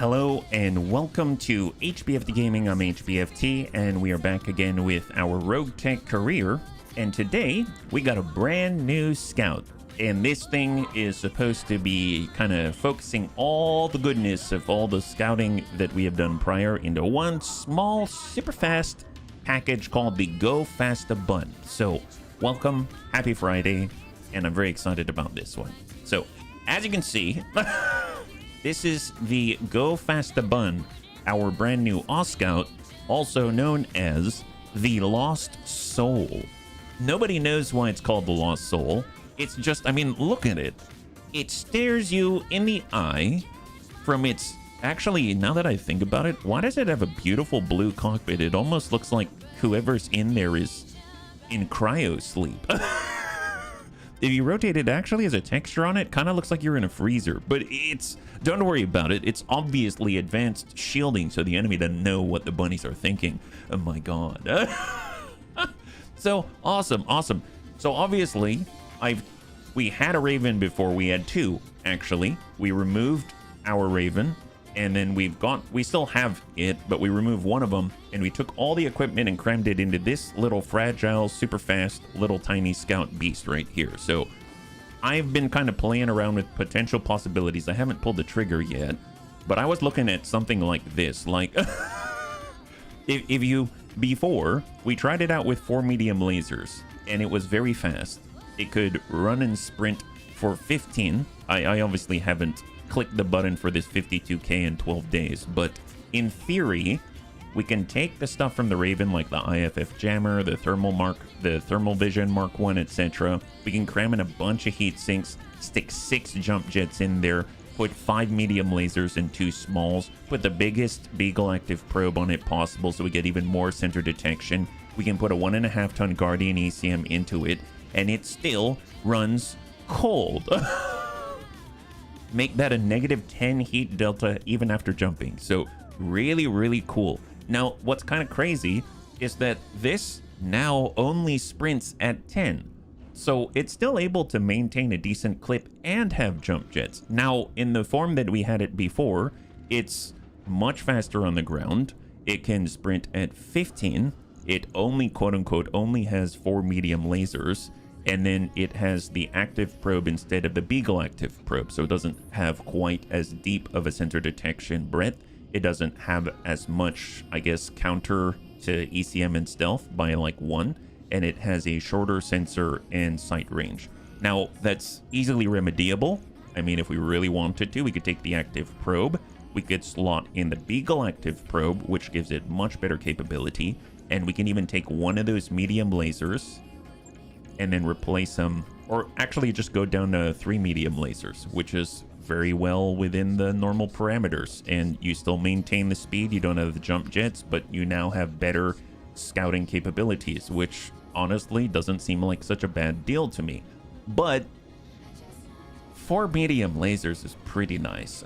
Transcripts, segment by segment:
Hello and welcome to HBFT Gaming. I'm HBFT and we are back again with our Roguetech Career. And today we got a brand new scout. And this thing is supposed to be kind of focusing all the goodness of all the scouting that we have done prior into one small, super fast package called the Go Faster Bun. So welcome, happy Friday, and I'm very excited about this one. So as you can see, this is the Go Faster Bun, our brand new Scout, also known as the Lost Soul. Nobody knows why it's called the Lost Soul. It's just, I mean, look at it. It stares you in the eye from its... Actually, now that I think about it, why does it have a beautiful blue cockpit? It almost looks like whoever's in there is in cryo sleep. If you rotate it, actually has a texture on it, kind of looks like you're in a freezer, but it's, don't worry about it. It's obviously advanced shielding, so the enemy doesn't know what the bunnies are thinking. Oh my god. So awesome, awesome. So obviously, we had a Raven before. We had two, actually. We removed our Raven, and then we still have it, but we removed one of them, and we took all the equipment and crammed it into this little fragile, super fast, little tiny scout beast right here. So I've been kind of playing around with potential possibilities. I haven't pulled the trigger yet, but I was looking at something like this. Like, before, we tried it out with 4 medium lasers, and it was very fast. It could run and sprint for 15. I obviously haven't clicked the button for this 52k in 12 days, but in theory, we can take the stuff from the Raven, like the IFF jammer, the thermal vision Mark 1, etc. We can cram in a bunch of heat sinks, stick 6 jump jets in there, put 5 medium lasers and 2 smalls, put the biggest Beagle active probe on it possible so we get even more center detection. We can put a 1.5 ton Guardian ECM into it, and it still runs cold. Make that a -10 heat delta even after jumping. So really, really cool. Now, what's kind of crazy is that this now only sprints at 10. So it's still able to maintain a decent clip and have jump jets. Now, in the form that we had it before, it's much faster on the ground. It can sprint at 15. It only, quote unquote, only has 4 medium lasers. And then it has the active probe instead of the Beagle active probe. So it doesn't have quite as deep of a center detection breadth. It doesn't have as much, I guess, counter to ECM and stealth by like 1. And it has a shorter sensor and sight range. Now, that's easily remediable. I mean, if we really wanted to, we could take the active probe. We could slot in the Beagle active probe, which gives it much better capability. And we can even take one of those medium lasers and then replace them, or actually just go down to 3 medium lasers, which is very well within the normal parameters. And you still maintain the speed, you don't have the jump jets, but you now have better scouting capabilities, which honestly doesn't seem like such a bad deal to me. But 4 medium lasers is pretty nice.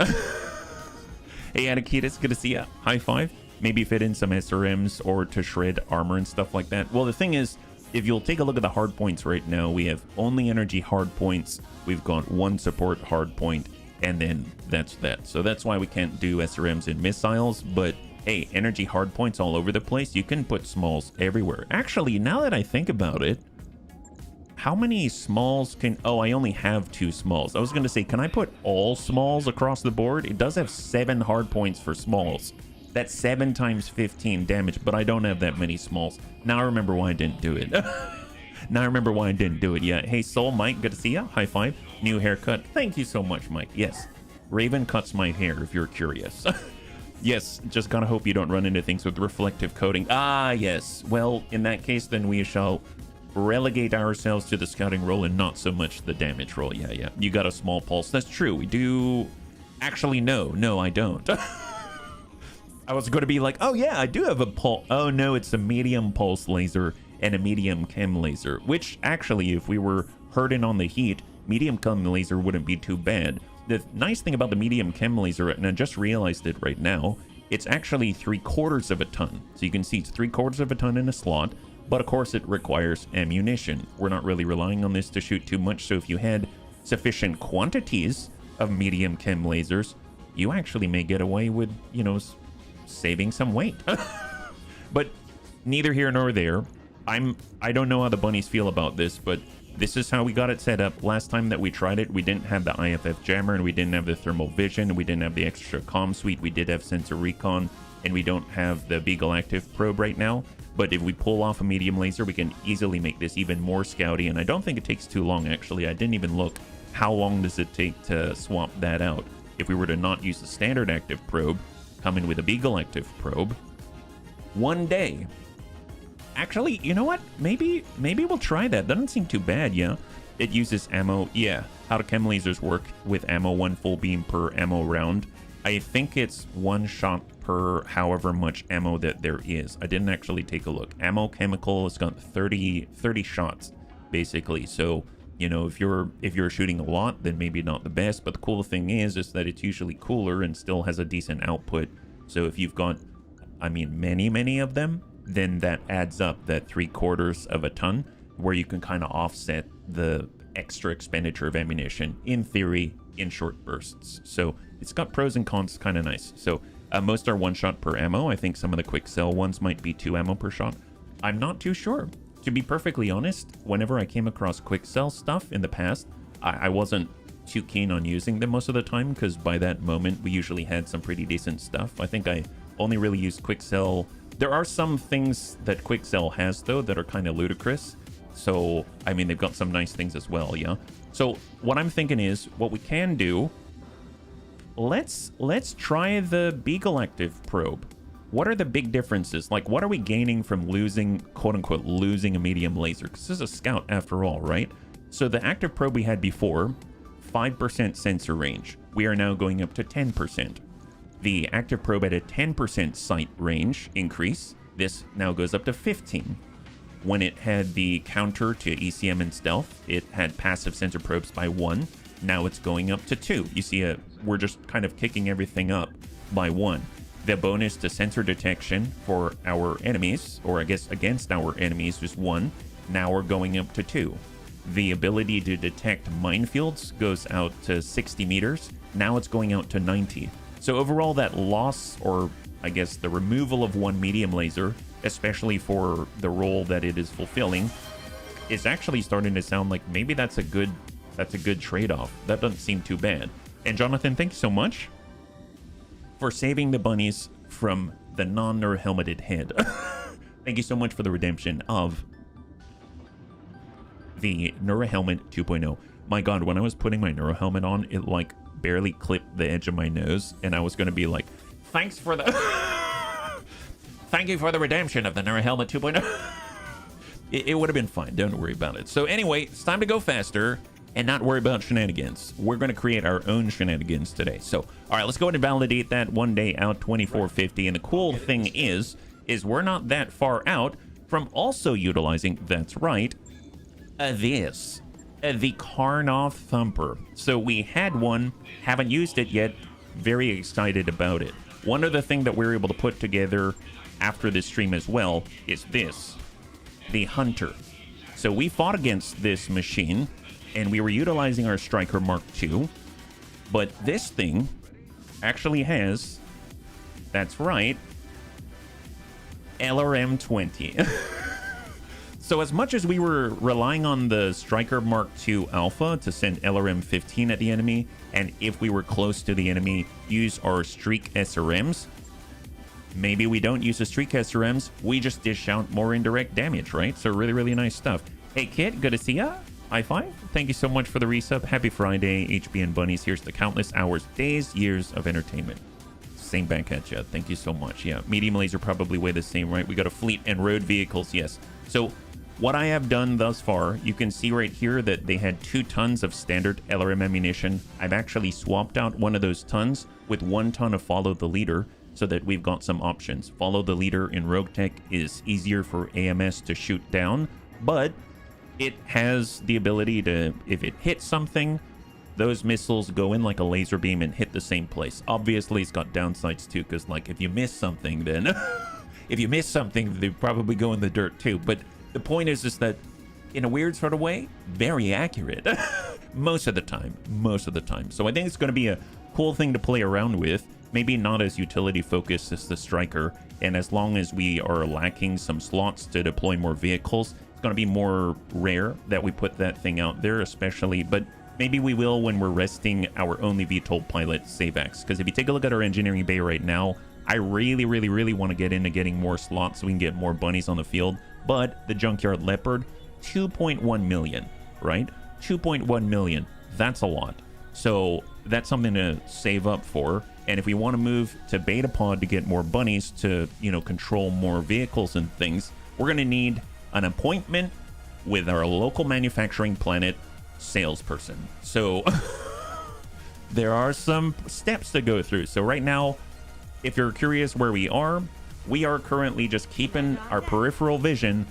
Hey Anakitas, good to see ya. High five. Maybe fit in some SRMs or to shred armor and stuff like that. Well, the thing is, if you'll take a look at the hard points right now, we have only energy hard points. We've got 1 support hard point, and then that's that. So that's why we can't do SRMs and missiles, but hey, energy hard points all over the place. You can put smalls everywhere. Actually, now that I think about it, how many smalls can... Oh, I only have 2 smalls. I was going to say, can I put all smalls across the board? It does have 7 hard points for smalls. That's 7 times 15 damage, but I don't have that many smalls. Now I remember why I didn't do it. Now I remember why I didn't do it. Yeah. Hey, Soul Mike, good to see ya. High five. New haircut. Thank you so much, Mike. Yes. Raven cuts my hair, if you're curious. Yes, just gotta hope you don't run into things with reflective coating. Ah, yes. Well, in that case, then we shall relegate ourselves to the scouting role and not so much the damage roll. Yeah, yeah. You got a small pulse. That's true. We do... Actually, no, I don't. I was going to be like, oh yeah, I do have a pulse. Oh no, it's a medium pulse laser and a medium chem laser, which actually, if we were hurting on the heat, medium chem laser wouldn't be too bad. The nice thing about the medium chem laser, and I just realized it right now, it's actually 3/4 of a ton. So you can see it's 3/4 of a ton in a slot, but of course it requires ammunition. We're not really relying on this to shoot too much, so if you had sufficient quantities of medium chem lasers, you actually may get away with, you know, saving some weight. But neither here nor there. I don't know how the bunnies feel about this, but this is how we got it set up. Last time that we tried it, we didn't have the IFF jammer, and we didn't have the thermal vision, and we didn't have the extra comm suite. We did have sensor recon, and we don't have the Beagle active probe right now. But if we pull off a medium laser, we can easily make this even more scouty, and I don't think it takes too long, actually. I didn't even look. How long does it take to swap that out? If we were to not use the standard active probe, come in with a Beagle active probe, 1 day. Actually, you know what? Maybe we'll try that. Doesn't seem too bad, yeah? It uses ammo. Yeah, how do chem lasers work with ammo? 1 full beam per ammo round. I think it's 1 shot per however much ammo that there is. I didn't actually take a look. Ammo chemical has got 30 shots, basically. So, you know, if you're shooting a lot, then maybe not the best. But the cool thing is that it's usually cooler and still has a decent output. So if you've got, I mean, many of them, then that adds up that 3/4 of a ton, where you can kind of offset the extra expenditure of ammunition, in theory, in short bursts. So it's got pros and cons, kind of nice. So most are 1 shot per ammo. I think some of the quick sell ones might be 2 ammo per shot. I'm not too sure. To be perfectly honest, whenever I came across quick sell stuff in the past, I wasn't too keen on using them most of the time, because by that moment we usually had some pretty decent stuff. I think I only really used quick sell. There are some things that quick sell has, though, that are kind of ludicrous. So, I mean, they've got some nice things as well, yeah? So, what I'm thinking is, what we can do, let's try the Beagle active probe. What are the big differences? Like, what are we gaining from losing, quote-unquote, losing a medium laser? Because this is a scout, after all, right? So, the active probe we had before, 5% sensor range. We are now going up to 10%. The active probe at a 10% sight range increase. This now goes up to 15. When it had the counter to ECM and stealth, it had passive sensor probes by 1. Now it's going up to 2. You see, we're just kind of kicking everything up by 1. The bonus to sensor detection for our enemies, or I guess against our enemies, was 1. Now we're going up to 2. The ability to detect minefields goes out to 60 meters. Now it's going out to 90. So overall, that loss, or I guess the removal of 1 medium laser, especially for the role that it is fulfilling, is actually starting to sound like maybe that's a good trade-off. That doesn't seem too bad. And Jonathan, thank you so much for saving the bunnies from the non-neuro-helmeted head. Thank you so much for the redemption of the Neuro-Helmet 2.0. My god, when I was putting my Neuro-Helmet on, it like barely clipped the edge of my nose, and I was going to be like, thanks for the thank you for the redemption of the Neuro-Helmet 2.0. It would have been fine, don't worry about it. So anyway, it's time to go faster and not worry about shenanigans. We're going to create our own shenanigans today. So all right, let's go ahead and validate that 1 day out, 2450. And the cool thing is we're not that far out from also utilizing, that's right, the Karnov Thumper. So we had one, haven't used it yet, very excited about it. One other thing that we're able to put together after this stream as well is this, the Hunter. So we fought against this machine, and we were utilizing our Striker Mark II, but this thing actually has, that's right, LRM-20. So as much as we were relying on the Striker Mark II Alpha to send LRM-15 at the enemy, and if we were close to the enemy, use our Streak SRMs, maybe we don't use the Streak SRMs, we just dish out more indirect damage, right? So really, really nice stuff. Hey, Kit, good to see ya. I5, thank you so much for the resub. Happy Friday, HBN Bunnies. Here's the countless hours, days, years of entertainment. Same back at you. Thank you so much. Yeah, medium laser probably weigh the same, right? We got a fleet and road vehicles, yes. So what I have done thus far, you can see right here that they had 2 tons of standard LRM ammunition. I've actually swapped out one of those tons with 1 ton of Follow the Leader so that we've got some options. Follow the Leader in Roguetech is easier for AMS to shoot down, but it has the ability to, if it hits something, those missiles go in like a laser beam and hit the same place. Obviously, it's got downsides too, because like if you miss something, then if you miss something, they probably go in the dirt too. But the point is that in a weird sort of way, very accurate most of the time. So I think it's going to be a cool thing to play around with. Maybe not as utility focused as the striker, and as long as we are lacking some slots to deploy more vehicles, it's going to be more rare that we put that thing out there, especially, but maybe we will when we're resting our only VTOL pilot, Savax. Because if you take a look at our engineering bay right now, I really want to get into getting more slots so we can get more bunnies on the field. But the Junkyard Leopard, 2.1 million, right? 2.1 million, that's a lot. So that's something to save up for. And if we want to move to Beta Pod to get more bunnies to, you know, control more vehicles and things, we're going to need an appointment with our local manufacturing planet salesperson. So there are some steps to go through. So right now, if you're curious where we are currently just keeping our peripheral vision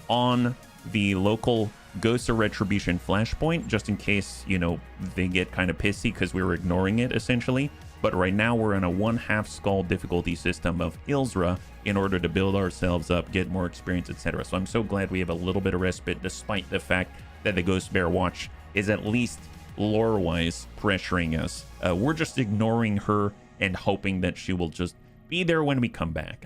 on the local Ghosts of Retribution flashpoint, just in case, you know, they get kind of pissy because we were ignoring it essentially. But right now we're in a 1/2 skull difficulty system of Ilzra in order to build ourselves up, get more experience, etc. So I'm so glad we have a little bit of respite, despite the fact that the Ghost Bear Watch is at least lore-wise pressuring us. We're just ignoring her and hoping that she will just be there when we come back.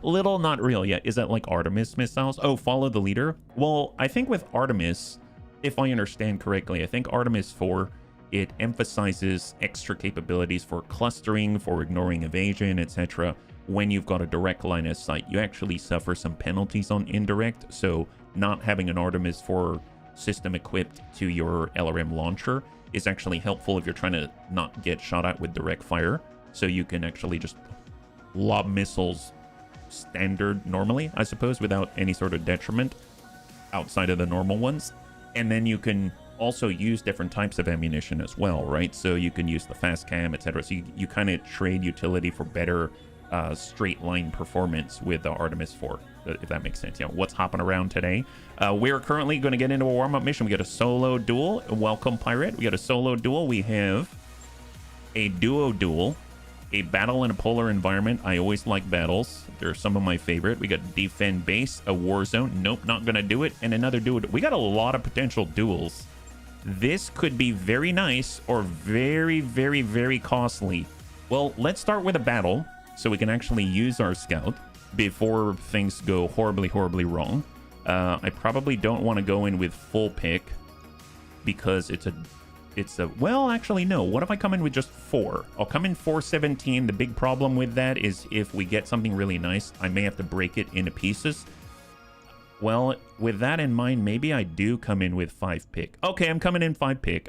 Little not real yet. Is that like Artemis missiles? Oh, follow the leader? Well, I think with Artemis, if I understand correctly, I think Artemis 4, it emphasizes extra capabilities for clustering, for ignoring evasion, etc. When you've got a direct line of sight, you actually suffer some penalties on indirect. So not having an Artemis 4 system equipped to your LRM launcher is actually helpful if you're trying to not get shot at with direct fire. So you can actually just lob missiles standard normally, I suppose, without any sort of detriment outside of the normal ones. And then you can also use different types of ammunition as well, right? So you can use the fast cam, etc. So you kind of trade utility for better straight line performance with the Artemis 4, if that makes sense. You know, what's hopping around today? We're currently going to get into a warm-up mission. We got a solo duel. Welcome, Pirate. We got a solo duel. We have a duo duel, a battle in a polar environment. I always like battles. They're some of my favorite. We got defend base, a war zone. Nope, not going to do it. And another duo. We got a lot of potential duels. This could be very nice or very costly. Well, let's start with a battle so we can actually use our scout before things go horribly wrong. I probably don't want to go in with full pick because it's a well, actually no. What if I come in with just 4? I'll come in 417. The big problem with that is if we get something really nice, I may have to break it into pieces. Well, with that in mind, maybe I do come in with 5 pick. Okay, I'm coming in 5 pick.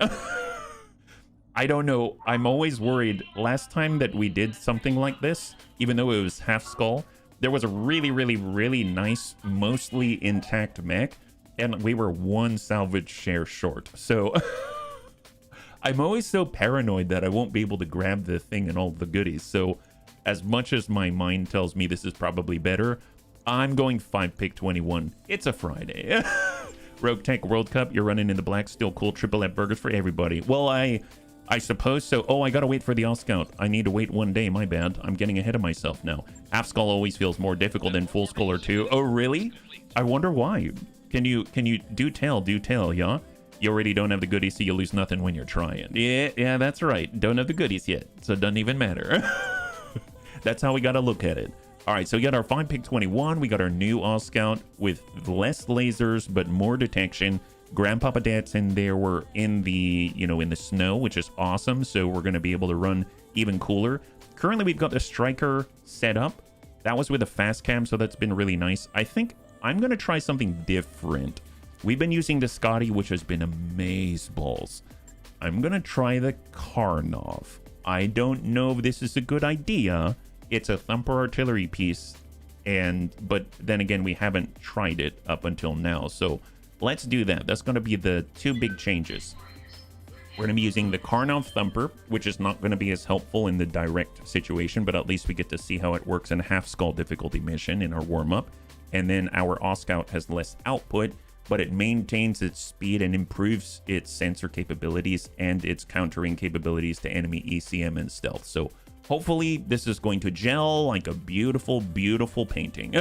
I don't know. I'm always worried. Last time that we did something like this, even though it was half skull, there was a really nice, mostly intact mech, and we were 1 salvage share short. So I'm always so paranoid that I won't be able to grab the thing and all the goodies. So as much as my mind tells me this is probably better, I'm going 5 pick 21. It's a Friday. Roguetech World Cup, you're running in the black, still cool. Triple F burgers for everybody. Well, I suppose so. Oh, I gotta wait for the All Scout. I need to wait 1 day. My bad. I'm getting ahead of myself now. Half skull always feels more difficult than full skull or 2. Oh, really? I wonder why. Can you do tell, yeah? You already don't have the goodies, so you lose nothing when you're trying. Yeah, that's right. Don't have the goodies yet, so it doesn't even matter. That's how we gotta look at it. All right, so we got our 5 pick 21. We got our new All Scout with less lasers but more detection. Grandpapa Dad's in there. We're in the, in the snow, which is awesome. So we're going to be able to run even cooler. Currently, we've got the Striker set up. That was with a fast cam, so that's been really nice. I think I'm going to try something different. We've been using the Scotty, which has been amazeballs. I'm going to try the Karnov. I don't know if this is a good idea. It's a thumper artillery piece, but then again, we haven't tried it up until now. So let's do that. That's going to be the 2 big changes. We're going to be using the Karnov Thumper, which is not going to be as helpful in the direct situation, but at least we get to see how it works in a half skull difficulty mission in our warm-up. And then our Oscout has less output, but it maintains its speed and improves its sensor capabilities and its countering capabilities to enemy ECM and stealth. So hopefully this is going to gel like a beautiful painting.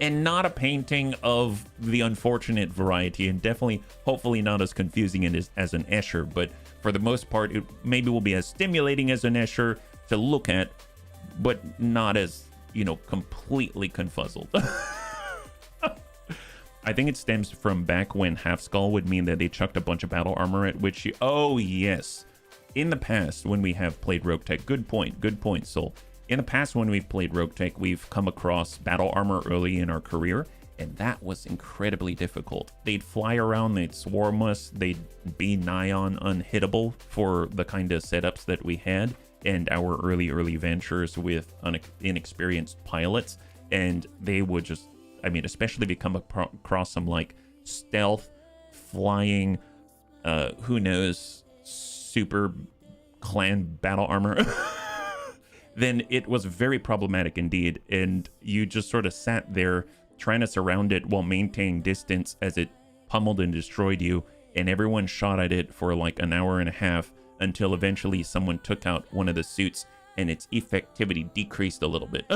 And not a painting of the unfortunate variety, and definitely, hopefully not as confusing as an Escher, but for the most part, it maybe will be as stimulating as an Escher to look at, but not as, you know, completely confuzzled. I think it stems from back when Half Skull would mean that they chucked a bunch of battle armor at which you... Oh, yes. In the past, when we have played Roguetech... Good point, Soul. In the past, when we've played Roguetech, we've come across battle armor early in our career, and that was incredibly difficult. They'd fly around, they'd swarm us, they'd be nigh on unhittable for the kind of setups that we had and our early ventures with inexperienced pilots, and they would just... I mean, especially if you come across some, like, stealth, flying, who knows, super clan battle armor, then it was very problematic indeed. And you just sort of sat there trying to surround it while maintaining distance as it pummeled and destroyed you. And everyone shot at it for like an hour and a half until eventually someone took out one of the suits and its effectivity decreased a little bit.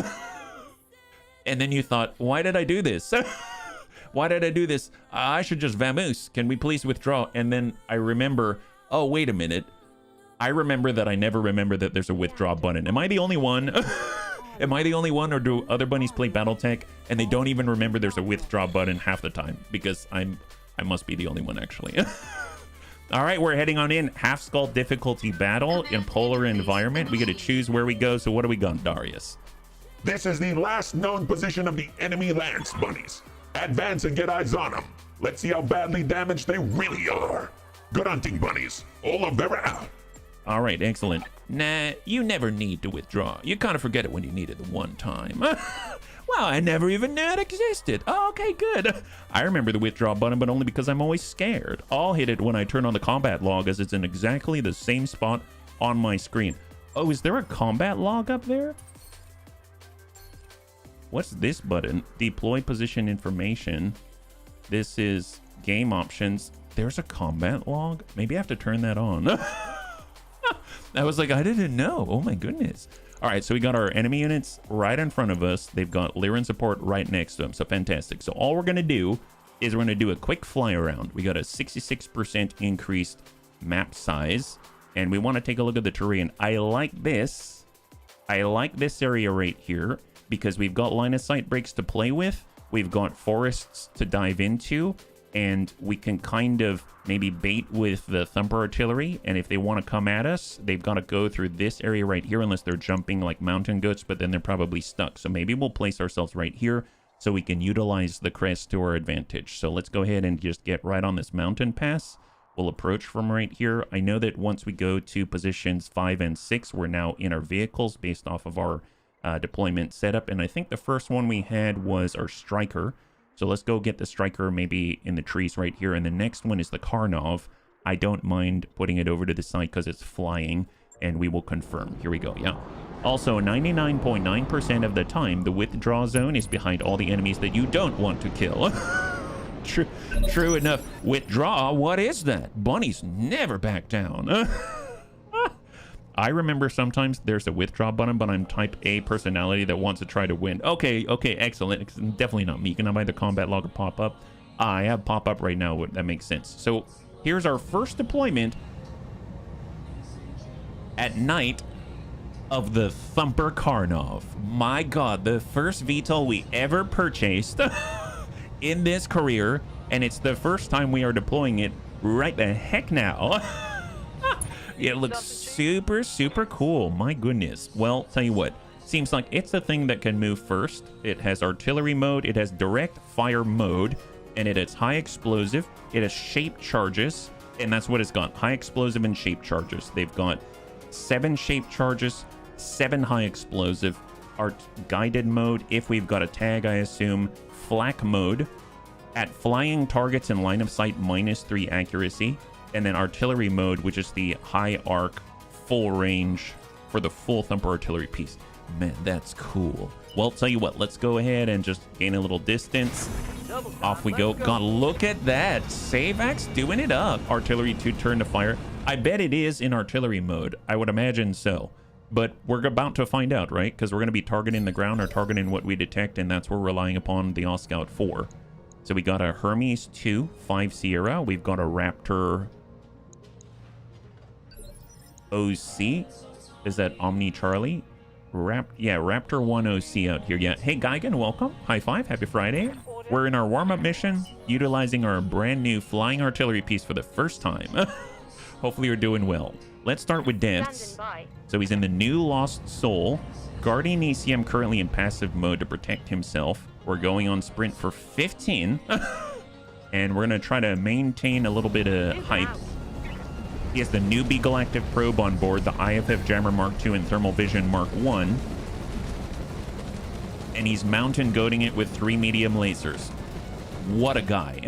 And then you thought, why did I do this? Why did I do this? I should just vamoose. Can we please withdraw? And then I remember, oh, wait a minute. I remember that I never remember that there's a withdraw button. Am I the only one? Am I the only one, or do other bunnies play Battletech and they don't even remember there's a withdraw button half the time? Because I must be the only one, actually. All right, we're heading on in. Half Skull difficulty battle in polar environment. We got to choose where we go. So what do we got, Darius? This is the last known position of the enemy lance bunnies. Advance and get eyes on them. Let's see how badly damaged they really are. Good hunting, bunnies. Olivera. All right, excellent. Nah, you never need to withdraw. You kind of forget it when you need it the one time. Wow, I never even knew it existed. Oh, okay, good. I remember the withdraw button, but only because I'm always scared. I'll hit it when I turn on the combat log, as it's in exactly the same spot on my screen. Oh, is there a combat log up there? What's this button? Deploy position information. This is game options. There's a combat log? Maybe I have to turn that on. I was like, I didn't know. Oh my goodness. All right, so we got our enemy units right in front of us. They've got Lyran support right next to them. So fantastic. So all we're going to do is we're going to do a quick fly around. We got a 66% increased map size, and we want to take a look at the terrain. I like this. I like this area right here, because we've got line of sight breaks to play with, we've got forests to dive into, and we can kind of maybe bait with the thumper artillery, and if they want to come at us, they've got to go through this area right here unless they're jumping like mountain goats, but then they're probably stuck. So maybe we'll place ourselves right here so we can utilize the crest to our advantage. So let's go ahead and just get right on this mountain pass. We'll approach from right here. I know that once we go to positions 5 and 6, we're now in our vehicles based off of our deployment setup, and I think the first one we had was our striker. So let's go get the striker maybe in the trees right here, and the next one is the Karnov. I don't mind putting it over to the side because it's flying, and we will confirm. Here we go. Yeah. Also, 99.9% of the time, the withdraw zone is behind all the enemies that you don't want to kill. True enough. Withdraw? What is that? Bunnies never back down. I remember sometimes there's a withdraw button, but I'm type A personality that wants to try to win. Okay, excellent. It's definitely not me. Can I buy the combat log or pop up? I have pop up right now. That makes sense. So here's our first deployment at night of the Thumper Karnov. My God, the first VTOL we ever purchased in this career, and it's the first time we are deploying it right the heck now. It looks super cool. My goodness. Well, tell you what, seems like it's the thing that can move first. It has artillery mode, it has direct fire mode, and it has high explosive, it has shape charges, and that's what it's got, high explosive and shape charges. They've got 7 shape charges, 7 high explosive, art guided mode, if we've got a tag, I assume, flak mode, at flying targets in line of sight, -3 accuracy, and then artillery mode, which is the high arc full range for the full thumper artillery piece. Man, that's cool. Well, tell you what, let's go ahead and just gain a little distance. Off we go. God, look at that. Savax doing it up. Artillery to turn to fire. I bet it is in artillery mode. I would imagine so. But we're about to find out, right? Because we're going to be targeting the ground or targeting what we detect, and that's where we're relying upon the Oscout 4. So we got a Hermes 2, 5 Sierra. We've got a Raptor OC. Is that Omni Charlie? Raptor 1 OC out here. Yeah. Hey, Geigen, welcome. High five. Happy Friday. We're in our warm-up mission, utilizing our brand new flying artillery piece for the first time. Hopefully you're doing well. Let's start with Dance. So he's in the new Lost Soul. Guardian ECM currently in passive mode to protect himself. We're going on sprint for 15. And we're going to try to maintain a little bit of hype. He has the new Beagle Active Probe on board, the IFF Jammer Mark II and Thermal Vision Mark I. And he's mountain goading it with 3 medium lasers. What a guy.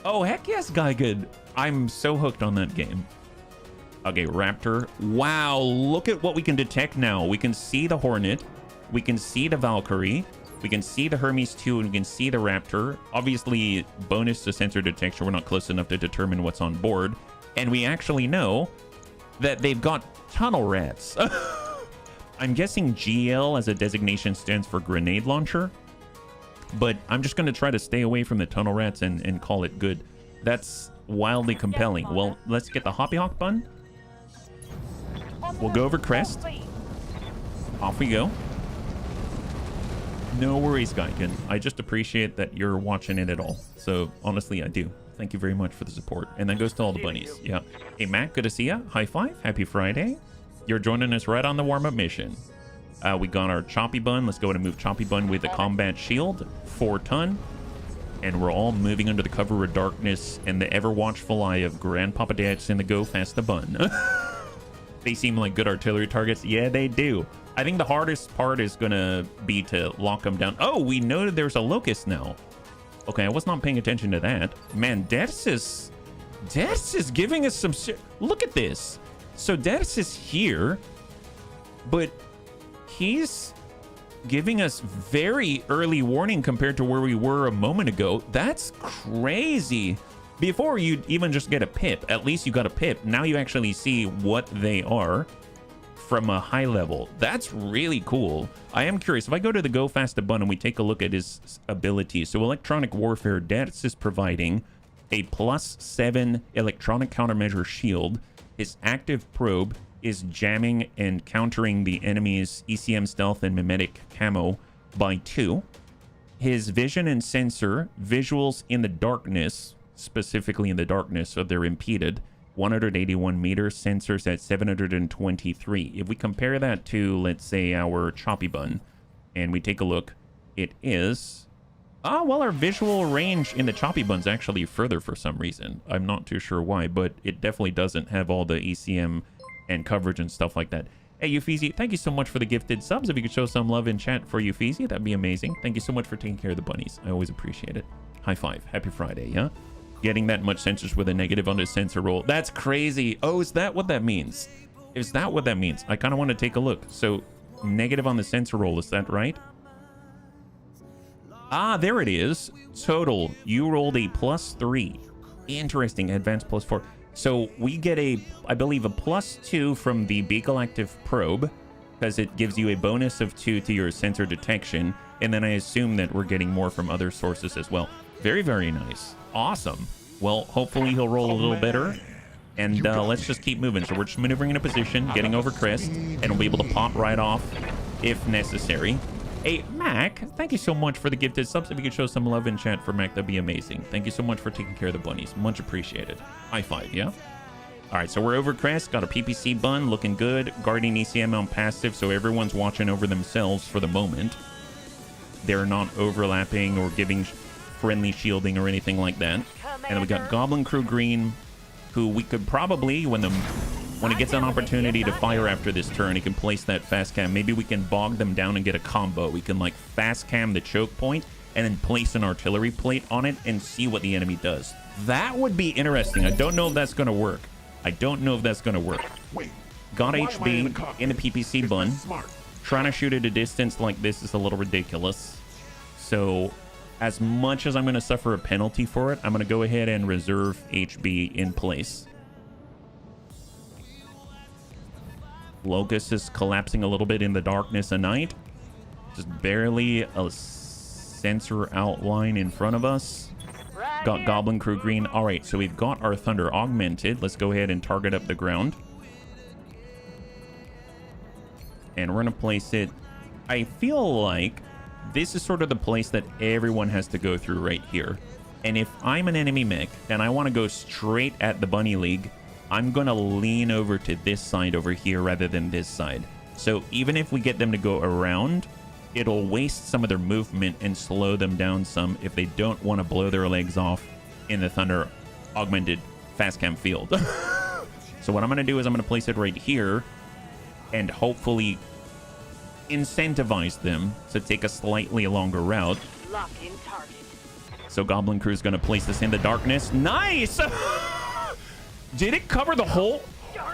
Oh, heck yes, guy good. I'm so hooked on that game. Okay, Raptor. Wow, look at what we can detect now. We can see the Hornet. We can see the Valkyrie. We can see the Hermes 2, and we can see the Raptor. Obviously, bonus to sensor detection. We're not close enough to determine what's on board. And we actually know that they've got tunnel rats. I'm guessing GL as a designation stands for grenade launcher. But I'm just going to try to stay away from the tunnel rats and call it good. That's wildly compelling. Well, let's get the Hoppy Hawk bun. We'll go over crest. Off we go. No worries, Geigen. I just appreciate that you're watching it at all. So, honestly, I do. Thank you very much for the support. And that goes to all the bunnies. Yeah. Hey, Matt, good to see ya. High five. Happy Friday. You're joining us right on the warm-up mission. We got our Choppy Bun. Let's go ahead and move Choppy Bun with the Combat Shield. 4 ton. And we're all moving under the cover of darkness and the ever-watchful eye of Grandpapa Dats and the Go Fast Bun. They seem like good artillery targets. Yeah, they do. I think the hardest part is going to be to lock them down. Oh, we know that there's a Locust now. Okay, I was not paying attention to that. Man, Dats is giving us some... Look at this. So Dats is here, but he's giving us very early warning compared to where we were a moment ago. That's crazy. Before you'd even just get a pip, at least you got a pip. Now you actually see what they are from a high level. That's really cool. I am curious. If I go to the Go Fast Bun and we take a look at his abilities. So electronic warfare, Dats is providing a +7 electronic countermeasure shield. His active probe is jamming and countering the enemy's ECM stealth and mimetic camo by 2. His vision and sensor, visuals in the darkness, specifically in the darkness, so they're impeded. 181 meters, sensors at 723. If we compare that to, let's say, our Choppy Bun, and we take a look, it is... well, our visual range in the Choppy Bun's actually further for some reason. I'm not too sure why, but it definitely doesn't have all the ECM and coverage and stuff like that. Hey, Euphesi, thank you so much for the gifted subs. If you could show some love in chat for Euphesi, that'd be amazing. Thank you so much for taking care of the bunnies. I always appreciate it. High five. Happy Friday, yeah? Getting that much sensors with a negative on the sensor roll. That's crazy. Oh, is that what that means? Is that what that means? I kind of want to take a look. So, negative on the sensor roll, is that right? Ah, there it is. Total, you rolled a +3. Interesting. Advanced +4. So, we get I believe, a +2 from the Beagle Active Probe, because it gives you a bonus of 2 to your sensor detection. And then I assume that we're getting more from other sources as well. Very, very nice. Awesome. Well, hopefully he'll roll a little better. And let's just keep moving. So we're just maneuvering in a position, getting over crest, and we'll be able to pop right off if necessary. Hey, Mac, thank you so much for the gifted subs. If you could show some love in chat for Mac, that'd be amazing. Thank you so much for taking care of the bunnies. Much appreciated. High five, yeah? All right, so we're over crest. Got a PPC bun, looking good. Guardian ECM on passive, so everyone's watching over themselves for the moment. They're not overlapping or giving friendly shielding or anything like that. And then we got Goblin Crew Green, who we could probably, when it gets an opportunity to fire after this turn, he can place that fast cam. Maybe we can bog them down and get a combo. We can like fast cam the choke point and then place an artillery plate on it and see what the enemy does. That would be interesting. I don't know if that's going to work. Got HB in the PPC bun. Trying to shoot at a distance like this is a little ridiculous. So as much as I'm going to suffer a penalty for it, I'm going to go ahead and reserve HB in place. Locust is collapsing a little bit in the darkness of night. Just barely a sensor outline in front of us. Got Goblin Crew green. All right, so we've got our Thunder augmented. Let's go ahead and target up the ground. And we're going to place it. I feel like this is sort of the place that everyone has to go through right here. And if I'm an enemy mech and I want to go straight at the Bunny League, I'm going to lean over to this side over here rather than this side. So even if we get them to go around, it'll waste some of their movement and slow them down some if they don't want to blow their legs off in the Thunder augmented fast cam field. So what I'm going to do is I'm going to place it right here and hopefully incentivize them to take a slightly longer route. Lock in target. So Goblin Crew's going to place this in the darkness. Nice! Did it cover the whole?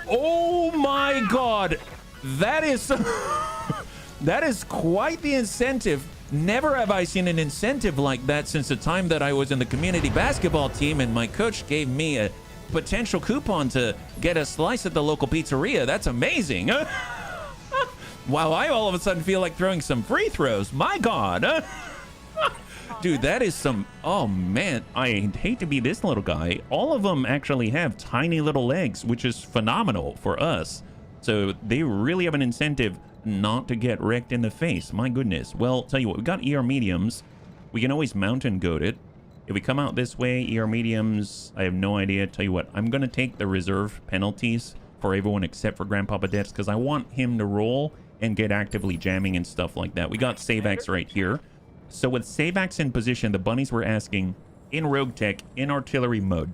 Oh my god. That is that is quite the incentive. Never have I seen an incentive like that since the time that I was in the community basketball team and my coach gave me a potential coupon to get a slice at the local pizzeria. That's amazing. Wow, I all of a sudden feel like throwing some free throws. My god. Dude, that is some... Oh, man. I hate to be this little guy. All of them actually have tiny little legs, which is phenomenal for us. So they really have an incentive not to get wrecked in the face. My goodness. Well, tell you what, we got ER mediums. We can always mountain goat it. If we come out this way, ER mediums, I have no idea. Tell you what, I'm going to take the reserve penalties for everyone except for Grandpapa Deaths because I want him to roll and get actively jamming and stuff like that. We got Savax right here. So with Savax in position, the bunnies were asking, in Roguetech, in artillery mode,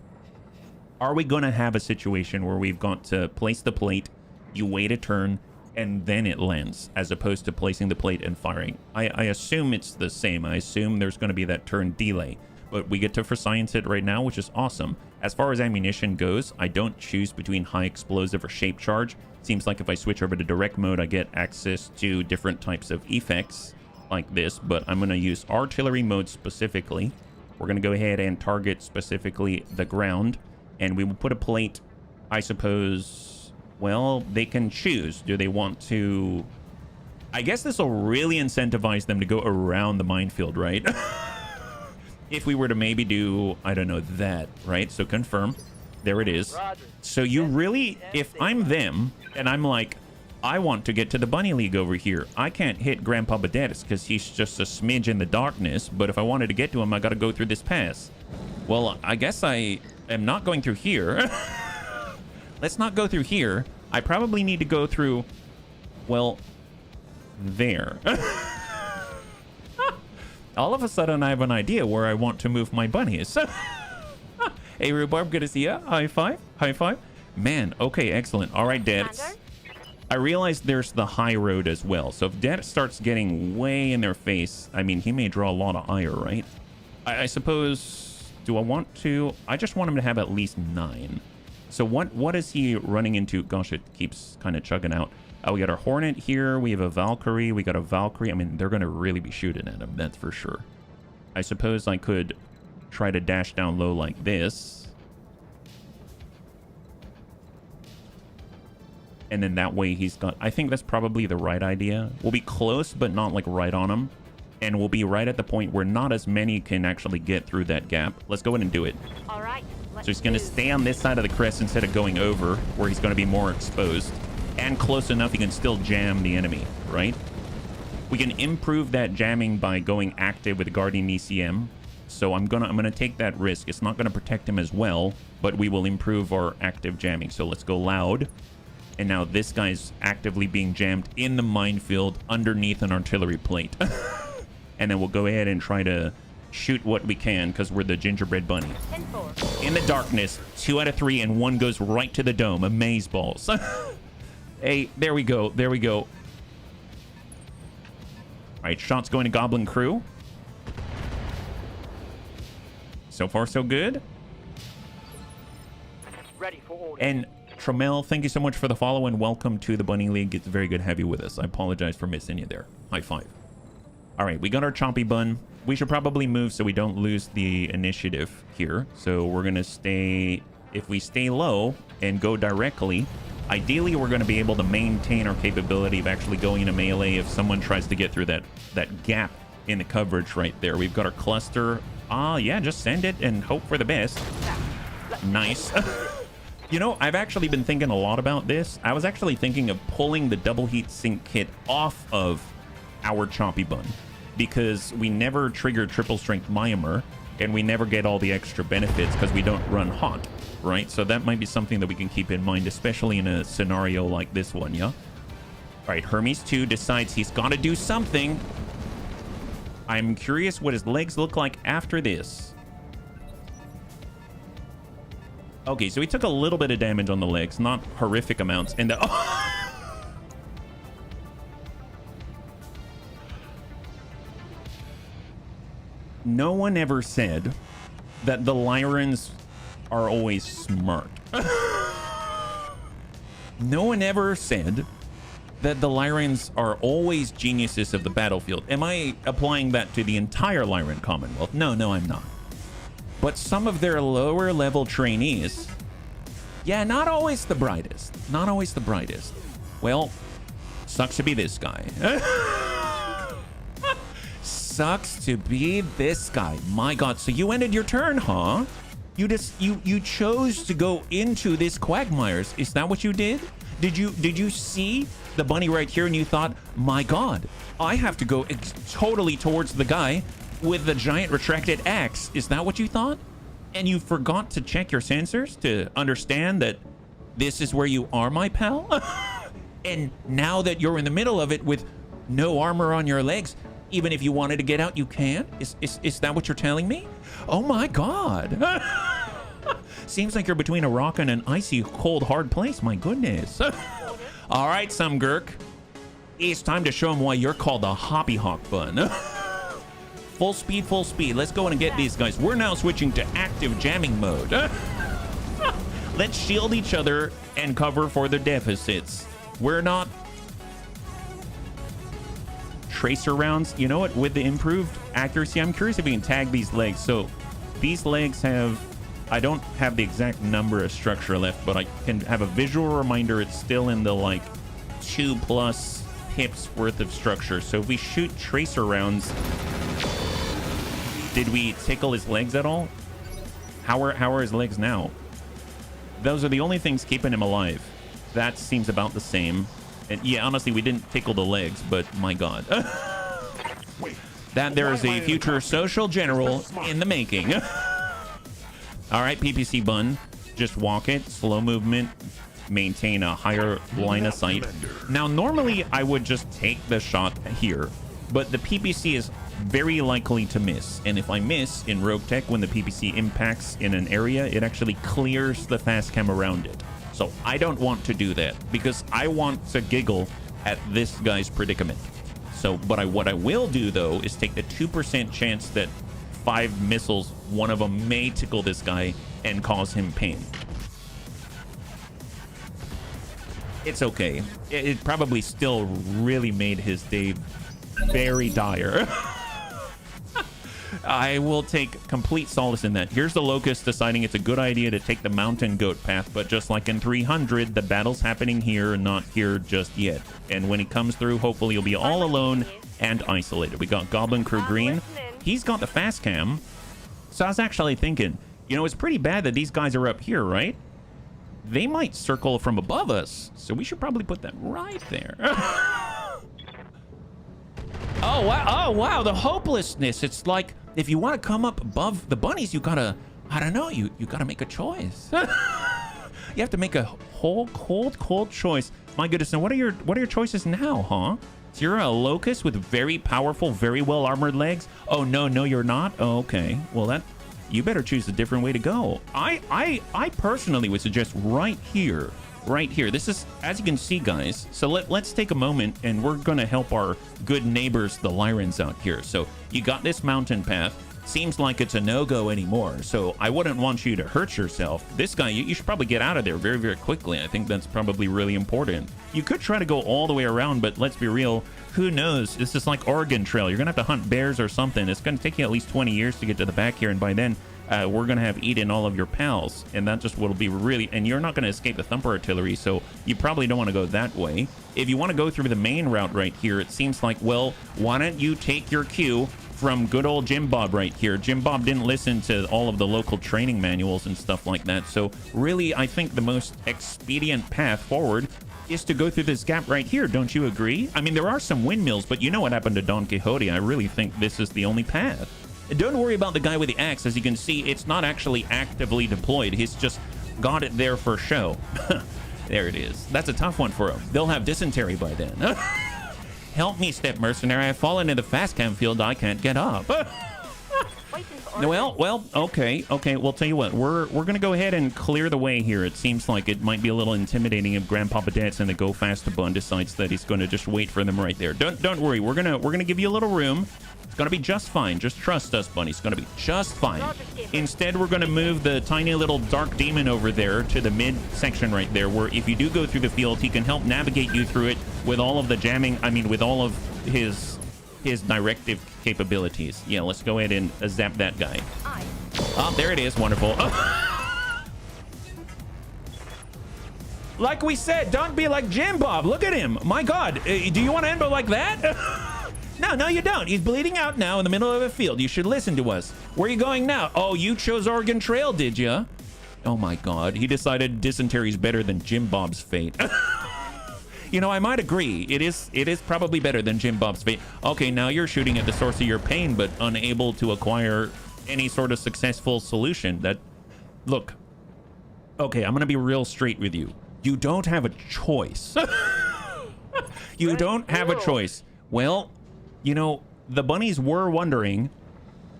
are we going to have a situation where we've got to place the plate, you wait a turn, and then it lands, as opposed to placing the plate and firing? I assume it's the same. I assume there's going to be that turn delay. But we get to for science it right now, which is awesome. As far as ammunition goes, I don't choose between high explosive or shape charge. Seems like if I switch over to direct mode, I get access to different types of effects like this, but I'm going to use artillery mode specifically. We're going to go ahead and target specifically the ground, and we will put a plate, I suppose. Well, they can choose. Do they want to... I guess this will really incentivize them to go around the minefield, right? If we were to maybe do, I don't know, that, right? So confirm. There it is. So you really, if I'm them, and I'm like, I want to get to the Bunny League over here. I can't hit Grandpa Badetis because he's just a smidge in the darkness. But if I wanted to get to him, I got to go through this pass. Well, I guess I am not going through here. Let's not go through here. I probably need to go through, well, there. All of a sudden, I have an idea where I want to move my bunnies. Hey, Rhubarb, good to see ya. High five. High five. Man, okay, excellent. All right, Dad. I realize there's the high road as well. So if Dad starts getting way in their face, I mean, he may draw a lot of ire, right? I suppose, do I want to? I just want him to have at least 9. So what is he running into? Gosh, it keeps kind of chugging out. We got our Hornet here. We have a Valkyrie. We got a Valkyrie. I mean, they're going to really be shooting at him. That's for sure. I suppose I could try to dash down low like this. And then that way he's got... I think that's probably the right idea. We'll be close, but not like right on him. And we'll be right at the point where not as many can actually get through that gap. Let's go ahead and do it. All right. So he's going to stay on this side of the crest instead of going over, where he's going to be more exposed. And close enough, he can still jam the enemy, right? We can improve that jamming by going active with Guardian ECM. So I'm gonna take that risk. It's not gonna protect him as well, but we will improve our active jamming. So let's go loud. And now this guy's actively being jammed in the minefield underneath an artillery plate. And then we'll go ahead and try to shoot what we can because we're the gingerbread bunny. 10-4. In the darkness, 2 out of 3, and 1 goes right to the dome. Amaze balls. Hey, there we go. There we go. All right, shots going to Goblin Crew. So far, so good. Ready for order. And Tromel, thank you so much for the follow and welcome to the Bunny League. It's very good to have you with us. I apologize for missing you there. High five. All right, we got our chompy bun. We should probably move so we don't lose the initiative here. So we're going to stay... If we stay low and go directly, ideally we're going to be able to maintain our capability of actually going into melee if someone tries to get through that gap in the coverage right there. We've got our cluster. Yeah, just send it and hope for the best. Nice. You know, I've actually been thinking a lot about this. I was actually thinking of pulling the double heat sink kit off of our choppy bun because we never trigger triple strength Myanmar and we never get all the extra benefits because we don't run hot, right? So that might be something that we can keep in mind, especially in a scenario like this one, yeah? All right, Hermes 2 decides he's got to do something. I'm curious what his legs look like after this. Okay, so he took a little bit of damage on the legs, not horrific amounts. And no one ever said that the Lyrans are always smart. No one ever said that the Lyrans are always geniuses of the battlefield. Am I applying that to the entire Lyran Commonwealth? No, I'm not. But some of their lower level trainees, yeah, not always the brightest. Not always the brightest. Well, sucks to be this guy. Sucks to be this guy. My God, so you ended your turn, huh? You chose to go into this quagmires. Is that what you did? Did you see the bunny right here and you thought, my God, I have to go totally towards the guy with the giant retracted axe? Is that what you thought? And you forgot to check your sensors to understand that this is where you are, my pal? And now that you're in the middle of it with no armor on your legs, even if you wanted to get out, you can't? Is that what you're telling me? Oh my God. Seems like you're between a rock and an icy cold hard place. My goodness. All right, some Gurk. It's time to show him why you're called the Hoppy Hawk Bun. Full speed, full speed. Let's go in and get these guys. We're now switching to active jamming mode. Let's shield each other and cover for the deficits. We're not tracer rounds. You know what? With the improved accuracy, I'm curious if we can tag these legs. So these legs have, I don't have the exact number of structure left, but I can have a visual reminder it's still in the like 2+ pips worth of structure. So if we shoot tracer rounds, did we tickle his legs at all? How are his legs now? Those are the only things keeping him alive. That seems about the same. And yeah, honestly, we didn't tickle the legs, but my God. That there is a future social general in the making. All right, PPC Bun. Just walk it, slow movement, maintain a higher line of sight. Now, normally I would just take the shot here, but the PPC is very likely to miss. And if I miss in Roguetech, when the PPC impacts in an area, it actually clears the fast cam around it. So I don't want to do that because I want to giggle at this guy's predicament. So, but what I will do though is take the 2% chance that 5 missiles, one of them may tickle this guy and cause him pain. It's okay. It probably still really made his day very dire. I will take complete solace in that. Here's the Locust deciding it's a good idea to take the mountain goat path, but just like in 300, the battle's happening here, not here just yet. And when he comes through, hopefully he'll be all alone and isolated. We got Goblin Crew Green. He's got the fast cam. So I was actually thinking, you know, it's pretty bad that these guys are up here, right? They might circle from above us, so we should probably put them right there. Oh, wow. Oh, wow. The hopelessness. It's like, if you want to come up above the bunnies, you gotta, I don't know, you gotta make a choice. You have to make a whole cold choice. My goodness. Now, what are your choices now, huh? So you're a Locust with very powerful, very well armored legs. Oh, no, you're not. Oh, okay. Well, you better choose a different way to go. I personally would suggest right here. This is, as you can see, guys. So let's take a moment and we're going to help our good neighbors, the Lyrans, out here. So you got this mountain path. Seems like it's a no-go anymore. So I wouldn't want you to hurt yourself. This guy, you should probably get out of there very, very quickly. I think that's probably really important. You could try to go all the way around, but let's be real. Who knows? This is like Oregon Trail. You're going to have to hunt bears or something. It's going to take you at least 20 years to get to the back here. And by then, we're going to have eaten all of your pals. And that just will be really... And you're not going to escape the Thumper Artillery, so you probably don't want to go that way. If you want to go through the main route right here, it seems like, well, why don't you take your cue from good old Jim Bob right here. Jim Bob didn't listen to all of the local training manuals and stuff like that. So really, I think the most expedient path forward is to go through this gap right here. Don't you agree? I mean, there are some windmills, but you know what happened to Don Quixote. I really think this is the only path. And don't worry about the guy with the axe. As you can see, it's not actually actively deployed. He's just got it there for show. There it is. That's a tough one for him. They'll have dysentery by then. Help me, step mercenary. I've fallen in the fast cam field. I can't get up. Well, okay. Well, tell you what. We're gonna go ahead and clear the way here. It seems like it might be a little intimidating if Grandpapa Dad's in the Go Fast Bun decides that he's gonna just wait for them right there. Don't worry. We're gonna give you a little room. It's gonna be just fine. Just trust us, Bunny. It's gonna be just fine. Instead, we're gonna move the tiny little dark demon over there to the mid section right there, where if you do go through the field, he can help navigate you through it with all of the jamming. I mean, with all of his directive capabilities. Yeah, let's go ahead and zap that guy. Oh, there it is. Wonderful. Like we said, don't be like Jim Bob. Look at him. My God. Do you want to end up like that? No, you don't. He's bleeding out now in the middle of a field. You should listen to us. Where are you going now? Oh, you chose Oregon Trail, did you? Oh, my God. He decided dysentery is better than Jim Bob's fate. You know, I might agree. It is probably better than Jim Bob's fate. Okay, now you're shooting at the source of your pain, but unable to acquire any sort of successful solution. Look. Okay, I'm going to be real straight with you. You don't have a choice. You don't have a choice. Well, you know, the bunnies were wondering,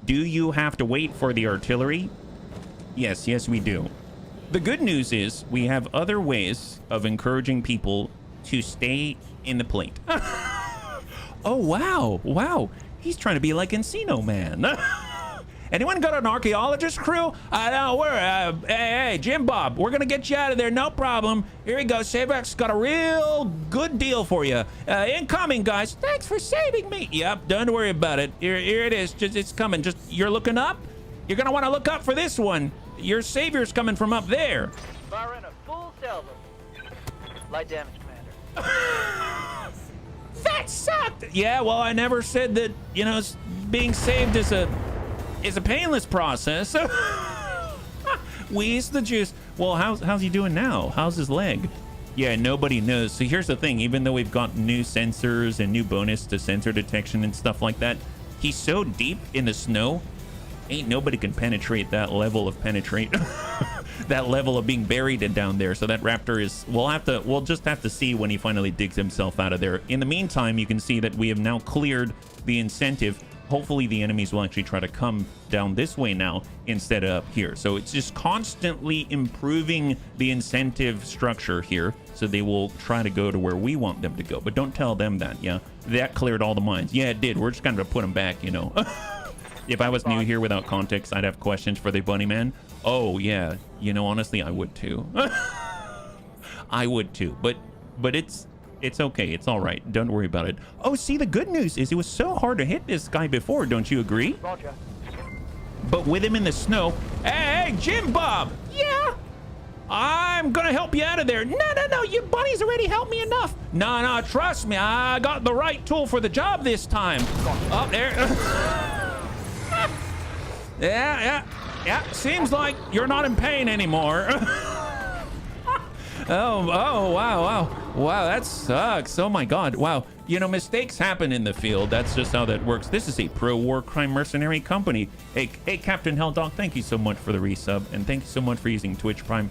do you have to wait for the artillery? Yes, we do. The good news is we have other ways of encouraging people to stay in the plate. Oh, wow. He's trying to be like Encino Man. Anyone got an archaeologist crew? Hey, Jim Bob, we're gonna get you out of there, no problem. Here you go, Saber's got a real good deal for you. Incoming, guys. Thanks for saving me. Yep, don't worry about it. Here it is. It's coming. Just you're looking up. You're gonna want to look up for this one. Your savior's coming from up there. Firing a full salvo. Light damage, Commander. That sucked. Yeah, well, I never said that. You know, being saved is a painless process. Wheeze the juice. Well, how's he doing now? How's his leg? Yeah, nobody knows. So here's the thing. Even though we've got new sensors and new bonus to sensor detection and stuff like that, he's so deep in the snow, ain't nobody can penetrate that level of that level of being buried down there. So that raptor is, we'll just have to see when he finally digs himself out of there. In the meantime, you can see that we have now cleared the incentive. Hopefully the enemies will actually try to come down this way now instead of up here. So it's just constantly improving the incentive structure here, so they will try to go to where we want them to go. But don't tell them that. Yeah, that cleared all the mines. Yeah, it did. We're just gonna put them back, you know. If I was new here without context, I'd have questions for the bunny man. Oh yeah, you know, honestly, I would too. I would too. But it's okay. It's all right. Don't worry about it. Oh, see, the good news is it was so hard to hit this guy before. Don't you agree? Roger. But with him in the snow. Hey, Jim Bob. Yeah. I'm going to help you out of there. No. You bunnies already helped me enough. No. Trust me. I got the right tool for the job this time. Up there. Yeah. Seems like you're not in pain anymore. Oh, wow, that sucks. Oh my God, wow. You know, mistakes happen in the field. That's just how that works. This is a pro-war crime mercenary company. Hey, Captain Helldog, thank you so much for the resub, and thank you so much for using Twitch Prime.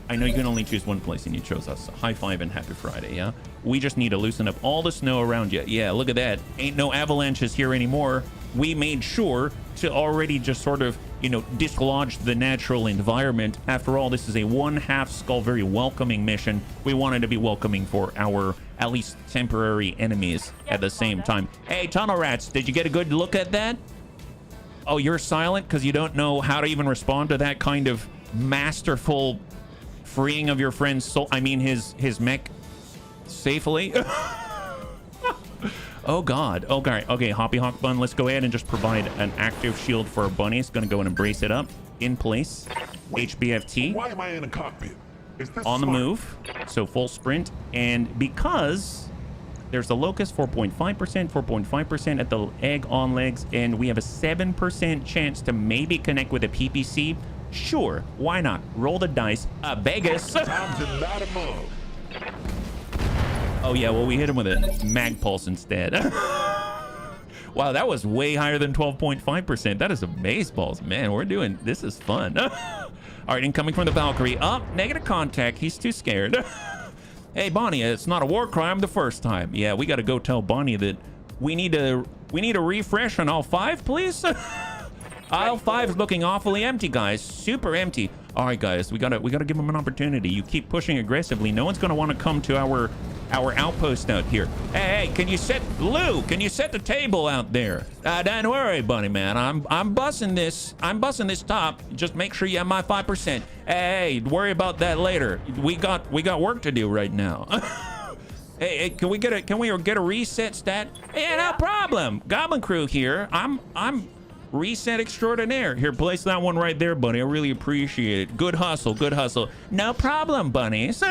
I know you can only choose one place, and you chose us. High five and happy Friday, yeah? We just need to loosen up all the snow around you. Yeah, look at that. Ain't no avalanches here anymore. We made sure to already just sort of, you know, dislodge the natural environment. After all, this is a one-half skull, very welcoming mission. We wanted to be welcoming for our, at least temporary enemies at the same time. Hey, Tunnel Rats, did you get a good look at that? Oh, you're silent because you don't know how to even respond to that kind of masterful freeing of your friend's soul. I mean, his mech safely. Oh God. Okay, Hoppy Hawk Bun, let's go ahead and just provide an active shield for our bunny. It's gonna go and embrace it up. In place. HBFT. Why am I in a cockpit? Is this on the smart? move. So full sprint. And because There's the locust, 4.5%, 4.5% at the egg on legs, and we have a 7% chance to maybe connect with a PPC. Sure, why not? Roll the dice. Vegas. Time to light 'em up. Oh yeah, well we hit him with a mag pulse instead. Wow, that was way higher than 12.5%. That is amazeballs, man. We're doing this is fun. All right, incoming from the Valkyrie. Up, negative contact. He's too scared. Hey Bonnie, it's not a war crime the first time. Yeah, we got to go tell Bonnie that we need a refresh on aisle 5, please. Aisle 5 is looking awfully empty, guys. Super empty. All right, guys, we gotta give him an opportunity. You keep pushing aggressively. No one's gonna want to come to our outpost out here. Hey, can you set the table out there? Don't worry, Bunny Man. I'm bussing this top. Just make sure you have my 5%. Hey, worry about that later. We got work to do right now. Hey, can we get a reset stat? Yeah, no problem. Goblin Crew here. I'm reset extraordinaire. Here, place that one right there, Bunny. I really appreciate it. Good hustle, good hustle. No problem, bunnies.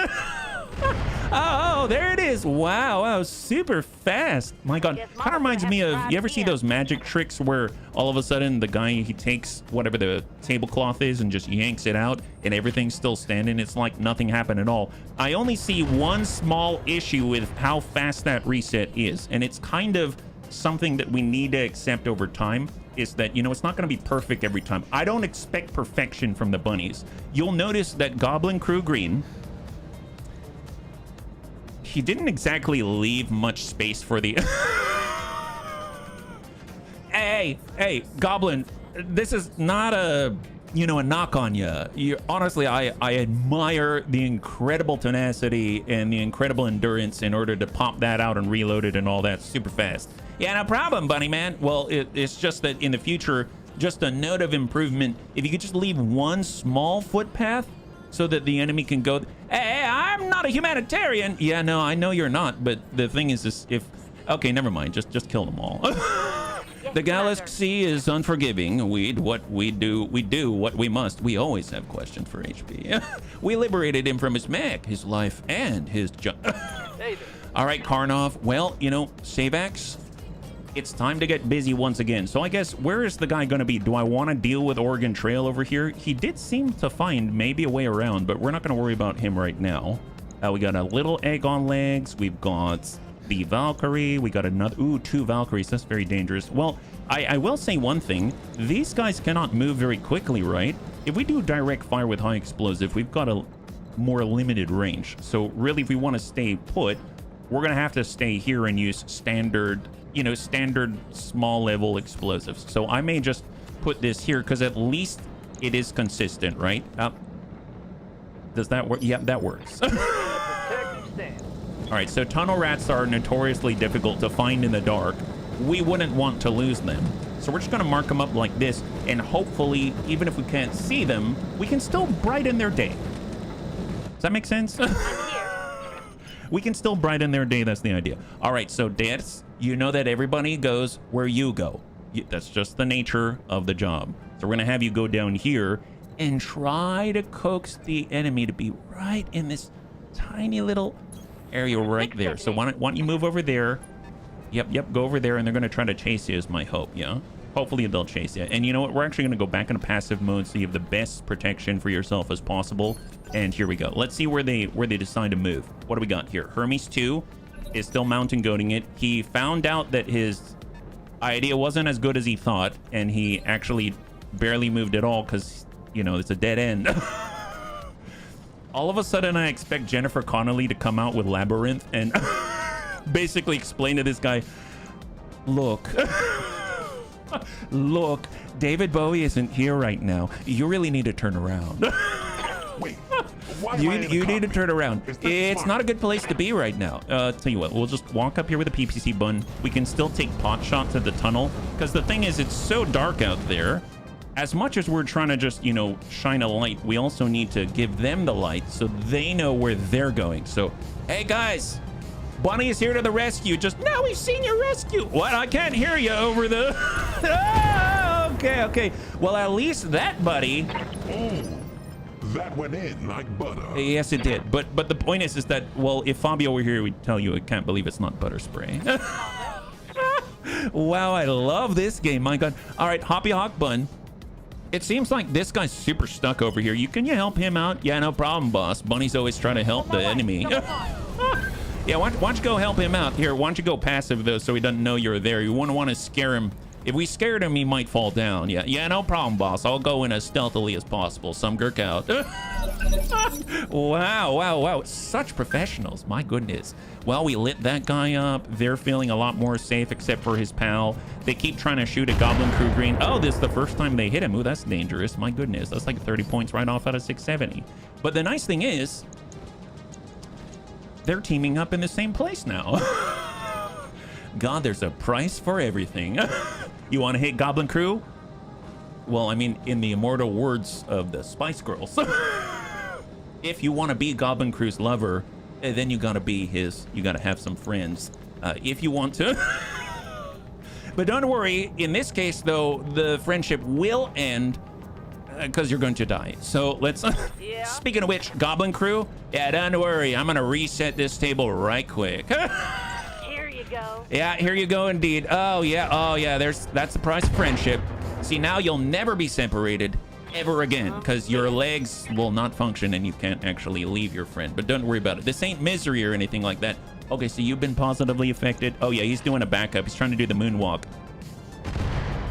Oh, there it is. Wow, super fast. My God, kind of reminds me of, you ever see those magic tricks where all of a sudden the guy, he takes whatever the tablecloth is and just yanks it out and everything's still standing? It's like nothing happened at all. I only see one small issue with how fast that reset is, and it's kind of something that we need to accept over time, is that, you know, it's not going to be perfect every time. I don't expect perfection from the bunnies. You'll notice that Goblin Crew Green, he didn't exactly leave much space for the... hey, Goblin, this is not a knock on you. Honestly, I admire the incredible tenacity and the incredible endurance in order to pop that out and reload it and all that super fast. Yeah, no problem, Bunny Man. Well, it's just that in the future, just a note of improvement, if you could just leave one small footpath so that the enemy can go... Hey, I'm not a humanitarian. Yeah, no, I know you're not, but the thing is if... Okay, never mind. Just kill them all. The Galaxy is unforgiving. We do what we must. We always have questions for HP. We liberated him from his mech, his life, and his job. All right, Karnov. Well, Savax, it's time to get busy once again. So I guess, where is the guy going to be? Do I want to deal with Oregon Trail over here? He did seem to find maybe a way around, but we're not going to worry about him right now. We got a little egg on legs. We've got the Valkyrie. We got another... Ooh, 2 Valkyries. That's very dangerous. Well, I will say one thing. These guys cannot move very quickly, right? If we do direct fire with high explosive, we've got a more limited range. So really, if we want to stay put, we're going to have to stay here and use standard small level explosives. So I may just put this here because at least it is consistent, right? Does that work? Yep, that works. All right, so tunnel rats are notoriously difficult to find in the dark. We wouldn't want to lose them. So we're just going to mark them up like this, and hopefully, even if we can't see them, we can still brighten their day. Does that make sense? We can still brighten their day. That's the idea. All right, so Deaths, you know that everybody goes where you go. That's just the nature of the job. So we're going to have you go down here and try to coax the enemy to be right in this tiny little area right there. So why don't you move over there? Yep, go over there, and they're going to try to chase you is my hope, yeah? Hopefully they'll chase you. And you know what? We're actually going to go back into passive mode so you have the best protection for yourself as possible. And here we go. Let's see where they decide to move. What do we got here? Hermes 2 is still mountain goating it. He found out that his idea wasn't as good as he thought, and he actually barely moved at all because, it's a dead end. All of a sudden, I expect Jennifer Connelly to come out with Labyrinth and basically explain to this guy, look, David Bowie isn't here right now. You really need to turn around. Wait, why you need to turn around. It's not a good place to be right now. Tell you what, we'll just walk up here with a PPC button. We can still take pot shots at the tunnel, because the thing is, it's so dark out there. As much as we're trying to just, shine a light, we also need to give them the light so they know where they're going. So, hey guys, Bunny is here to the rescue. Now we've seen your rescue. What? I can't hear you over the... Oh, okay. Well, at least that buddy... Oh, That went in like butter. Yes, it did. But the point is that, well, if Fabio were here, we'd tell you I can't believe it's not butter spray. Wow, I love this game. My God. All right, Hoppy Hawk Bun. It seems like this guy's super stuck over here. Can you help him out? Yeah, no problem, boss. Bunny's always trying to help the enemy. Yeah, why don't you go help him out? Here, why don't you go passive, though, so he doesn't know you're there. You wouldn't want to scare him. If we scared him, he might fall down. Yeah, no problem, boss. I'll go in as stealthily as possible. Some Gurk out. Wow. Such professionals. My goodness. Well, we lit that guy up. They're feeling a lot more safe, except for his pal. They keep trying to shoot at Goblin Crew Green. Oh, this is the first time they hit him. Ooh, that's dangerous. My goodness. That's like 30 points right off out of 670. But the nice thing is, they're teaming up in the same place now. God, there's a price for everything. You want to hit Goblin Crew? Well, I mean, in the immortal words of the Spice Girls, if you want to be Goblin Crew's lover, then you gotta be his. You gotta have some friends if you want to. But don't worry. In this case, though, the friendship will end because you're going to die. So let's. Yeah. Speaking of which, Goblin Crew. Yeah, don't worry. I'm gonna reset this table right quick. Here you go. Yeah, here you go indeed. Oh yeah. That's the price of friendship. See, now you'll never be separated ever again because your legs will not function and you can't actually leave your friend. But don't worry about it. This ain't misery or anything like that. Okay, so you've been positively affected. Oh yeah, he's doing a backup. He's trying to do the moonwalk.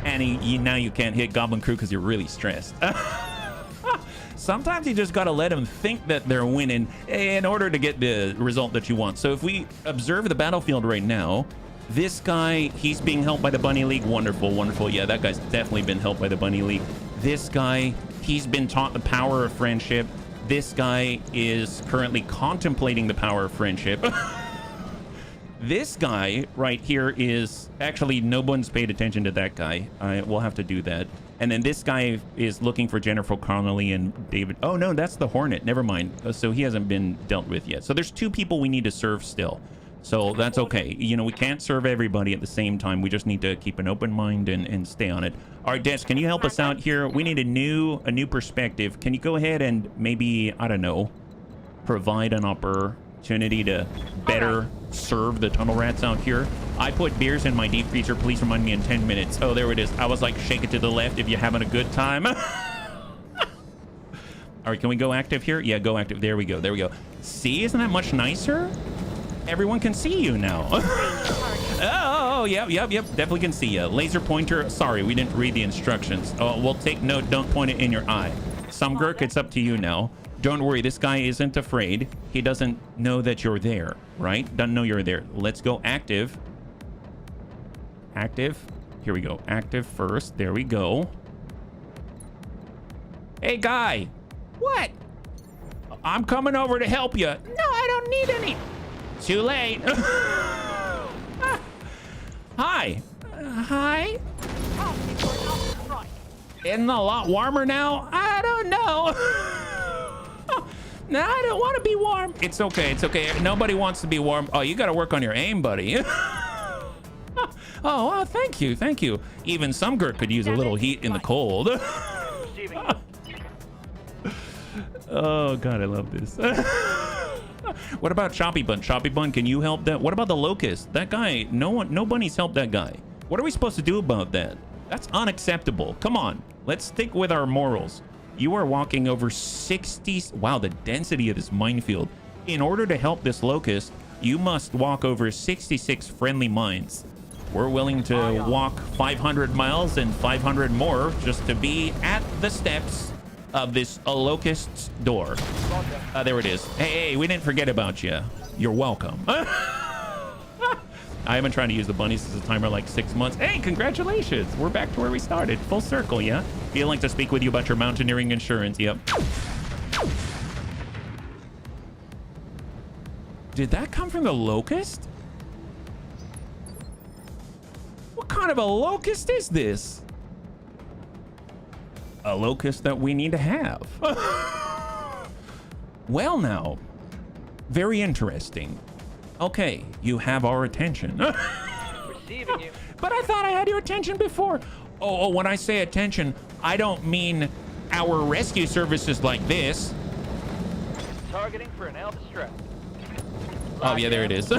And now you can't hit Goblin Crew because you're really stressed. Sometimes you just gotta let them think that they're winning in order to get the result that you want. So if we observe the battlefield right now, this guy, he's being helped by the Bunny League. Wonderful. Yeah, that guy's definitely been helped by the Bunny League. This guy, he's been taught the power of friendship. This guy is currently contemplating the power of friendship. This guy right here is actually, no one's paid attention to that guy. We'll have to do that. And then this guy is looking for Jennifer Connolly and David. Oh no, that's the Hornet. Never mind. So he hasn't been dealt with yet. So there's 2 people we need to serve still. So that's okay. You know, we can't serve everybody at the same time. We just need to keep an open mind and stay on it. All right, Des, can you help us out here? We need a new perspective. Can you go ahead and maybe, I don't know, provide an opportunity to better serve the tunnel rats out here? I put beers in my deep freezer. Please remind me in 10 minutes. Oh, there it is. I was like, shake it to the left if you're having a good time. All right, can we go active here? Yeah, go active. There we go. See, isn't that much nicer? Everyone can see you now. Oh, yep. Definitely can see you. Laser pointer. Sorry, we didn't read the instructions. Oh, we'll take note. Don't point it in your eye. Some Gurk, it's up to you now. Don't worry. This guy isn't afraid. He doesn't know that you're there, right? Doesn't know you're there. Let's go active. Active. Here we go. Active first. There we go. Hey, guy. What? I'm coming over to help you. No, I don't need any. Too late. Hi. Hi. Isn't it a lot warmer now? I don't know. No, I don't want to be warm. It's okay. Nobody wants to be warm. Oh, you got to work on your aim, buddy. Oh, thank you. Even some Gurk could use a little heat in the cold. Oh, God, I love this. What about Choppy Bun? Choppy Bun, can you help that? What about the Locust? That guy, no bunny's helped that guy. What are we supposed to do about that? That's unacceptable. Come on, let's stick with our morals. You are walking over 60... Wow, the density of this minefield. In order to help this Locust, you must walk over 66 friendly mines. We're willing to walk 500 miles and 500 more just to be at the steps of this Locust's door. There it is. Hey, we didn't forget about you. You're welcome. I have been trying to use the bunnies as a timer like 6 months. Hey, congratulations. We're back to where we started. Full circle, yeah? Feeling to speak with you about your mountaineering insurance. Yep. Did that come from the Locust? What kind of a Locust is this? A Locust that we need to have. Well now, very interesting. Okay, you have our attention. Receiving you. But I thought I had your attention before. Oh, when I say attention, I don't mean our rescue services like this. Targeting for an Alpha strike. Oh yeah, there it is.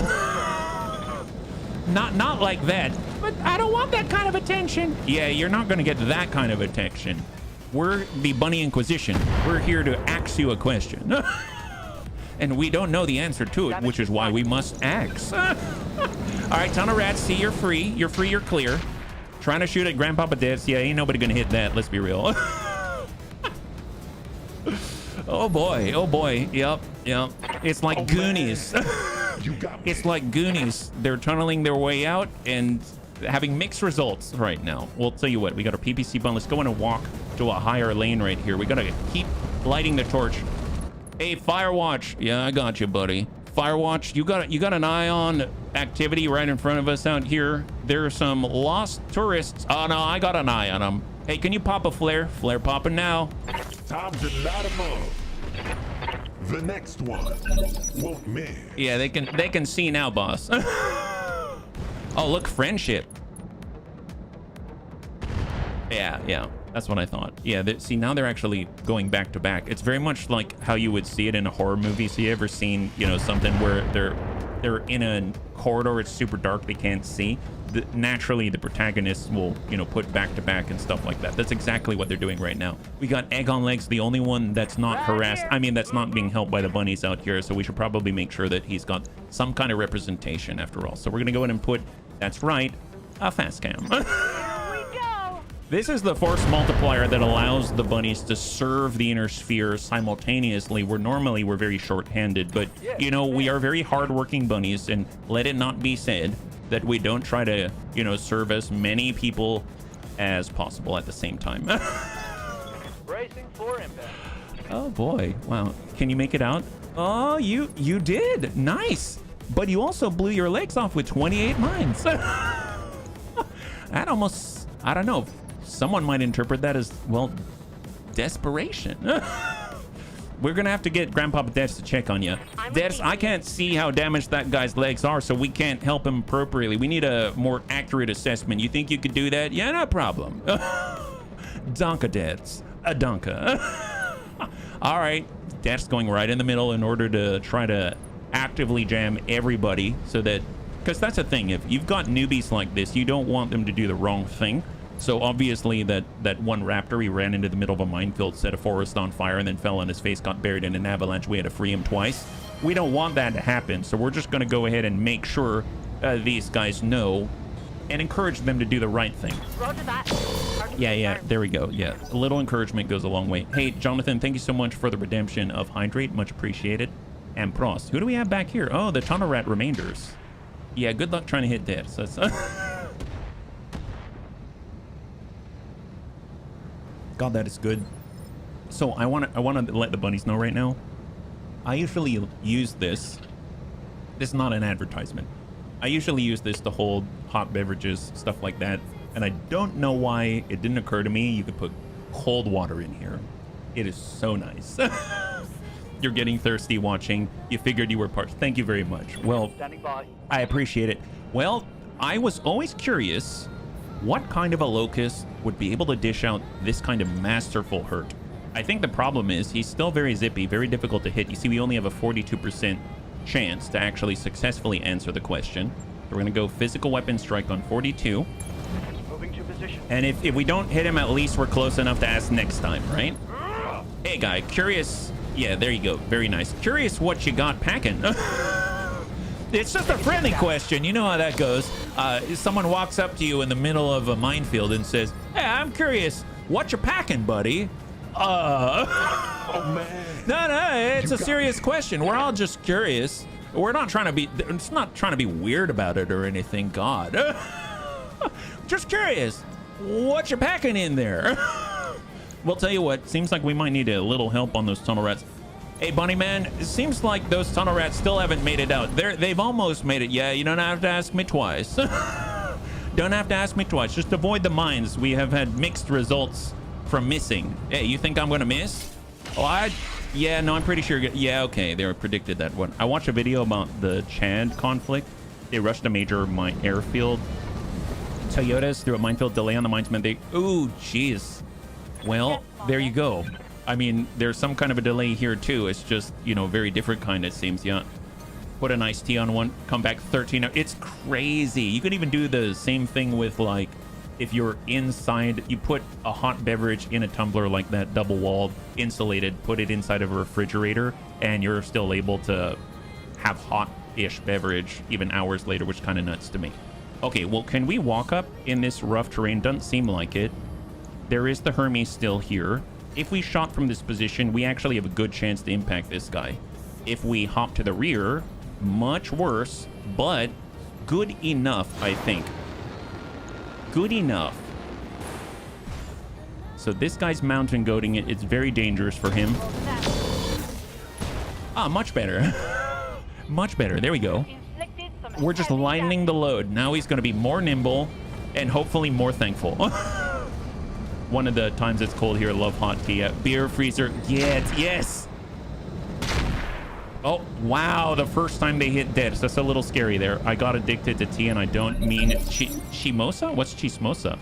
Not like that. But I don't want that kind of attention. Yeah, you're not gonna get that kind of attention. We're the Bunny Inquisition. We're here to ask you a question. And we don't know the answer to it, which is why we must ask. All right, ton of rats. See, you're free. You're free, you're clear. Trying to shoot at Grandpapa Deaths. Yeah, ain't nobody gonna hit that, let's be real. Oh boy, oh boy. Yep. It's like Goonies. It's like Goonies. They're tunneling their way out and having mixed results right now. We'll tell you what, we got our PPC button. Let's go in and walk to a higher lane right here. We gotta keep lighting the torch. Hey, Firewatch. Yeah, I got you, buddy. Firewatch, you got an eye on activity right in front of us out here. There are some lost tourists. Oh no, I got an eye on them. Hey, can you pop a flare? Flare popping now. Time to light them up. The next one won't miss. Yeah, they can see now, boss. Oh, look, friendship. Yeah, that's what I thought. Yeah, see, now they're actually going back to back. It's very much like how you would see it in a horror movie. So you ever seen, you know, something where they're in a corridor, it's super dark, they can't see. Naturally, the protagonists will, you know, put back to back and stuff like that. That's exactly what they're doing right now. We got Egg on Legs, the only one that's not harassed. I mean, that's not being helped by the bunnies out here. So we should probably make sure that he's got some kind of representation after all. So we're gonna go ahead and put, that's right, a fast cam. This is the force multiplier that allows the bunnies to serve the inner sphere simultaneously, where normally we're very short-handed. But, you know, we are very hard-working bunnies, and let it not be said that we don't try to, you know, serve as many people as possible at the same time. Bracing for impact. Oh, boy. Wow. Can you make it out? Oh, you did. Nice. But you also blew your legs off with 28 mines. That almost, I don't know. Someone might interpret that as, well, desperation. We're gonna have to get Grandpapa Deaths to check on you. Deaths, I can't see how damaged that guy's legs are, so we can't help him appropriately. We need a more accurate assessment. You think you could do that? Yeah, no problem. Donka Deaths. A Donka. All right. Deaths going right in the middle in order to try to actively jam everybody so that, because that's the thing, if you've got newbies like this, you don't want them to do the wrong thing. So obviously that one raptor, he ran into the middle of a minefield, set a forest on fire, and then fell on his face, got buried in an avalanche. We had to free him twice. We don't want that to happen, so we're just going to go ahead and make sure these guys know and encourage them to do the right thing. Roger that. Yeah, there we go. Yeah, a little encouragement goes a long way. Hey, Jonathan, thank you so much for the redemption of Hydrate. Much appreciated. And Prost. Who do we have back here? Oh, the tunnel rat remainders. Yeah, good luck trying to hit deaths. That's... God, that is good. So I want to let the bunnies know right now. I usually use this. This is not an advertisement. I usually use this to hold hot beverages, stuff like that. And I don't know why it didn't occur to me you could put cold water in here. It is so nice. You're getting thirsty watching. You figured you were part. Thank you very much. Well, Standing by. I appreciate it. Well, I was always curious what kind of a locust would be able to dish out this kind of masterful hurt. I think the problem is he's still very zippy, very difficult to hit. You see, we only have a 42% chance to actually successfully answer the question. We're going to go physical weapon strike on 42. Moving to position. And if we don't hit him, at least we're close enough to ask next time, right? Hey, guy, curious. Yeah, there you go. Very nice. Curious what you got packing. It's just a friendly question. You know how that goes. Someone walks up to you in the middle of a minefield and says, hey, I'm curious, what you packing, buddy? Oh, man. No, it's a serious question. We're all just curious. We're not trying to be, it's not trying to be weird about it or anything. God. Just curious, what you packing in there? We'll tell you what, seems like we might need a little help on those tunnel rats. Hey, Bunny Man, it seems like those tunnel rats still haven't made it out. They've almost made it. Yeah, you don't have to ask me twice. Don't have to ask me twice. Just avoid the mines. We have had mixed results from missing. Hey, you think I'm gonna miss? Oh, yeah, no, I'm pretty sure. Yeah, okay, they predicted that one. I watched a video about the Chad conflict. They rushed a major mine airfield. Toyotas through a minefield, delay on the mines meant they... Ooh, jeez. Well, there you go. I mean, there's some kind of a delay here too. It's just, you know, very different kind, it seems. Yeah. Put an iced tea on one, come back 13. It's crazy. You can even do the same thing with, like, if you're inside, you put a hot beverage in a tumbler like that, double walled, insulated, put it inside of a refrigerator, and you're still able to have hot-ish beverage even hours later, which is kind of nuts to me. Okay, well, can we walk up in this rough terrain? Doesn't seem like it. There is the Hermes still here. If we shot from this position, we actually have a good chance to impact this guy. If we hop to the rear, much worse, but good enough, I think. Good enough. So this guy's mountain goating it. It's very dangerous for him. Ah, much better. Much better. There we go. We're just lightening the load. Now he's going to be more nimble and hopefully more thankful. One of the times it's cold here, I love hot tea. Beer freezer. Yes. Oh, wow. The first time they hit dead. So that's a little scary there. I got addicted to tea, and I don't mean Chimosa? What's chismosa?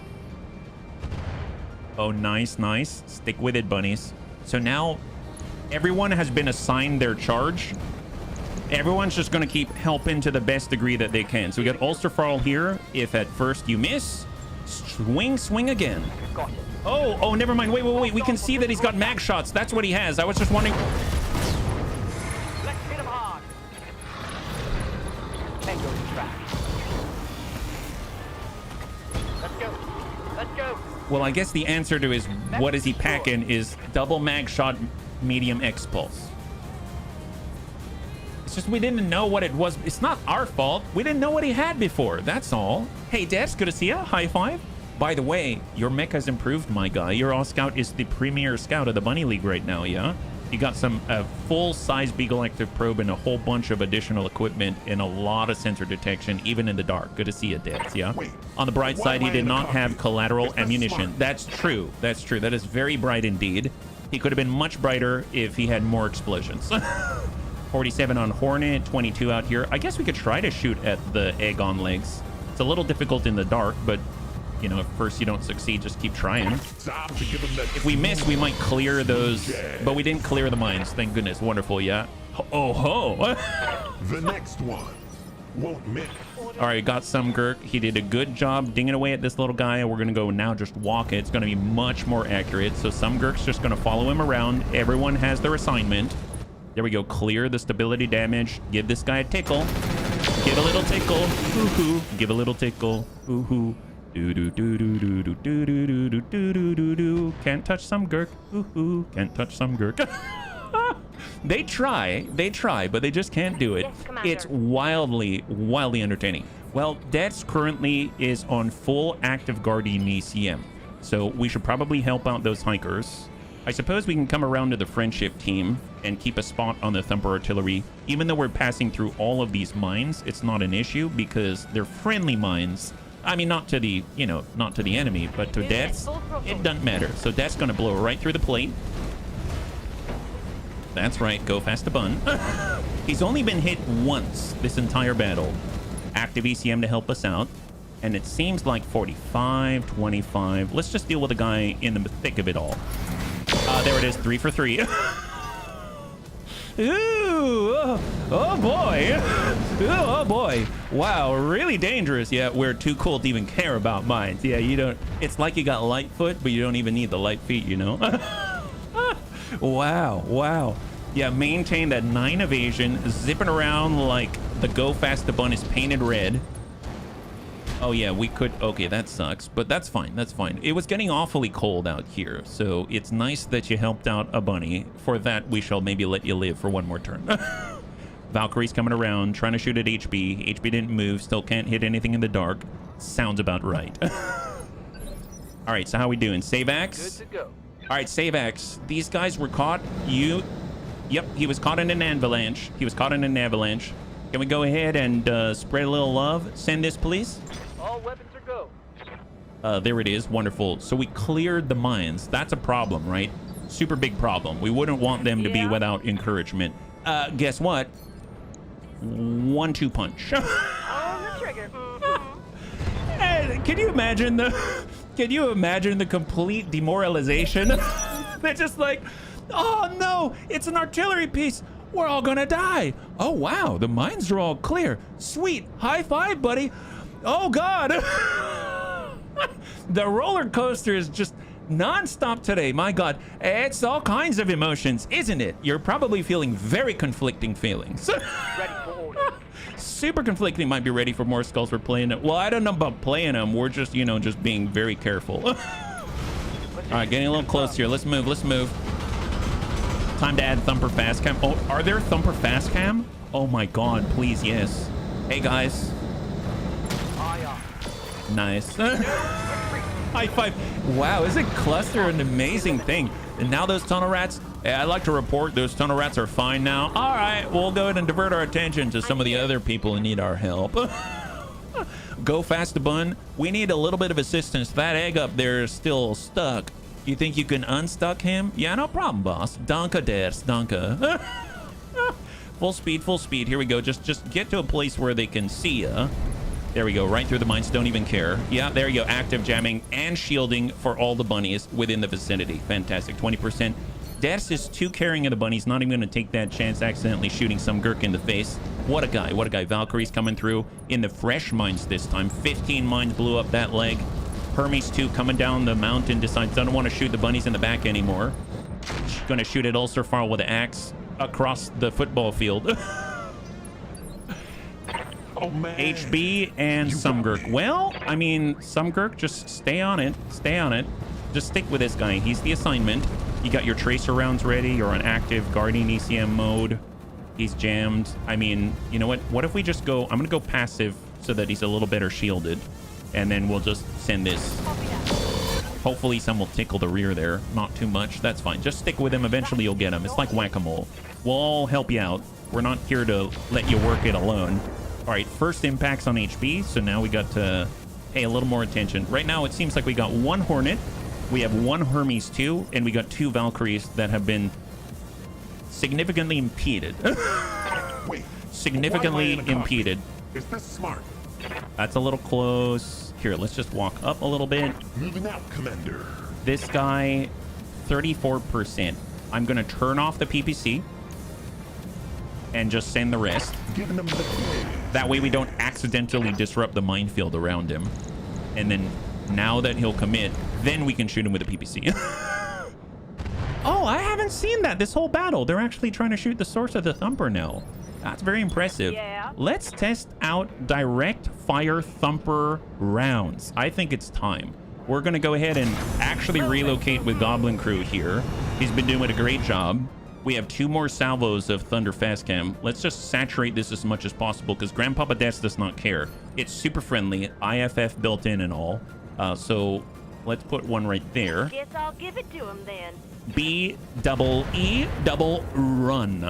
Oh, nice. Stick with it, bunnies. So now everyone has been assigned their charge. Everyone's just going to keep helping to the best degree that they can. So we got Ulsterfarl here. If at first you miss, swing again. Oh, never mind. Wait. We can see that he's got mag shots. That's what he has. I was just wondering. Let's hit him hard. Tango track. Let's go. Well, I guess the answer to his what is he packing is double mag shot, medium X pulse. It's just we didn't know what it was. It's not our fault. We didn't know what he had before. That's all. Hey, Des, good to see ya. High five. By the way, your mech has improved, my guy. Your all scout is the premier scout of the Bunny League right now, yeah? You got some full-size Beagle Active Probe and a whole bunch of additional equipment and a lot of sensor detection, even in the dark. Good to see you, Des, yeah? On the bright side, he did not have collateral ammunition. That's true. That is very bright indeed. He could have been much brighter if he had more explosions. 47 on Hornet, 22 out here. I guess we could try to shoot at the egg on legs. It's a little difficult in the dark, but, you know, if first you don't succeed, just keep trying. If we miss, we might clear those, but we didn't clear the mines. Thank goodness. Wonderful, yeah. Oh ho! The next one won't miss. All right, got some Gurk. He did a good job dinging away at this little guy. We're gonna go now just walk it. It's gonna be much more accurate. So some Gurk's just gonna follow him around. Everyone has their assignment. There we go. Clear the stability damage. Give this guy a tickle. Give a little tickle. Ooh-hoo. Give a little tickle. Ooh-hoo. Do-do-do-do-do-do-do-do-do-do-do-do. Can't touch some Gurk. Ooh-hoo. Can't touch some Gurk. They try, but they just can't do it. It's wildly entertaining. Well, Dex currently is on full active Guardian ECM, so we should probably help out those hikers. I suppose we can come around to the friendship team and keep a spot on the Thumper Artillery. Even though we're passing through all of these mines, it's not an issue because they're friendly mines. I mean, not to the, you know, not to the enemy, but to Dex, it doesn't matter. So Dex gonna blow right through the plate. That's right, go fast to bun. He's only been hit once this entire battle. Active ECM to help us out. And it seems like 45, 25. Let's just deal with the guy in the thick of it all. There it is, 3 for 3. Ooh, oh boy. Ooh, oh boy. Wow, really dangerous. Yeah, we're too cool to even care about mines. Yeah, you don't, it's like you got light foot, but you don't even need the light feet, you know? Wow. Yeah, maintain that 9 evasion, zipping around like the go fast to bun is painted red. Oh yeah, we could, okay, that sucks, but that's fine. It was getting awfully cold out here, so it's nice that you helped out a bunny. For that, we shall maybe let you live for one more turn. Valkyrie's coming around, trying to shoot at HB. HB didn't move, still can't hit anything in the dark. Sounds about right. All right, so how we doing? Save axe? Good to go. All right, save axe. These guys were caught. Yep, he was caught in an avalanche. Can we go ahead and spread a little love? Send this, please. All weapons are go. There it is. Wonderful. So we cleared the mines. That's a problem, right? Super big problem. We wouldn't want them to be without encouragement. Guess what? 1-2 punch. On the trigger. Hey, can you imagine Can you imagine the complete demoralization? They're just like, oh no, it's an artillery piece. We're all gonna die. Oh wow, the mines are all clear. Sweet, high five, buddy. Oh God. The roller coaster is just non-stop today. My God, it's all kinds of emotions, isn't it? You're probably feeling very conflicting feelings. Ready for order. Super conflicting. Might be ready for more skulls. We're playing it. Well, I don't know about playing them. We're just, you know, just being very careful. All right, getting a little close here. Let's move. Let's move. Time to add Thumper Fast Cam. Oh, are there Thumper Fast Cam? Oh my God, please, yes. Hey guys. Nice. High five. Wow, isn't cluster an amazing thing? And now those tunnel rats, I'd like to report those tunnel rats are fine now. All right, we'll go ahead and divert our attention to some of the other people who need our help. Go fast, bun. We need a little bit of assistance. That egg up there is still stuck. You think you can unstuck him? Yeah, no problem, boss. Danke des, danke. Full speed, full speed. Here we go. Just get to a place where they can see ya. There we go, right through the mines, don't even care. Yeah, there you go, active jamming and shielding for all the bunnies within the vicinity. Fantastic, 20%. Des is too caring of the bunnies, not even gonna take that chance accidentally shooting some Gurk in the face. What a guy, what a guy. Valkyrie's coming through in the fresh mines this time. 15 mines blew up that leg. Hermes 2 coming down the mountain, decides I don't want to shoot the bunnies in the back anymore. Gonna shoot at Ulsterfarl with an axe across the football field. Oh, man. HB and Sumgurk. Well, I mean, Sumgurk, just stay on it. Stay on it. Just stick with this guy. He's the assignment. You got your tracer rounds ready. You're on active guardian ECM mode. He's jammed. I mean, you know what? What if we just go... I'm going to go passive so that he's a little better shielded. And then we'll just send this. Hopefully some will tickle the rear there. Not too much. That's fine. Just stick with him. Eventually you'll get him. It's like whack-a-mole. We'll all help you out. We're not here to let you work it alone. All right, first impacts on HB, so now we got to pay a little more attention. Right now, it seems like we got one Hornet, we have one Hermes 2, and we got 2 Valkyries that have been significantly impeded. Wait, significantly impeded. Is this smart? That's a little close. Here, let's just walk up a little bit. Moving out, Commander. This guy, 34%. I'm going to turn off the PPC and just send the rest. Giving them the that way we don't accidentally disrupt the minefield around him. And then now that he'll commit, then we can shoot him with a PPC. Oh, I haven't seen that this whole battle. They're actually trying to shoot the source of the Thumper now. That's very impressive. Yeah. Let's test out direct fire Thumper rounds. I think it's time. We're going to go ahead and actually relocate with Goblin Crew here. He's been doing a great job. We have 2 more salvos of Thunder Fast Cam. Let's just saturate this as much as possible because Grandpapa Des does not care. It's super friendly, IFF built in and all. So let's put one right there. Guess I'll give it to him then. B-double-E double run.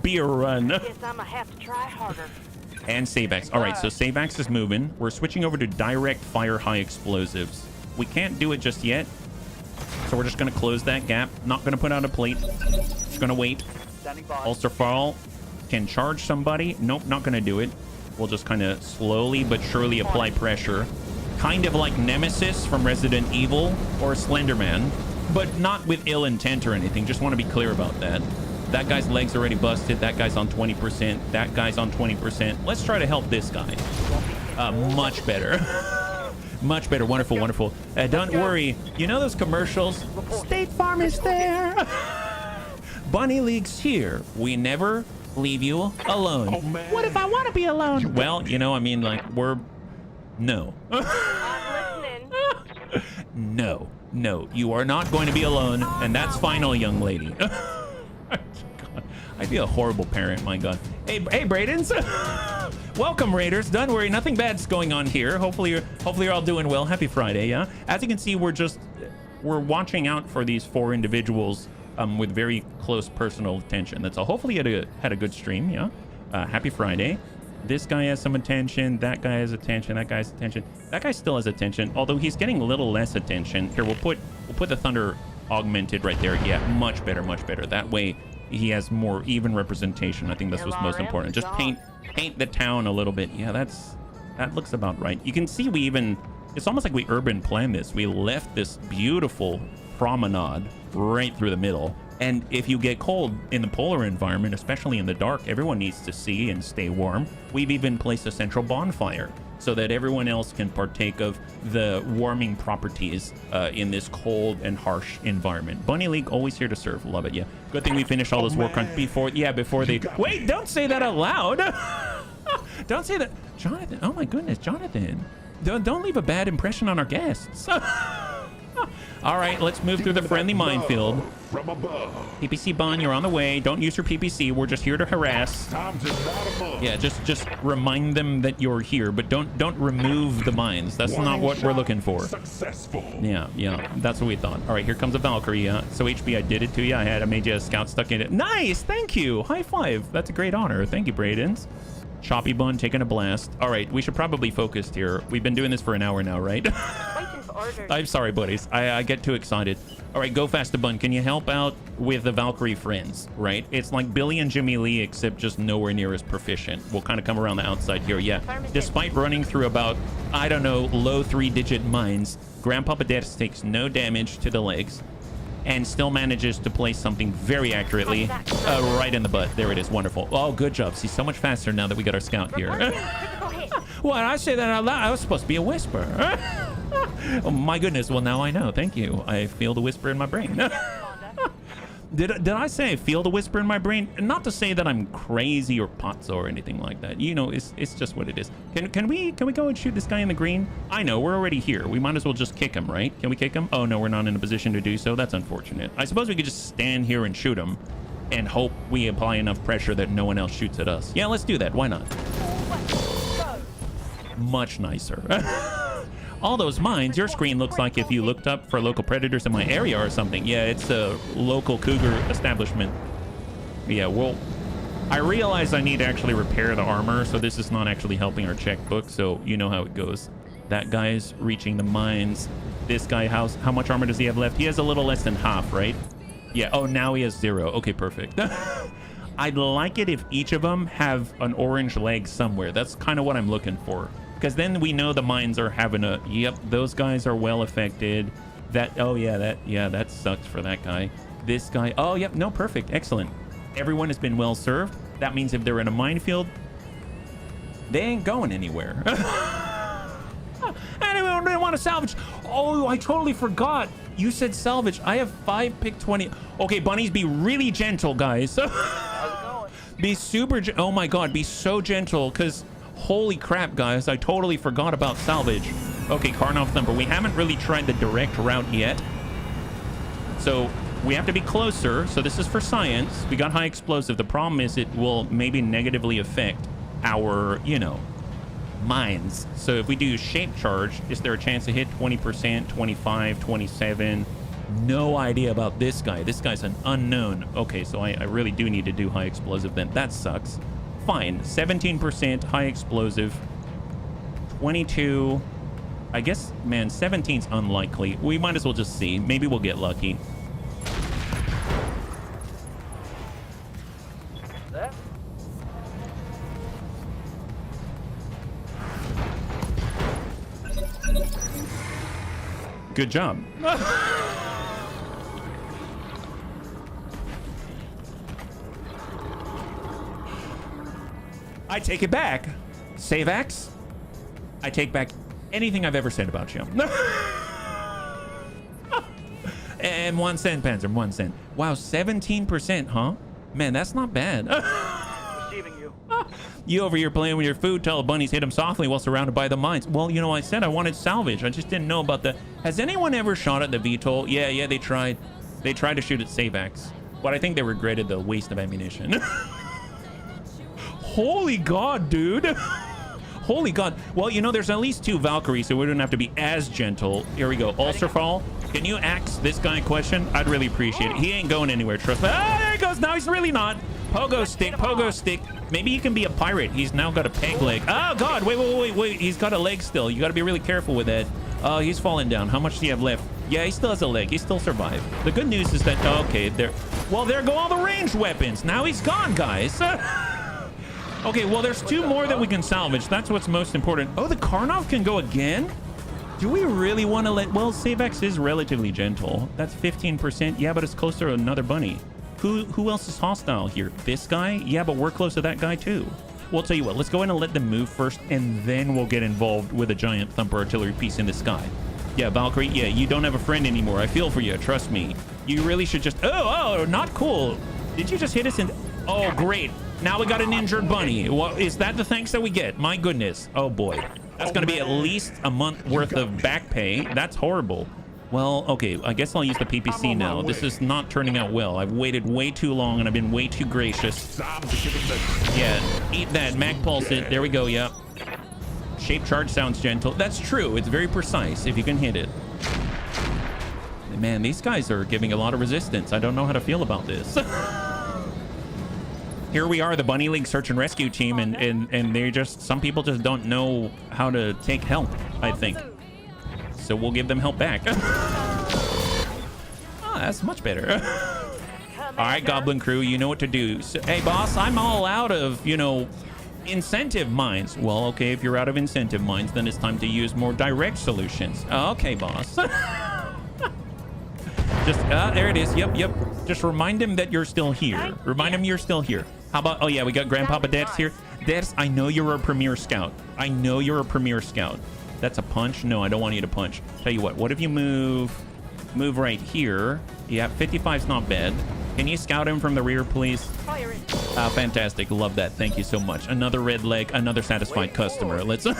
Be a run. Guess I'm gonna have to try harder. And Savax. All right, so Savax is moving. We're switching over to direct fire high explosives. We can't do it just yet. So we're just going to close that gap. Not going to put out a plate. Just going to wait. Ulsterfarl can charge somebody. Nope, not going to do it. We'll just kind of slowly but surely apply pressure. Kind of like Nemesis from Resident Evil or Slenderman, but not with ill intent or anything. Just want to be clear about that. That guy's legs already busted. That guy's on 20%. That guy's on 20%. Let's try to help this guy. Much better. Much better. Wonderful, wonderful. Don't worry. You know those commercials? State Farm is there. Bunny League's here. We never leave you alone. Oh, man. What if I want to be alone? Well, you know, I mean, like, we're... No. I'm listening. No. No. You are not going to be alone. And that's final, young lady. I'd be a horrible parent, my God. Hey, Bradens. Welcome, Raiders. Don't worry, nothing bad's going on here. Hopefully you're all doing well. Happy Friday, yeah? As you can see, we're watching out for these 4 individuals with very close personal attention. That's all. Hopefully you had a good stream, yeah? Happy Friday. This guy has some attention. That guy has attention. That guy's attention. That guy still has attention, although he's getting a little less attention. Here, we'll put the Thunder augmented right there. Yeah, much better, much better. That way he has more even representation. I think that's what's most important. Just paint the town a little bit. Yeah, that looks about right. You can see we even it's almost like we urban planned this. We left this beautiful promenade right through the middle. And if you get cold in the polar environment, especially in the dark, everyone needs to see and stay warm. We've even placed a central bonfire so that everyone else can partake of the warming properties in this cold and harsh environment. Bunny League, always here to serve. Love it, yeah. Good thing we finished all this work on before they... Wait, don't say that out loud. Don't say that. Jonathan, oh my goodness, Jonathan. Don't leave a bad impression on our guests. All right, let's move through the friendly minefield. From above. PPC Bun, you're on the way. Don't use your PPC. We're just here to harass. Yeah, just remind them that you're here, but don't remove the mines. That's not what we're looking for. Successful. Yeah, that's what we thought. All right, here comes a Valkyrie. So HB, I did it to you. I made you a scout stuck in it. Nice, thank you. High five. That's a great honor. Thank you, Bradens. Choppy Bun taking a blast. All right, we should probably focus here. We've been doing this for an hour now, right? I'm sorry, buddies. I get too excited. All right, go fast, Bun. Can you help out with the Valkyrie friends, right? It's like Billy and Jimmy Lee, except just nowhere near as proficient. We'll kind of come around the outside here. Yeah, despite running through about, I don't know, low 3-digit mines, Grandpapa Death takes no damage to the legs and still manages to place something very accurately right in the butt. There it is. Wonderful. Oh, good job. She's so much faster now that we got our scout here. Well, I say that out loud. I was supposed to be a whisper. Oh my goodness. Well, now I know. Thank you. I feel the whisper in my brain. Did I say I feel the whisper in my brain? Not to say that I'm crazy or potso or anything like that. You know, it's just what it is. Can we go and shoot this guy in the green? I know, we're already here. We might as well just kick him, right? Can we kick him? Oh no, we're not in a position to do so. That's unfortunate. I suppose we could just stand here and shoot him and hope we apply enough pressure that no one else shoots at us. Yeah, let's do that. Why not? Much nicer. All those mines, your screen looks like if you looked up for local predators in my area or something. Yeah, it's a local cougar establishment. Yeah, well, I realize I need to actually repair the armor, so this is not actually helping our checkbook, so you know how it goes. That guy's reaching the mines. This guy, how much armor does he have left? He has a little less than half, right? Yeah, oh, now he has 0. Okay, perfect. I'd like it if each of them have an orange leg somewhere. That's kind of what I'm looking for. Because then we know the mines are having a, yep, those guys are well affected. That, oh yeah, that sucks for that guy. This guy, oh yep, no, perfect, excellent. Everyone has been well served. That means if they're in a minefield, they ain't going anywhere. Anyone they want to salvage? Oh, I totally forgot. You said salvage. I have 5 pick 20. Okay, bunnies, be really gentle, guys. How's it going? Be super, oh my God, be so gentle, because holy crap, guys, I totally forgot about salvage. Okay, Karnoff number. We haven't really tried the direct route yet. So we have to be closer. So this is for science. We got high explosive. The problem is it will maybe negatively affect our, you know, mines. So if we do shape charge, is there a chance to hit 20%, 25, 27? No idea about this guy. This guy's an unknown. Okay, so I really do need to do high explosive then. That sucks. Fine, 17% high explosive, 22. I guess, man, 17's unlikely. We might as well just see. Maybe we'll get lucky. That? Good job. I take it back. Save X. I take back anything I've ever said about you. And 1 cent, Panzer, 1 cent. Wow, 17%, huh? Man, that's not bad. Receiving you. You over here playing with your food, tell the bunnies hit him softly while surrounded by the mines. Well, you know, I said I wanted salvage. I just didn't know about the... Has anyone ever shot at the VTOL? Yeah, they tried. They tried to shoot at Savax, but I think they regretted the waste of ammunition. Holy God, dude. Holy God. Well, you know, there's at least 2 Valkyries, so we don't have to be as gentle. Here we go. Ulstrafall, can you ask this guy a question? I'd really appreciate it. He ain't going anywhere, trust me. Ah, there he goes. Now he's really not. Pogo stick, pogo stick. Maybe he can be a pirate. He's now got a peg leg. Oh, God. Wait. He's got a leg still. You got to be really careful with that. Oh, he's falling down. How much does he have left? Yeah, he still has a leg. He still survived. The good news is that, okay, there go all the ranged weapons. Now he's gone, guys. Okay, well, there's 2 more that we can salvage. That's what's most important. Oh, the Karnov can go again? Do we really want to let... Well, SaveX is relatively gentle. That's 15%. Yeah, but it's close to another bunny. Who else is hostile here? This guy? Yeah, but we're close to that guy too. We'll tell you what. Let's go in and let them move first, and then we'll get involved with a giant thumper artillery piece in the sky. Yeah, Valkyrie. Yeah, you don't have a friend anymore. I feel for you. Trust me. You really should just... Oh, not cool. Did you just hit us in... Oh, great. Now we got an injured bunny. Well, is that the thanks that we get? My goodness. Oh, boy. That's going to be at least a month worth of back pay. That's horrible. Well, okay. I guess I'll use the PPC now. This is not turning out well. I've waited way too long, and I've been way too gracious. Yeah, eat that. Mag pulse it. There we go. Yeah. Shape charge sounds gentle. That's true. It's very precise if you can hit it. Man, these guys are giving a lot of resistance. I don't know how to feel about this. Here we are, the Bunny League search and rescue team, and they just, some people just don't know how to take help, I think. So we'll give them help back. Oh, that's much better. All right, Goblin Crew, you know what to do. So, hey, boss, I'm all out of, you know, incentive mines. Well, okay, if you're out of incentive mines, then it's time to use more direct solutions. Okay, boss. Just, there it is. Yep. Just remind him that you're still here. Remind him you're still here. How about, oh yeah, we got Grandpapa Debs here. Debs, I know you're a premier scout. I know you're a premier scout. That's a punch? No, I don't want you to punch. Tell you what if you move right here? Yeah, 55's not bad. Can you scout him from the rear, please? Fantastic. Love that. Thank you so much. Another red leg, another satisfied customer. Let's... All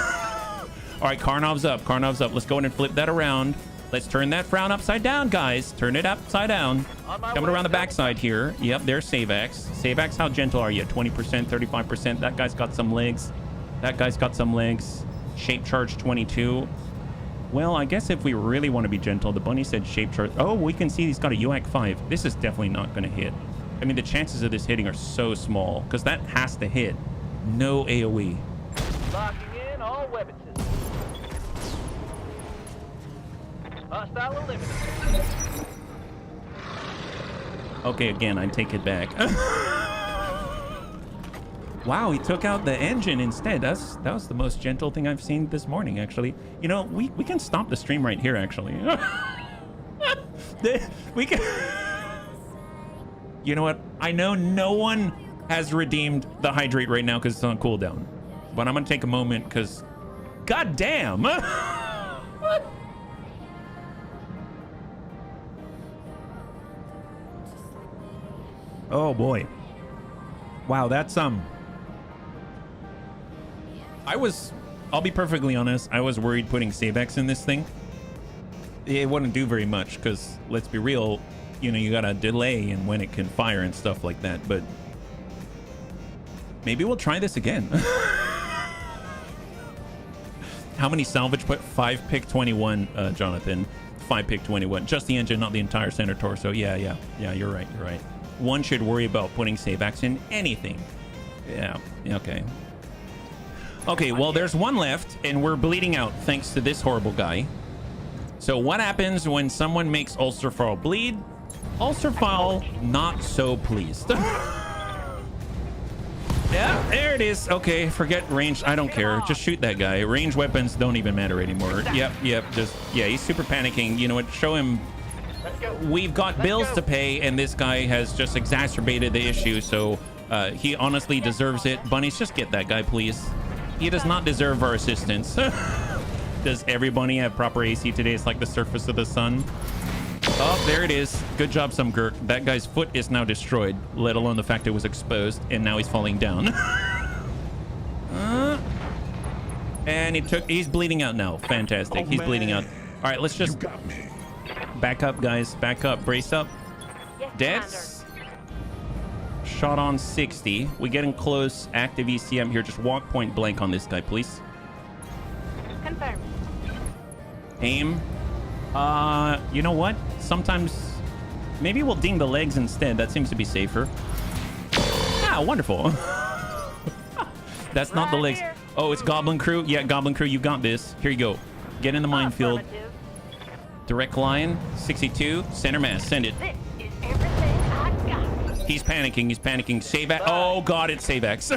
right, Karnov's up. Let's go in and flip that around. Let's turn that frown upside down, guys. Turn it upside down. Coming around the backside here. Yep, there's SaveX. SaveX, how gentle are you? 20%, 35%. That guy's got some legs. Shape charge 22. Well, I guess if we really want to be gentle, the bunny said shape charge. Oh, we can see he's got a UAC 5. This is definitely not going to hit. I mean, the chances of this hitting are so small because that has to hit. No AoE. Locking in all weapon systems. Hostile eliminated. Okay, again, I take it back. Wow, he took out the engine instead. That was the most gentle thing I've seen this morning, actually. You know, we can stop the stream right here, actually. We can... You know what? I know no one has redeemed the hydrate right now because it's on cooldown. But I'm going to take a moment because... God damn! Oh, boy. Wow, that's... I'll be perfectly honest, I was worried putting SaveX in this thing. It wouldn't do very much because, let's be real, you know, you got a delay in when it can fire and stuff like that, but maybe we'll try this again. How many salvage put? 5 pick 21, Jonathan. 5 pick 21. Just the engine, not the entire center torso. Yeah, you're right. One should worry about putting SaveX in anything. Yeah, okay. Okay, well, there's one left, and we're bleeding out thanks to this horrible guy. So what happens when someone makes Ulcerfowl bleed? Ulcerfowl, not so pleased. Yeah, there it is. Okay, forget range. I don't care. Just shoot that guy. Range weapons don't even matter anymore. Yep. Just, yeah, he's super panicking. You know what? Show him we've got bills to pay, and this guy has just exacerbated the issue, so he honestly deserves it. Bunnies, just get that guy, please. He does not deserve our assistance. Does every bunny have proper AC today? It's like the surface of the sun. Oh, there it is. Good job, some Gurk. That guy's foot is now destroyed, let alone the fact it was exposed, and now he's falling down. And he's bleeding out now. Fantastic. He's bleeding out. All right, let's just back up, guys. Back up. Brace up. Deaths. Shot on 60. We're getting close. Active ECM here. Just walk point blank on this guy, please. Confirmed. Aim. You know what? Sometimes maybe we'll ding the legs instead. That seems to be safer. Ah, wonderful. That's not the legs. Oh, it's Goblin Crew. Yeah, Goblin Crew, you got this. Here you go. Get in the minefield. Direct line. 62. Center mass. Send it. This is everything I got. He's panicking. SaveX. Oh, God, it's SaveX.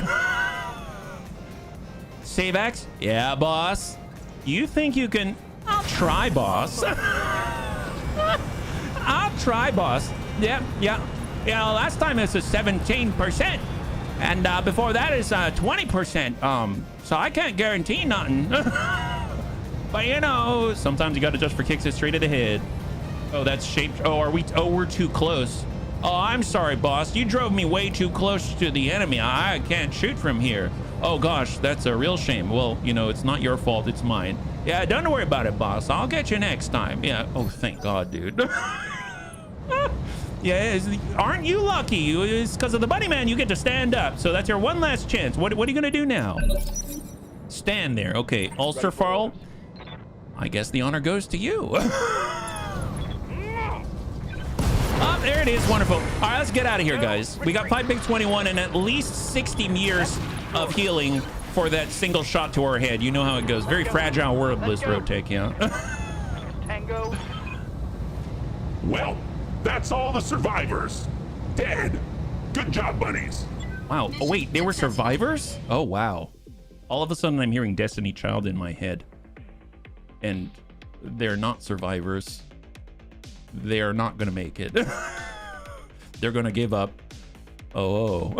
SaveX? Yeah, boss. You think you can... I'll try, boss. I'll try, boss. Yeah. Last time it's a 17%, and before that is 20%. So I can't guarantee nothing. But you know, sometimes you gotta just for kicks it straight to the head. Oh, that's shaped. Oh, are we? Oh, we're too close. Oh, I'm sorry, boss. You drove me way too close to the enemy. I can't shoot from here. Oh gosh, that's a real shame. Well, you know, it's not your fault, it's mine. Yeah, don't worry about it, boss. I'll get you next time. Yeah. Oh, thank God, dude. Yeah, aren't you lucky? It's because of the bunny man you get to stand up. So that's your one last chance. What are you gonna do now? Stand there. Okay, Ulster Farl. I guess the honor goes to you. Oh, there it is. Wonderful. All right, let's get out of here, guys. We got 5 big 21 and at least 60 years of healing for that single shot to our head. You know how it goes. Very fragile world, this Roguetech, yeah. Tango. Well, that's all the survivors. Dead. Good job, bunnies. Wow. Oh, wait, they were survivors? Oh, wow. All of a sudden, I'm hearing Destiny Child in my head. And they're not survivors. They're not gonna make it. They're gonna give up. Oh.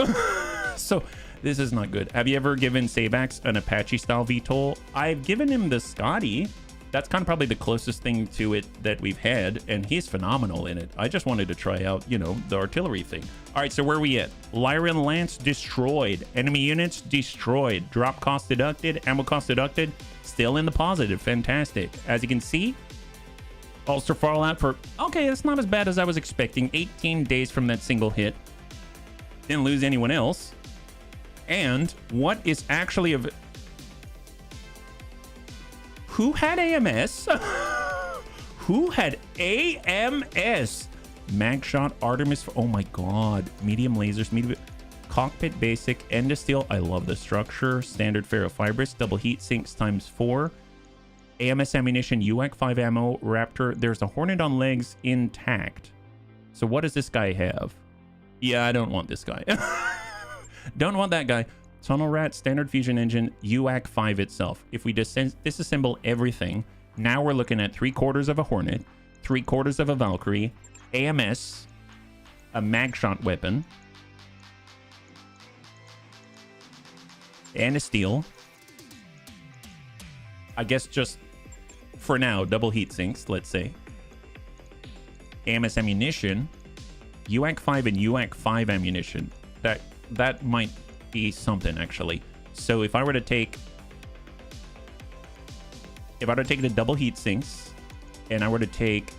So this is not good. Have you ever given Sabax an Apache style VTOL? I've given him the Scotty. That's kind of probably the closest thing to it that we've had, and he's phenomenal in it. I just wanted to try out, you know, the artillery thing. All right, so where are we at? Lyran Lance destroyed. Enemy units destroyed. Drop cost deducted. Ammo cost deducted. Still in the positive. Fantastic. As you can see, Ulster Fallout for, okay, that's not as bad as I was expecting. 18 days from that single hit. Didn't lose anyone else. And what is actually of... Who had AMS? Who had AMS? Magshot, Artemis, oh my god. Medium lasers, medium... Cockpit basic, end of steel. I love the structure. Standard ferrofibrous, double heat sinks ×4. AMS ammunition, UAC 5 ammo, Raptor. There's a Hornet on legs intact. So what does this guy have? Yeah, I don't want this guy. Don't want that guy. Tunnel Rat, standard fusion engine, UAC 5 itself. If we disassemble everything, now we're looking at 3/4 of a Hornet, 3/4 of a Valkyrie, AMS, a Magshot weapon, and a steel. I guess just for now, double heat sinks, let's say. AMS ammunition, UAC 5 and UAC 5 ammunition. That might be something, actually. So if I were to take the double heat sinks and I were to take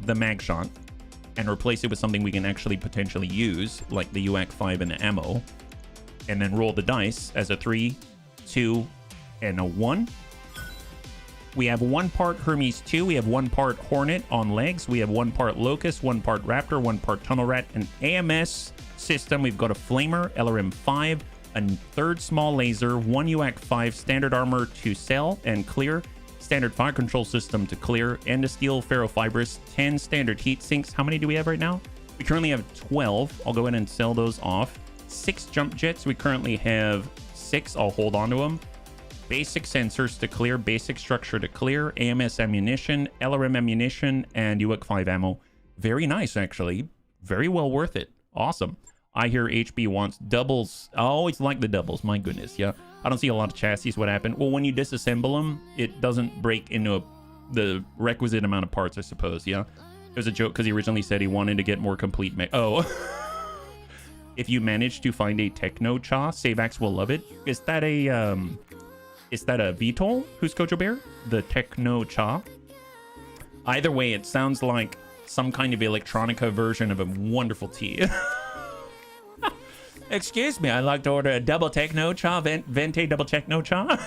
the Magshot and replace it with something we can actually potentially use, like the UAC 5 and the ammo, and then roll the dice as a 3, 2, and a 1. We have 1 part Hermes 2. We have 1 part Hornet on legs. We have 1 part Locust, 1 part Raptor, 1 part Tunnel Rat, an AMS system. We've got a Flamer, LRM 5, a 3rd small laser, 1 UAC 5, standard armor to sell and clear, standard fire control system to clear, and a steel ferrofibrous, 10 standard heat sinks. How many do we have right now? We currently have 12. I'll go ahead and sell those off. 6 jump jets. We currently have 6. I'll hold on to them. Basic sensors to clear, basic structure to clear, AMS ammunition, LRM ammunition, and UAC 5 ammo. Very nice, actually. Very well worth it. Awesome. I hear HB wants doubles. I always like the doubles. My goodness, yeah. I don't see a lot of chassis. What happened? Well, when you disassemble them, it doesn't break into the requisite amount of parts, I suppose, yeah. It was a joke because he originally said he wanted to get more complete oh. If you manage to find a Techno Cha, Savax will love it. Is that a VTOL? Who's Kojo Bear? The Techno Cha? Either way, it sounds like some kind of electronica version of a wonderful tea. Excuse me, I'd like to order a double Techno Cha, Vente double Techno Cha.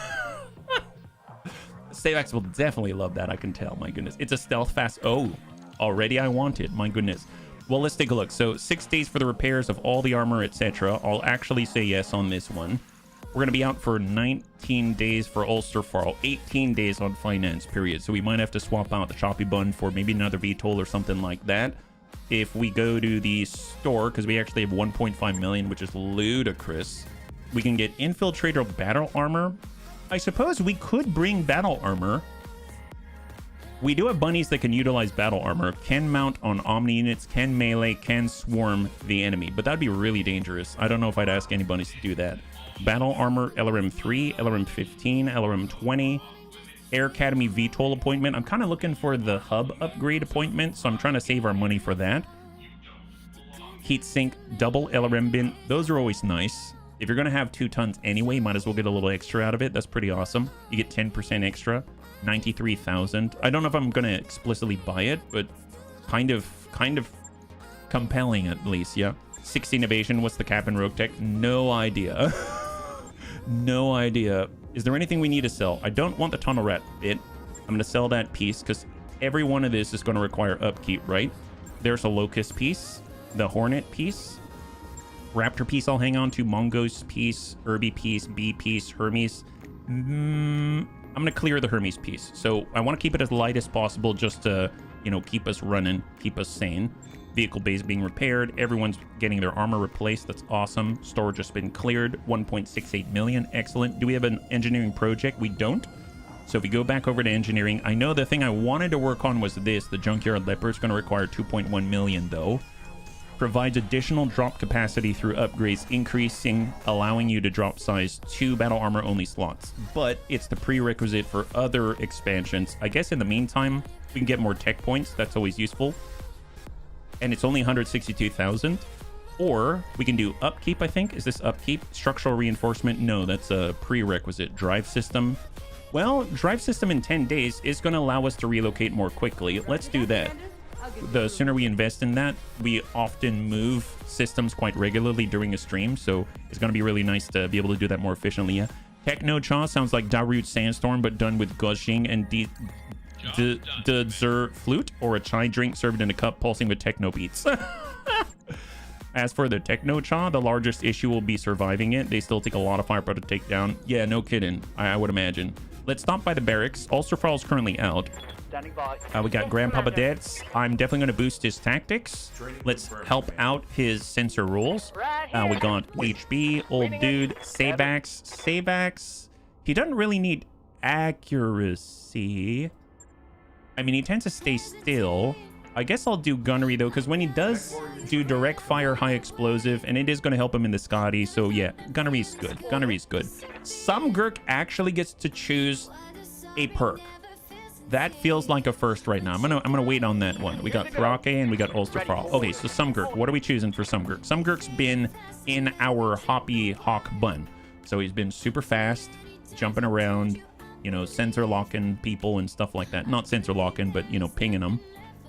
Savax will definitely love that, I can tell. My goodness. It's a stealth fast. Oh, already I want it. My goodness. Well, let's take a look. So 6 days for the repairs of all the armor, etc. I'll actually say yes on this one. We're going to be out for 19 days for Ulster Farl, 18 days on finance period. So we might have to swap out the Choppy Bun for maybe another VTOL or something like that. If we go to the store, because we actually have 1.5 million, which is ludicrous, we can get Infiltrator battle armor I suppose we could bring battle armor. We do have bunnies that can utilize battle armor, can mount on Omni units, can melee, can swarm the enemy, but that'd be really dangerous. I don't know if I'd ask any bunnies to do that. Battle armor, LRM 3, LRM 15, LRM 20, Air Academy VTOL appointment. I'm kind of looking for the hub upgrade appointment, so I'm trying to save our money for that. Heatsink, double LRM bin. Those are always nice. If you're going to have 2 tons anyway, might as well get a little extra out of it. That's pretty awesome. You get 10% extra. 93,000. I don't know if I'm going to explicitly buy it, but kind of compelling at least, yeah. 16 evasion. What's the cap in Roguetech? No idea. No idea. Is there anything we need to sell? I don't want the tunnel rat bit. I'm going to sell that piece because every one of this is going to require upkeep, right? There's a locust piece, the hornet piece, raptor piece I'll hang on to, mongoose piece, Irby piece, bee piece, Hermes. I'm going to clear the Hermes piece. So I want to keep it as light as possible just to, you know, keep us running, keep us sane. Vehicle base being repaired. Everyone's getting their armor replaced. That's awesome. Storage has been cleared. 1.68 million. Excellent. Do we have an engineering project? We don't. So if we go back over to engineering, I know the thing I wanted to work on was this. The Junkyard Leopard is going to require 2.1 million though. Provides additional drop capacity through upgrades, increasing, allowing you to drop size 2 battle armor only slots. But it's the prerequisite for other expansions. I guess in the meantime, we can get more tech points. That's always useful. And it's only 162,000. Or we can do upkeep, I think. Is this upkeep? Structural reinforcement? No, that's a prerequisite. Drive system. Well, drive system in 10 days is going to allow us to relocate more quickly. Let's do that. The sooner we invest in that, we often move systems quite regularly during a stream, so it's going to be really nice to be able to do that more efficiently. Yeah. Techno Cha sounds like Darude Sandstorm, but done with Gojing and Zer flute, or a chai drink served in a cup pulsing with techno beats. As for the Techno Cha, the largest issue will be surviving it. They still take a lot of firepower to take down. Yeah, no kidding. I would imagine. Let's stop by the barracks. Ulcerfall is currently out. We got Grandpapa Debts. I'm definitely going to boost his tactics. Let's help out his sensor rules. We got HB, old dude, Sabax. Sabax, he doesn't really need accuracy. I mean, he tends to stay still. I guess I'll do gunnery though, because when he does do direct fire high explosive, and it is going to help him in the Scotty, so yeah, gunnery's good. Gunnery's good. Some Gurk actually gets to choose a perk. That feels like a first right now. I'm gonna wait on that one. We got Thrake and we got Ulsterfall. Okay, so some Gurk. What are we choosing for some Gurk? Some Gurk's been in our Hoppy Hawk bun. So he's been super fast, jumping around, you know, sensor locking people and stuff like that. Not sensor locking, but, you know, pinging them.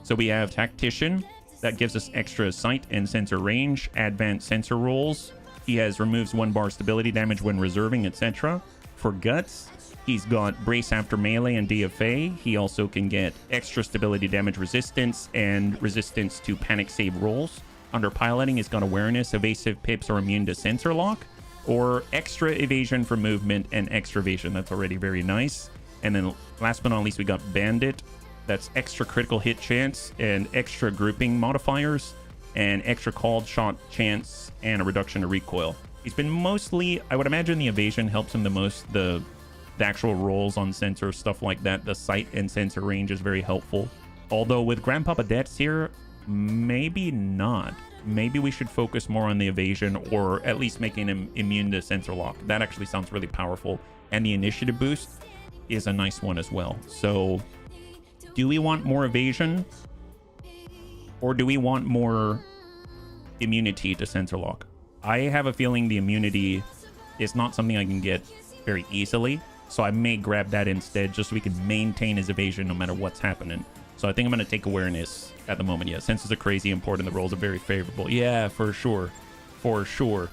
So we have Tactician. That gives us extra sight and sensor range. Advanced sensor rules. He has removes 1 bar stability damage when reserving, etc. For Guts, he's got Brace after melee and DFA. He also can get extra stability damage resistance and resistance to panic save rolls. Under piloting, he's got awareness. Evasive pips are immune to sensor lock. Or extra evasion for movement and extra evasion. That's already very nice. And then last but not least, we got Bandit. That's extra critical hit chance and extra grouping modifiers and extra called shot chance and a reduction to recoil. He's been mostly, I would imagine the evasion helps him the most. The actual rolls on sensor, stuff like that. The sight and sensor range is very helpful. Although with Grandpapa Debts here, maybe not. Maybe we should focus more on the evasion, or at least making him immune to sensor lock. That actually sounds really powerful. And the initiative boost is a nice one as well. So do we want more evasion, or do we want more immunity to sensor lock? I have a feeling the immunity is not something I can get very easily, so I may grab that instead just so we can maintain his evasion no matter what's happening. So I think I'm going to take awareness at the moment. Yeah, sensors are crazy important. The rolls are very favorable. Yeah, for sure. For sure.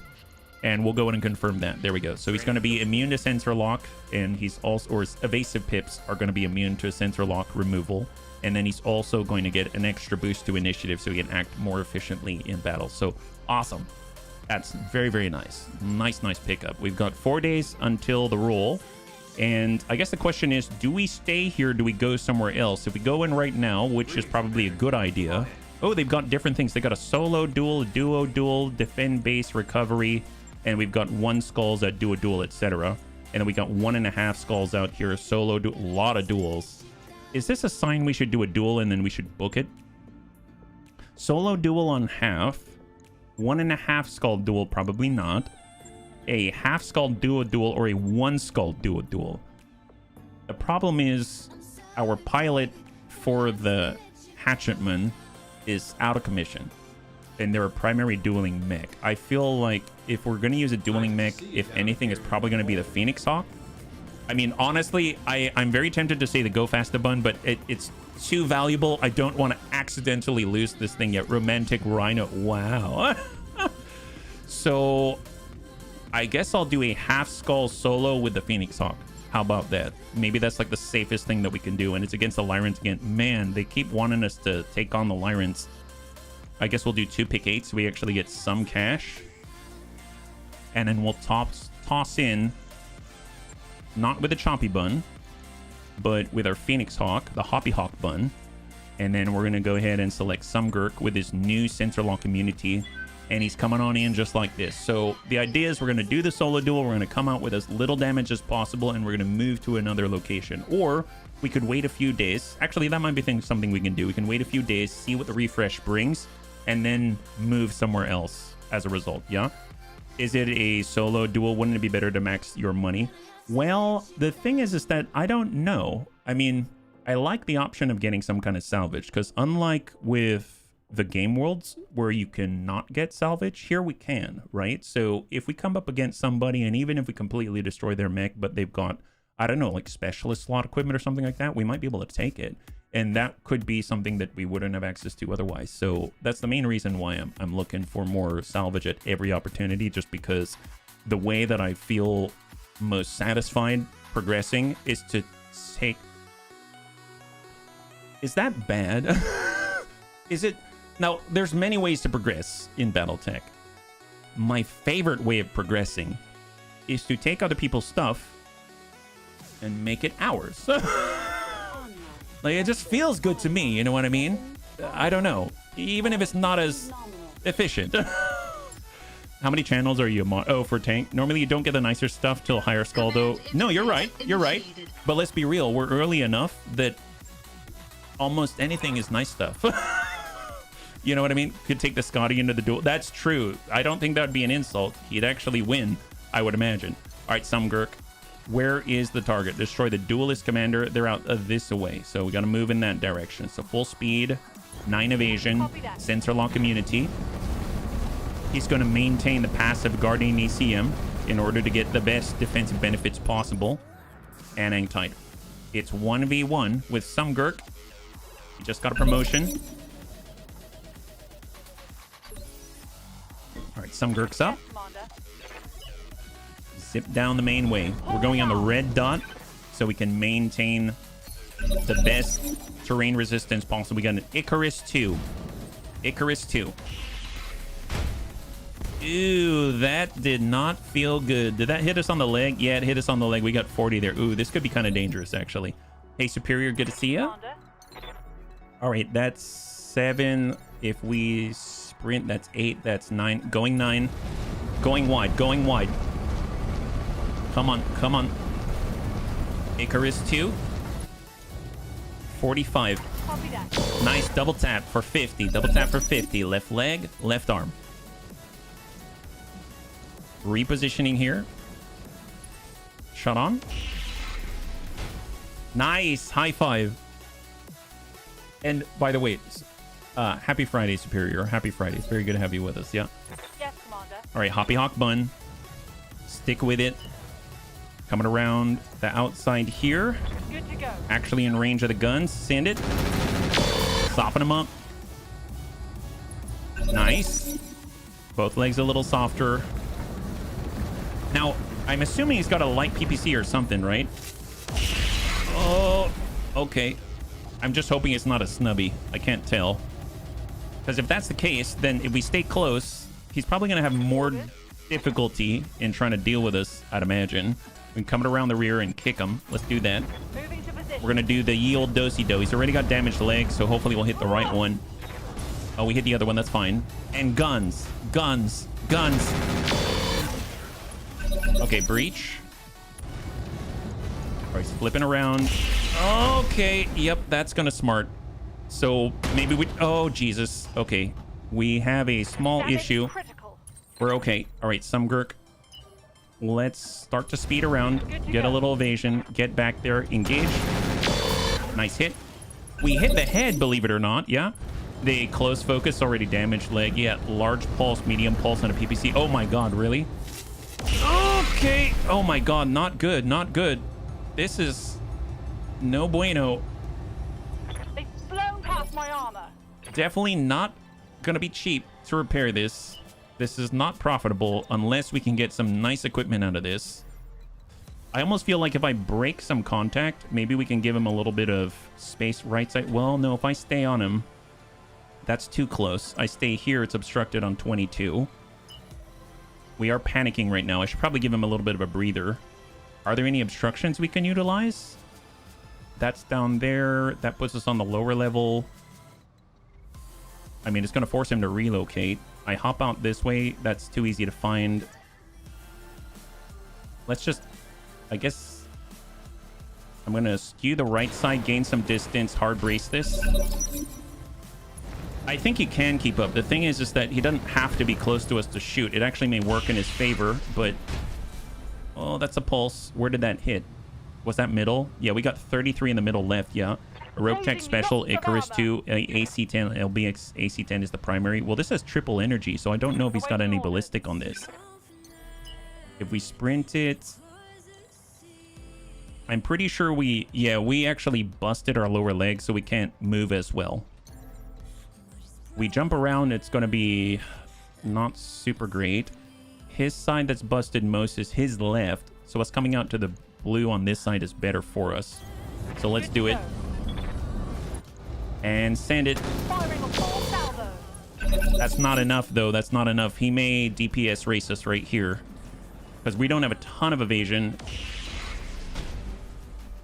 And we'll go in and confirm that. There we go. So he's going to be immune to sensor lock, and he's also, or his evasive pips are going to be immune to sensor lock removal. And then he's also going to get an extra boost to initiative so he can act more efficiently in battle. So awesome. That's very, very nice. Nice pickup. We've got 4 days until the roll. And I guess the question is, do we stay here? Do we go somewhere else? If we go in right now, which is probably a good idea. Oh, they've got different things. They got a solo duel, a duo duel, defend base, recovery, and we've got 1 skulls that do a duel, etc. And then we got 1.5 skulls out here. Solo, a lot of duels. Is this a sign we should do a duel and then we should book it? Solo duel on half. 1.5 skull duel, probably not. A half skull duo duel or a 1 skull duo duel. The problem is our pilot for the hatchetman is out of commission. And they're a primary dueling mech. I feel like if we're going to use a dueling mech, if anything, it's probably going to be the Phoenix Hawk. I mean, honestly, I'm very tempted to say the Go Faster Bun, but it's too valuable. I don't want to accidentally lose this thing yet. Romantic Rhino. Wow. So I guess I'll do a half skull solo with the Phoenix Hawk. How about that? Maybe that's like the safest thing that we can do. And it's against the Lyrants again. Man, they keep wanting us to take on the Lyrants. I guess we'll do 2 pick 8 so we actually get some cash. And then we'll toss in, not with the Choppy Bun, but with our Phoenix Hawk, the Hoppy Hawk Bun. And then we're going to go ahead and select some Gurk with his new Center Lock immunity. And he's coming on in just like this. So the idea is we're going to do the solo duel. We're going to come out with as little damage as possible. And we're going to move to another location. Or we could wait a few days. Actually, that might be something we can do. We can wait a few days, see what the refresh brings, and then move somewhere else as a result. Yeah. Is it a solo duel? Wouldn't it be better to max your money? Well, the thing is that I don't know. I mean, I like the option of getting some kind of salvage, because unlike with the game worlds where you cannot get salvage, here we can, right? So if we come up against somebody, and even if we completely destroy their mech, but they've got, I don't know, like specialist slot equipment or something like that, we might be able to take it. And that could be something that we wouldn't have access to otherwise. So that's the main reason why I'm looking for more salvage at every opportunity, just because the way that I feel most satisfied progressing is to take... Is that bad? Is it? Now, there's many ways to progress in Battletech. My favorite way of progressing is to take other people's stuff and make it ours. Like, it just feels good to me, you know what I mean? I don't know. Even if it's not as efficient. How many channels are you on? Oh, for tank? Normally you don't get the nicer stuff till higher skull, though. No, you're right. You're right. But let's be real. We're early enough that almost anything is nice stuff. You know what I mean? Could take the Scotty into the duel. That's true. I don't think that would be an insult. He'd actually win, I would imagine. All right, some Gurk. Where is the target? Destroy the duelist commander. They're out this way, so we got to move in that direction. So full speed, 9 evasion, sensor lock immunity. He's going to maintain the passive guardian ECM in order to get the best defensive benefits possible. And hang tight. It's 1v1 with some Gurk. He just got a promotion. All right, some Gurk's up. Zip down the main way. We're going on the red dot so we can maintain the best terrain resistance possible. We got an Icarus 2. Icarus 2. Ooh, that did not feel good. Did that hit us on the leg? Yeah, it hit us on the leg. We got 40 there. Ooh, this could be kind of dangerous, actually. Hey, Superior, good to see ya. All right, that's 7. If we sprint, that's 8. That's 9. Going 9. Going wide. Going wide. Come on, come on. Icarus 2. 45. Nice double tap for 50. Double tap for 50. Left leg, left arm. Repositioning here. Shot on. Nice. High five. And by the way, happy Friday, Superior. Happy Friday. It's very good to have you with us. Yeah. Yes, Commander. All right, Hoppy Hawk Bun. Stick with it. Coming around the outside here. Good to go. Actually in range of the guns. Send it. Soften them up. Nice. Both legs a little softer. Now, I'm assuming he's got a light PPC or something, right? Oh, okay. I'm just hoping it's not a snubby. I can't tell. Because if that's the case, then if we stay close, he's probably going to have more difficulty in trying to deal with us, I'd imagine. We can come around the rear and kick him. Let's do that. We're going to do the ye old do-si-do. He's already got damaged legs, so hopefully we'll hit the right one. Oh, we hit the other one. That's fine. And guns. Guns. Guns. Okay, breach. Oh, he's flipping around. Okay, yep, that's gonna smart. So maybe we... Oh, Jesus. Okay, we have a small Damage issue. critical. We're okay. All right, Sumgurk. Let's start to speed around. Good to Get a go. little evasion. Get back there. Engage. Nice hit. We hit the head, believe it or not. Yeah. The close focus already damaged leg. Yeah. Large pulse, medium pulse, and a PPC. Oh my god, really? Okay. Oh my god, not good. Not good. This is no bueno. They've blown past my armor. Definitely not gonna be cheap to repair this. This is not profitable unless we can get some nice equipment out of this. I almost feel like if I break some contact, maybe we can give him a little bit of space right side. Well, no, if I stay on him, that's too close. I stay here, it's obstructed on 22. We are panicking right now. I should probably give him a little bit of a breather. Are there any obstructions we can utilize? That's down there. That puts us on the lower level. I mean, it's going to force him to relocate. I hop out this way. That's too easy to find. Let's just... I guess... I'm going to skew the right side, gain some distance, hard brace this. I think he can keep up. The thing is that he doesn't have to be close to us to shoot. It actually may work in his favor, but... Oh, that's a pulse. Where did that hit? Was that middle? Yeah, we got 33 in the middle left, yeah. A Roguetech Special, Icarus 2, AC-10, LBX AC-10 is the primary. Well, this has triple energy, so I don't know if he's got any ballistic on this. If we sprint it... I'm pretty sure we... Yeah, we actually busted our lower leg, so we can't move as well. We jump around, it's going to be not super great. His side that's busted most is his left, so what's coming out to the blue on this side is better for us. So let's do it. And send it. Firing a full salvo. That's not enough, though. That's not enough. He may DPS race us right here. Because we don't have a ton of evasion.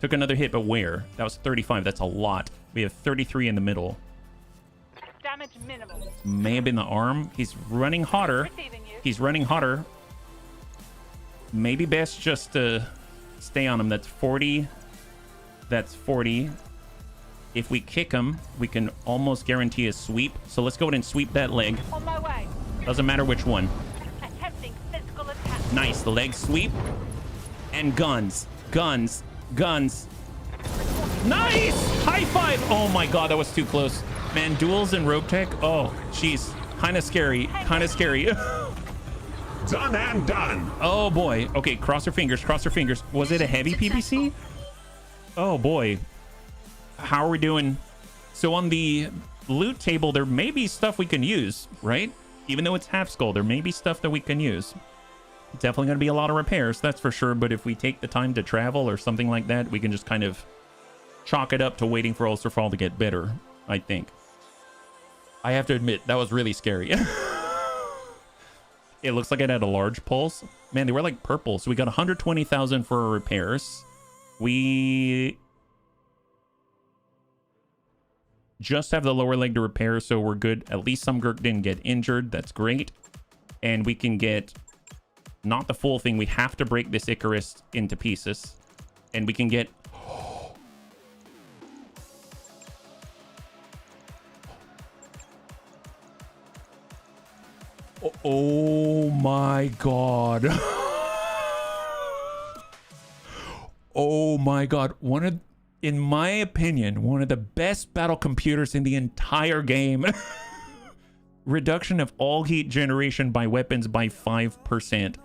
Took another hit, but where? That was 35. That's a lot. We have 33 in the middle. Damage minimal. May have been the arm. He's running hotter. Receiving you. He's running hotter. Maybe best just to stay on him. That's 40. That's 40. If we kick him, we can almost guarantee a sweep. So let's go ahead and sweep that leg. On my way. Doesn't matter which one. Attempting physical attack. Nice. The leg sweep. And guns. Guns. Guns. Nice! High five! Oh my god, that was too close. Man, duels in Roguetech. Oh, jeez. Kind of scary. Kind of scary. Done and done. Oh boy. Okay, cross your fingers. Cross your fingers. Was it a heavy PPC? Oh boy. How are we doing? So on the loot table, there may be stuff we can use, right? Even though it's half skull, there may be stuff that we can use. Definitely going to be a lot of repairs, that's for sure. But if we take the time to travel or something like that, we can just kind of chalk it up to waiting for Ulcerfall to get better, I think. I have to admit, that was really scary. It looks like it had a large pulse. Man, they were like purple. So we got 120,000 for repairs. We just have the lower leg to repair, so we're good. At least some Gurk didn't get injured. That's great. And we can get not the full thing. We have to break this Icarus into pieces. And we can get... Oh my god. Oh my god. In my opinion, one of the best battle computers in the entire game. Reduction of all heat generation by weapons by 5%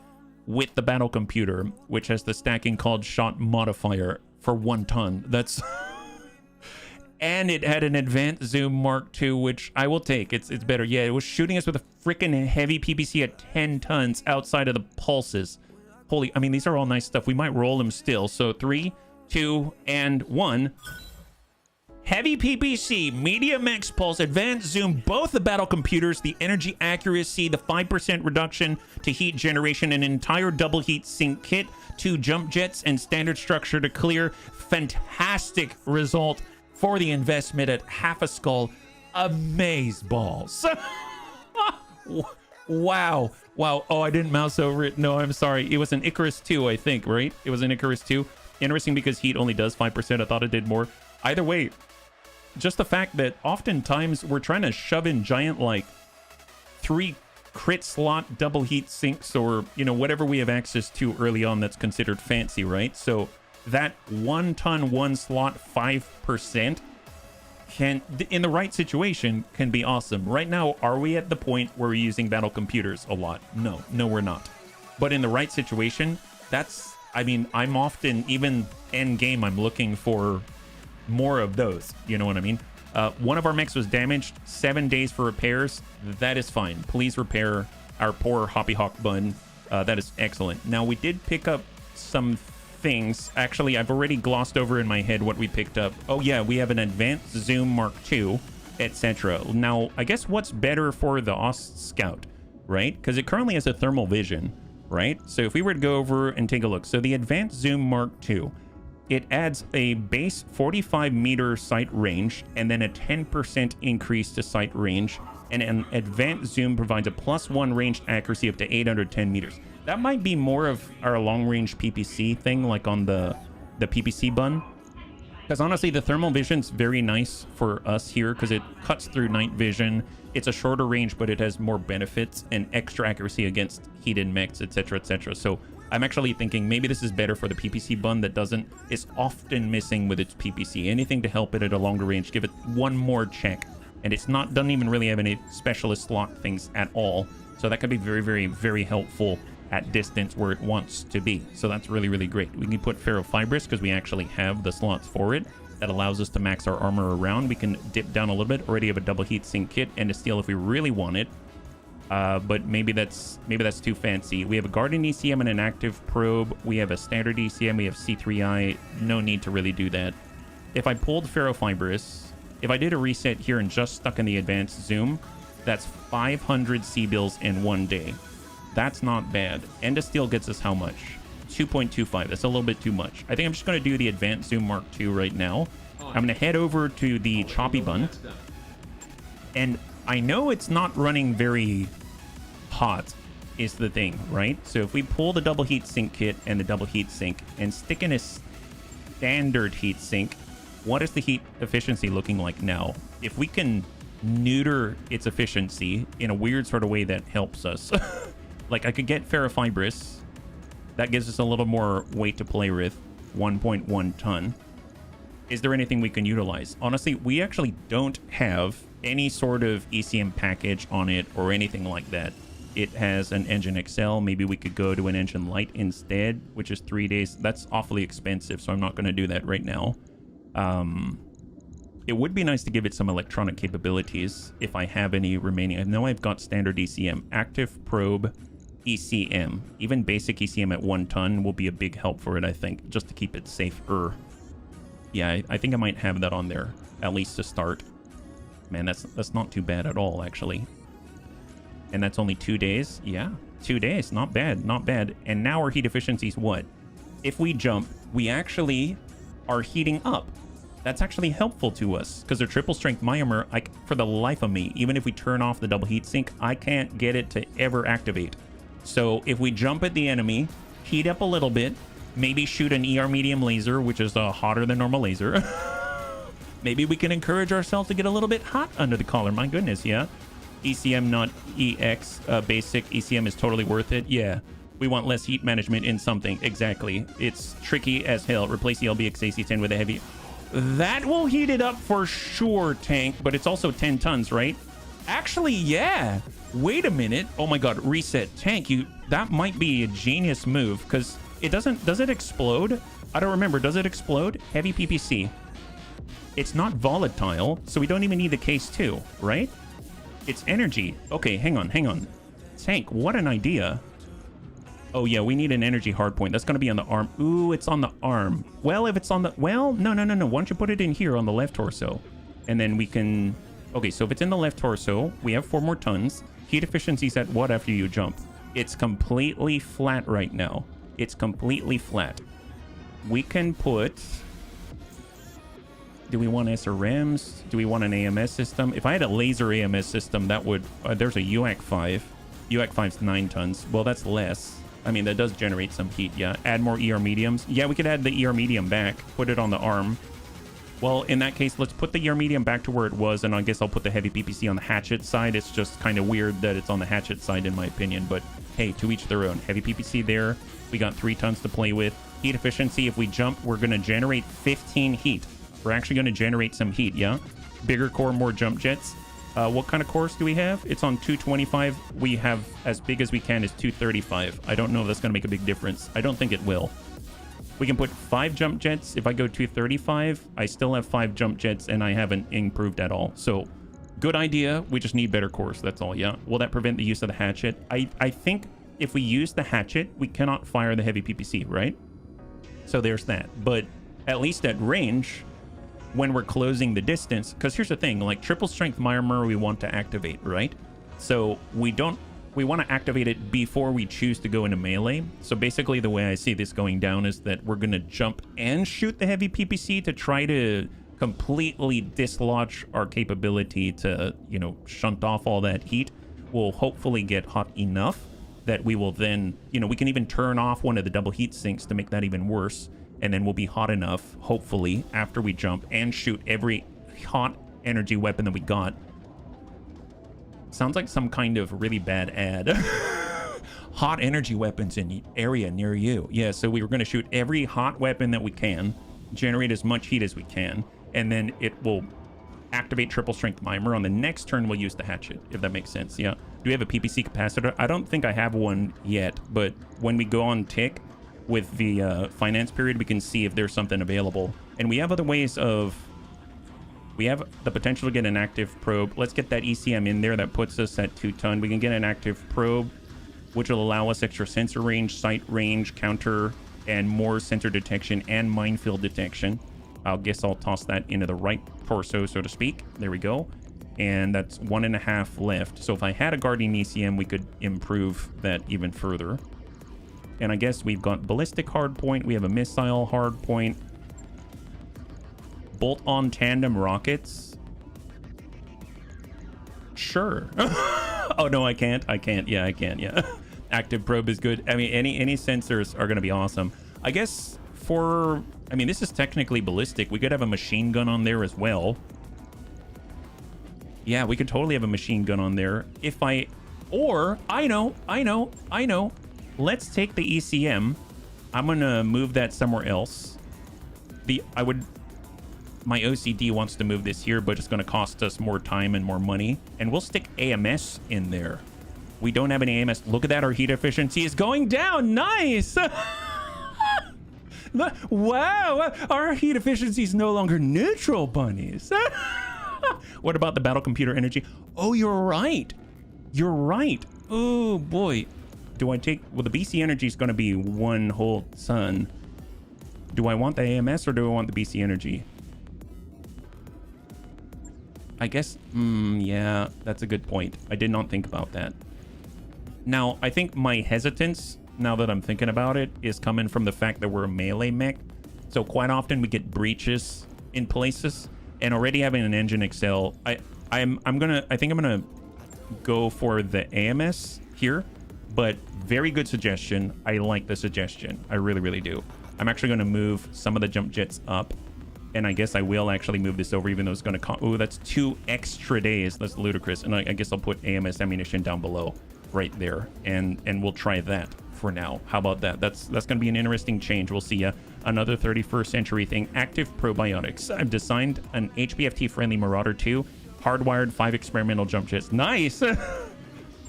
with the battle computer, which has the stacking called shot modifier for 1 ton. That's... And it had an advanced zoom Mark II, which I will take. It's better. Yeah, it was shooting us with a freaking heavy PPC at 10 tons outside of the pulses. Holy, I mean, these are all nice stuff. We might roll them still. So 3, 2, and 1. Heavy PPC, medium X pulse, advanced zoom, both the battle computers, the energy accuracy, the 5% reduction to heat generation, an entire double heat sink kit, 2 jump jets, and standard structure to clear. Fantastic result for the investment at half a skull. Amaze balls. Wow. Wow. Oh, I didn't mouse over it. No, I'm sorry. It was an Icarus 2, I think, right? It was an Icarus 2. Interesting because heat only does 5%. I thought it did more. Either way, just the fact that oftentimes we're trying to shove in giant, like, 3 crit slot double heat sinks or, you know, whatever we have access to early on that's considered fancy, right? So that 1 ton, 1 slot, 5% can, in the right situation, can be awesome. Right now, are we at the point where we're using battle computers a lot? No, we're not. But in the right situation, that's, I mean, I'm often, even end game, I'm looking for more of those. You know what I mean? One of our mechs was damaged, 7 days for repairs. That is fine. Please repair our poor Hoppy Hawk bun. That is excellent. Now, we did pick up some things. Actually, I've already glossed over in my head what we picked up. Oh yeah, we have an advanced zoom Mark II, etc. Now, I guess what's better for the Ost Scout, right? Because it currently has a thermal vision, right? So if we were to go over and take a look. So the advanced zoom Mark II, it adds a base 45 meter sight range and then a 10% increase to sight range. And an advanced zoom provides a +1 ranged accuracy up to 810 meters. That might be more of our long-range PPC thing, like on the PPC bun. Because honestly, the thermal vision's very nice for us here because it cuts through night vision. It's a shorter range, but it has more benefits and extra accuracy against heated mechs, etc., etc. So I'm actually thinking maybe this is better for the PPC bun that is often missing with its PPC. Anything to help it at a longer range, give it one more check. And doesn't even really have any specialist slot things at all. So that could be very, very, very helpful at distance where it wants to be. So that's really, really great. We can put ferrofibrous because we actually have the slots for it. That allows us to max our armor around. We can dip down a little bit. Already have a double heat sink kit and a steel if we really want it. But maybe that's too fancy. We have a Guardian ECM and an active probe. We have a standard ECM. We have C3I. No need to really do that. If I pulled ferrofibrous, if I did a reset here and just stuck in the advanced zoom, that's 500 C-bills in 1 day. That's not bad. End of steel gets us how much? 2.25. That's a little bit too much. I think I'm just going to do the advanced zoom Mark II right now. I'm going to head over to the choppy bun. And I know it's not running very hot is the thing, right? So if we pull the double heat sink kit and the double heat sink and stick in a standard heat sink, what is the heat efficiency looking like now? If we can neuter its efficiency in a weird sort of way that helps us. Like I could get ferrofibrous. That gives us a little more weight to play with. 1.1 ton. Is there anything we can utilize? Honestly, we actually don't have any sort of ECM package on it or anything like that. It has an engine XL. Maybe we could go to an engine light instead, which is 3 days. That's awfully expensive, so I'm not going to do that right now. It would be nice to give it some electronic capabilities if I have any remaining. I know I've got standard ECM, active probe, ECM. Even basic ECM at 1 ton will be a big help for it, I think, just to keep it safer. Yeah, I think I might have that on there, at least to start. Man, that's not too bad at all, actually. And that's only 2 days? Yeah, 2 days. Not bad, not bad. And now our heat efficiency is what? If we jump, we actually are heating up. That's actually helpful to us because they're triple strength armor. For the life of me, even if we turn off the double heat sink, I can't get it to ever activate. So if we jump at the enemy, heat up a little bit, maybe shoot an ER medium laser, which is a hotter than normal laser. Maybe we can encourage ourselves to get a little bit hot under the collar. My goodness, yeah. ECM, not EX. Basic ECM is totally worth it. Yeah. We want less heat management in something. Exactly. It's tricky as hell. Replace the LBX AC-10 with a heavy... That will heat it up for sure, tank, but it's also 10 tons, right? Actually, yeah. Wait a minute. Oh my god, reset. Tank, that might be a genius move, because it doesn't... Does it explode? I don't remember. Does it explode? Heavy PPC. It's not volatile, so we don't even need the case 2, right? It's energy. Okay, hang on. Tank, what an idea. Oh yeah, we need an energy hardpoint. That's going to be on the arm. Ooh, it's on the arm. Well, if it's on the... Well, no. Why don't you put it in here on the left torso? And then we can... Okay, so if it's in the left torso, we have 4 more tons. Heat efficiency's at what after you jump? It's completely flat right now. It's completely flat. We can put... Do we want SRMs? Do we want an AMS system? If I had a laser AMS system, that would... there's a UAC 5. UAC 5's 9 tons. Well, that's less. I mean, that does generate some heat, yeah. Add more ER mediums. Yeah, we could add the ER medium back, put it on the arm. Well, in that case, let's put the ER medium back to where it was, and I guess I'll put the heavy PPC on the hatchet side. It's just kind of weird that it's on the hatchet side, in my opinion, but hey, to each their own. Heavy PPC there. We got 3 tons to play with. Heat efficiency, if we jump, we're going to generate 15 heat. We're actually going to generate some heat, yeah? Bigger core, more jump jets. What kind of cores do we have? It's on 225. We have as big as we can is 235. I don't know if that's going to make a big difference. I don't think it will. We can put 5 jump jets. If I go 235, I still have 5 jump jets and I haven't improved at all. So good idea. We just need better cores. That's all. Yeah. Will that prevent the use of the hatchet? I think if we use the hatchet, we cannot fire the heavy PPC, right? So there's that. But at least at range, when we're closing the distance, because here's the thing, like triple strength armor we want to activate, right? So we want to activate it before we choose to go into melee. So basically the way I see this going down is that we're going to jump and shoot the heavy PPC to try to completely dislodge our capability to, you know, shunt off all that heat. We'll hopefully get hot enough that we will then, you know, we can even turn off one of the double heat sinks to make that even worse. And then we'll be hot enough, hopefully, after we jump and shoot every hot energy weapon that we got. Sounds like some kind of really bad ad. Hot energy weapons in the area near you. Yeah, so we were going to shoot every hot weapon that we can, generate as much heat as we can, and then it will activate triple strength mimer. On the next turn, we'll use the hatchet, if that makes sense. Yeah. Do we have a PPC capacitor? I don't think I have one yet, but when we go on tick with the finance period, we can see if there's something available. And we have other ways of... We have the potential to get an active probe. Let's get that ECM in there. That puts us at 2 ton. We can get an active probe, which will allow us extra sensor range, sight range, counter, and more sensor detection and minefield detection. I guess I'll toss that into the right torso, so to speak. There we go. And that's 1.5 left. So if I had a guardian ECM, we could improve that even further. And I guess we've got ballistic hardpoint. We have a missile hardpoint. Bolt-on tandem rockets. Sure. Oh, no, I can't. I can't. Yeah, I can. Yeah. Active probe is good. I mean, any sensors are going to be awesome. I guess for... I mean, this is technically ballistic. We could have a machine gun on there as well. Yeah, we could totally have a machine gun on there. If I... Or, I know. Let's take the ECM. I'm going to move that somewhere else. My OCD wants to move this here, but it's going to cost us more time and more money. And we'll stick AMS in there. We don't have an AMS. Look at that. Our heat efficiency is going down. Nice. Wow. Our heat efficiency is no longer neutral, bunnies. What about the battle computer energy? Oh, you're right. You're right. Oh, boy. Do I take... Well, the BC energy is going to be 1 whole ton. Do I want the AMS or do I want the BC energy? I guess... yeah, that's a good point. I did not think about that. Now, I think my hesitance, now that I'm thinking about it, is coming from the fact that we're a melee mech. So quite often we get breaches in places. And already having an engine excel, I think I'm gonna go for the AMS here. But very good suggestion. I like the suggestion. I really, really do. I'm actually going to move some of the jump jets up. And I guess I will actually move this over, even though it's going to cost... Oh, that's 2 extra days. That's ludicrous. And I guess I'll put AMS ammunition down below right there. And we'll try that for now. How about that? That's going to be an interesting change. We'll see another 31st century thing. Active probiotics. I've designed an HBFT-friendly Marauder 2. Hardwired 5 experimental jump jets. Nice! All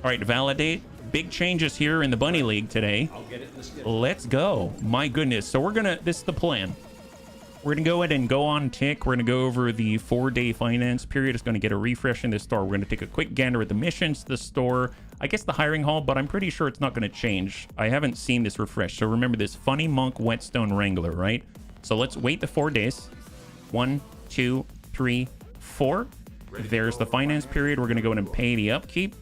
right, validate. Big changes here in the Bunny League today. I'll get it in the skip. Let's go. My goodness. So we're gonna... This is the plan. We're gonna go ahead and go on tick. We're gonna go over the 4-day finance period. It's gonna get a refresh in the store. We're gonna take a quick gander at the missions, the store, I guess the hiring hall, but I'm pretty sure it's not gonna change. I haven't seen this refresh. So remember this funny monk whetstone wrangler, right? So let's wait the 4 days. 1, 2, 3, 4. There's the finance period. We're gonna go in and pay the upkeep.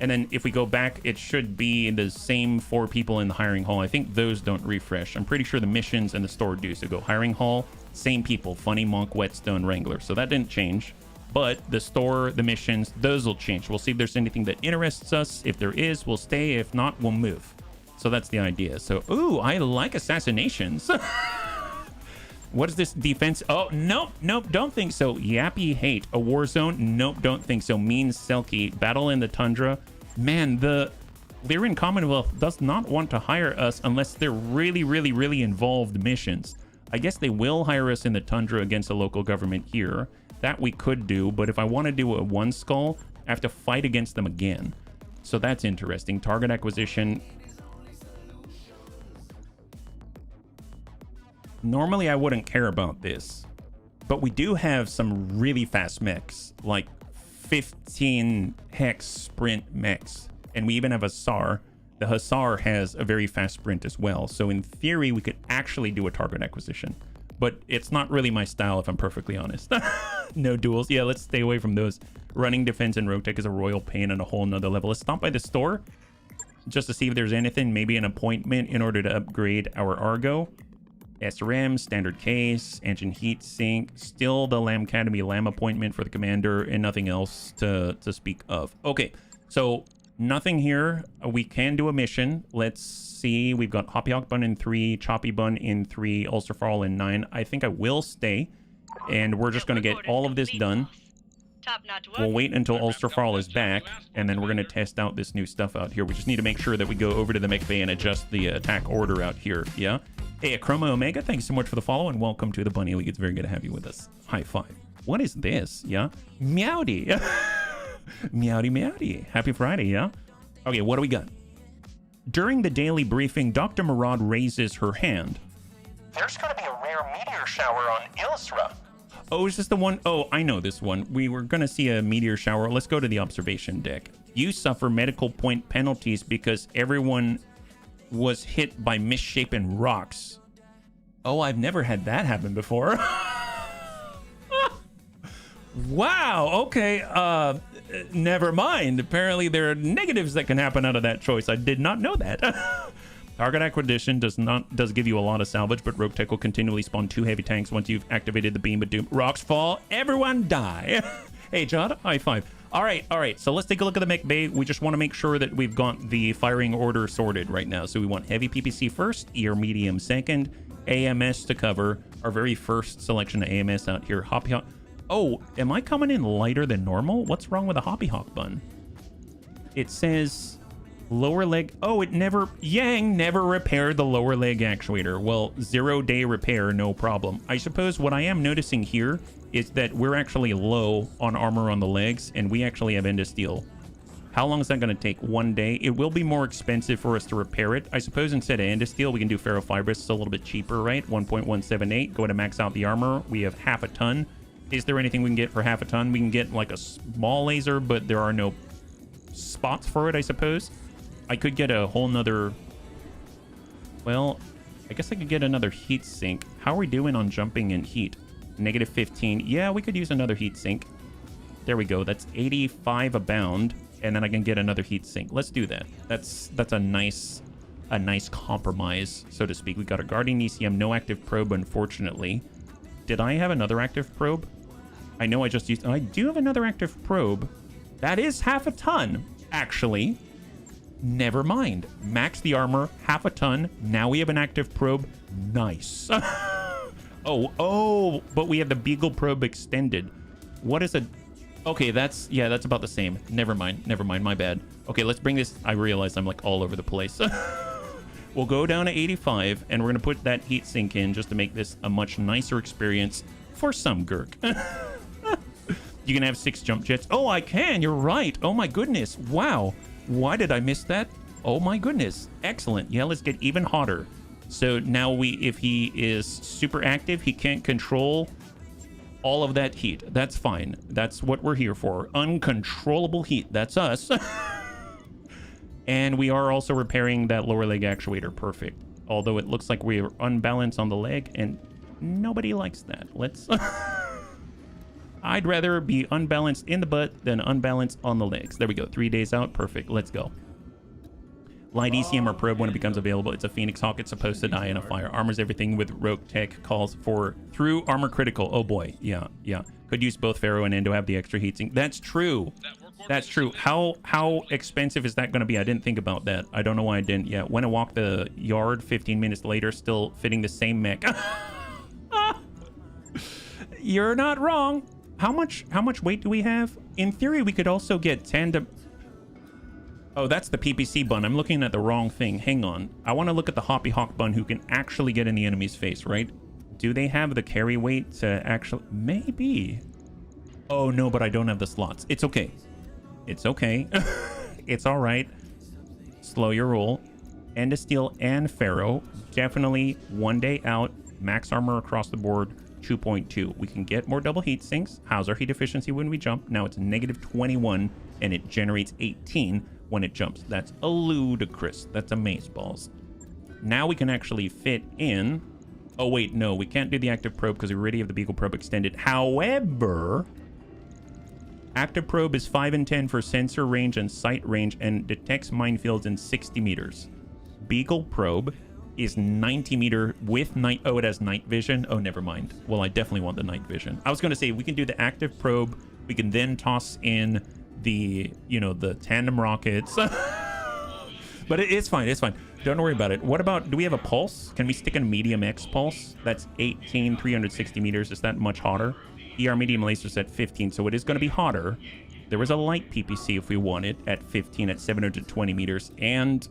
And then if we go back, it should be the same 4 people in the hiring hall. I think those don't refresh. I'm pretty sure the missions and the store do. So go hiring hall, same people, funny monk, whetstone wrangler. So that didn't change. But the store, the missions, those will change. We'll see if there's anything that interests us. If there is, we'll stay. If not, we'll move. So that's the idea. So, ooh, I like assassinations. What is this defense? Oh, nope, don't think so. Yappy hate. A war zone? Nope, don't think so. Mean Selkie. Battle in the tundra. Man, the Lyrian Commonwealth does not want to hire us unless they're really involved missions. I guess they will hire us in the tundra against a local government here. That we could do, but if I want to do a one skull, I have to fight against them again. So that's interesting. Target acquisition. Normally, I wouldn't care about this, but we do have some really fast mechs, like 15 hex sprint mechs, and we even have a Hussar. The Hussar has a very fast sprint as well, so in theory, we could actually do a target acquisition, but it's not really my style, if I'm perfectly honest. No duels. Yeah, let's stay away from those. Running defense in Roguetech is a royal pain on a whole nother level. Let's stop by the store just to see if there's anything, maybe an appointment in order to upgrade our Argo. SRM, standard case, engine heat sink, still the Lamb Academy Lamb appointment for the commander, and nothing else to speak of. Okay, so nothing here. We can do a mission. Let's see. We've got Hoppy Hawk Bun in 3, Choppy Bun in 3, Ulster Fall in 9. I think I will stay, and we're just going to get all of this done. We'll wait until Ulster Fall is back, and then we're going to test out this new stuff out here. We just need to make sure that we go over to the mech bay and adjust the attack order out here, yeah? Hey, Chroma Omega, thanks so much for the follow, and welcome to the Bunny League. It's very good to have you with us. High five. What is this, yeah? Meowdy. Meowdy, meowdy. Happy Friday, yeah? Okay, what do we got? During the daily briefing, Dr. Murad raises her hand. There's going to be a rare meteor shower on Ilsra. Oh, is this the one? Oh, I know this one. We were going to see a meteor shower. Let's go to the observation deck. You suffer medical point penalties because everyone was hit by misshapen rocks. Oh, I've never had that happen before. Wow, okay. Never mind. Apparently there are negatives that can happen out of that choice. I did not know that. Target acquisition does give you a lot of salvage, but Roguetech will continually spawn 2 heavy tanks once you've activated the Beam of Doom. Rocks fall, everyone die. Hey, Jod, high five. All right. So let's take a look at the mech bay. We just want to make sure that we've got the firing order sorted right now. So we want heavy PPC first, ER medium second, AMS to cover. Our very first selection of AMS out here. Hoppy Hawk. Oh, am I coming in lighter than normal? What's wrong with a Hoppy Hawk bun? It says lower leg. Oh, Yang never repaired the lower leg actuator. Well, 0-day repair, no problem. I suppose what I am noticing here is that we're actually low on armor on the legs, and we actually have Endosteel. How long is that going to take? 1 day? It will be more expensive for us to repair it. I suppose instead of Endosteel, we can do Ferrofibrous. It's a little bit cheaper, right? 1.178. Go to max out the armor. We have half a ton. Is there anything we can get for half a ton? We can get like a small laser, but there are no spots for it, I suppose. I could get a whole nother... Well, I guess I could get another heat sink. How are we doing on jumping in heat? Negative 15. Yeah, we could use another heat sink. There we go. That's 85 a bound, and then I can get another heat sink. Let's do that. That's a nice compromise, so to speak. We got a guarding ECM, no active probe, unfortunately. Did I have another active probe? I know I just used... I do have another active probe. That is half a ton, actually. Never mind. Max the armor, half a ton. Now we have an active probe. Nice. Oh, but we have the Beagle probe extended. What is a... Okay, that's about the same. Never mind, my bad. Okay, let's bring this... I realize I'm like all over the place. We'll go down to 85, and we're going to put that heat sink in just to make this a much nicer experience for some Gurk. You can have 6 jump jets. Oh, I can. You're right. Oh, my goodness. Wow. Why did I miss that? Oh, my goodness. Excellent. Yeah, let's get even hotter. So now if he is super active, he can't control all of that heat. That's fine. That's what we're here for. Uncontrollable heat. That's us. And we are also repairing that lower leg actuator. Perfect. Although it looks like we're unbalanced on the leg, and nobody likes that. Let's... I'd rather be unbalanced in the butt than unbalanced on the legs. There we go. 3 days out. Perfect. Let's go. Light ECM or probe when it becomes available. It's a Phoenix Hawk. It's supposed to die in a fire. Armors everything with Roguetech. Calls for through armor critical. Oh boy. Yeah. Could use both Pharaoh and Endo have the extra heatsink. That's true. That's true. How expensive is that going to be? I didn't think about that. I don't know why I didn't. Yeah, when I walked the yard 15 minutes later, still fitting the same mech. You're not wrong. How much weight do we have? In theory, we could also get tandem. Oh, that's the PPC bun. I'm looking at the wrong thing. Hang on. I want to look at the Hoppy Hawk bun who can actually get in the enemy's face, right? Do they have the carry weight to actually... Maybe. Oh, no, but I don't have the slots. It's okay. It's okay. It's all right. Slow your roll. End of Steel and Pharaoh. Definitely 1 day out. Max armor across the board. 2.2. We can get more double heat sinks. How's our heat efficiency when we jump? Now it's negative 21 and it generates 18 when it jumps. That's a ludicrous. That's amazeballs. Now we can actually fit in. Oh wait, no, we can't do the active probe because we already have the Beagle probe extended. However, active probe is 5 and 10 for sensor range and sight range and detects minefields in 60 meters. Beagle probe is 90 meter with night. Oh, it has night vision. Oh, never mind. Well, I definitely want the night vision. I was going to say we can do the active probe. We can then toss in the, you know, the tandem rockets. But it's fine. It's fine. Don't worry about it. What about, do we have a pulse? Can we stick in a medium X pulse? That's 18, 360 meters. Is that much hotter? ER medium laser's at 15, so it is going to be hotter. There was a light PPC if we wanted at 15 at 720 meters. And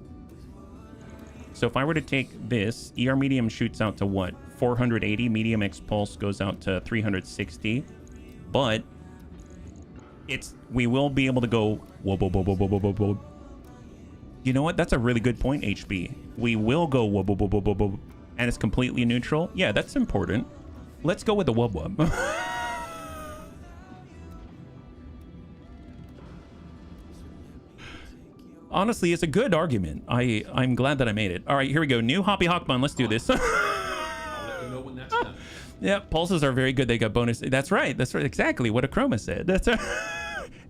so if I were to take this, ER medium shoots out to what? 480. Medium X pulse goes out to 360. But we will be able to go whoa, whoa, whoa, whoa, whoa, whoa, whoa. You know what? That's a really good point, HB. We will go whoa, whoa, whoa, whoa, whoa, whoa, and it's completely neutral. Yeah, that's important. Let's go with the wub wub. Honestly, it's a good argument. I'm glad that I made it. All right, here we go. New Hoppy Hawk bun. Let's do this. I'll let you know when that's done. Yeah, pulses are very good. They got bonus. That's right. That's right. Exactly what Achroma said. That's right.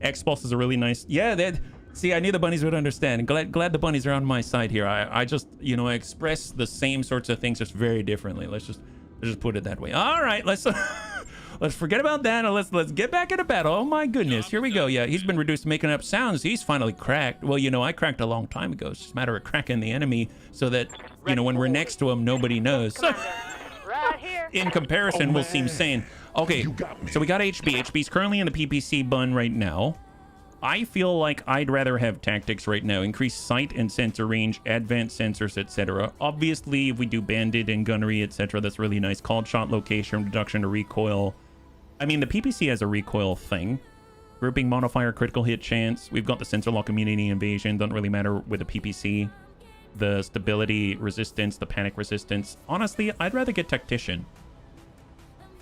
X pulses are really nice. Yeah, see, I knew the bunnies would understand. Glad the bunnies are on my side here. I just, you know, I express the same sorts of things just very differently. Let's just put it that way. All right, let's forget about that and let's get back into battle. Oh my goodness, here we go. Yeah, he's been reduced to making up sounds. He's finally cracked. Well, you know, I cracked a long time ago. It's just a matter of cracking the enemy so that, you know, when we're next to him, nobody knows. Right here. In comparison, we'll seem sane. Okay, so we got HB. HB's currently in the PPC bun right now. I feel like I'd rather have tactics right now. Increase sight and sensor range, advanced sensors, etc. Obviously, if we do bandit and gunnery, etc., that's really nice. Called shot location, reduction to recoil. I mean, the PPC has a recoil thing. Grouping, monofire, critical hit chance. We've got the sensor lock immunity invasion. Doesn't really matter with the PPC. The stability resistance, the panic resistance. Honestly, I'd rather get tactician.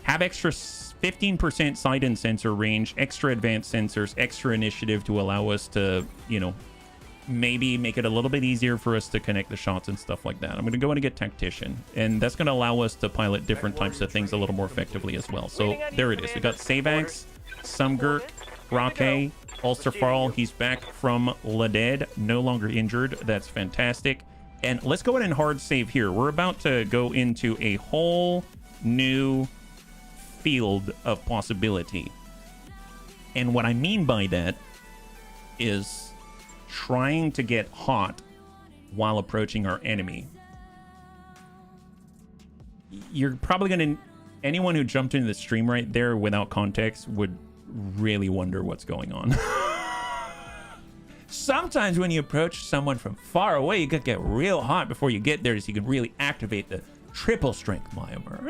Have extra 15% sight and sensor range, extra advanced sensors, extra initiative to allow us to, you know, maybe make it a little bit easier for us to connect the shots and stuff like that. I'm going to go in and get tactician, and that's going to allow us to pilot different types of things a little more effectively as well. So there it is. We got Savax, Sumgurk, Rake, Ulsterfarl. He's back from the dead, no longer injured. That's fantastic. And let's go ahead and hard save here. We're about to go into a whole new field of possibility. And what I mean by that is trying to get hot while approaching our enemy. You're probably going to... Anyone who jumped into the stream right there without context would really wonder what's going on. Sometimes when you approach someone from far away, you could get real hot before you get there so you can really activate the triple strength Myomer.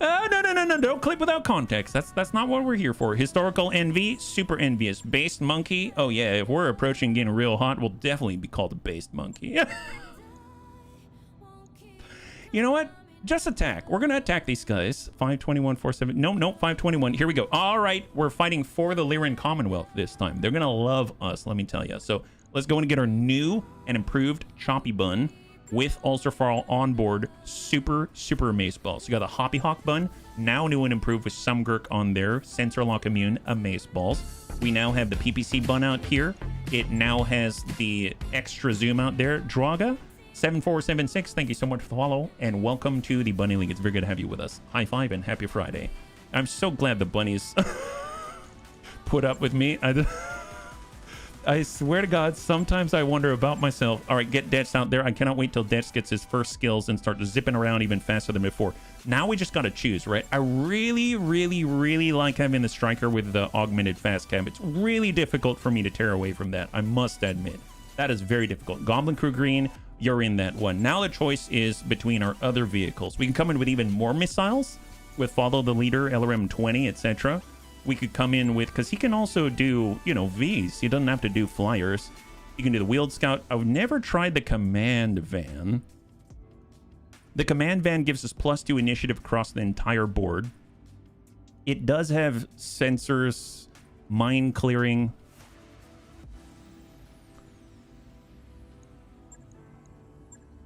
No, don't clip without context. That's not what we're here for. Historical envy, super envious. Based monkey. Oh yeah, if we're approaching getting real hot, we'll definitely be called a based monkey. You know what? Just attack. We're gonna attack these guys. 521, 47. No, 521. Here we go. All right, we're fighting for the Lyran Commonwealth this time. They're gonna love us, let me tell you. So let's go and get our new and improved Choppy Bun with Ulsterfarl on board. Super amazeballs. So you got the Hoppy Hawk Bun, now new and improved with Sumgurk on there. Sensor lock immune, amazeballs. We now have the PPC Bun out here. It now has the extra zoom out there. Draga 7476, thank you so much for the follow, and welcome to the Bunny League. It's very good to have you with us. High five and happy Friday. I'm so glad the bunnies put up with me. I swear to God, sometimes I wonder about myself. All right, get Detz out there. I cannot wait till Detz gets his first skills and start zipping around even faster than before. Now we just got to choose, right? I really, really, really like having the striker with the augmented fast cab. It's really difficult for me to tear away from that, I must admit. That is very difficult. Goblin Crew Green, you're in that one. Now the choice is between our other vehicles. We can come in with even more missiles with Follow the Leader, LRM 20, etc. We could come in with, because he can also do, you know, Vs. He doesn't have to do flyers. You can do the Wheeled Scout. I've never tried the Command Van. The Command Van gives us +2 initiative across the entire board. It does have sensors, mine clearing.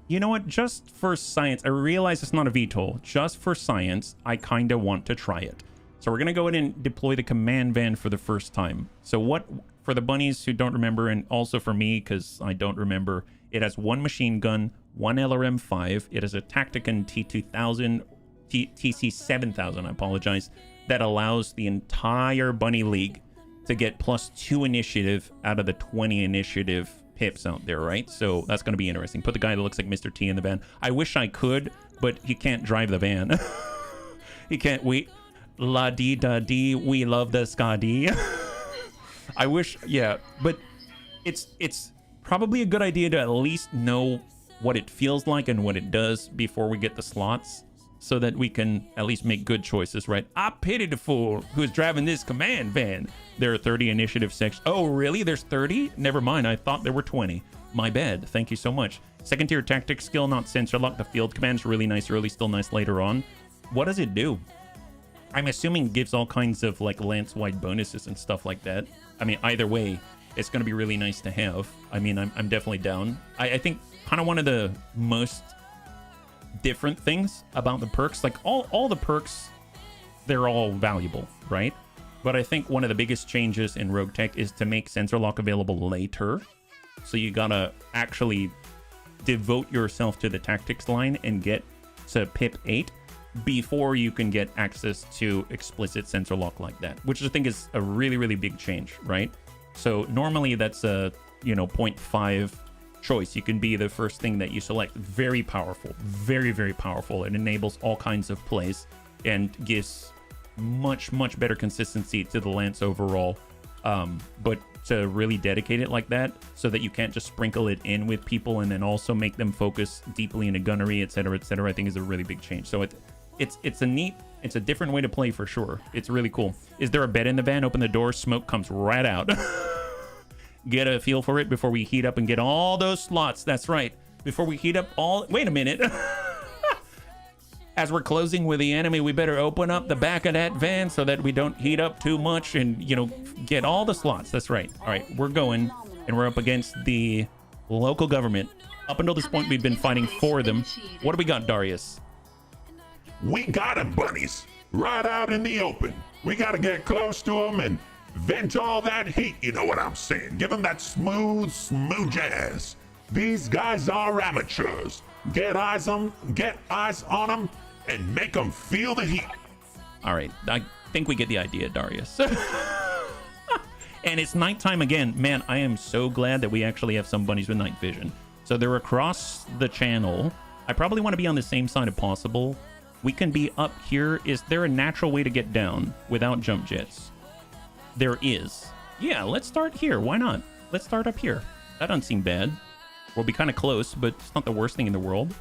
You know what? Just for science, I realize it's not a VTOL. Just for science, I kind of want to try it. So we're going to go ahead and deploy the Command Van for the first time. So what, for the bunnies who don't remember, and also for me, because I don't remember, it has 1 machine gun, 1 LRM-5. It has a Tacticon T2000, TC7000, I apologize, that allows the entire bunny league to get +2 initiative out of the 20 initiative pips out there, right? So that's going to be interesting. Put the guy that looks like Mr. T in the van. I wish I could, but he can't drive the van. He can't wait. La dee da dee, we love the Scotty. I wish, yeah, but it's probably a good idea to at least know what it feels like and what it does before we get the slots, so that we can at least make good choices, right? I pity the fool who's driving this Command Van. There are 30 initiative sections. Oh, really? There's 30? Never mind. I thought there were 20. My bad. Thank you so much. Second tier tactics skill, not sensor lock. The field command is really nice early, still nice later on. What does it do? I'm assuming it gives all kinds of like lance-wide bonuses and stuff like that. I mean, either way, it's going to be really nice to have. I mean, I'm definitely down. I think kind of one of the most different things about the perks, like all the perks, they're all valuable, right? But I think one of the biggest changes in Roguetech is to make sensor lock available later. So you gotta actually devote yourself to the tactics line and get to pip 8 before you can get access to explicit sensor lock like that, which I think is a really, really big change, right? So normally that's a, 0.5 choice. You can be the first thing that you select. Very powerful, very, very powerful. It enables all kinds of plays and gives much, much better consistency to the lance overall. But to really dedicate it like that, so that you can't just sprinkle it in with people and then also make them focus deeply into gunnery, etc., I think is a really big change. So it's a different way to play for sure. It's really cool. Is there a bed in the van? Open the door, smoke comes right out. Get a feel for it before we heat up and get all those slots. That's right. Before we heat up all... Wait a minute. As we're closing with the enemy, we better open up the back of that van so that we don't heat up too much and, get all the slots. That's right. All right, we're going, and we're up against the local government. Up until this point, we've been fighting for them. What do we got, Darius? We got 'em, bunnies. Right out in the open. We gotta get close to them and vent all that heat, you know what I'm saying? Give them that smooth jazz. These guys are amateurs. Get eyes on them and make them feel the heat. All right, I think we get the idea, Darius. And it's nighttime again. Man, I am so glad that we actually have some bunnies with night vision. So they're across the channel. I probably want to be on the same side if possible. We can be up here. Is there a natural way to get down without jump jets? There is. Yeah, let's start here. Why not? Let's start up here. That doesn't seem bad. We'll be kind of close, but it's not the worst thing in the world.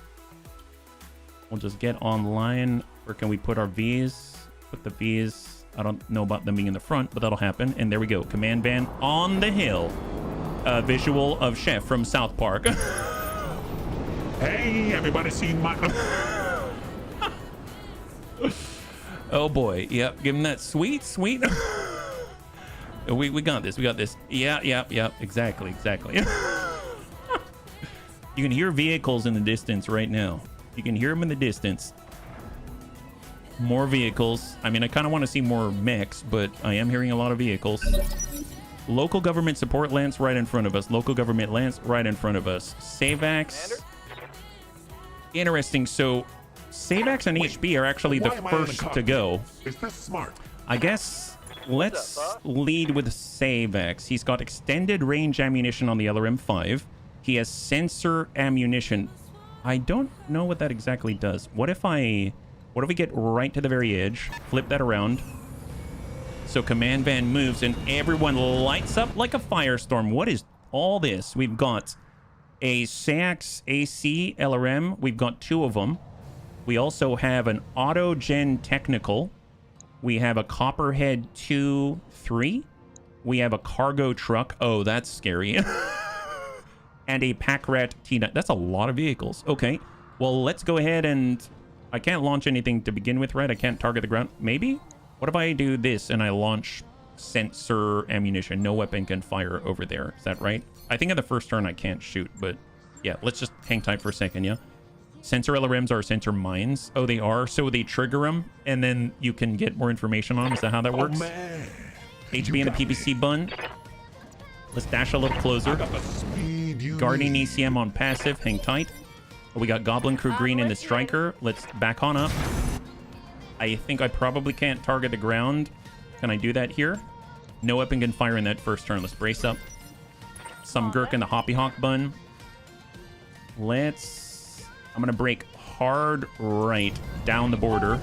We'll just get online. Where can we put our Vs? Put the Vs. I don't know about them being in the front, but that'll happen. And there we go. Command van on the hill. Visual of Chef from South Park. Hey, everybody seen my... Oh boy. Yep. Give him that sweet. We got this. Yeah. Exactly. You can hear vehicles in the distance right now. You can hear them in the distance. More vehicles. I mean, I kind of want to see more mechs, but I am hearing a lot of vehicles. Local government support lance right in front of us. Local government lance right in front of us. Savax. Interesting. So, Savax and HB are actually the first to go. Is this smart? I guess let's What's up, lead with Savex. He's got extended range ammunition on the LRM-5. He has sensor ammunition. I don't know what that exactly does. What if we get right to the very edge, flip that around, so command van moves and everyone lights up like a firestorm. What is all this? We've got a SAX AC LRM. We've got 2 of them. We also have an auto-gen technical. We have a Copperhead 2-3. We have a cargo truck. Oh, that's scary. And a Packrat T9. That's a lot of vehicles. Okay. Well, let's go ahead and... I can't launch anything to begin with, right? I can't target the ground. Maybe? What if I do this and I launch sensor ammunition? No weapon can fire over there. Is that right? I think at the first turn I can't shoot, but yeah, let's just hang tight for a second, yeah? Sensor LRMs are sensor mines. Oh, they are? So they trigger them and then you can get more information on them? Is that how that works? Man. HB and the PPC bun. Let's dash a little closer. Got the speed you Guardian need. ECM on passive. Hang tight. We got Goblin Crew Green in the Striker. Let's back on up. I think I probably can't target the ground. Can I do that here? No weapon can fire in that first turn. Let's brace up. Some Gurk in the Hoppy Hawk bun. I'm going to break hard right down the border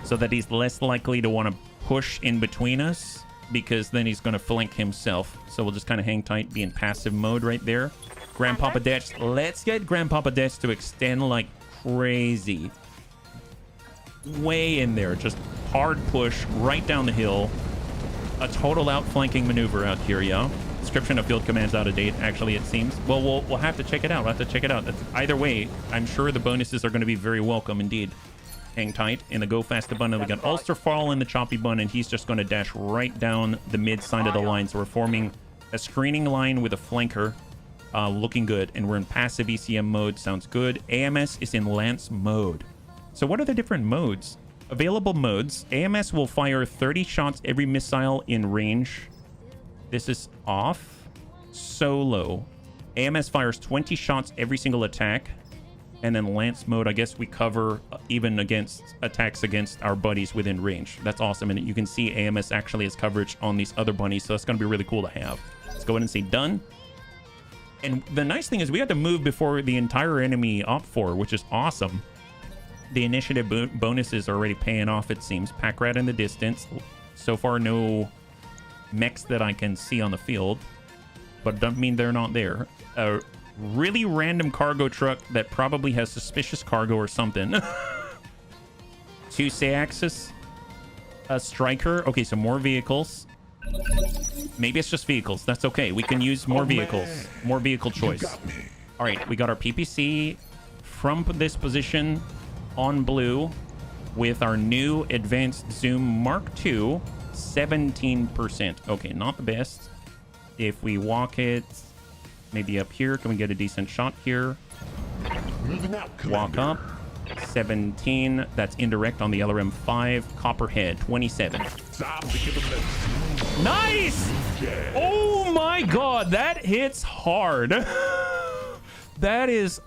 so that he's less likely to want to push in between us, because then he's going to flank himself. So we'll just kind of hang tight, be in passive mode right there. Grandpapa Detch. Let's get Grandpapa Detch to extend like crazy. Way in there. Just hard push right down the hill. A total outflanking maneuver out here, yeah? Description of field commands out of date, actually, it seems. Well, we'll have to check it out. We'll have to check it out. Either way, I'm sure the bonuses are going to be very welcome indeed. Hang tight. In the Go Faster bun, we got Ulster Fall in the Choppy bun, and he's just going to dash right down the mid side of the line. So we're forming a screening line with a flanker. Looking good. And we're in passive ECM mode. Sounds good. AMS is in Lance mode. So what are the different modes? Available modes. AMS will fire 30 shots every missile in range. This is off. Solo. AMS fires 20 shots every single attack. And then Lance mode, I guess we cover even against attacks against our buddies within range. That's awesome. And you can see AMS actually has coverage on these other bunnies. So that's going to be really cool to have. Let's go ahead and say done. And the nice thing is we have to move before the entire enemy op for, which is awesome. The initiative bonuses are already paying off, it seems. Packrat in the distance. So far, no mechs that I can see on the field. But doesn't mean they're not there. A really random cargo truck that probably has suspicious cargo or something. 2 Seaxis. A Striker. Okay, so more vehicles. Maybe it's just vehicles. That's okay. We can use more vehicles. Man. More vehicle choice. Got me. All right, we got our PPC from this position on blue with our new advanced zoom Mark II, 17%. Okay, not the best. If we walk it maybe up here, can we get a decent shot here? Moving out, Walk Commander. up. 17. That's indirect on the LRM-5. Copperhead, 27. Time to give him that. Nice! Yeah. Oh my god, that hits hard. That is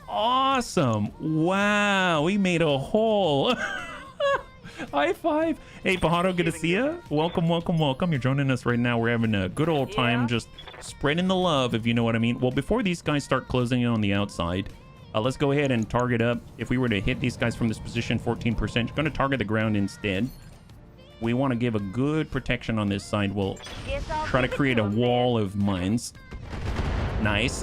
awesome. Wow, we made a hole. High five. Hey, Pajaro, good to see you. Welcome, welcome, welcome. You're joining us right now. We're having a good old time just spreading the love, if you know what I mean. Well, before these guys start closing in on the outside, let's go ahead and target up. If we were to hit these guys from this position, 14%, you're going to target the ground instead. We want to give a good protection on this side. We'll try to create a wall of mines. Nice.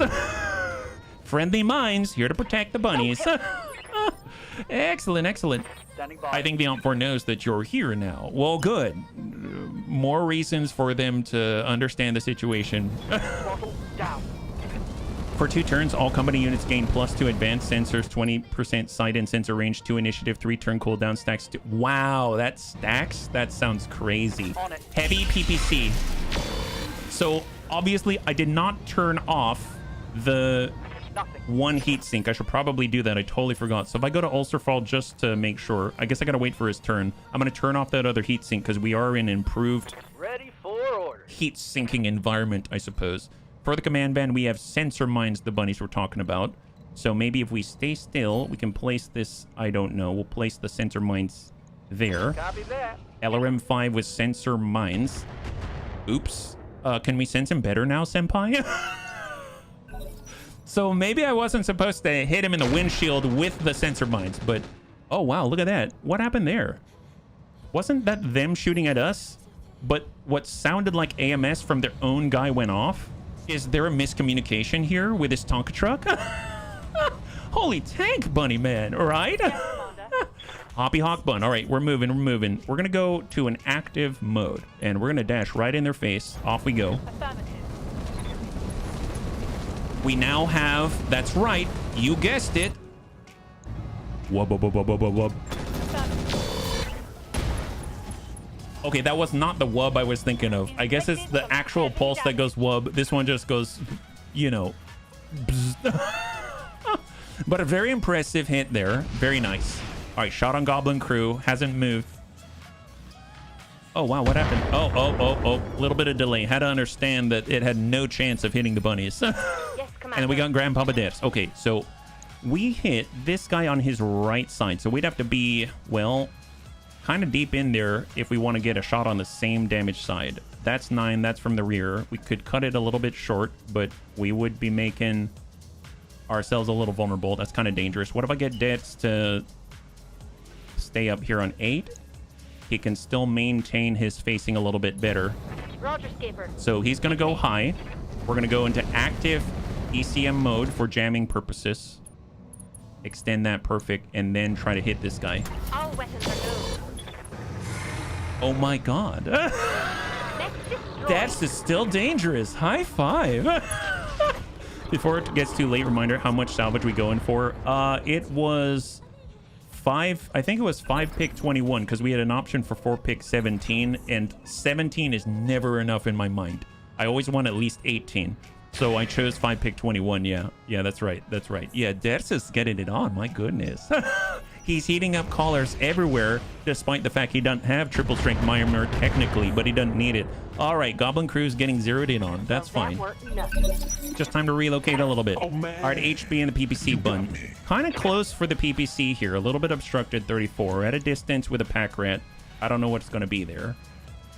Friendly mines here to protect the bunnies. Excellent, excellent. Standing by. I think the Op4 knows that you're here now. Well, good. More reasons for them to understand the situation. Throttle down. For 2 turns, all company units gain +2 advanced sensors, 20% sight and sensor range, 2 initiative, 3 turn cooldown stacks. Wow, that stacks? That sounds crazy. On it. Heavy PPC. So obviously I did not turn off the Nothing. 1 heat sink. I should probably do that. I totally forgot. So if I go to Ulsterfall just to make sure, I guess I gotta wait for his turn. I'm gonna turn off that other heat sink because we are in improved Ready for orders. heat sinking environment, I suppose. For the command band, we have sensor mines, the bunnies we're talking about. So maybe if we stay still, we can place this, I don't know, we'll place the sensor mines there. Copy that. LRM-5 with sensor mines. Oops. Can we sense him better now, Senpai? So maybe I wasn't supposed to hit him in the windshield with the sensor mines, but... Oh, wow, look at that. What happened there? Wasn't that them shooting at us? But what sounded like AMS from their own guy went off? Is there a miscommunication here with this Tonka truck? Holy tank, bunny man, all right? Hoppy Hawk Bun. All right, we're moving. We're going to go to an active mode, and we're going to dash right in their face. Off we go. We now have, that's right, you guessed it. Wub, wub, wub, wub, wub, wub. Okay, that was not the wub I was thinking of. I guess it's the actual pulse that goes wub. This one just goes, you know. But a very impressive hit there. Very nice. All right, shot on Goblin Crew. Hasn't moved. Oh, wow, what happened? Oh. A little bit of delay. Had to understand that it had no chance of hitting the bunnies. Yes, Commander. And then we got Grandpapa Deaths. Okay, so we hit this guy on his right side. So we'd have to be, well, kind of deep in there if we want to get a shot on the same damage side. That's 9. That's from the rear. We could cut it a little bit short, but we would be making ourselves a little vulnerable. That's kind of dangerous. What if I get Deaths to stay up here on 8? He can still maintain his facing a little bit better. Roger, Skipper. So he's going to go high. We're going to go into active ECM mode for jamming purposes. Extend that perfect, and then try to hit this guy. All weapons are moved. Oh my god. That's just still dangerous. High five. Before it gets too late, reminder how much salvage we going for. It was 5, I think it was 5 pick 21, because we had an option for 4 pick 17, and 17 is never enough in my mind. I always want at least 18. So I chose 5 pick 21. Yeah, that's right. Yeah, Ders is getting it on. My goodness. He's heating up collars everywhere, despite the fact he doesn't have triple strength armor technically, but he doesn't need it. All right, Goblin Crew's getting zeroed in on. That's fine. Just time to relocate a little bit. Oh, man. All right, HB and the PPC bun. Kind of close for the PPC here. A little bit obstructed, 34. At a distance with a pack rat. I don't know what's going to be there.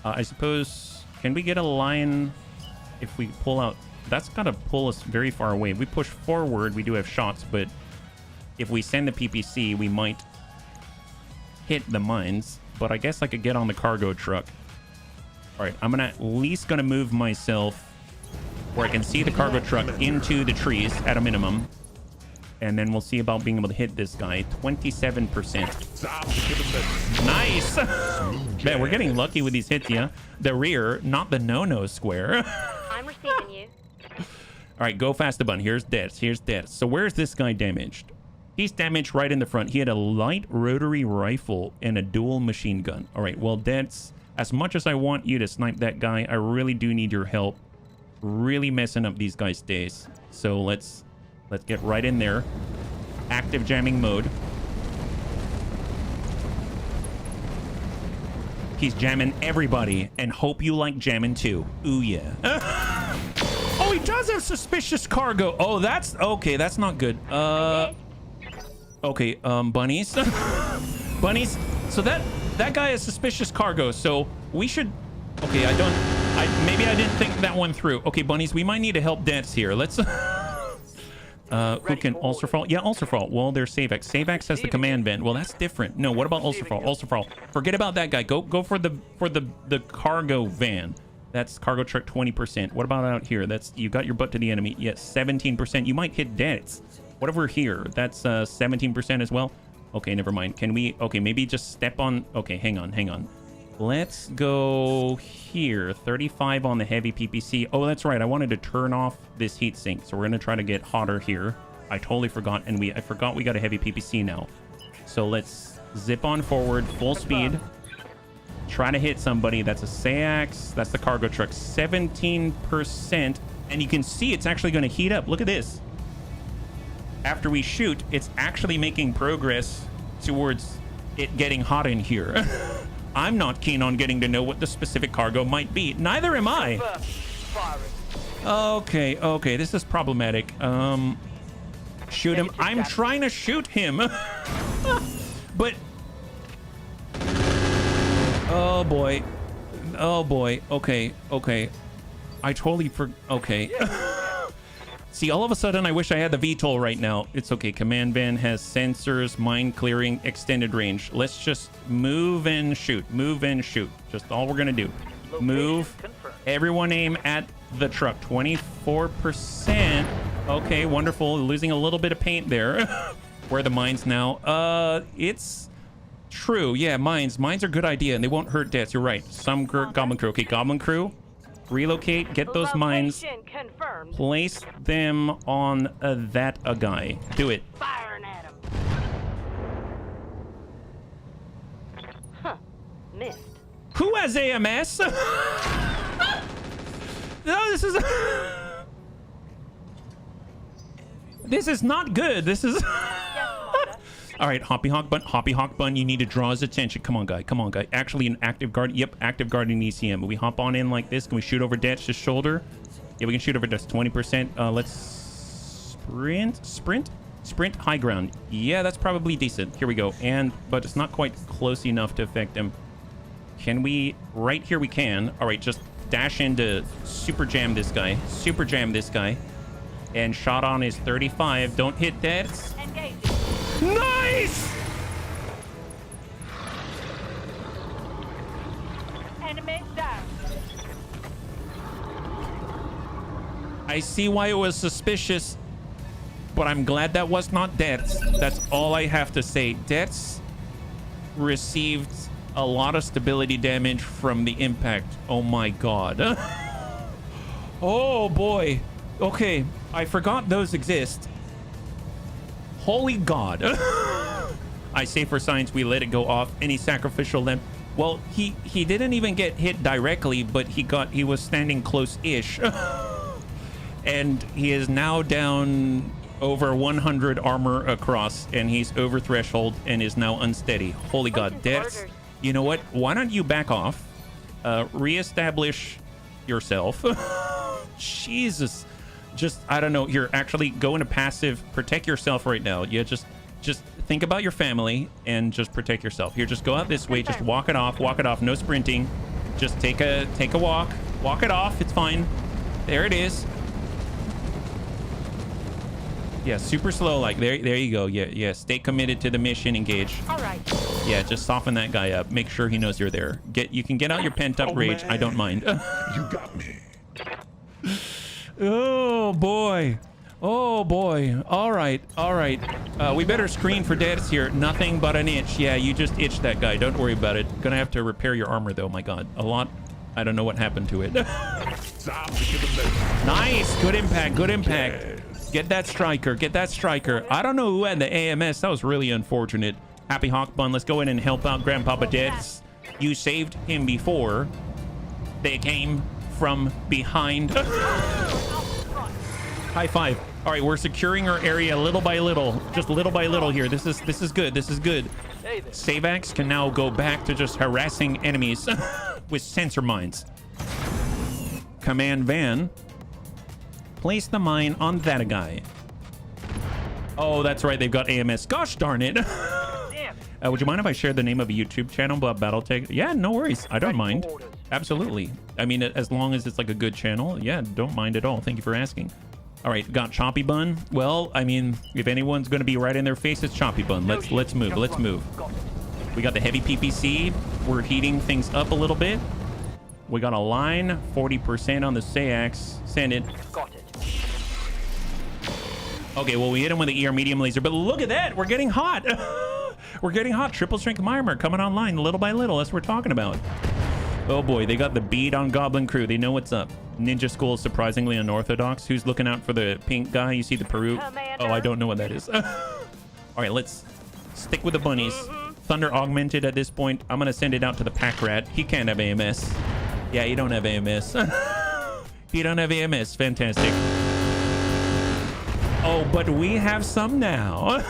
I suppose, can we get a line if we pull out? That's got to pull us very far away. If we push forward, we do have shots, but if we send the PPC, we might hit the mines. But I guess I could get on the cargo truck. All right, I'm at least going to move myself where I can see the cargo truck into the trees at a minimum. And then we'll see about being able to hit this guy. 27%. Nice! Man, we're getting lucky with these hits, yeah? The rear, not the no-no square. I'm receiving you. All right, go fast the bun. Here's Deaths. So where's this guy damaged? He's damaged right in the front. He had a light rotary rifle and a dual machine gun. All right, well, Deaths, as much as I want you to snipe that guy, I really do need your help. Really messing up these guys' days. So let's get right in there. Active jamming mode. He's jamming everybody, and hope you like jamming too. Ooh, yeah. Oh, he does have suspicious cargo. Oh, that's okay. That's not good. Okay, bunnies. Bunnies. So that guy has suspicious cargo. So we should. Okay, maybe I didn't think that one through. Okay, bunnies, we might need to help Dance here. Let's. Who can Ulcerfall? Yeah, Ulcerfall. Well, there's Savex. Savex has the command vent. Well, that's different. No, what about Ulcerfall? Ulcerfall. Forget about that guy. Go for the cargo van. That's cargo truck 20%. What about out here? That's, you got your butt to the enemy. Yes, 17%. You might hit Dance. What over here? That's 17% as well. Okay, never mind. Can we? Okay, maybe just step on. Okay, hang on. Let's go here. 35 on the heavy PPC. Oh, that's right. I wanted to turn off this heat sink, so we're gonna try to get hotter here. I totally forgot, and I forgot we got a heavy PPC now. So let's zip on forward, full speed. Try to hit somebody. That's a Sayax. That's the cargo truck. 17%, and you can see it's actually going to heat up. Look at this. After we shoot, it's actually making progress towards it getting hot in here. I'm not keen on getting to know what the specific cargo might be. Neither am I. Okay, this is problematic. Shoot him. I'm trying to shoot him. But Oh boy. Oh boy. Okay. Okay. I totally okay. See, all of a sudden, I wish I had the VTOL right now. It's okay. Command van has sensors, mine clearing, extended range. Let's just move and shoot. Move and shoot. Just all we're gonna do. Move. Everyone aim at the truck. 24%. Okay, wonderful. Losing a little bit of paint there. Where are the mines now? It's true. Yeah, mines. Mines are a good idea, and they won't hurt deaths. You're right. Some Goblin Crew. Okay, Goblin Crew. Relocate. Get those mines. Confirmed. Place them on that guy. Do it. Firing at him. Huh. Missed. Who has AMS? No, this is... This is not good. This is... All right, Hoppy Hawk Bun, you need to draw his attention. Come on, guy. Come on, guy. Actually, an active guard. Yep, active guard in ECM. We hop on in like this. Can we shoot over Detch's shoulder? Yeah, we can shoot over Detch. 20%. Let's sprint high ground. Yeah, that's probably decent. Here we go. But it's not quite close enough to affect him. Can we? Right here we can. All right, just dash into super jam this guy. Super jam this guy. And shot on his 35. Don't hit that. Engage. Nice! Enemy down. I see why it was suspicious, but I'm glad that was not Dets. That's all I have to say. Dets received a lot of stability damage from the impact. Oh my god. Oh boy. Okay, I forgot those exist. Holy god. I say for science we let it go off. Any sacrificial limb. Well, he didn't even get hit directly, but he was standing close-ish. And he is now down over 100 armor across, and he's over threshold and is now unsteady. Holy god. That's, you know what? Why don't you back off? Reestablish yourself. Jesus. Just, I don't know, here, actually go into passive, protect yourself right now. Yeah, just think about your family and just protect yourself. Here, just go out this way, just walk it off, no sprinting. Just take a walk it off, it's fine. There it is. Yeah, super slow, like, there you go. Yeah, stay committed to the mission, engage. All right. Yeah, just soften that guy up, make sure he knows you're there. You can get out your pent-up rage, man. I don't mind. You got me. Oh boy. Oh boy. All right. We better screen for deaths here. Nothing but an itch. Yeah, you just itched that guy. Don't worry about it. Gonna have to repair your armor though. My god. A lot. I don't know what happened to it. Nice. Good impact. Yes. Get that striker. I don't know who had the AMS. That was really unfortunate. Happy Hawk Bun. Let's go in and help out Grandpapa Deaths. You saved him before they came from behind. High five. All right, we're securing our area little by little, just little by little here. This is good. Savax can now go back to just harassing enemies with sensor mines. Command van, place the mine on that guy. Oh, that's right, they've got AMS. Gosh darn it. Would you mind if I shared the name of a YouTube channel about Battletech? Yeah, no worries. I don't mind. Absolutely. I mean, as long as it's like a good channel, yeah, don't mind at all. Thank you for asking. All right, got Choppy Bun. Well, I mean, if anyone's going to be right in their face, it's Choppy Bun. Let's move. We got the heavy PPC. We're heating things up a little bit. We got a line, 40% on the SAX. Send it. Got it. Okay, well, we hit him with the ER medium laser, but look at that. We're getting hot. We're getting hot. Triple strength armor coming online little by little. That's what we're talking about. Oh boy, they got the bead on Goblin Crew. They know what's up. Ninja School is surprisingly unorthodox. Who's looking out for the pink guy? You see the Peru? Oh, I don't know what that is. All right, let's stick with the bunnies. Thunder augmented at this point. I'm going to send it out to the pack rat. He can't have AMS. Yeah, you don't have AMS. You don't have AMS. Fantastic. Oh, but we have some now.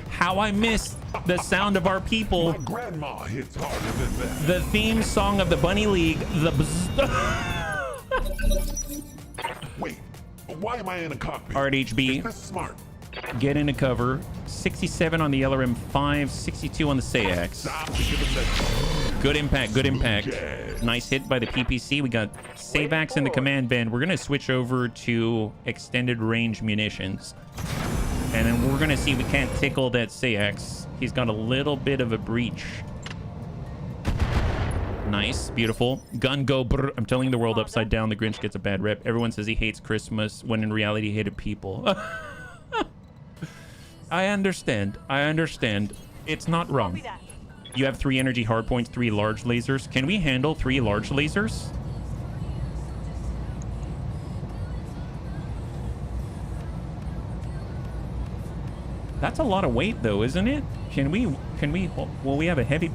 How I missed the sound of our people. My grandma hits harder than that. The theme song of the Bunny League. The Wait, why am I in a cockpit? RHB. Is this smart? Get into cover. 67 on the LRM5, 62 on the SAX. Good impact. Good impact. Jazz. Nice hit by the PPC. We got Savax in the command van. We're going to switch over to extended range munitions. And then we're going to see if we can't tickle that CX. He's got a little bit of a breach. Nice. Beautiful. Gun go brr. I'm telling the world upside down. The Grinch gets a bad rep. Everyone says he hates Christmas when in reality he hated people. I understand. I understand. It's not wrong. You have 3 energy hardpoints, 3 large lasers. Can we handle 3 large lasers? That's a lot of weight though, isn't it? Can we, well, we have a heavy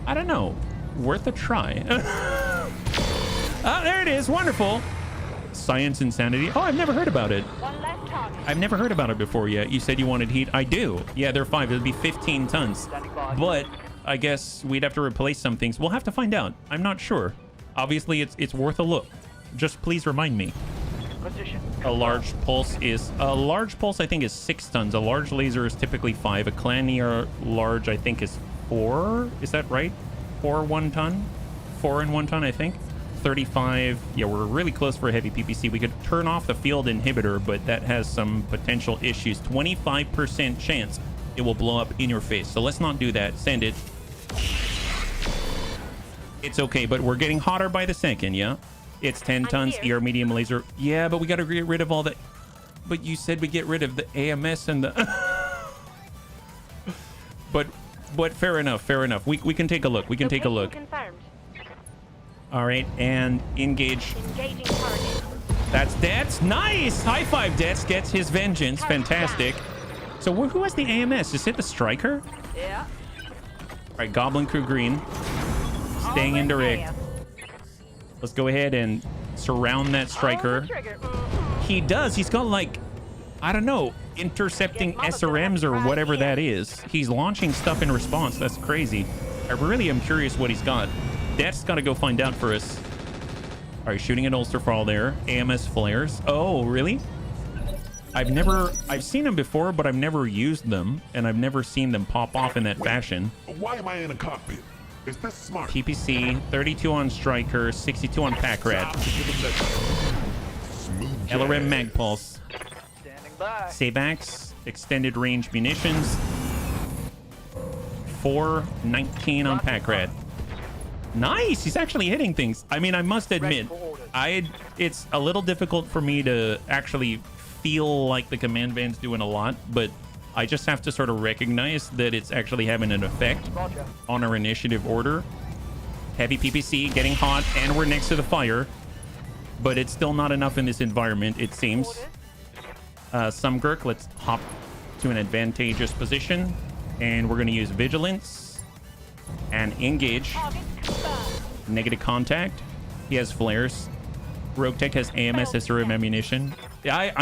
I don't know. Worth a try. Ah, there it is. Wonderful. Science Insanity. Oh, I've never heard about it. One less target. I've never heard about it before yet. You said you wanted heat. I do. Yeah, they're 5. It'll be 15 tons. But I guess we'd have to replace some things. We'll have to find out. I'm not sure. Obviously, it's worth a look. Just please remind me. Position. A large pulse, I think, is 6 tons. A large laser is typically 5. A Clanier large, I think, is 4. Is that right? 4 1 ton? 4 and 1 ton, I think. 35. Yeah, we're really close for a heavy PPC. We could turn off the field inhibitor, but that has some potential issues. 25% chance it will blow up in your face. So let's not do that. Send it. It's okay, but we're getting hotter by the second, yeah? It's 10 tons, ER medium laser. Yeah, but we got to get rid of all the... But you said we get rid of the AMS and the... But fair enough, fair enough. We can take a look. We can take a look. Confirmed. All right, and engage. Engaging target. That's Dets. Nice! High five, Dets gets his vengeance. Fantastic. So who has the AMS? Is it the Striker? Yeah. All right, Goblin Crew Green. Staying indirect. Let's go ahead and surround that Striker. He does. He's got like, I don't know, intercepting SRMs or whatever that is. He's launching stuff in response. That's crazy. I really am curious what he's got. That's got to go find out for us. All right, shooting an ulster fall there. AMS flares. Oh, really? I've seen them before, but I've never used them, and I've never seen them pop off in that fashion. Why am I in a cockpit? Is this smart? PPC, 32 on Striker, 62 on Pack Rat. LRM Mag Pulse. Standing by. Savax, extended range munitions. 419 on Pack Rat. Nice! He's actually hitting things. I mean, I must admit, it's a little difficult for me to actually feel like the command van's doing a lot, but I just have to sort of recognize that it's actually having an effect on our initiative order. Heavy PPC getting hot, and we're next to the fire, but it's still not enough in this environment, it seems. Some Gurk, let's hop to an advantageous position, and we're going to use Vigilance and engage. Negative contact. He has flares. Roguetech has AMS SRM ammunition. Yeah,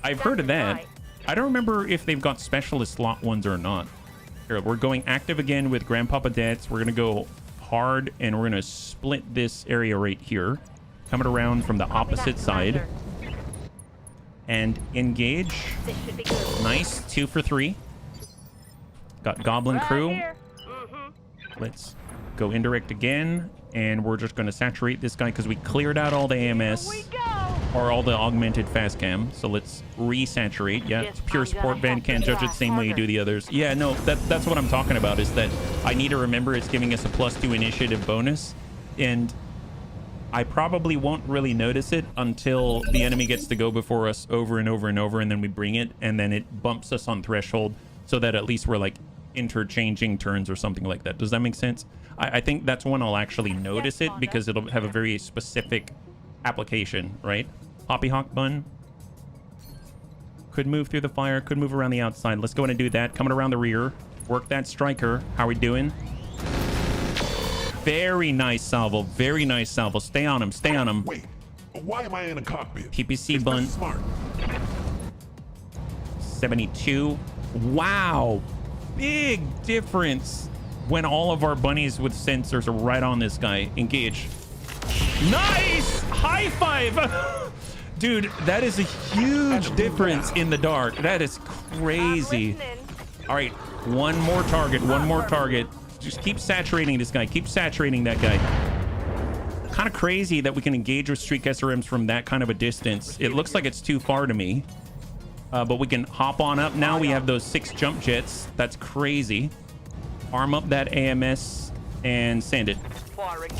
I've heard of that. I don't remember if they've got specialist slot ones or not. Here, we're going active again with Grandpapa Dets. We're going to go hard, and we're going to split this area right here. Coming around from the opposite side. And engage. This should be good. Nice. 2 for 3. Got Goblin Crew. Let's go indirect again. And we're just going to saturate this guy because we cleared out all the AMS. Here we go. Or all the augmented fast cam. So let's resaturate. Yeah, it's pure sport van. Can't judge it the same way you do the others. Yeah, no, that's what I'm talking about, is that I need to remember it's giving us a +2 initiative bonus. And I probably won't really notice it until the enemy gets to go before us over and over and over, and then we bring it, and then it bumps us on threshold so that at least we're like interchanging turns or something like that. Does that make sense? I think that's when I'll actually notice it, because it'll have a very specific application, right? Hoppy Hawk Bun. Could move through the fire, could move around the outside. Let's go in and do that. Coming around the rear. Work that Striker. How are we doing? Very nice salvo. Very nice salvo. Stay on him. Stay on him. Wait, why am I in a cockpit? PPC Is Bun. this smart? 72. Wow. Big difference when all of our bunnies with sensors are right on this guy. Engage. Nice! High five! Dude, that is a huge difference in the dark. That is crazy. All right, one more target. One more target. Just keep saturating this guy. Keep saturating that guy. Kind of crazy that we can engage with streak SRMs from that kind of a distance. It looks like it's too far to me. But we can hop on up. Now we have those 6 jump jets. That's crazy. Arm up that AMS and send it. Firing.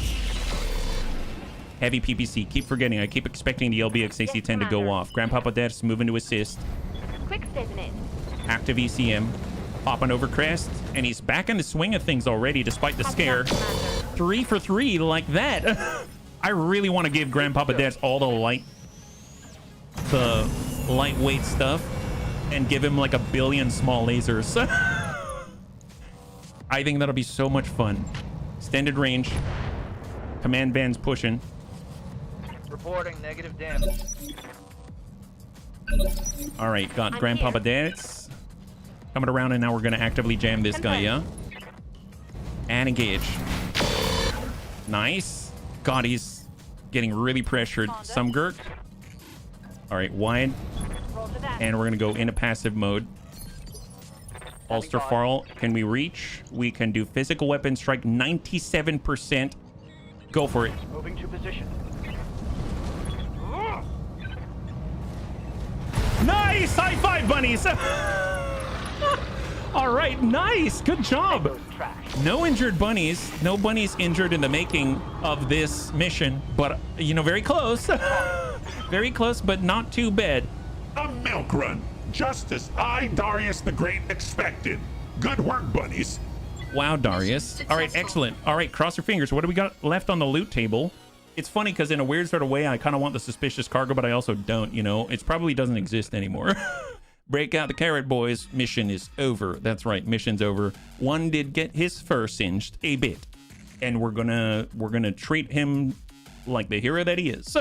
Heavy PPC. Keep forgetting. I keep expecting the LBX AC-10 to go off. Grandpapa Dad's moving to assist. Quick business. Active ECM. Popping over crest. And he's back in the swing of things already, despite the scare. 3 for 3 like that. I really want to give Grandpapa Dad's all the lightweight stuff and give him like 1 billion small lasers. I think that'll be so much fun. Extended range. Command band's pushing. Reporting negative damage. All right, got I'm Grandpapa here. Dad's coming around, and now we're gonna actively jam this guy, yeah? And engage. Nice. God, he's getting really pressured. Some Gurk. All right, wide. Roger that. And we're gonna go into passive mode. Ulster Farl, can we reach? We can do physical weapon strike 97%. Go for it. Moving to position. Nice! High five, bunnies! All right, nice. Good job. Goes trash. No injured bunnies. No bunnies injured in the making of this mission. But, you know, very close. Very close, but not too bad. A milk run, just as I, Darius the Great, expected. Good work, bunnies. Wow, Darius. All right, excellent. All right, cross your fingers. What do we got left on the loot table? It's funny because in a weird sort of way, I kind of want the suspicious cargo, but I also don't, you know? It probably doesn't exist anymore. Break out the carrot, boys. Mission is over. That's right, mission's over. One did get his fur singed a bit. And we're gonna treat him like the hero that he is.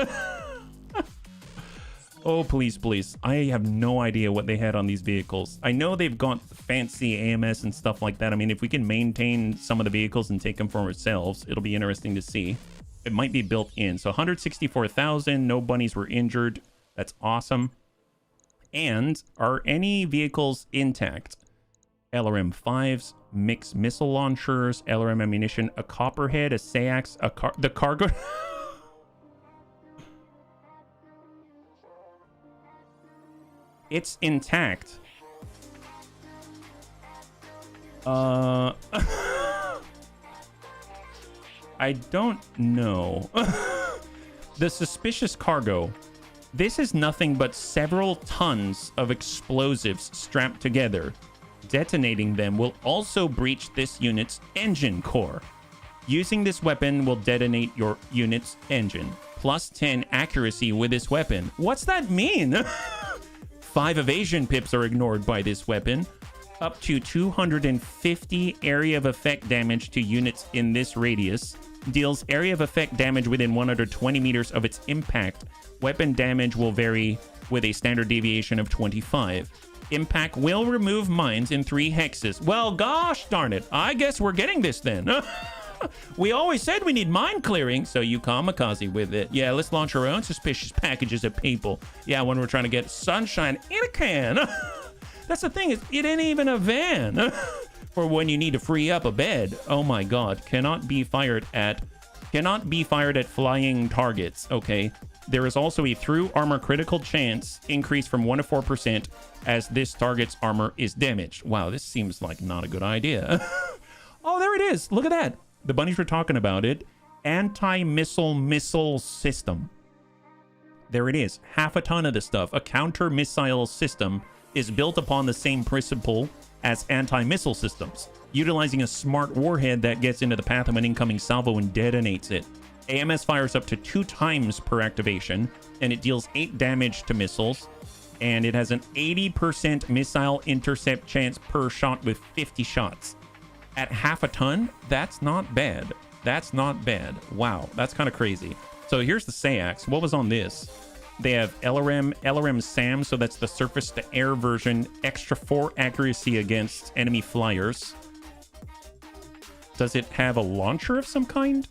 Oh, please, please. I have no idea what they had on these vehicles. I know they've got fancy AMS and stuff like that. I mean, if we can maintain some of the vehicles and take them for ourselves, it'll be interesting to see. It might be built in. So 164,000. No bunnies were injured. That's awesome. And are any vehicles intact? LRM 5s, mixed missile launchers, LRM ammunition, a copperhead, a SAX, the cargo. It's intact. I don't know. The suspicious cargo. This is nothing but several tons of explosives strapped together. Detonating them will also breach this unit's engine core. Using this weapon will detonate your unit's engine. Plus 10 accuracy with this weapon. What's that mean? 5 evasion pips are ignored by this weapon. Up to 250 area of effect damage to units in this radius. Deals area of effect damage within 120 meters of its impact. Weapon damage will vary with a standard deviation of 25. Impact will remove mines in 3 hexes. Well, gosh darn it. I guess we're getting this then. We always said we need mine clearing, so you kamikaze with it. Yeah, let's launch our own suspicious packages at people. Yeah, when we're trying to get sunshine in a can. That's the thing, is it ain't even a van. For when you need to free up a bed. Oh my god, cannot be fired at flying targets. Okay. There is also a through armor critical chance increase from 1 to 4% as this target's armor is damaged. Wow, this seems like not a good idea. Oh, there it is. Look at that. The bunnies were talking about it. Anti-missile system. There it is. Half a ton of this stuff. A counter-missile system is built upon the same principle as anti-missile systems, utilizing a smart warhead that gets into the path of an incoming salvo and detonates it. AMS fires up to 2 times per activation, and it deals 8 damage to missiles, and it has an 80% missile intercept chance per shot with 50 shots. At half a ton, that's not bad. That's not bad. Wow, that's kind of crazy. So here's the SAX. What was on this? They have LRM SAM, so that's the surface-to-air version. Extra 4 accuracy against enemy flyers. Does it have a launcher of some kind?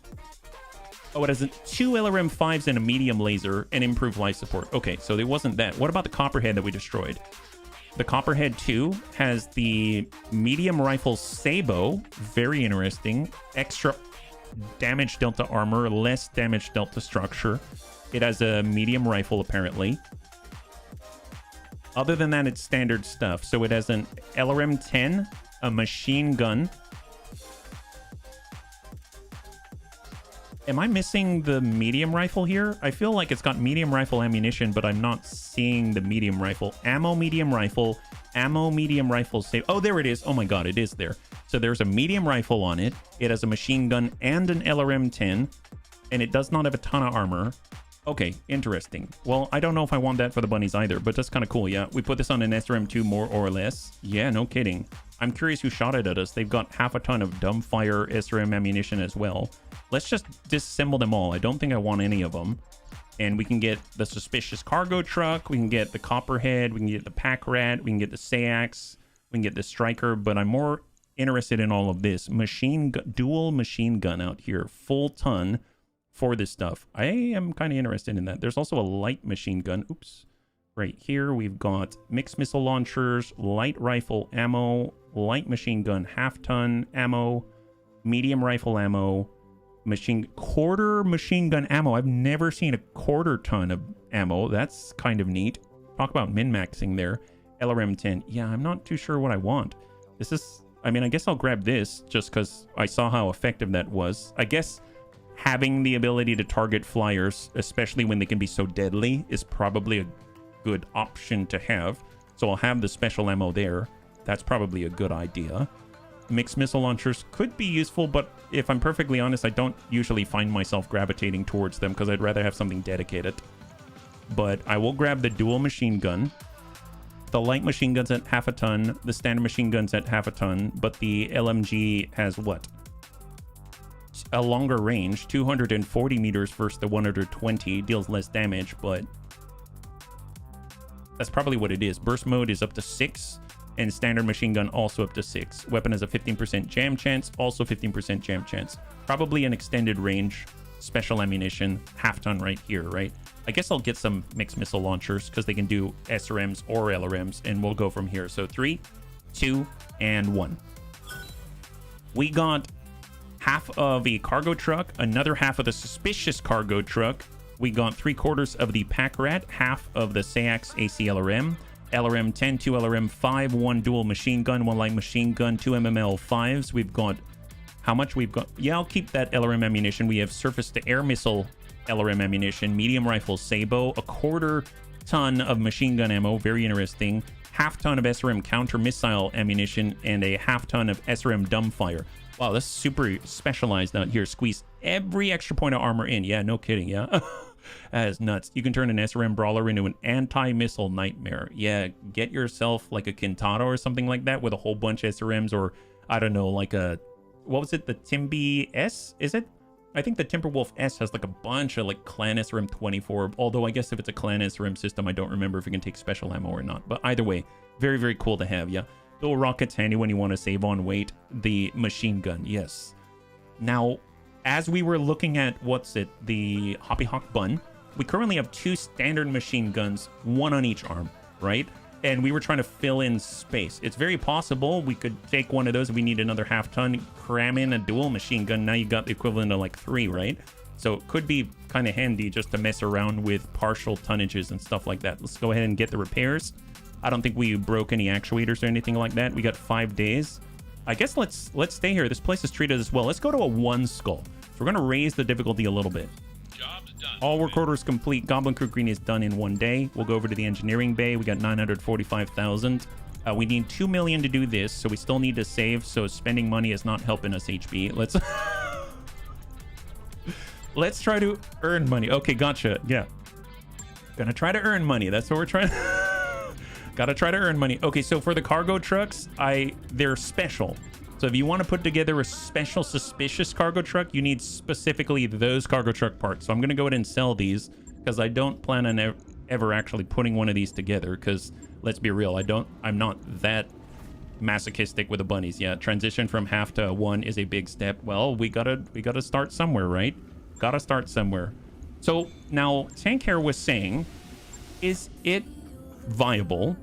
Oh, it has 2 LRM 5s and a medium laser and improved life support. Okay, so it wasn't that. What about the copperhead that we destroyed? The Copperhead 2 has the medium rifle Sabo. Very interesting. Extra damage delta armor, less damage delta structure. It has a medium rifle, apparently. Other than that, it's standard stuff. So it has an LRM-10, a machine gun. Am I missing the medium rifle here? I feel like it's got medium rifle ammunition, but I'm not seeing the medium rifle. Ammo, medium rifle. Save. Oh, there it is. Oh my god, it is there. So there's a medium rifle on it. It has a machine gun and an LRM-10. And it does not have a ton of armor. Okay, interesting. Well, I don't know if I want that for the bunnies either, but that's kind of cool, yeah. We put this on an SRM-2 more or less. Yeah, no kidding. I'm curious who shot it at us. They've got half a ton of dumbfire SRM ammunition as well. Let's just disassemble them all. I don't think I want any of them. And we can get the suspicious cargo truck. We can get the Copperhead. We can get the Pack Rat. We can get the Sayax. We can get the Striker. But I'm more interested in all of this. Dual machine gun out here. Full ton for this stuff. I am kind of interested in that. There's also a light machine gun. Oops. Right here, we've got mixed missile launchers, light rifle ammo, light machine gun half-ton ammo, medium rifle ammo, quarter machine gun ammo. I've never seen a quarter ton of ammo. That's kind of neat. Talk about min-maxing there. LRM-10. Yeah, I'm not too sure what I want. This is... I mean, I guess I'll grab this just because I saw how effective that was. I guess having the ability to target flyers, especially when they can be so deadly, is probably a good option to have. So I'll have the special ammo there. That's probably a good idea. Mixed missile launchers could be useful, but if I'm perfectly honest, I don't usually find myself gravitating towards them because I'd rather have something dedicated. But I will grab the dual machine gun. The light machine gun's at half a ton. The standard machine gun's at half a ton. But the LMG has what? A longer range, 240 meters versus the 120. Deals less damage, but that's probably what it is. Burst mode is up to 6, and standard machine gun also up to 6. Weapon has a 15% jam chance, also 15% jam chance. Probably an extended range, special ammunition, half ton right here, right? I guess I'll get some mixed missile launchers because they can do SRMs or LRMs, and we'll go from here. So 3, 2, and 1. We got half of a cargo truck, another half of the suspicious cargo truck. We got 3/4 of the Pack Rat, half of the Sayax ACLRM, LRM-10, 2 LRM-5, 1 dual machine gun, 1 light machine gun, 2 MML-5s. We've got... How much we've got? Yeah, I'll keep that LRM ammunition. We have surface-to-air missile LRM ammunition, medium rifle Sabo, 1/4 ton of machine gun ammo, very interesting, half ton of SRM counter missile ammunition, and a half ton of SRM dumbfire. Wow, this is super specialized out here. Squeeze every extra point of armor in. Yeah, no kidding, yeah. That is nuts. You can turn an SRM brawler into an anti-missile nightmare. Yeah, get yourself like a Kintaro or something like that with a whole bunch of SRMs, or I don't know, like a... What was it? The Timby S, is it? I think the Timberwolf S has like a bunch of like clan SRM 24, although I guess if it's a clan SRM system, I don't remember if it can take special ammo or not. But either way, very, very cool to have, yeah. Dual rockets handy when you want to save on weight. The machine gun, yes. Now, as we were looking at, the Hoppy Hawk Bun, we currently have 2 standard machine guns, 1 on each arm, right? And we were trying to fill in space. It's very possible we could take one of those if we need another half ton, cram in a dual machine gun. Now you got the equivalent of like 3, right? So it could be kind of handy just to mess around with partial tonnages and stuff like that. Let's go ahead and get the repairs. I don't think we broke any actuators or anything like that. We got 5 days. I guess let's stay here. This place is treated as well. Let's go to a 1 skull. So we're going to raise the difficulty a little bit. Job's done. All work orders complete. Goblin Crew Green is done in 1 day. We'll go over to the engineering bay. We got 945,000. We need 2 million to do this, so we still need to save. So spending money is not helping us, HB. Let's try to earn money. Okay, gotcha. Yeah. Gonna try to earn money. That's what we're trying Gotta try to earn money. Okay, so for the cargo trucks, they're special. So if you want to put together a special suspicious cargo truck, you need specifically those cargo truck parts. So I'm going to go ahead and sell these because I don't plan on ever actually putting one of these together because let's be real, I'm not that masochistic with the bunnies yet. Transition from half to 1 is a big step. Well, we gotta start somewhere, right? Gotta start somewhere. So now Tank Hair was saying, is it viable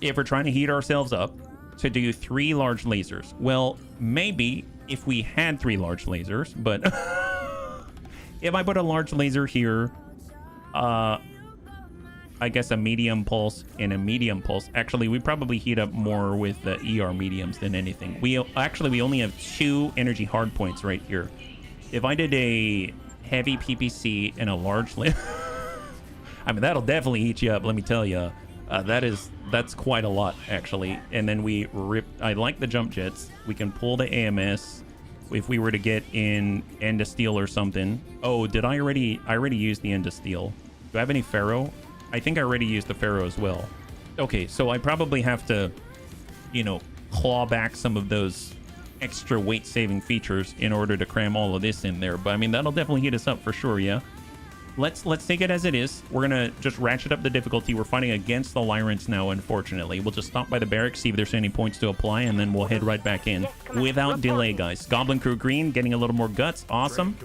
if we're trying to heat ourselves up, to do 3 large lasers. Well, maybe if we had 3 large lasers, but if I put a large laser here, I guess a medium pulse and a medium pulse. Actually, we probably heat up more with the ER mediums than anything. We only have 2 energy hard points right here. If I did a heavy PPC and a large laser, I mean, that'll definitely heat you up, let me tell you. That's quite a lot, actually. And then we rip. I like the jump jets. We can pull the AMS if we were to get in End of Steel or something. Oh, did I already used the End of Steel. Do I have any Pharaoh? I think I already used the Pharaoh as well. Okay, so I probably have to, you know, claw back some of those extra weight saving features in order to cram all of this in there. But I mean, that'll definitely heat us up for sure, yeah. Let's take it as it is. We're gonna just ratchet up the difficulty. We're fighting against the Lyrants now, unfortunately. We'll just stop by the barracks, see if there's any points to apply, and then we'll head right back in without delay, guys. Goblin Crew Green getting a little more guts. Awesome.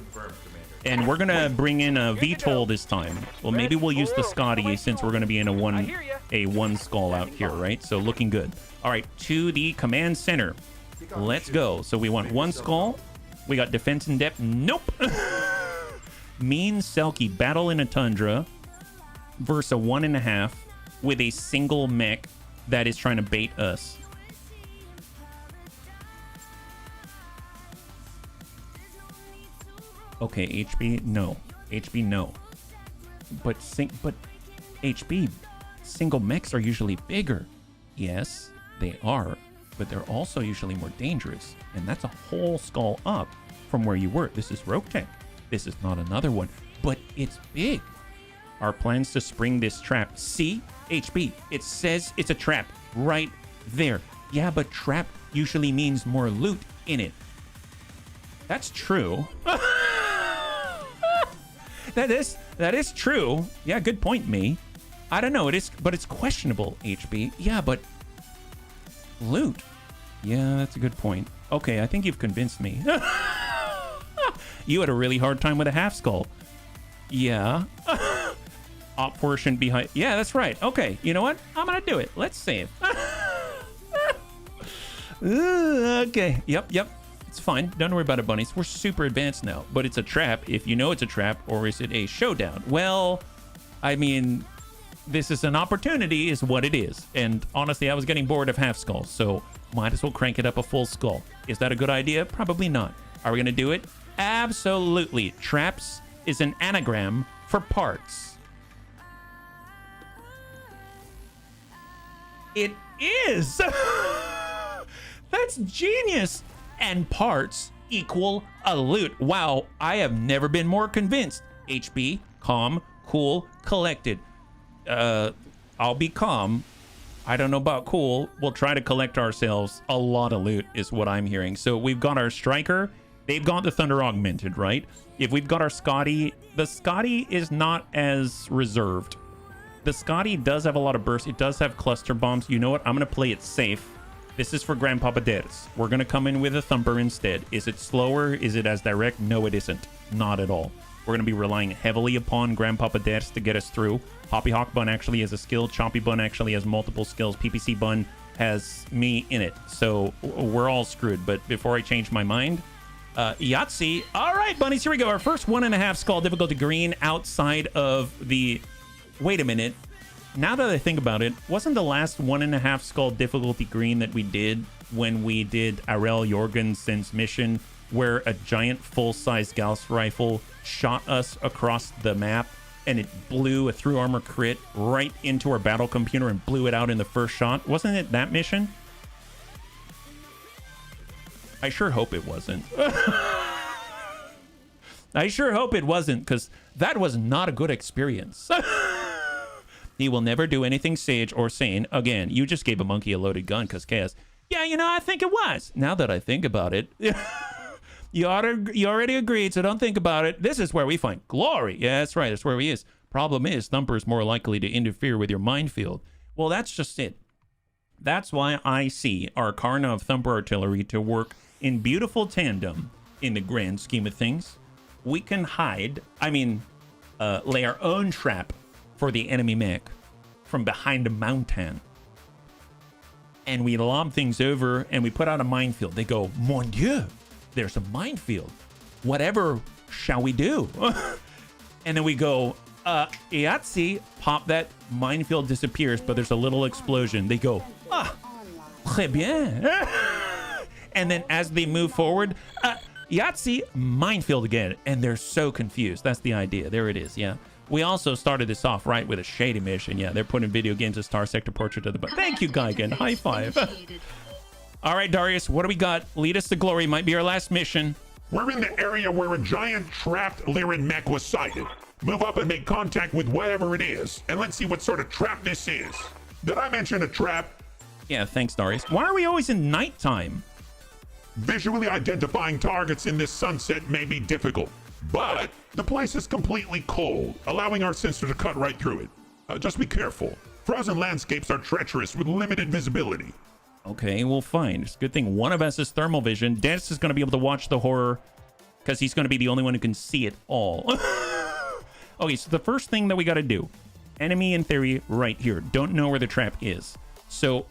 And we're gonna bring in a VTOL this time. Well, maybe we'll use the Scotty since we're gonna be in a one skull out here, right? So looking good. All right, to the command center. Let's go. So we want 1 skull. We got defense in depth. Nope. Mean Selkie battle in a tundra versus a 1.5 with a single mech that is trying to bait us. Okay, HB, no. HB, no. But HB, single mechs are usually bigger. Yes, they are, but they're also usually more dangerous. And that's a whole skull up from where you were. This is Roguetech. This is not another one, but it's big. Our plans to spring this trap. See, HB, it says it's a trap right there. Yeah, but trap usually means more loot in it. That's true. That is true. Yeah, good point, me. I don't know, but it's questionable, HB. Yeah, but loot. Yeah, that's a good point. Okay, I think you've convinced me. You had a really hard time with a half skull. Yeah. Op portion behind. Yeah, that's right. Okay, you know what? I'm gonna do it. Let's save. Okay. Yep. It's fine. Don't worry about it, bunnies. We're super advanced now. But it's a trap. If you know it's a trap, or is it a showdown? Well, I mean, this is an opportunity, is what it is. And honestly, I was getting bored of half skulls, so might as well crank it up a full skull. Is that a good idea? Probably not. Are we gonna do it? Absolutely. Traps is an anagram for parts. It is. That's genius. And parts equal a loot. Wow, I have never been more convinced. HB, calm, cool, collected. I'll be calm. I don't know about cool. We'll try to collect ourselves a lot of loot is what I'm hearing. So we've got our striker. They've got the Thunder Augmented, right? If we've got our Scotty, the Scotty is not as reserved. The Scotty does have a lot of burst. It does have cluster bombs. You know what? I'm going to play it safe. This is for Grandpapa Deres. We're going to come in with a Thumper instead. Is it slower? Is it as direct? No, it isn't. Not at all. We're going to be relying heavily upon Grandpapa Deres to get us through. Hoppy Hawk Bun actually has a skill. Chompy Bun actually has multiple skills. PPC Bun has me in it. So we're all screwed. But before I change my mind, Yahtzee. All right, bunnies, here we go. Our first 1.5 skull difficulty green outside of the... Wait a minute. Now that I think about it, wasn't the last 1.5 skull difficulty green that we did when we did Arel Jorgensen's mission, where a giant full-size Gauss rifle shot us across the map and it blew a through armor crit right into our battle computer and blew it out in the first shot? Wasn't it that mission? I sure hope it wasn't. I sure hope it wasn't, because that was not a good experience. He will never do anything sage or sane again. You just gave a monkey a loaded gun because chaos. Yeah, you know, I think it was. Now that I think about it, you already agreed, so don't think about it. This is where we find glory. Yeah, that's right. That's where he is. Problem is, Thumper is more likely to interfere with your minefield. Well, that's just it. That's why I see our Karna of Thumper artillery to work in beautiful tandem in the grand scheme of things. We can hide, lay our own trap for the enemy mech from behind a mountain. and we lob things over and we put out a minefield. They go, mon dieu, there's a minefield. Whatever shall we do? And then we go, Yahtzee, pop, that minefield disappears, but there's a little explosion. They go, très bien. And then as they move forward, Yahtzee, minefield again. And they're so confused. That's the idea. There it is. Yeah. We also started this off right with a shady mission. Yeah, they're putting video games of Star Sector Portrait of the... Thank you, Geigen. High five. All right, Darius, what do we got? Lead us to glory. Might be our last mission. We're in the area where a giant trapped Lyran mech was sighted. Move up and make contact with whatever it is, and let's see what sort of trap this is. Did I mention a trap? Yeah, thanks, Darius. Why are we always in nighttime? Visually identifying targets in this sunset may be difficult, but the place is completely cold, allowing our sensor to cut right through it. Just be careful. Frozen landscapes are treacherous with limited visibility. Okay, well, fine. It's a good thing one of us is thermal vision. Dennis is going to be able to watch the horror because he's going to be the only one who can see it all. Okay, so the first thing that we got to do, enemy in theory right here. Don't know where the trap is. So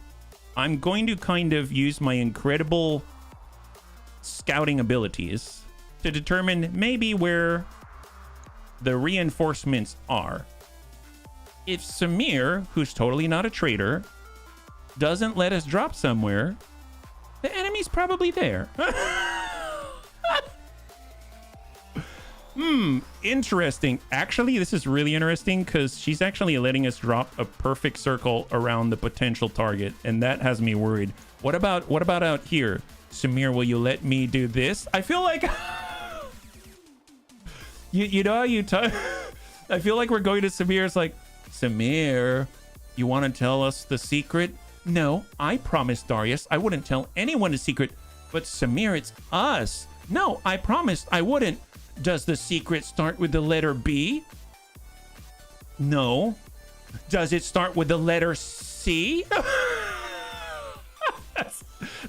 I'm going to kind of use my incredible scouting abilities to determine maybe where the reinforcements are. If Samir, who's totally not a traitor, doesn't let us drop somewhere, the enemy's probably there. Interesting. Actually, this is really interesting because she's actually letting us drop a perfect circle around the potential target, and that has me worried. What about out here? Samir, will you let me do this? I feel like you know how you talk. I feel like we're going to Samir. It's like, Samir, you want to tell us the secret? No, I promised Darius I wouldn't tell anyone the secret. But Samir, it's us. No, I promised I wouldn't. Does the secret start with the letter B? No. Does it start with the letter C?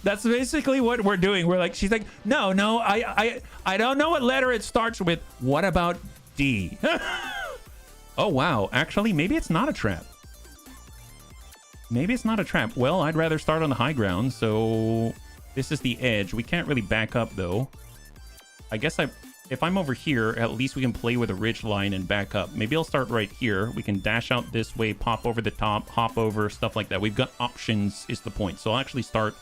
That's basically what we're doing. We're like, she's like, no, I don't know what letter it starts with. What about D? Oh, wow. Actually, maybe it's not a trap. Maybe it's not a trap. Well, I'd rather start on the high ground. So this is the edge. We can't really back up, though. I guess if I'm over here, at least we can play with a ridge line and back up. Maybe I'll start right here. We can dash out this way, pop over the top, hop over, stuff like that. We've got options is the point. So I'll actually start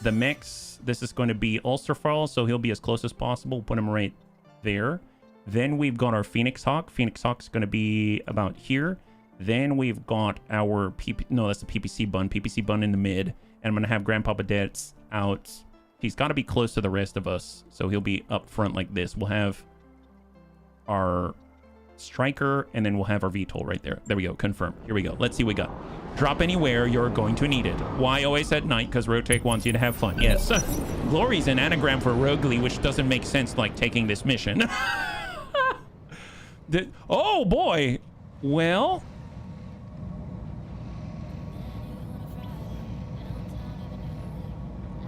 the mechs. This is going to be Ulsterfall, so he'll be as close as possible. Put him right there. Then we've got our Phoenix Hawk. Phoenix Hawk's going to be about here. Then we've got our no, that's the PPC bun. PPC bun in the mid. And I'm going to have Grandpapa Dets out. He's got to be close to the rest of us, so he'll be up front like this. We'll have our Striker, and then we'll have our VTOL right there. There we go. Confirm. Here we go. Let's see what we got. Drop anywhere. You're going to need it. Why always at night? Because Roguetech wants you to have fun. Yes. Glory's an anagram for Roguely, which doesn't make sense like taking this mission. Oh, boy. Well...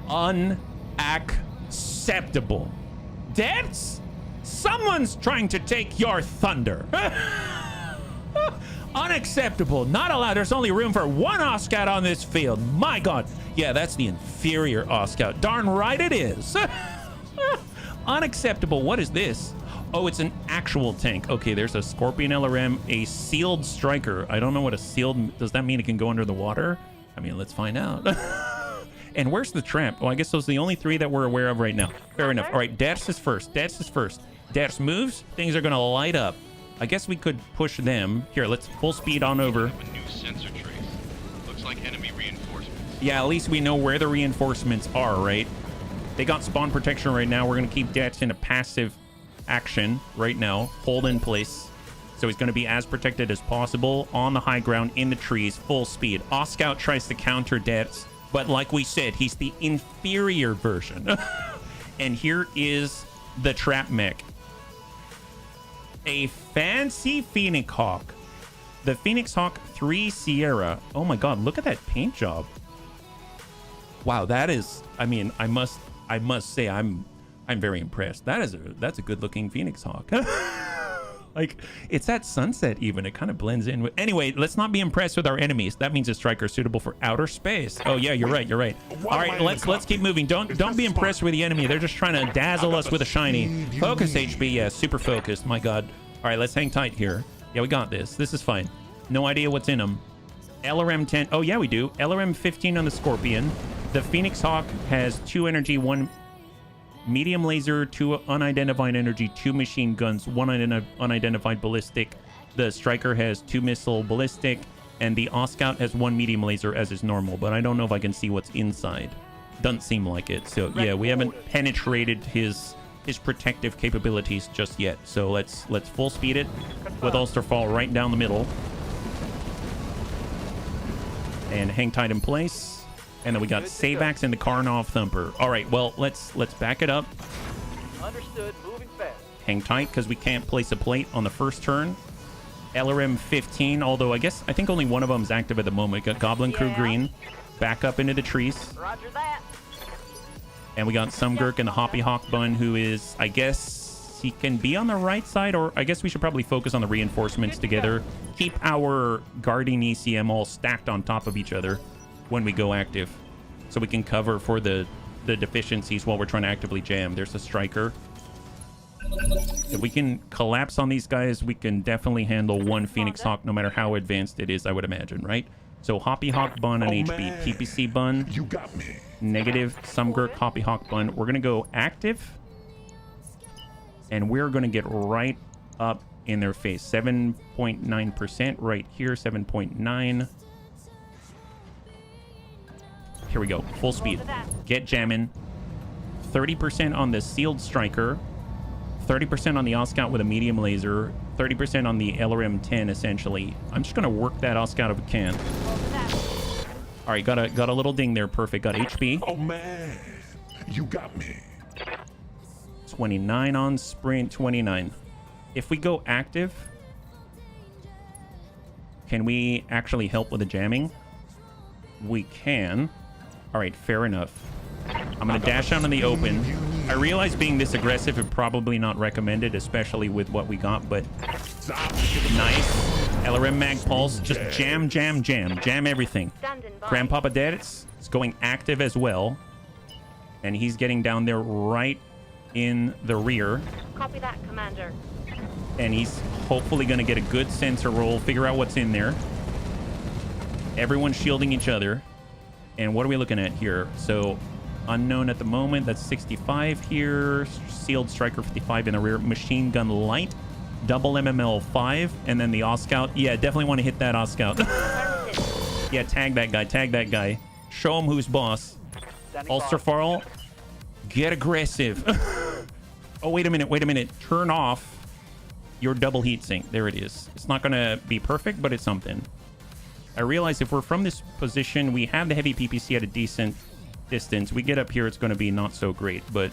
Unacceptable. Debts? Someone's trying to take your thunder. Unacceptable. Not allowed. There's only room for one Oscout on this field. My God. Yeah, that's the inferior Oscout. Darn right it is. Unacceptable. What is this? Oh, it's an actual tank. Okay, there's a Scorpion LRM, a sealed Striker. I don't know what a sealed... Does that mean it can go under the water? I mean, let's find out. And where's the trap? Oh, I guess those are the only three that we're aware of right now. Fair enough. All right, Dats is first. Dats is first. Dats moves. Things are going to light up. I guess we could push them. Here, let's full speed on over. A new sensor trace. Looks like enemy reinforcements. Yeah, at least we know where the reinforcements are, right? They got spawn protection right now. We're going to keep Dats in a passive action right now. Hold in place. So he's going to be as protected as possible on the high ground in the trees, full speed. Oscout tries to counter Dats. But like we said, he's the inferior version. And here is the trap mech. A fancy Phoenix Hawk. The Phoenix Hawk 3 Sierra. Oh my God, look at that paint job. Wow, that is, I mean, I must say I'm very impressed. That's a good looking Phoenix Hawk. Like, it's at sunset even. It kind of blends in with... Anyway, let's not be impressed with our enemies. That means a striker suitable for outer space. Oh, yeah, you're right. You're right. All right, let's keep moving. Don't be impressed with the enemy. They're just trying to dazzle us with a shiny. Focus, HB. Yeah, super focused. My God. All right, let's hang tight here. Yeah, we got this. This is fine. No idea what's in them. LRM 10. Oh, yeah, we do. LRM 15 on the Scorpion. The Phoenix Hawk has 2 energy, 1... medium laser, 2 unidentified energy, 2 machine guns, 1 unidentified ballistic. The striker has 2 missile ballistic, and the Oscout has 1 medium laser as is normal, but I don't know if I can see what's inside. Doesn't seem like it. So yeah, we haven't penetrated his protective capabilities just yet. So let's full speed it with Ulsterfall right down the middle. And hang tight in place. And then we got Savax and the Karnov Thumper. All right, well, let's back it up. Understood. Moving fast. Hang tight, because we can't place a plate on the first turn. LRM 15, although I think only one of them is active at the moment. We got Goblin Crew Green. Back up into the trees. Roger that. And we got Sumgurk and the Hoppy Hawk Bun, who is, I guess, he can be on the right side, or I guess we should probably focus on the reinforcements together. Keep our guarding ECM all stacked on top of each other when we go active, so we can cover for the deficiencies while we're trying to actively jam. There's a striker. If we can collapse on these guys, we can definitely handle one Phoenix Hawk, no matter how advanced it is, I would imagine, right? So Hoppy Hawk Bun on HB, PPC Bun. You got me. Negative, Sumgurk, Hoppy Hawk Bun. We're gonna go active, and we're gonna get right up in their face. 7.9% right here, 7.9. Here we go. Full speed. Get jamming. 30% on the Sealed Striker. 30% on the Oscout with a medium laser. 30% on the LRM 10, essentially. I'm just going to work that Oscout if we can. All right, got a little ding there. Perfect. Got HP. Oh, man. You got me. 29 on sprint. 29. If we go active, can we actually help with the jamming? We can. All right, fair enough. I'm going to dash out in the open. I realize being this aggressive is probably not recommended, especially with what we got, but nice. LRM Mag Pulse. Just jam, jam, jam. Jam everything. Grandpapa Dad's is going active as well. And he's getting down there right in the rear. Copy that, Commander. And he's hopefully going to get a good sensor roll, figure out what's in there. Everyone's shielding each other. And what are we looking at here? So, unknown at the moment. That's 65 here. Sealed Striker 55 in the rear. Machine Gun Light. Double MML 5. And then the Oscout. Yeah, definitely want to hit that Oscout. Yeah, tag that guy. Tag that guy. Show him who's boss. Ulsterfarl. Get aggressive. Oh, wait a minute. Wait a minute. Turn off your double heat sink. There it is. It's not going to be perfect, but it's something. I realize if we're from this position, we have the heavy PPC at a decent distance. We get up here, it's going to be not so great. But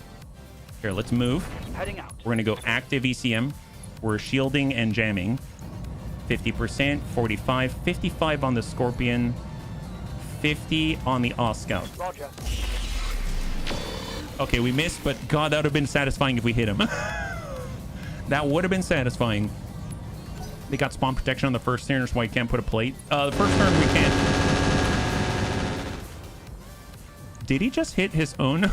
here, let's move. Heading out. We're going to go active ECM. We're shielding and jamming. 50%, 45, 55 on the Scorpion, 50 on the Oscout. Roger. Okay, we missed, but God, that would have been satisfying if we hit him. That would have been satisfying. They got spawn protection on the first turn, that's why you can't put a plate. The first turn we can't. Did he just hit his own?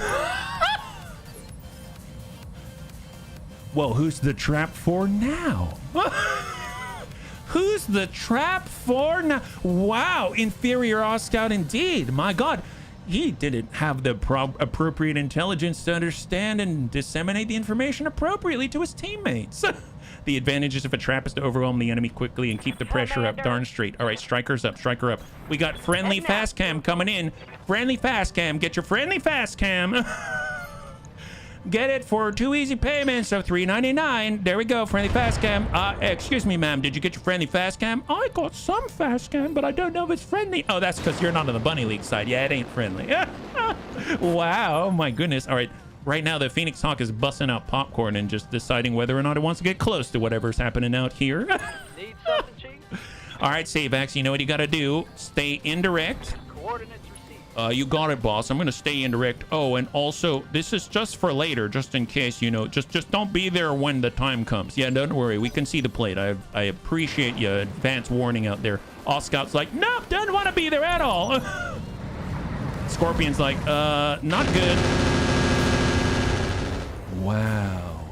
Well, who's the trap for now? Who's the trap for now? Wow, inferior Oscout indeed. My God, he didn't have the appropriate intelligence to understand and disseminate the information appropriately to his teammates. The advantages of a trap is to overwhelm the enemy quickly and keep the pressure up. Darn straight. All right, Striker's up. Striker up. We got friendly fast cam coming in. Friendly fast cam. Get your friendly fast cam. Get it for 2 easy payments of $3.99. There we go. Friendly fast cam. Excuse me, ma'am. Did you get your friendly fast cam? I got some fast cam, but I don't know if it's friendly. Oh, that's because you're not on the Bunny League side. Yeah, it ain't friendly. Wow. Oh, my goodness. All right. Right now, the Phoenix Hawk is busting out popcorn and just deciding whether or not it wants to get close to whatever's happening out here. Need something, Chief? All right, Savax, you know what you got to do. Stay indirect. Coordinates received. You got it, boss. I'm gonna stay indirect. Oh, and also, this is just for later, just in case, you know. Just don't be there when the time comes. Yeah, don't worry. We can see the plate. I appreciate your advance warning out there. All Scout's like, nope, don't want to be there at all. Scorpion's like, not good. Wow.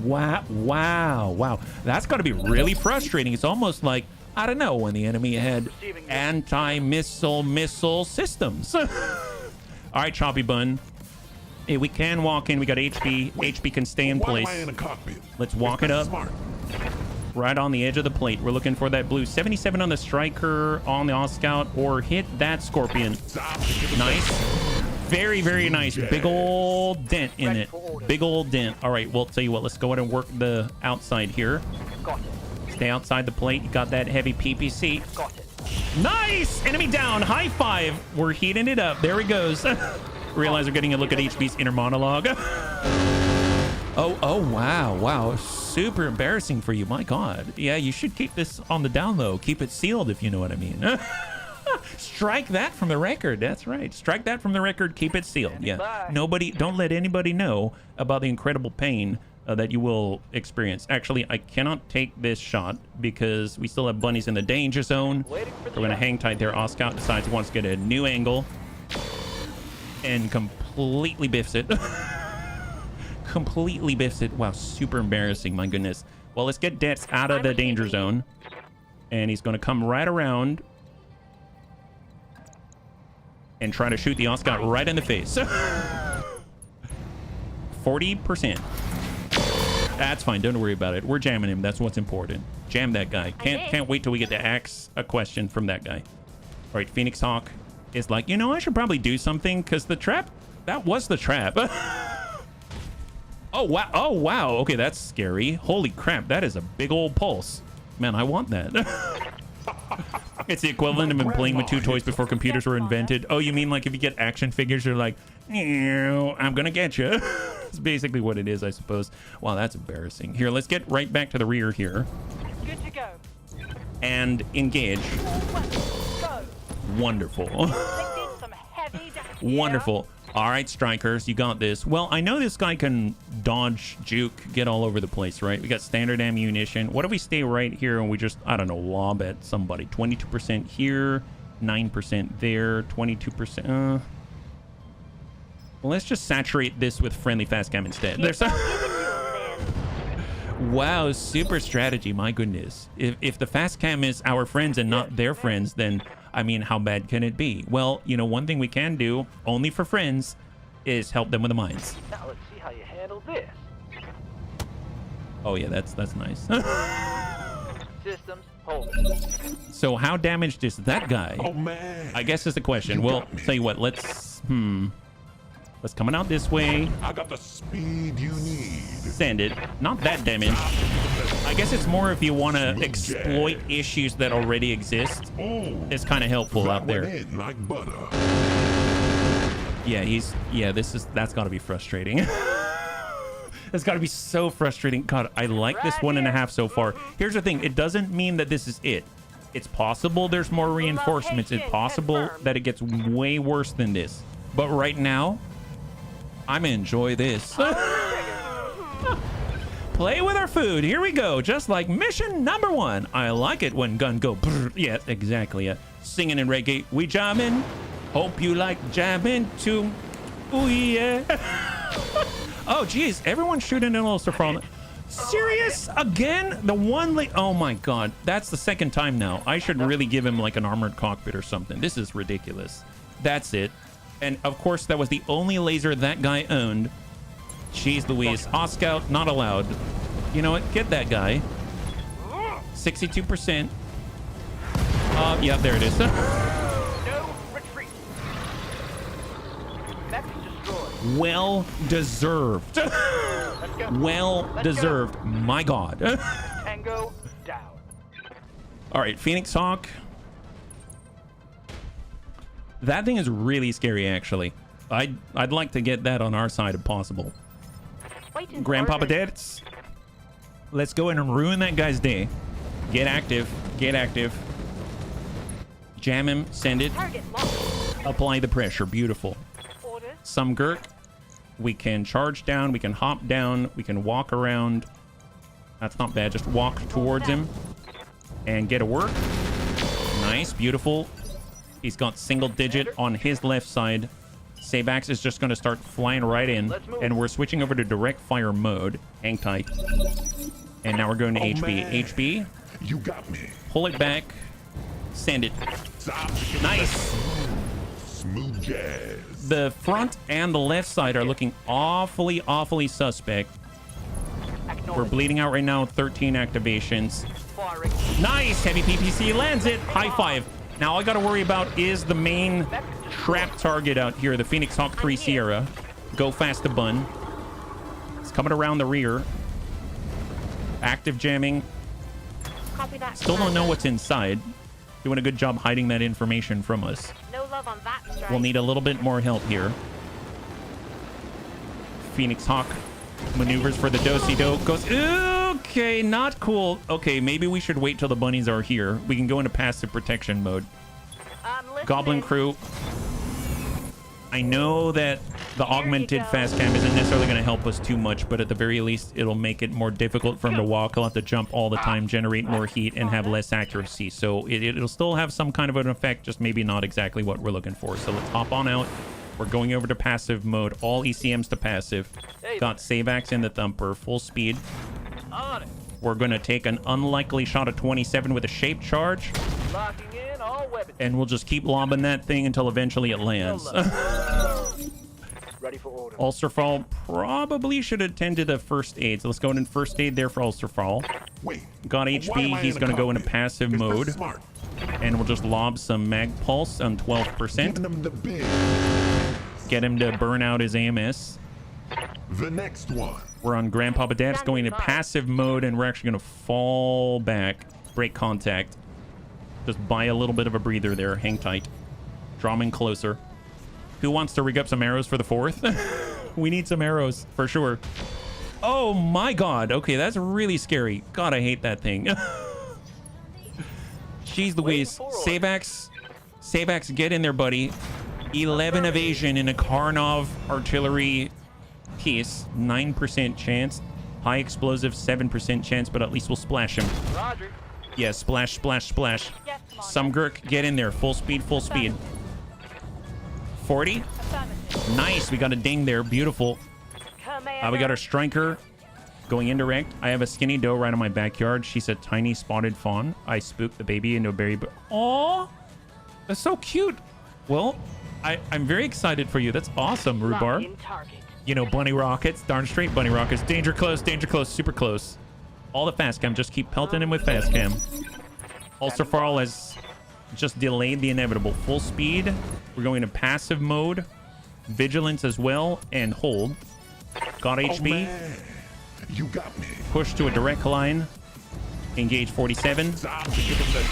Wow. That's got to be really frustrating. It's almost like, I don't know, when the enemy had anti-missile systems. All right, Choppy Bun. Hey, we can walk in. We got HP. HP can stay in place. Why am I in a cockpit? Let's walk it up. Smart. Right on the edge of the plate. We're looking for that blue. 77 on the Striker, on the All-Scout, or hit that Scorpion. Nice. Very, very nice. Big old dent in it. Big old dent. All right, well, tell you what. Let's go ahead and work the outside here. Got it. Stay outside the plate. You got that heavy PPC. Got it. Nice! Enemy down. High five. We're heating it up. There he goes. Realize we're getting a look at HB's inner monologue. Oh, wow. Super embarrassing for you. My God. Yeah, you should keep this on the down low. Keep it sealed, if you know what I mean. Strike that from the record. That's right. Strike that from the record. Keep it sealed. Yeah. Don't let anybody know about the incredible pain that you will experience. Actually, I cannot take this shot because we still have bunnies in the danger zone. We're going to hang tight there. Oscout decides he wants to get a new angle and completely biffs it. Completely biffs it. Wow, super embarrassing. My goodness. Well, let's get Detz out of the danger zone. And he's going to come right around and try to shoot the Oscout right in the face. 40%. That's fine. Don't worry about it. We're jamming him. That's what's important. Jam that guy. Can't wait till we get to ask a question from that guy. All right, Phoenix Hawk is like, you know, I should probably do something because the trap, that was the trap. Oh, wow. Oh, wow. Okay, that's scary. Holy crap. That is a big old pulse. Man, I want that. It's the equivalent of playing with two toys before computers were invented. Oh, you mean like if you get action figures, you're like, I'm gonna get you. That's basically what it is, I suppose. Wow, that's embarrassing. Here, let's get right back to the rear here. Good to go. And engage. Go. Wonderful. Taking some heavy damage. Wonderful. All right, Strikers, you got this. Well, I know this guy can dodge, juke, get all over the place, right? We got standard ammunition. What if we stay right here and we just, I don't know, lob at somebody? 22% here, 9% there, 22%. Well, let's just saturate this with friendly fast cam instead. There's wow, super strategy. My goodness. If the fast cam is our friends and not their friends, then I mean, how bad can it be? Well, you know, one thing we can do, only for friends, is help them with the mines. Now let's see how you handle this. Oh yeah, that's nice. Systems hold. So how damaged is that guy? Oh man. I guess is the question. Well, tell you what, let's coming out this way. I got the speed you need. Send it. Not that damage. I guess it's more if you want to exploit issues that already exist. It's kind of helpful out there. In like butter. Yeah, that's got to be frustrating. That's got to be so frustrating. God, I like this 1.5 so far. Here's the thing. It doesn't mean that this is it. It's possible there's more reinforcements. It's possible that it gets way worse than this. But right now, I'm gonna enjoy this. Play with our food. Here we go. Just like mission number 1. I like it when gun go. Brr. Yeah, exactly. Singing in reggae. We jamming. Hope you like jamming too. Ooh, yeah. Oh, geez. Everyone's shooting in Ulster from. Serious? Again? The one oh my God. That's the second time now. I should really give him like an armored cockpit or something. This is ridiculous. That's it. And of course, that was the only laser that guy owned. Jeez Louise. Oscout, not allowed. You know what? Get that guy. 62%. Yeah, there it is. No retreat. Mech destroyed. Well deserved. Well deserved. My God. Tango down. All right, Phoenix Hawk. That thing is really scary, actually. I'd like to get that on our side if possible. Grandpapa Detz, let's go in and ruin that guy's day. Get active. Get active. Jam him. Send it. Apply the pressure. Beautiful. Orders. Some Gurk. We can charge down. We can hop down. We can walk around. That's not bad. Just walk towards him and get a work. Nice. Beautiful. He's got single digit on his left side. Sabax is just going to start flying right in. And we're switching over to direct fire mode. Hang tight. And now we're going to HB. Man. HB. You got me. Pull it back. Send it. Nice. Smooth jazz. The front and the left side are looking awfully, awfully suspect. We're bleeding out right now. 13 activations. Firing. Nice. Heavy PPC lands it. High five. Now all I got to worry about is the main trap target out here, the Phoenix Hawk 3 Sierra. Go fast to bun. It's coming around the rear. Active jamming. Copy that. Still don't know what's inside. Doing a good job hiding that information from us. No love on that strike. We'll need a little bit more help here. Phoenix Hawk maneuvers for the do-si-do. Goes, okay, not cool. Okay, maybe we should wait till the bunnies are here. We can go into passive protection mode. Goblin crew. I know that the augmented fast cam isn't necessarily going to help us too much, but at the very least, it'll make it more difficult for him to walk. He'll have to jump all the time, generate more heat, and have less accuracy. So it'll still have some kind of an effect, just maybe not exactly what we're looking for. So let's hop on out. We're going over to passive mode. All ECMs to passive. Got Sabax in the thumper, full speed. On it. We're going to take an unlikely shot of 27 with a shape charge. Locking in all weapons. And we'll just keep lobbing that thing until eventually it lands. Ready for order. Ulcerfall probably should attend to the first aid. So let's go in first aid there for Ulcerfall. Wait. Got why am HB. I He's in going to the go into cockpit? passive Is this mode. Smart? And we'll just lob some Mag Pulse on Giving 12%. them the big. Get him to burn out his AMS. The next one. We're on Grandpapa Dad's going into passive mode, and we're actually going to fall back. Break contact. Just buy a little bit of a breather there. Hang tight. Draw him in closer. Who wants to rig up some arrows for the 4th? We need some arrows, for sure. Oh my god. Okay, that's really scary. God, I hate that thing. Jeez Louise. Sabax, get in there, buddy. 11 evasion in a Karnov artillery piece. 9% chance. High explosive, 7% chance, but at least we'll splash him. Roger. Yeah, splash, splash, splash. Yes, come on. Some Gurk, get in there. Full speed, full speed. 40. Affirmative. Nice. We got a ding there. Beautiful. We got our striker going indirect. I have a skinny doe right in my backyard. She's a tiny spotted fawn. I spooked the baby into a berry. Aww. That's so cute. Well, I'm very excited for you. That's awesome, Rhubarb. You know, bunny rockets. Darn straight bunny rockets. Danger close, super close. All the fast cam. Just keep pelting him with fast cam. Ulcerfall has just delayed the inevitable. Full speed. We're going to passive mode. Vigilance as well. And hold. Got HB. Oh, man. You got me. Push to a direct line. Engage 47. Time to give them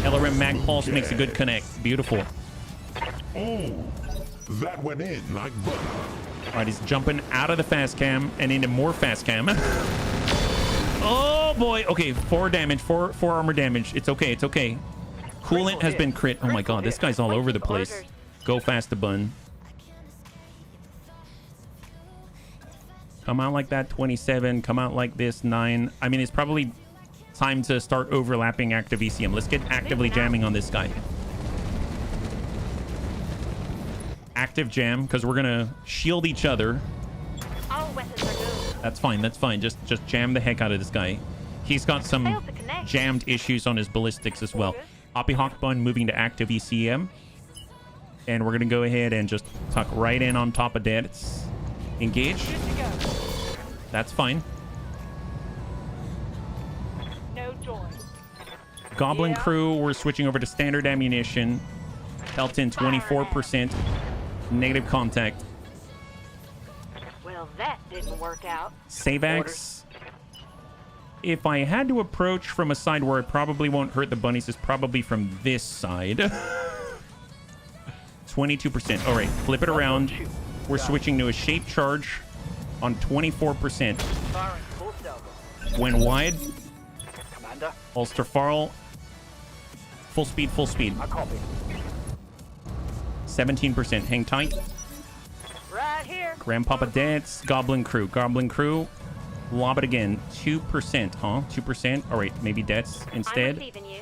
LRM Mag Pulse makes a good connect. Beautiful. Oh, that went in like butter. All right, he's jumping out of the fast cam and into more fast cam. Oh boy. Okay, 4 damage, 4 armor damage. It's okay. It's okay. Coolant has been crit. Oh my god, this guy's all over the place. Go fast to bun. Come out like that, 27. Come out like this, 9. I mean, it's probably time to start overlapping active ECM. Let's get actively jamming on this guy. Active jam, because we're going to shield each other. All weapons are good. That's fine. That's fine. Just jam the heck out of this guy. He's got some jammed issues on his ballistics as well. Hoppy Hawk Bun moving to active ECM. And we're going to go ahead and just tuck right in on top of that. Engage. That's fine. No joy. Goblin crew, we're switching over to standard ammunition. Pelton 24%. Negative contact. Well, that didn't work out. Sabax. If I had to approach from a side where it probably won't hurt the bunnies, is probably from this side. 22%. All right, flip it around. We're switching to a shape charge on 24%. Firing full stealth. When wide, Commander. Ulcerfall. Full speed, full speed. I copy. 17%. Hang tight. Right here. Grandpapa Dance. Goblin Crew. Goblin Crew. Lob it again. 2%, huh? 2%. All right, maybe Debts I'm instead. receiving you.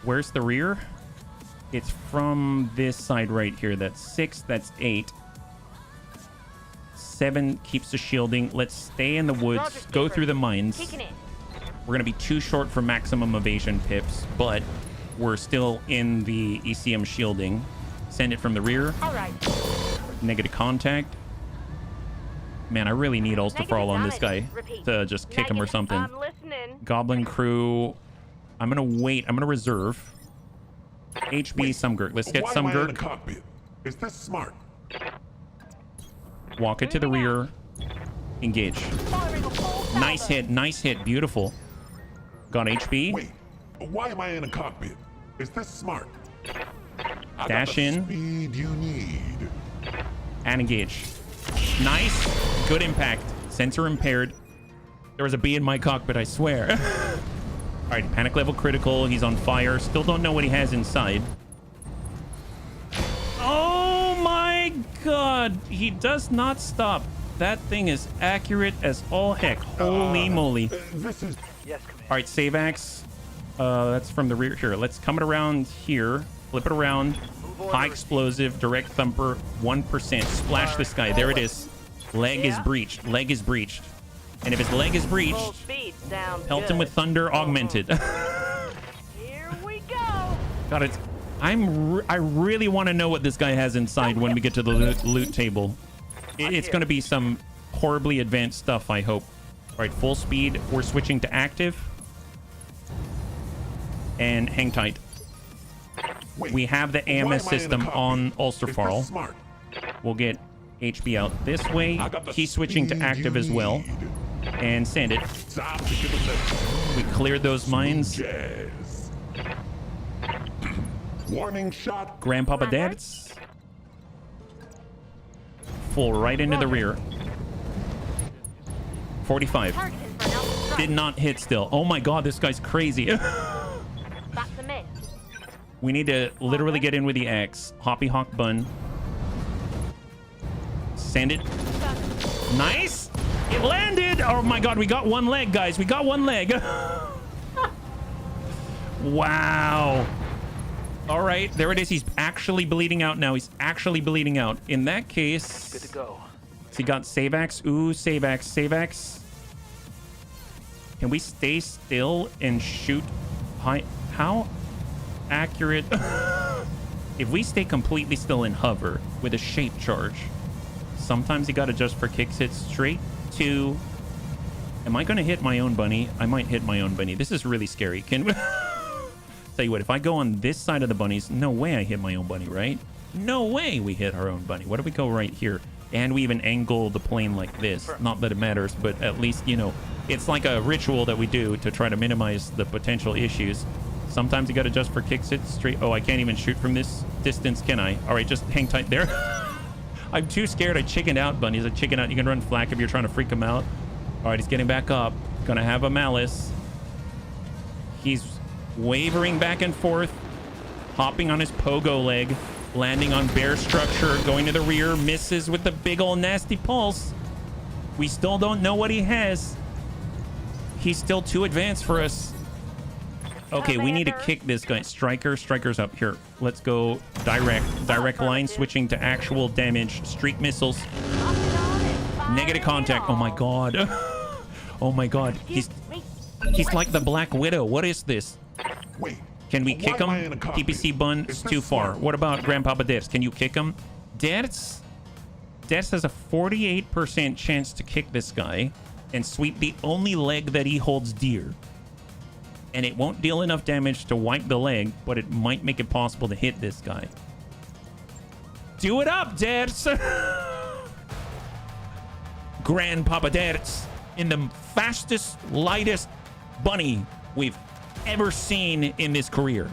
Where's the rear? It's from this side right here. That's 6. That's 8. 7 keeps the shielding. Let's stay in the woods. Roger, Go Skipper. through the mines. Kicking in. We're going to be too short for maximum evasion pips, but we're still in the ECM shielding. Send it from the rear. All right. Negative contact. Man, I really need Ulster Negative Fall on this guy damage. Repeat. to just kick him or Negative. something. I'm listening. Goblin Crew. I'm going to wait. I'm going to reserve. HB Sumgurt. Let's get Why am I in the Sumgurt. cockpit? Is this smart? Walk it to the rear. Engage. Firing a full salvo. Nice hit. Nice hit. Beautiful. Got HB. Wait, why am I in a cockpit? Is this smart? I Dash got the in. speed you need. And engage. Nice. Good impact. Sensor impaired. There was a bee in my cockpit, I swear. All right, panic level critical. He's on fire. Still don't know what he has inside. Oh my god. He does not stop. That thing is accurate as all heck. Holy moly. This is Yes, Commander. All right, save axe. That's from the rear. Here, let's come it around here. Flip it around. High explosive, direct thumper, 1%. Splash this guy. There it is. Leg is Yeah. breached. Leg is breached. And if his leg is breached, Full speed sounds pelt him good. with thunder augmented. Here we go. God, it's. I really want to know what this guy has inside when we get to the loot table. It's going to be some horribly advanced stuff, I hope. All right, full speed. We're switching to active. And hang tight. wait, We have the why am I in AMS a system cockpit? on Is this Ulsterfarl. smart? We'll get HB out this way. I got the He's switching to speed active you as well. need. And send it. Time to give it We cleared those mines. jazz. Warning shot. Grandpapa Commander? Dads. Full right into the rear. 45. Targeted for an alpha strike. Did not hit still. Oh my god, this guy's crazy. That's a miss. We need to literally get in with the X. Hoppy Hawk Bun. Send it. Nice. It landed. Oh my god, we got one leg, guys. We got one leg. Wow. All right, there it is. He's actually bleeding out now. He's actually bleeding out. In that case, Good to go. he got save axe. Ooh, save axe, save axe. Can we stay still and shoot high? How accurate? If we stay completely still and hover with a shape charge, sometimes you got to adjust for kicks. Hit straight to. Am I going to hit my own bunny? I might hit my own bunny. This is really scary. Can we? Tell you what, if I go on this side of the bunnies, no way I hit my own bunny, right? No way we hit our own bunny. What if we go right here? And we even angle the plane like this. Not that it matters, but at least, you know, it's like a ritual that we do to try to minimize the potential issues. Sometimes you got to adjust for kicks. Hit straight. Oh, I can't even shoot from this distance, can I? All right, just hang tight there. I'm too scared. I chickened out, bunnies. I chicken out. You can run flak if you're trying to freak him out. All right, he's getting back up. Gonna have a malice. He's wavering back and forth, hopping on his pogo leg, landing on bear structure, going to the rear, misses with the big old nasty pulse. We still don't know what he has. He's still too advanced for us. Okay, we need to kick this guy. Striker's up here. Let's go direct line, switching to actual damage. Streak missiles. Negative contact. Oh my god. Oh my god. He's like the Black Widow. What is this? Wait. Can we why kick am I him? in a cockpit? PPC bun is Is this too far. smart? What about Grandpapa Debs? Can you kick him? Debs has a 48% chance to kick this guy and sweep the only leg that he holds dear. And it won't deal enough damage to wipe the leg, but it might make it possible to hit this guy. Do it up, Debs! Grandpapa Debs in the fastest, lightest bunny we've ever seen in this career.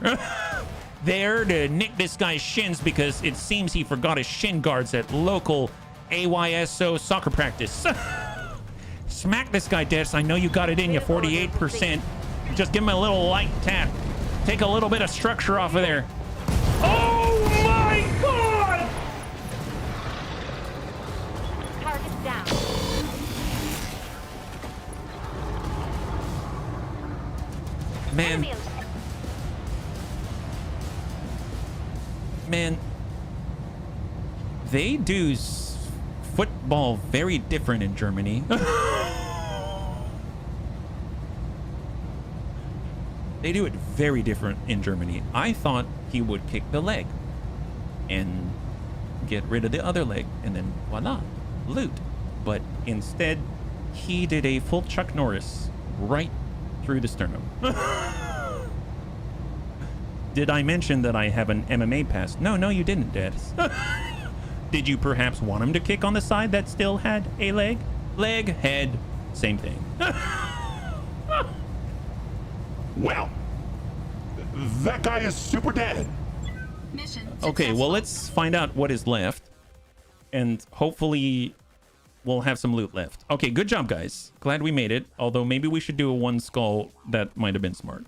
There to nick this guy's shins because it seems he forgot his shin guards at local AYSO soccer practice. Smack this guy, Debs. I know you got it in you, 48%. Just give him a little light tap. Take a little bit of structure off of there. Oh my Man, Enemy in man, they do football very different in Germany. They do it very different in Germany. I thought he would kick the leg and get rid of the other leg and then voila, loot. But instead, he did a full Chuck Norris right through the sternum. Did I mention that I have an MMA pass? No, you didn't, Dad. Did you perhaps want him to kick on the side that still had a leg? Leg, head, same thing. Well, that guy is super dead. Okay, well, let's find out what is left. And hopefully we'll have some loot left. Okay, good job, guys. Glad we made it. Although maybe we should do a one skull. That might have been smart.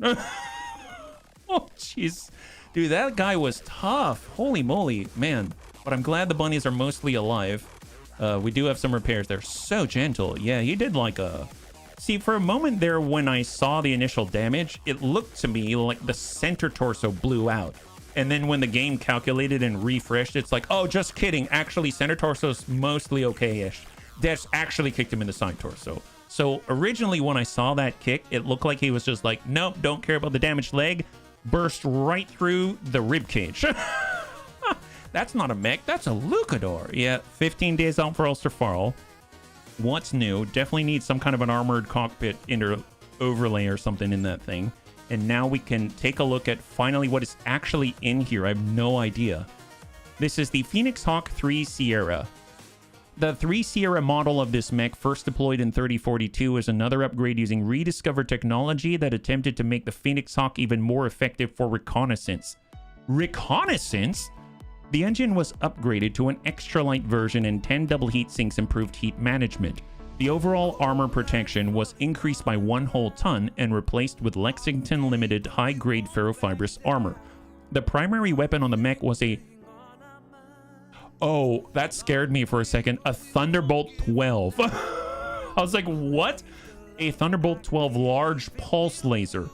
Oh, jeez. Dude, that guy was tough. Holy moly, man. But I'm glad the bunnies are mostly alive. We do have some repairs. They're so gentle. Yeah, he did like a... See, for a moment there when I saw the initial damage, it looked to me like the center torso blew out. And then when the game calculated and refreshed, it's like, oh, just kidding. Actually, center torso's mostly okay-ish. Death's actually kicked him in the side torso. So originally when I saw that kick, it looked like he was just like, nope, don't care about the damaged leg. Burst right through the rib cage. That's not a mech, that's a Lucador. Yeah, 15 days out for Ulster Farl. What's new? Definitely need some kind of an armored cockpit overlay or something in that thing. And now we can take a look at finally what is actually in here. I have no idea. This is the Phoenix Hawk 3 Sierra. The 3 Sierra model of this mech, first deployed in 3042, is another upgrade using rediscovered technology that attempted to make the Phoenix Hawk even more effective for reconnaissance. Reconnaissance? The engine was upgraded to an extra light version and 10 double heat sinks improved heat management. The overall armor protection was increased by 1 whole ton and replaced with Lexington Limited high-grade ferrofibrous armor. The primary weapon on the mech was a... Oh, that scared me for a second. A Thunderbolt 12. I was like, what? A Thunderbolt 12 large pulse laser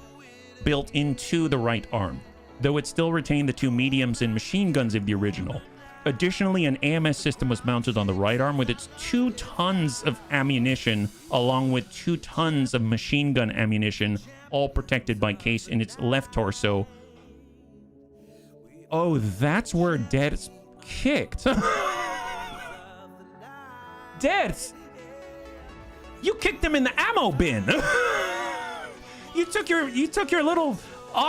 built into the right arm, though it still retained the 2 mediums and machine guns of the original. Additionally, an AMS system was mounted on the right arm with its 2 tons of ammunition, along with 2 tons of machine gun ammunition, all protected by case in its left torso. Oh, that's where Dead's kicked. Deads, you kicked him in the ammo bin. You took your little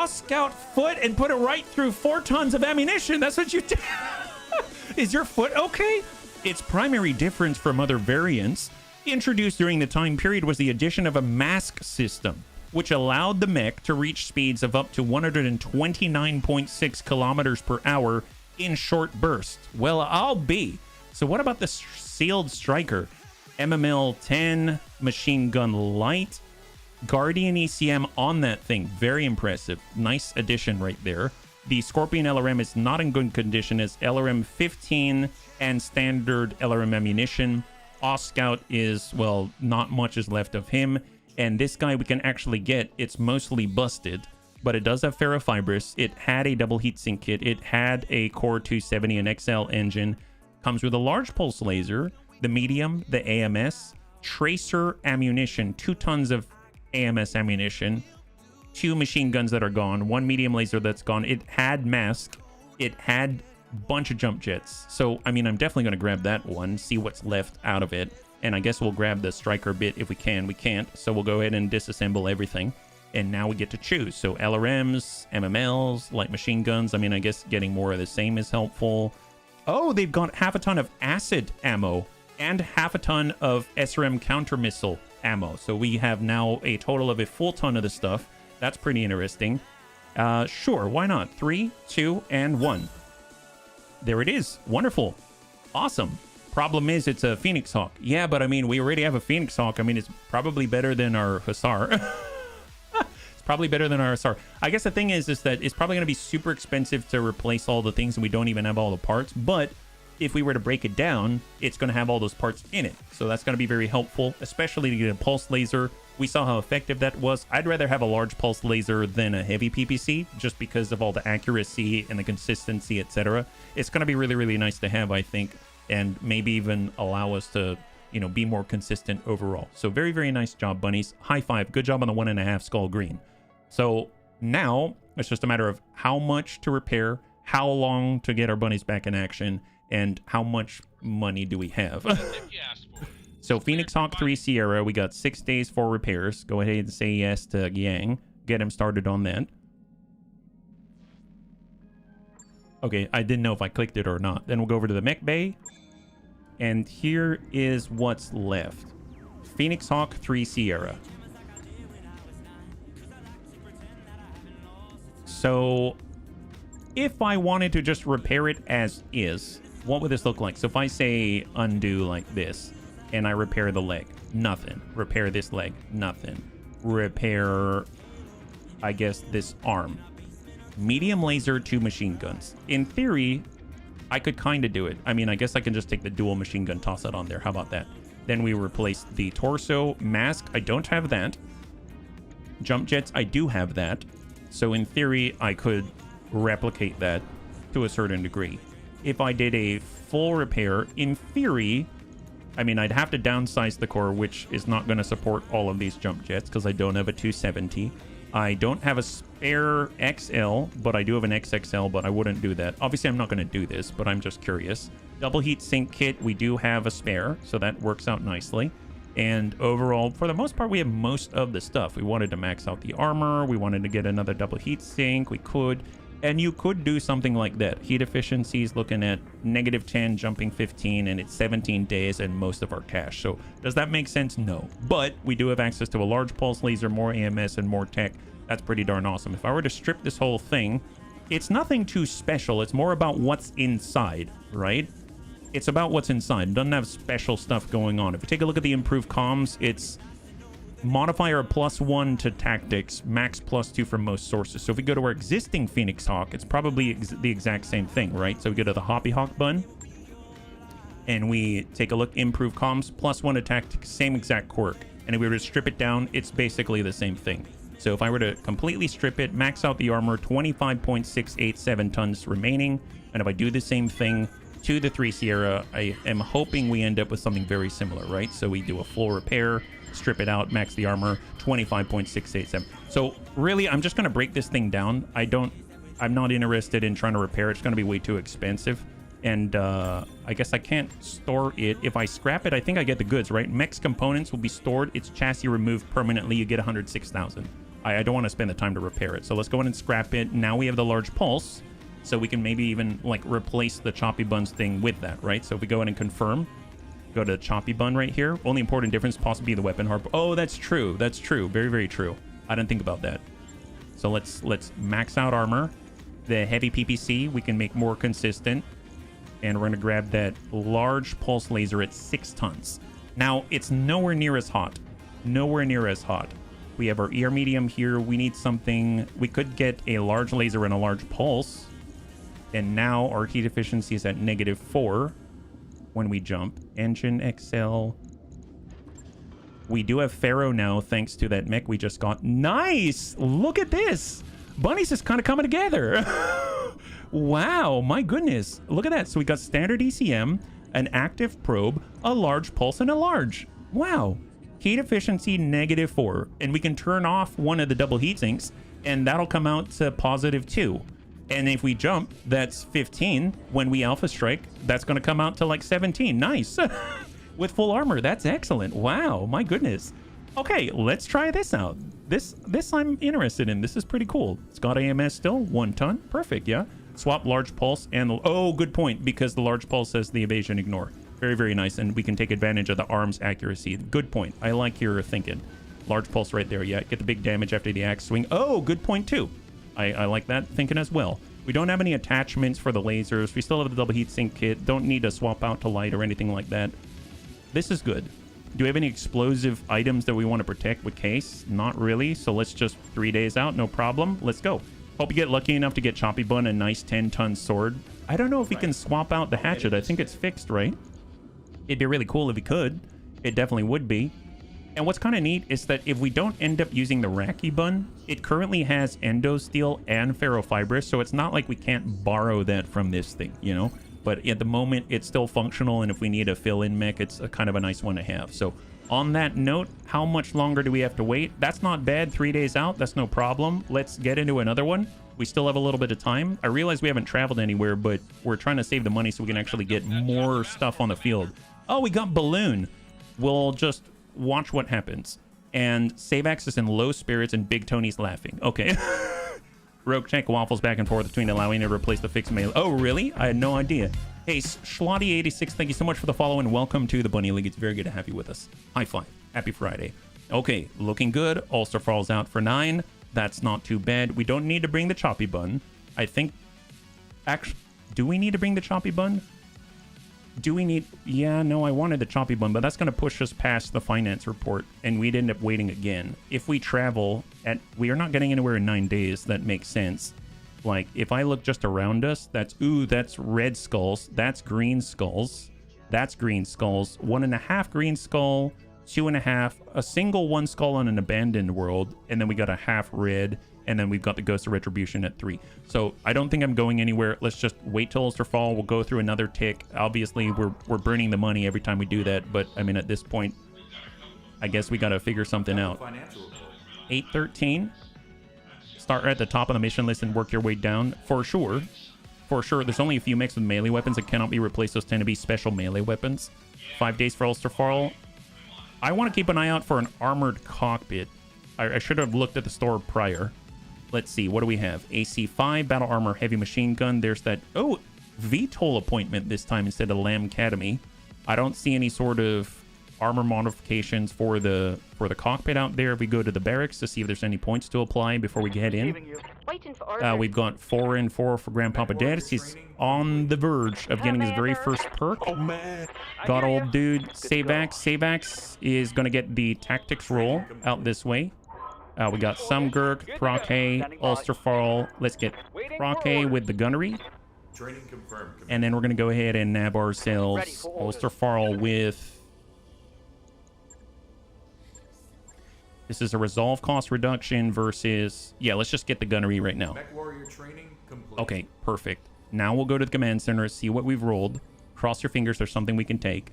Scout foot and put it right through 4 tons of ammunition. That's what you did. Is your foot okay? Its primary difference from other variants introduced during the time period was the addition of a mask system, which allowed the mech to reach speeds of up to 129.6 kilometers per hour in short bursts. Well, I'll be. So what about the sealed striker? MML 10 machine gun light, Guardian ECM on that thing. Very impressive. Nice addition right there. The Scorpion LRM is not in good condition as LRM 15 and standard LRM ammunition. Scout is, well, not much is left of him. And this guy we can actually get, it's mostly busted, but it does have ferrofibrous. It had a double heatsink kit. It had a Core 270 and XL engine. Comes with a large pulse laser, the medium, the AMS, tracer ammunition, 2 tons of AMS ammunition, 2 machine guns that are gone, 1 medium laser that's gone. It had mask. It had a bunch of jump jets. So, I mean, I'm definitely going to grab that one, see what's left out of it. And I guess we'll grab the striker bit if we can. We can't. So we'll go ahead and disassemble everything. And now we get to choose. So LRMs, MMLs, light machine guns. I mean, I guess getting more of the same is helpful. Oh, they've got half a ton of acid ammo and half a ton of SRM counter missile ammo. So we have now a total of a full ton of the stuff. That's pretty interesting. Sure, why not? 3, 2, and 1. There it is. Wonderful. Awesome. Problem is, it's a Phoenix Hawk. Yeah, but I mean, we already have a Phoenix Hawk. I mean, it's probably better than our Hussar. It's probably better than our Hussar. I guess the thing is that it's probably going to be super expensive to replace all the things, and we don't even have all the parts. But if we were to break it down, it's going to have all those parts in it. So that's going to be very helpful, especially to get a pulse laser We saw how effective that was. I'd rather have a large pulse laser than a heavy PPC, just because of all the accuracy and the consistency, etc. It's going to be really, really nice to have, I think, and maybe even allow us to, you know, be more consistent overall. So very, very nice job, bunnies. High five. Good job on the 1.5 skull green. So now it's just a matter of how much to repair, how long to get our bunnies back in action, and how much money do we have. So Phoenix Hawk 3 Sierra, we got 6 days for repairs. Go ahead and say yes to Yang. Get him started on that. Okay, I didn't know if I clicked it or not. Then we'll go over to the mech bay. And here is what's left. Phoenix Hawk 3 Sierra. So if I wanted to just repair it as is, what would this look like? So if I say undo like this, and I repair the leg, nothing. Repair this leg, nothing. Repair, I guess, this arm. Medium laser, 2 machine guns. In theory, I could kind of do it. I mean, I guess I can just take the dual machine gun, toss it on there. How about that? Then we replace the torso. Mask, I don't have that. Jump jets, I do have that. So in theory, I could replicate that to a certain degree. If I did a full repair, in theory, I mean, I'd have to downsize the core, which is not going to support all of these jump jets because I don't have a 270. I don't have a spare XL, but I do have an XXL, but I wouldn't do that. Obviously, I'm not going to do this, but I'm just curious. Double heat sink kit, we do have a spare, so that works out nicely. And overall, for the most part, we have most of the stuff. We wanted to max out the armor. We wanted to get another double heat sink. We could. And you could do something like that. Heat efficiency is looking at -10, jumping 15, and it's 17 days and most of our cash. So does that make sense? No. But we do have access to a large pulse laser, more AMS, and more tech. That's pretty darn awesome. If I were to strip this whole thing, it's nothing too special. It's more about what's inside, right? It's about what's inside. It doesn't have special stuff going on. If you take a look at the improved comms, it's modifier +1 to tactics, max +2 from most sources. So if we go to our existing Phoenix Hawk, it's probably the exact same thing, right? So we go to the Hoppy Hawk button, and we take a look, improve comms, +1 to tactics, same exact quirk. And if we were to strip it down, it's basically the same thing. So if I were to completely strip it, max out the armor, 25.687 tons remaining. And if I do the same thing to the 3 Sierra, I am hoping we end up with something very similar, right? So we do a full repair, strip it out, max the armor, 25.687. So really, I'm just going to break this thing down. I'm not interested in trying to repair it. It's going to be way too expensive. And I guess I can't store it. If I scrap it, I think I get the goods, right? Mech's components will be stored. Its chassis removed permanently. You get 106,000. I don't want to spend the time to repair it. So let's go in and scrap it. Now we have the large pulse. So we can maybe even like replace the choppy buns thing with that, right? So if we go in and confirm, go to choppy bun right here. Only important difference possibly the weapon harp. Oh, that's true. That's true. Very, very true. I didn't think about that. So let's max out armor. The heavy PPC we can make more consistent. And we're going to grab that large pulse laser at 6 tons. Now, it's nowhere near as hot. Nowhere near as hot. We have our ER medium here. We need something. We could get a large laser and a large pulse. And now our heat efficiency is at -4 when we jump. Engine XL. We do have Pharaoh now thanks to that mech we just got. Nice! Look at this! Bunnies is kind of coming together. Wow, my goodness. Look at that. So we got standard ECM, an active probe, a large pulse, and a large. Wow. Heat efficiency -4. And we can turn off one of the double heat sinks, and that'll come out to +2. And if we jump, that's 15. When we alpha strike, that's going to come out to like 17. Nice. With full armor. That's excellent. Wow, my goodness. Okay, let's try this out. This I'm interested in. This is pretty cool. It's got AMS still. 1 ton. Perfect, yeah. Swap large pulse and... Oh, good point, because the large pulse has the evasion ignore. Very, very nice, and we can take advantage of the arm's accuracy. Good point. I like your thinking. Large pulse right there, yeah. Get the big damage after the axe swing. Oh, good point, too. I like that thinking as well. We don't have any attachments for the lasers. We still have the double heat sink kit. Don't need to swap out to light or anything like that. This is good. Do we have any explosive items that we want to protect with case? Not really, so let's just 3 days out, no problem. Let's go. Hope you get lucky enough to get Choppy Bun a nice 10-ton sword. I don't know if we can swap out the hatchet. I think it's fixed, right? It'd be really cool if we could. It definitely would be. And what's kind of neat is that if we don't end up using the Raki bun, it currently has endo steel and ferrofibrous, so it's not like we can't borrow that from this thing, you know? But at the moment, it's still functional, and if we need a fill-in mech, it's a kind of a nice one to have. So on that note, how much longer do we have to wait? That's not bad. 3 days out, that's no problem. Let's get into another one. We still have a little bit of time. I realize we haven't traveled anywhere, but we're trying to save the money so we can actually get more stuff on the field. Oh, we got Balloon. We'll just watch what happens. And Savax is in low spirits and Big Tony's laughing. Okay. Roguetech waffles back and forth between allowing it to replace the fixed melee. Oh, really? I had no idea. Hey, Schlotty86, thank you so much for the follow and welcome to the Bunny League. It's very good to have you with us. High five. Happy Friday. Okay, looking good. Ulster falls out for 9. That's not too bad. We don't need to bring the choppy bun. I think... Actually, do we need to bring the choppy bun? Do we need... Yeah, no, I wanted the choppy bun, but that's going to push us past the finance report, and we'd end up waiting again. If we travel at... We are not getting anywhere in 9 days. That makes sense. Like, if I look just around us, that's... Ooh, that's red skulls. That's green skulls. That's green skulls. 1.5 green skull. 2.5. A single 1 skull on an abandoned world. And then we got a half red. And then we've got the Ghost of Retribution at 3. So I don't think I'm going anywhere. Let's just wait till Ulster Fall. We'll go through another tick. Obviously, we're burning the money every time we do that. But, I mean, at this point, I guess we got to figure something out. 813. Start at the top of the mission list and work your way down. For sure. For sure. There's only a few mechs with melee weapons that cannot be replaced. Those tend to be special melee weapons. 5 days for Ulster Fall. I want to keep an eye out for an armored cockpit. I should have looked at the store prior. Let's see, what do we have? AC5, Battle Armor, Heavy Machine Gun. There's that... Oh, VTOL appointment this time instead of Lamb Academy. I don't see any sort of armor modifications for the cockpit out there. If we go to the barracks to see if there's any points to apply before we head in. Waiting for orders. We've got 4 and 4 for Grandpapa Dadis. He's on the verge of getting his very first perk. Oh, man. Got old dude Savax. Savax is going to get the tactics roll out this way. We got some Gurk, Proke, Ulster Fall. Let's get Proke with the gunnery. Training confirmed. And then we're going to go ahead and nab ourselves Ulster Fall with... This is a resolve cost reduction versus... Yeah, let's just get the gunnery right now. Mech warrior training complete. Okay, perfect. Now we'll go to the command center, see what we've rolled. Cross your fingers, there's something we can take.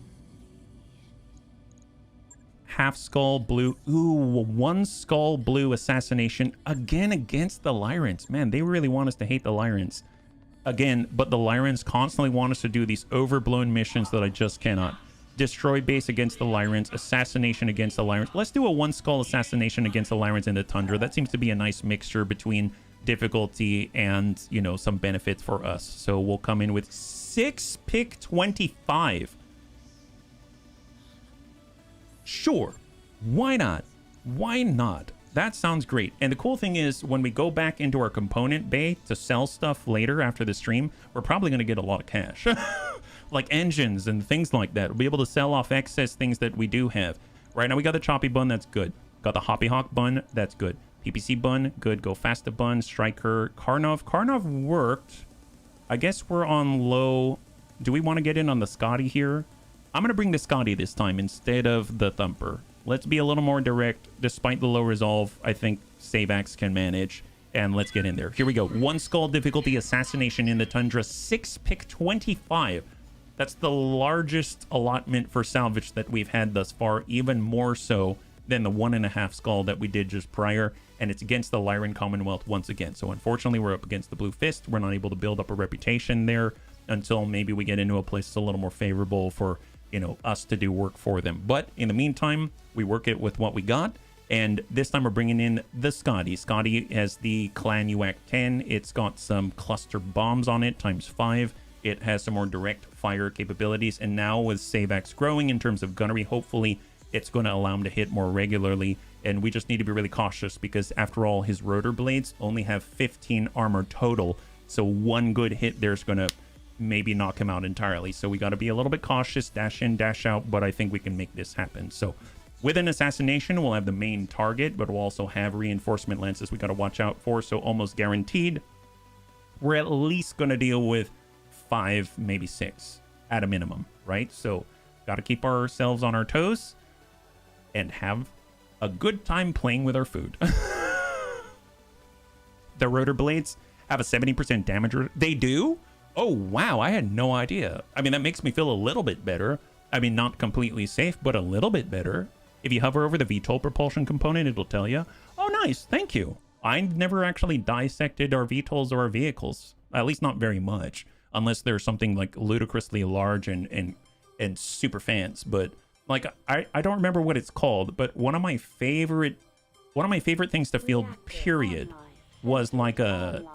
Half skull blue. Ooh, 1 skull blue assassination. Again, against the Lyrants. Man, they really want us to hate the Lyrants. Again, but the Lyrants constantly want us to do these overblown missions that I just cannot. Destroy base against the Lyrants. Assassination against the Lyrants. Let's do a 1 skull assassination against the Lyrants in the Tundra. That seems to be a nice mixture between difficulty and, you know, some benefits for us. So we'll come in with 6 pick 25. Sure. Why not? Why not? That sounds great. And the cool thing is, when we go back into our component bay to sell stuff later after the stream, we're probably going to get a lot of cash. Like engines and things like that. We'll be able to sell off excess things that we do have. Right now we got the choppy bun, that's good. Got the Hoppy Hawk bun, that's good. PPC bun, good. Go Fasta bun, Striker, Karnov. Karnov worked. I guess we're on low. Do we want to get in on the Scotty here? I'm going to bring the Scotty this time instead of the Thumper. Let's be a little more direct. Despite the low resolve, I think Savax can manage. And let's get in there. Here we go. 1 skull difficulty assassination in the Tundra. 6 pick 25. That's the largest allotment for salvage that we've had thus far. Even more so than the 1.5 skull that we did just prior. And it's against the Lyran Commonwealth once again. So unfortunately, we're up against the Blue Fist. We're not able to build up a reputation there until maybe we get into a place that's a little more favorable for, you know, us to do work for them. But in the meantime, we work it with what we got. And this time we're bringing in the Scotty. Scotty has the Clan UAC 10. It's got some cluster bombs on it, ×5. It has some more direct fire capabilities. And now with Savax growing in terms of gunnery, hopefully it's going to allow him to hit more regularly. And we just need to be really cautious because after all, his rotor blades only have 15 armor total. So 1 good hit there's going to maybe knock him out entirely. So we got to be a little bit cautious, dash in, dash out, but I think we can make this happen. So with an assassination, we'll have the main target, but we'll also have reinforcement lances we got to watch out for. So almost guaranteed, we're at least going to deal with 5, maybe 6 at a minimum, right? So got to keep ourselves on our toes. and have a good time playing with our food. The rotor blades have a 70% damage. They do? Oh, wow. I had no idea. I mean, that makes me feel a little bit better. I mean, not completely safe, but a little bit better. If you hover over the VTOL propulsion component, it'll tell you. Oh, nice. Thank you. I never actually dissected our VTOLs or our vehicles. At least not very much. Unless there's something like ludicrously large and super fans. But like, I don't remember what it's called, but one of my favorite things to field, period, was like an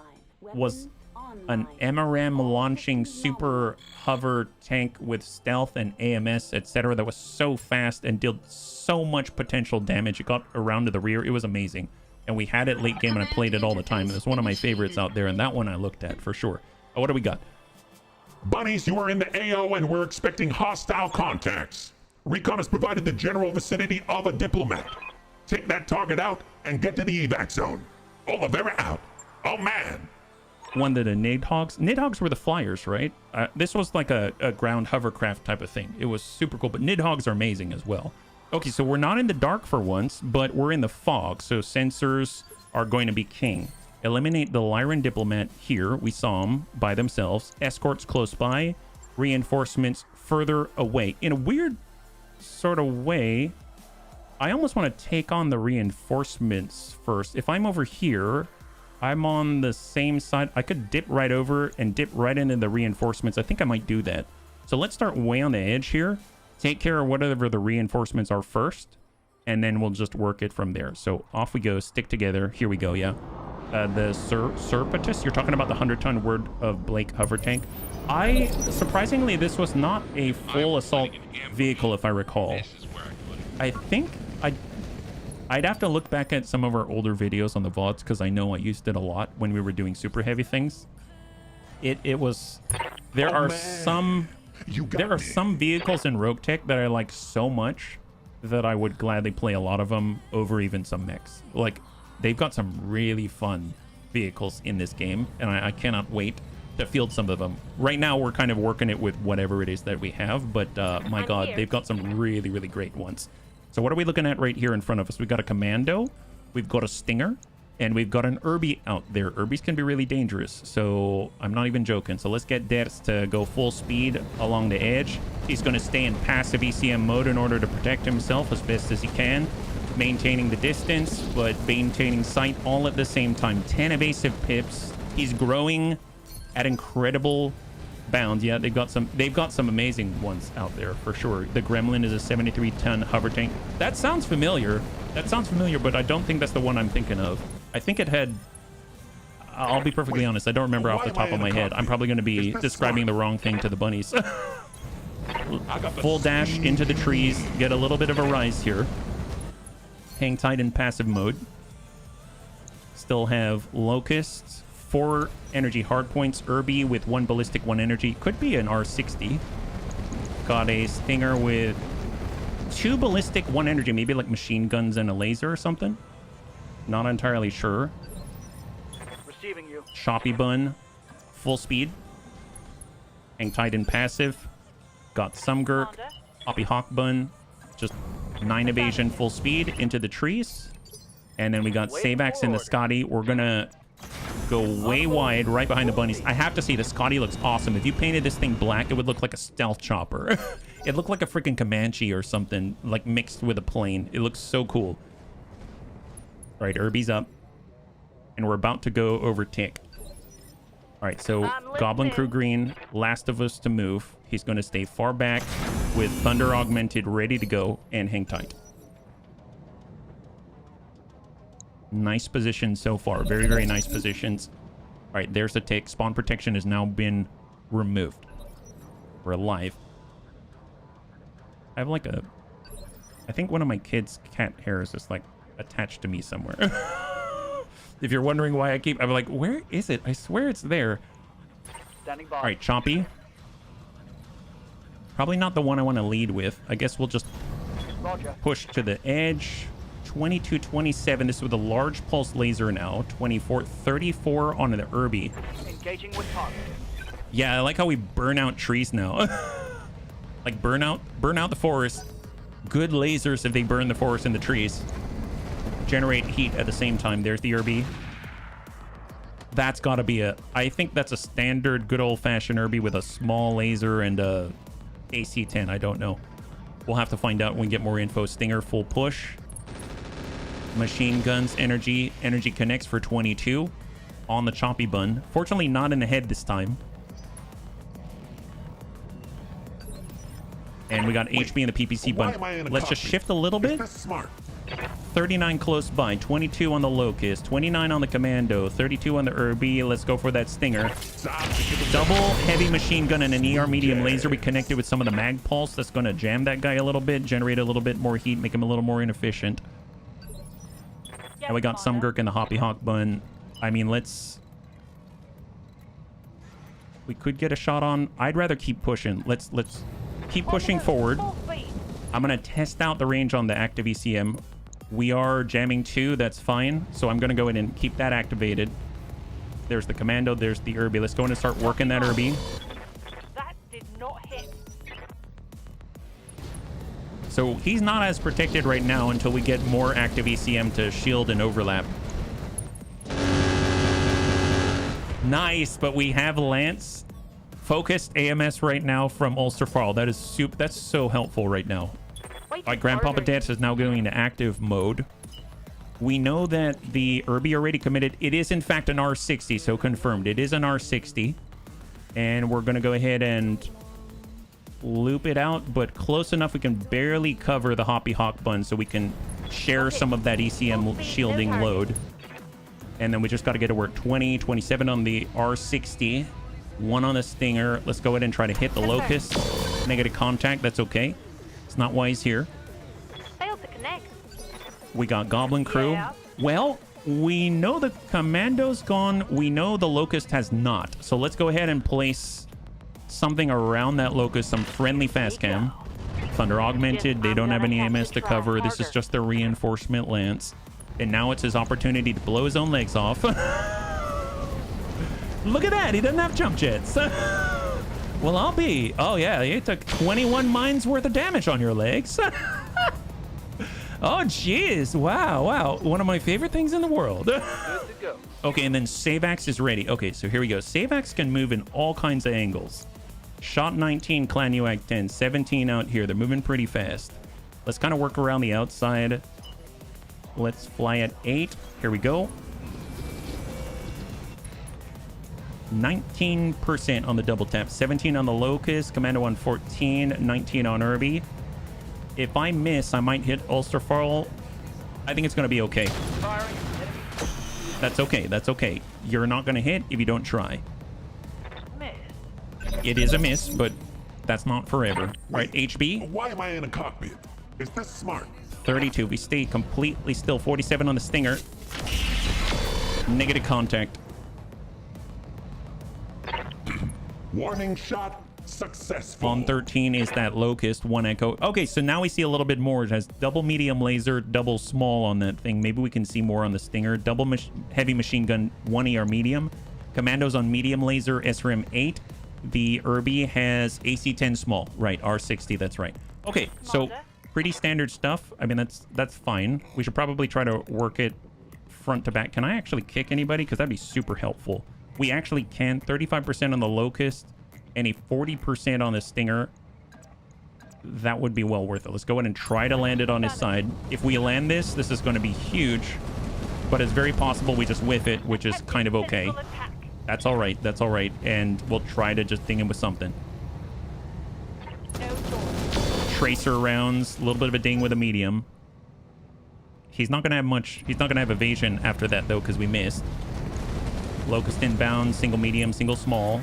MRM launching super hover tank with stealth and AMS, etc. that was so fast and dealt so much potential damage. It got around to the rear. It was amazing. And we had it late game and I played it all the time. It was one of my favorites out there, and that one I looked at for sure. Oh, what do we got? Bunnies, you are in the AO and we're expecting hostile contacts. Recon has provided the general vicinity of a diplomat. Take that target out and get to the evac zone. Oliveira out. Oh man. One that the Nidhogs. Nidhogs were the flyers, right? This was like a ground hovercraft type of thing. It was super cool, but Nidhogs are amazing as well. Okay, so we're not in the dark for once, but we're in the fog, so sensors are going to be king. Eliminate the Lyran diplomat here. We saw them by themselves. Escorts close by. Reinforcements further away. In a weird sort of way, I almost want to take on the reinforcements first. If I'm over here, I'm on the same side. I could dip right over and dip right into the reinforcements. I think I might do that. So let's start way on the edge here. Take care of whatever the reinforcements are first, and then we'll just work it from there. So off we go. Stick together. Here we go, yeah. The Serpetus, you're talking about the 100-ton Word of Blake hover tank. Surprisingly, this was not a full assault vehicle, if I recall. I think I'd have to look back at some of our older videos on the VODs, because I know I used it a lot when we were doing super heavy things. It was... There are some vehicles in Roguetech that I like so much that I would gladly play a lot of them over even some mechs. Like, they've got some really fun vehicles in this game, and I cannot wait to field some of them. Right now, we're kind of working it with whatever it is that we have, but my god, they've got some really, really great ones. So what are we looking at right here in front of us? We've got a Commando, we've got a Stinger, and we've got an Irby out there. Irbies can be really dangerous, so I'm not even joking. So let's get Ders to go full speed along the edge. He's going to stay in passive ECM mode in order to protect himself as best as he can, maintaining the distance, but maintaining sight all at the same time. 10 evasive pips. He's growing at incredible bounds. Yeah, they've got some amazing ones out there for sure. The Gremlin is a 73-ton hover tank. That sounds familiar. But I don't think that's the one I'm thinking of. I think it had... I'll be perfectly honest. I don't remember off the top of my head. I'm probably going to be describing the wrong thing to the bunnies. Full dash into the trees. Get a little bit of a rise here. Hang tight in passive mode. Still have Locusts. 4 energy hardpoints. Irby with 1 ballistic, 1 energy. Could be an R60. Got a Stinger with 2 ballistic, 1 energy. Maybe like machine guns and a laser or something. Not entirely sure. Receiving you. Choppy Bun. Full speed. Hang tight in passive. Got Sumgurk. Hoppy Hawk Bun. Just 9 evasion, full speed into the trees. And then we got Savax and the Scotty. We're gonna go way wide right behind the bunnies. I have to say, the Scotty looks awesome. If you painted this thing black, it would look like a stealth chopper. It looked like a freaking Comanche or something, like mixed with a plane. It looks so cool. All right, Irby's up. And we're about to go over Tick. All right, so Goblin Crew Green, last of us to move. He's going to stay far back with Thunder Augmented ready to go and hang tight. Nice position so far. Very, very nice positions. All right, there's the Tick. Spawn protection has now been removed. We're alive. I have like a... I think one of my kids' cat hairs is like attached to me somewhere. If you're wondering why I'm like, where is it? I swear it's there. Standing by. All right, Chompy. Probably not the one I want to lead with. I guess we'll just push to the edge. 22, 27. This is with a large pulse laser now. 24, 34 on the Irby. Engaging with target. Yeah, I like how we burn out trees now. Like burn out the forest Good lasers if they burn the forest and the trees. Generate heat at the same time. There's the Irby. That's got to be a... I think that's a standard good old-fashioned Irby with a small laser and a AC-10. I don't know. We'll have to find out when we get more info. Stinger, full push. Machine guns, energy. Energy connects for 22 on the choppy bun. Fortunately, not in the head this time. And we got HB in the PPC bun. Let's just shift a little bit. That's smart. 39 close by, 22 on the Locust, 29 on the Commando, 32 on the Irby. Let's go for that Stinger. Double heavy machine gun and an ER medium laser. We connected with some of the mag pulse. That's going to jam that guy a little bit, generate a little bit more heat, make him a little more inefficient. And we got some Gurk in the Hoppy Hawk bun. I mean, let's... We could get a shot on... I'd rather keep pushing. Let's keep pushing forward. I'm going to test out the range on the active ECM. We are jamming 2. That's fine. So I'm going to go in and keep that activated. There's the Commando. There's the Irby. Let's go in and start working that Irby. That did not hit. So he's not as protected right now until we get more active ECM to shield and overlap. Nice, but we have Lance focused AMS right now from Ulsterfall. That is that's so helpful right now. Like Grandpapa Dance is now going into active mode. We know that the Irby already committed. It is in fact an R60, so confirmed. It is an R60. And we're going to go ahead and loop it out, but close enough we can barely cover the Hoppy Hawk bun so we can share some of that ECM shielding load. And then we just got to get to work. 20, 27 on the R60. 1 on the Stinger. Let's go ahead and try to hit the Locust. Negative contact. That's okay. It's not wise here. Failed to connect. We got Goblin Crew. Yeah. Well, we know the Commando's gone. We know the Locust has not. So let's go ahead and place something around that Locust. Some friendly fast cam. Thunder augmented. They don't have any AMS to cover. This is just the reinforcement Lance. And now it's his opportunity to blow his own legs off. Look at that. He doesn't have jump jets. Well, I'll be. Oh, yeah. He took 21 mines worth of damage on your legs. Oh, jeez. Wow. Wow. One of my favorite things in the world. Good to go. Okay, and then Savax is ready. Okay, so here we go. Savax can move in all kinds of angles. Shot 19, Clan UAG 10, 17 out here. They're moving pretty fast. Let's kind of work around the outside. Let's fly at 8. Here we go. 19% on the double tap. 17 on the Locust. Commando on 14. 19 on Irby. If I miss, I might hit Ulsterfall. I think it's going to be okay. Firing. Enemy. That's okay. That's okay. You're not going to hit if you don't try. Miss. It is a miss, but that's not forever. Right, HB? Why am I in a cockpit? Is this smart? 32. We stay completely still. 47 on the Stinger. Negative contact. Warning shot successful. On 13 is that Locust. 1 echo. Okay, so now we see a little bit more. It has double medium laser, double small on that thing. Maybe we can see more on the Stinger. Double heavy machine gun, 1 ER medium. Commandos on medium laser, SRM 8. The Irby has AC-10 small. Right, R60, that's right. Okay, so pretty standard stuff. I mean, that's fine. We should probably try to work it front to back. Can I actually kick anybody? Because that'd be super helpful. We actually can. 35% on the Locust and a 40% on the Stinger. That would be well worth it. Let's go ahead and try to land it on his side. If we land this is going to be huge. But it's very possible we just whiff it, which is kind of okay. That's all right. That's all right. And we'll try to just ding him with something. Tracer rounds. A little bit of a ding with a medium. He's not going to have much. He's not going to have evasion after that, though, because we missed. Locust inbound, single medium, single small.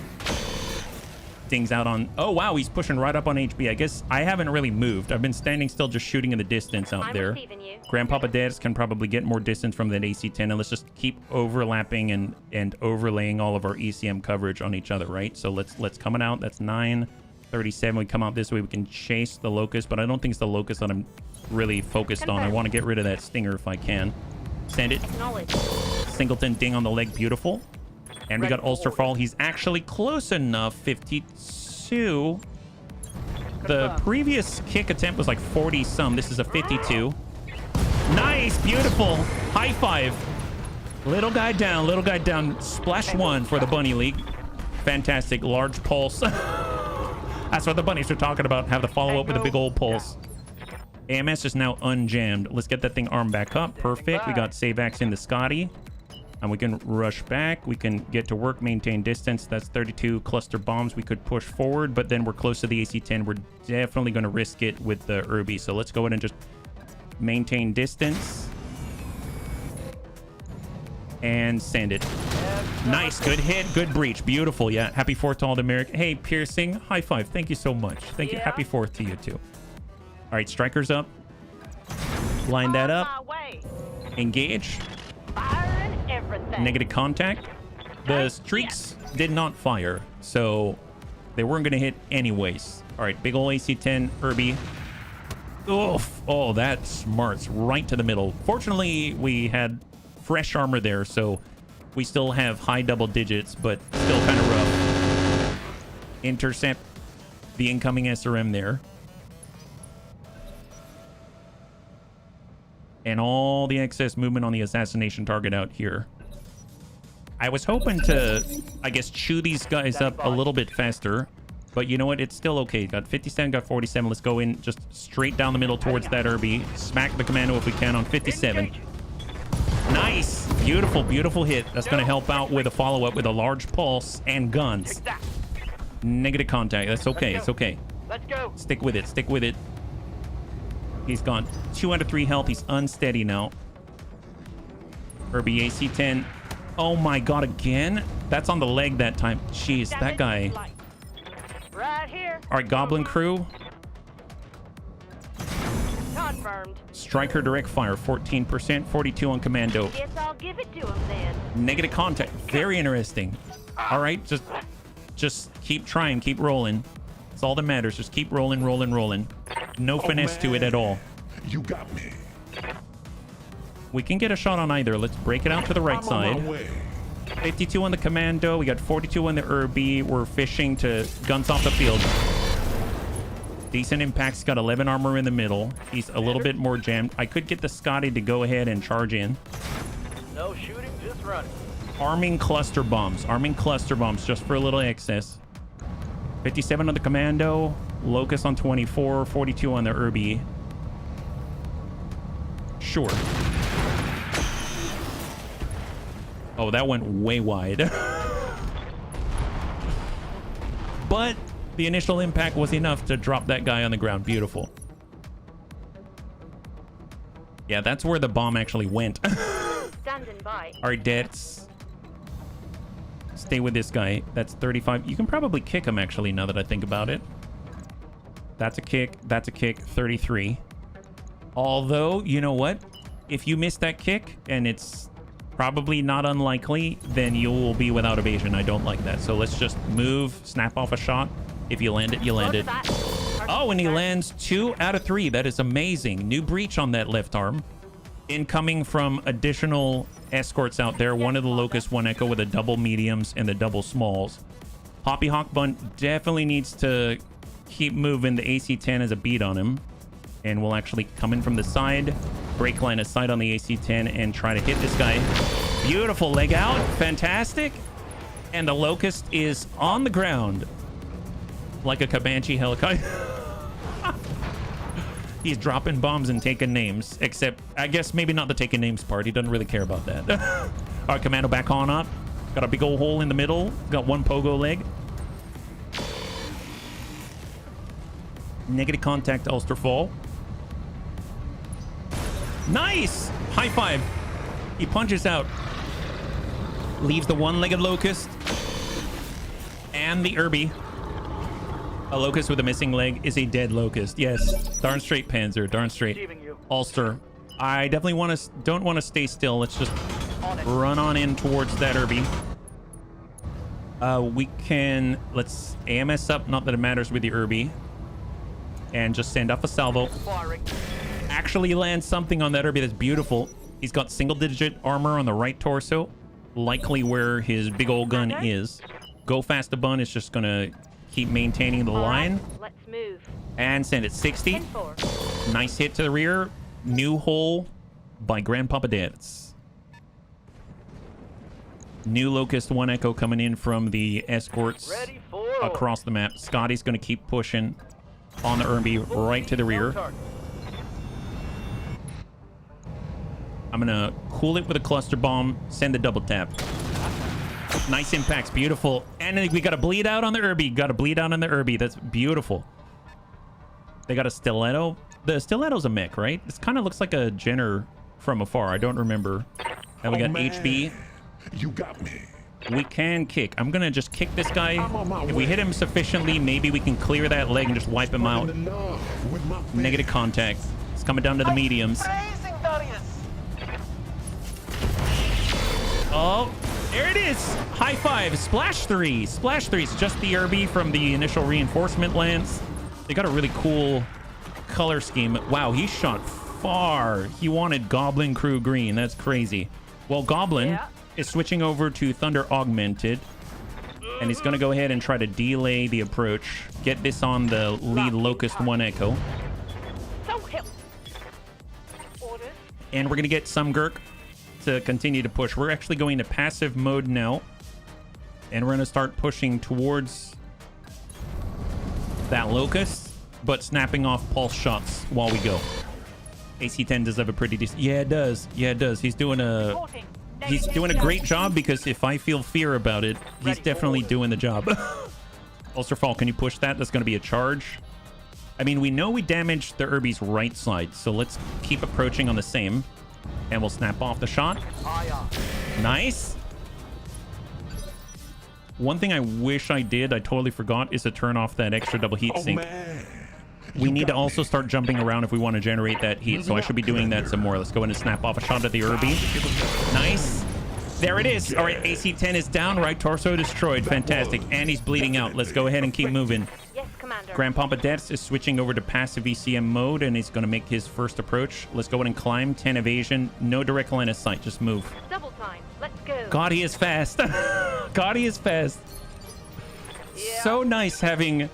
Dings out on... Oh, wow, he's pushing right up on HB. I guess I haven't really moved. I've been standing still just shooting in the distance out there. Grandpapa Dads can probably get more distance from that AC-10, and let's just keep overlapping and overlaying all of our ECM coverage on each other, right? So let's coming out. That's 9:37. We come out this way. We can chase the Locust, but I don't think it's the Locust that I'm really focused on. I want to get rid of that Stinger if I can. Send it. Singleton ding on the leg. Beautiful. And we got Ulsterfall. He's actually close enough. 52. The previous kick attempt was like 40 some. This is a 52. Nice, beautiful. High five. Little guy down, little guy down. Splash one for the bunny league. Fantastic, large pulse. That's what the bunnies are talking about. Have the follow up with a big old pulse. AMS is now unjammed. Let's get that thing armed back up. Perfect. We got save axe in the Scotty. And we can rush back. We can get to work, maintain distance. That's 32 cluster bombs. We could push forward, but then we're close to the AC-10. We're definitely going to risk it with the Irby. So let's go ahead and just maintain distance. And send it. Nice. Good hit. Good breach. Beautiful. Yeah. Happy 4th to all the American. Hey, Piercing. High five. Thank you so much. Thank you. Happy 4th to you, too. All right. Strikers up. Line that up. Engage. Negative contact. The streaks did not fire, so they weren't going to hit anyways. All right, big ol' AC-10 Irby. Oof. Oh, that smarts right to the middle. Fortunately, we had fresh armor there, so we still have high double digits, but still kind of rough. Intercept the incoming SRM there. And all the excess movement on the assassination target out here. I was hoping to, I guess, chew these guys up a little bit faster. But you know what? It's still okay. Got 57, got 47. Let's go in just straight down the middle towards that Irby. Smack the commando if we can on 57. Nice. Beautiful, beautiful hit. That's going to help out with a follow-up with a large pulse and guns. Negative contact. That's okay. It's okay. Let's go. Stick with it. Stick with it. He's gone 2 out of 3 health. He's unsteady now. Irby AC-10. Oh my god, again? That's on the leg that time. Jeez, that guy. Right here. All right, Goblin crew. Confirmed. Striker direct fire, 14%, 42 on commando. Guess I'll give it to him then. Negative contact. Very interesting. All right, just keep trying, keep rolling. That's all that matters. Just keep rolling, rolling, rolling. No finesse to it at all. You got me. We can get a shot on either. Let's break it out to the right side. 52 on the commando. We got 42 on the Irby. We're fishing to guns off the field. Decent impact's got 11 armor in the middle. He's a little bit more jammed. I could get the Scotty to go ahead and charge in. No shooting, just running. Arming cluster bombs. Arming cluster bombs just for a little excess. 57 on the commando. Locust on 24. 42 on the Irby. Sure. Oh, that went way wide. But the initial impact was enough to drop that guy on the ground. Beautiful. Yeah, that's where the bomb actually went. Standing by. All right, Dets. Stay with this guy. That's 35. You can probably kick him, actually, now that I think about it. That's a kick. That's a kick. 33. Although, you know what? If you miss that kick, and it's probably not unlikely, then you will be without evasion. I don't like that. So let's just move, snap off a shot. If you land it, you land it. Oh, and he lands 2 out of 3. That is amazing. New breach on that left arm. Incoming from additional escorts out there. One of the Locust, one Echo with the double mediums and the double smalls. Poppy Hawk Bun definitely needs to keep moving. The AC-10 has a beat on him. And we'll actually come in from the side, break line of sight on the AC-10 and try to hit this guy. Beautiful leg out. Fantastic. And the Locust is on the ground like a Comanche helicopter. He's dropping bombs and taking names, except I guess maybe not the taking names part. He doesn't really care about that. All right, commando back on up. Got a big old hole in the middle. Got one pogo leg. Negative contact Ulster fall. Nice! High five. He punches out. Leaves the one-legged Locust. And the Irby. A Locust with a missing leg is a dead Locust. Yes. Darn straight, Panzer. Darn straight. Ulster. I definitely don't want to stay still. Let's just run on in towards that Irby. We can... Let's AMS up. Not that it matters with the Irby. And just send off a salvo. Actually land something on that Irby that's beautiful. He's got single-digit armor on the right torso. Likely where his big old gun is. Go fast a bun is just going to keep maintaining the line. Let's move. And send it 60. 10-4. Nice hit to the rear. New hole by Grandpapa Dance. New Locust 1 Echo coming in from the escorts Ready for across the map. Scotty's going to keep pushing on the Ermby right to the rear. I'm going to cool it with a cluster bomb. Send the double tap. Nice impacts. Beautiful. And then we got to bleed out on the Erby. Got to bleed out on the Erby. That's beautiful. They got a stiletto. The stiletto's a mech, right? This kind of looks like a Jenner from afar. I don't remember. And we got man. HB. You got me. We can kick. I'm going to just kick this guy. I'm on my If we way. hit him sufficiently, maybe we can clear that leg and just wipe him out. In love with my Negative contact. It's coming down to the mediums. Amazing, Thaddeus. Oh, there it is. High five. Splash 3. Splash 3 is just the Erby from the initial reinforcement lance. They got a really cool color scheme. Wow, he shot far. He wanted Goblin Crew green. That's crazy. Well, Goblin is switching over to Thunder Augmented. And he's going to go ahead and try to delay the approach. Get this on the lead Locust 1 Echo. So help. Orders. And we're going to get some Gurk to continue to push. We're actually going to passive mode now. And we're going to start pushing towards that Locust, but snapping off pulse shots while we go. AC-10 does have a pretty decent... Yeah, it does. Yeah, it does. He's doing a great job, because if I feel fear about it, he's definitely doing the job. Ulster Fall, can you push that? That's going to be a charge. I mean, we know we damaged the Erby's right side, so let's keep approaching on the same. And we'll snap off the shot. Nice. One thing I wish I did, I totally forgot, is to turn off that extra double heat Oh sink. man. We need to also start jumping around if we want to generate that heat, so I should be doing that some more. Let's go in and snap off a shot at the Erby. Nice. There it is. All right, AC-10 is down. Right torso destroyed. Fantastic. And he's bleeding out. Let's go ahead and keep moving. Yes, Commander. Grandpapa Debs is switching over to passive ECM mode, and he's going to make his first approach. Let's go ahead and climb. 10 evasion. No direct line of sight. Just move. Double time. Let's go. God, he is fast. God, he is fast. So nice having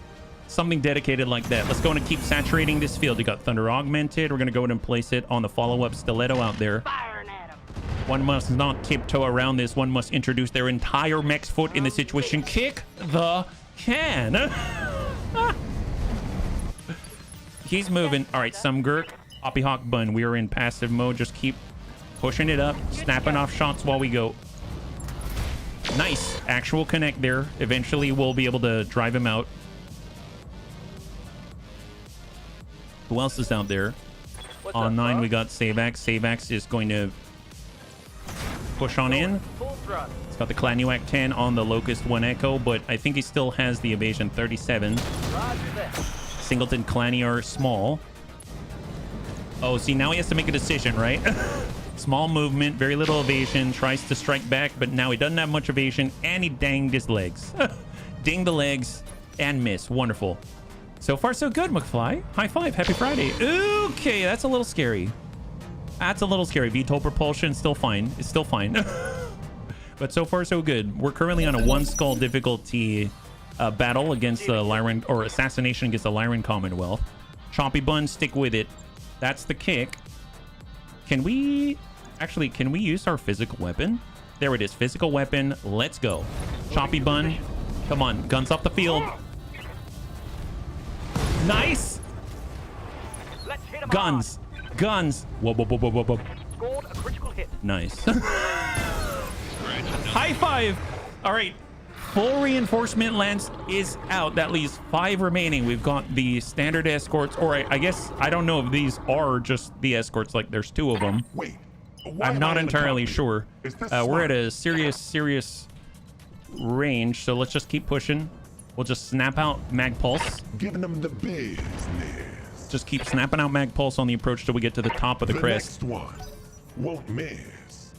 something dedicated like that. Let's go in and keep saturating this field. You got Thunder Augmented. We're going to go in and place it on the follow-up Stiletto out there. Firing at him. One must not tiptoe around this. One must introduce their entire mech's foot in the situation. Kick the can. He's moving. All right, some Gurk. Hoppy Hawk Bun. We are in passive mode. Just keep pushing it up. Snapping off shots while we go. Nice. Actual connect there. Eventually, we'll be able to drive him out. Who else is out there? On 9, we got Savax. Savax is going to push on in. Full thrust. He's got the Clanuac 10 on the Locust 1 Echo, but I think he still has the evasion 37. Roger that. Singleton Clanier small. Oh, see, now he has to make a decision, right? Small movement, very little evasion, tries to strike back, but now he doesn't have much evasion, and he danged his legs. Ding the legs and miss. Wonderful. So far, so good, McFly. High five. Happy Friday. Okay, that's a little scary. That's a little scary. VTOL propulsion, still fine. It's still fine. But so far, so good. We're currently on a 1 skull difficulty battle against the Lyran, or assassination against the Lyran Commonwealth. Choppy Bun, stick with it. That's the kick. Can we... Actually, can we use our physical weapon? There it is. Physical weapon. Let's go. Choppy Bun. Come on. Guns off the field. Nice. Let's hit him Guns. Guns. Whoa, whoa, whoa, whoa, whoa, whoa. hard. Scored a critical hit. Nice. High five. All right. Full reinforcement lance is out. That leaves 5 remaining. We've got the standard escorts, or I guess, I don't know if these are just the escorts, like there's 2 of them. Wait. why I'm am not I in the entirely cockpit? sure. Is this We're at smart? a serious range, so let's just keep pushing. We'll just snap out Mag Pulse. Giving them the business. Just keep snapping out Mag Pulse on the approach till we get to the top of the crest. next one won't miss.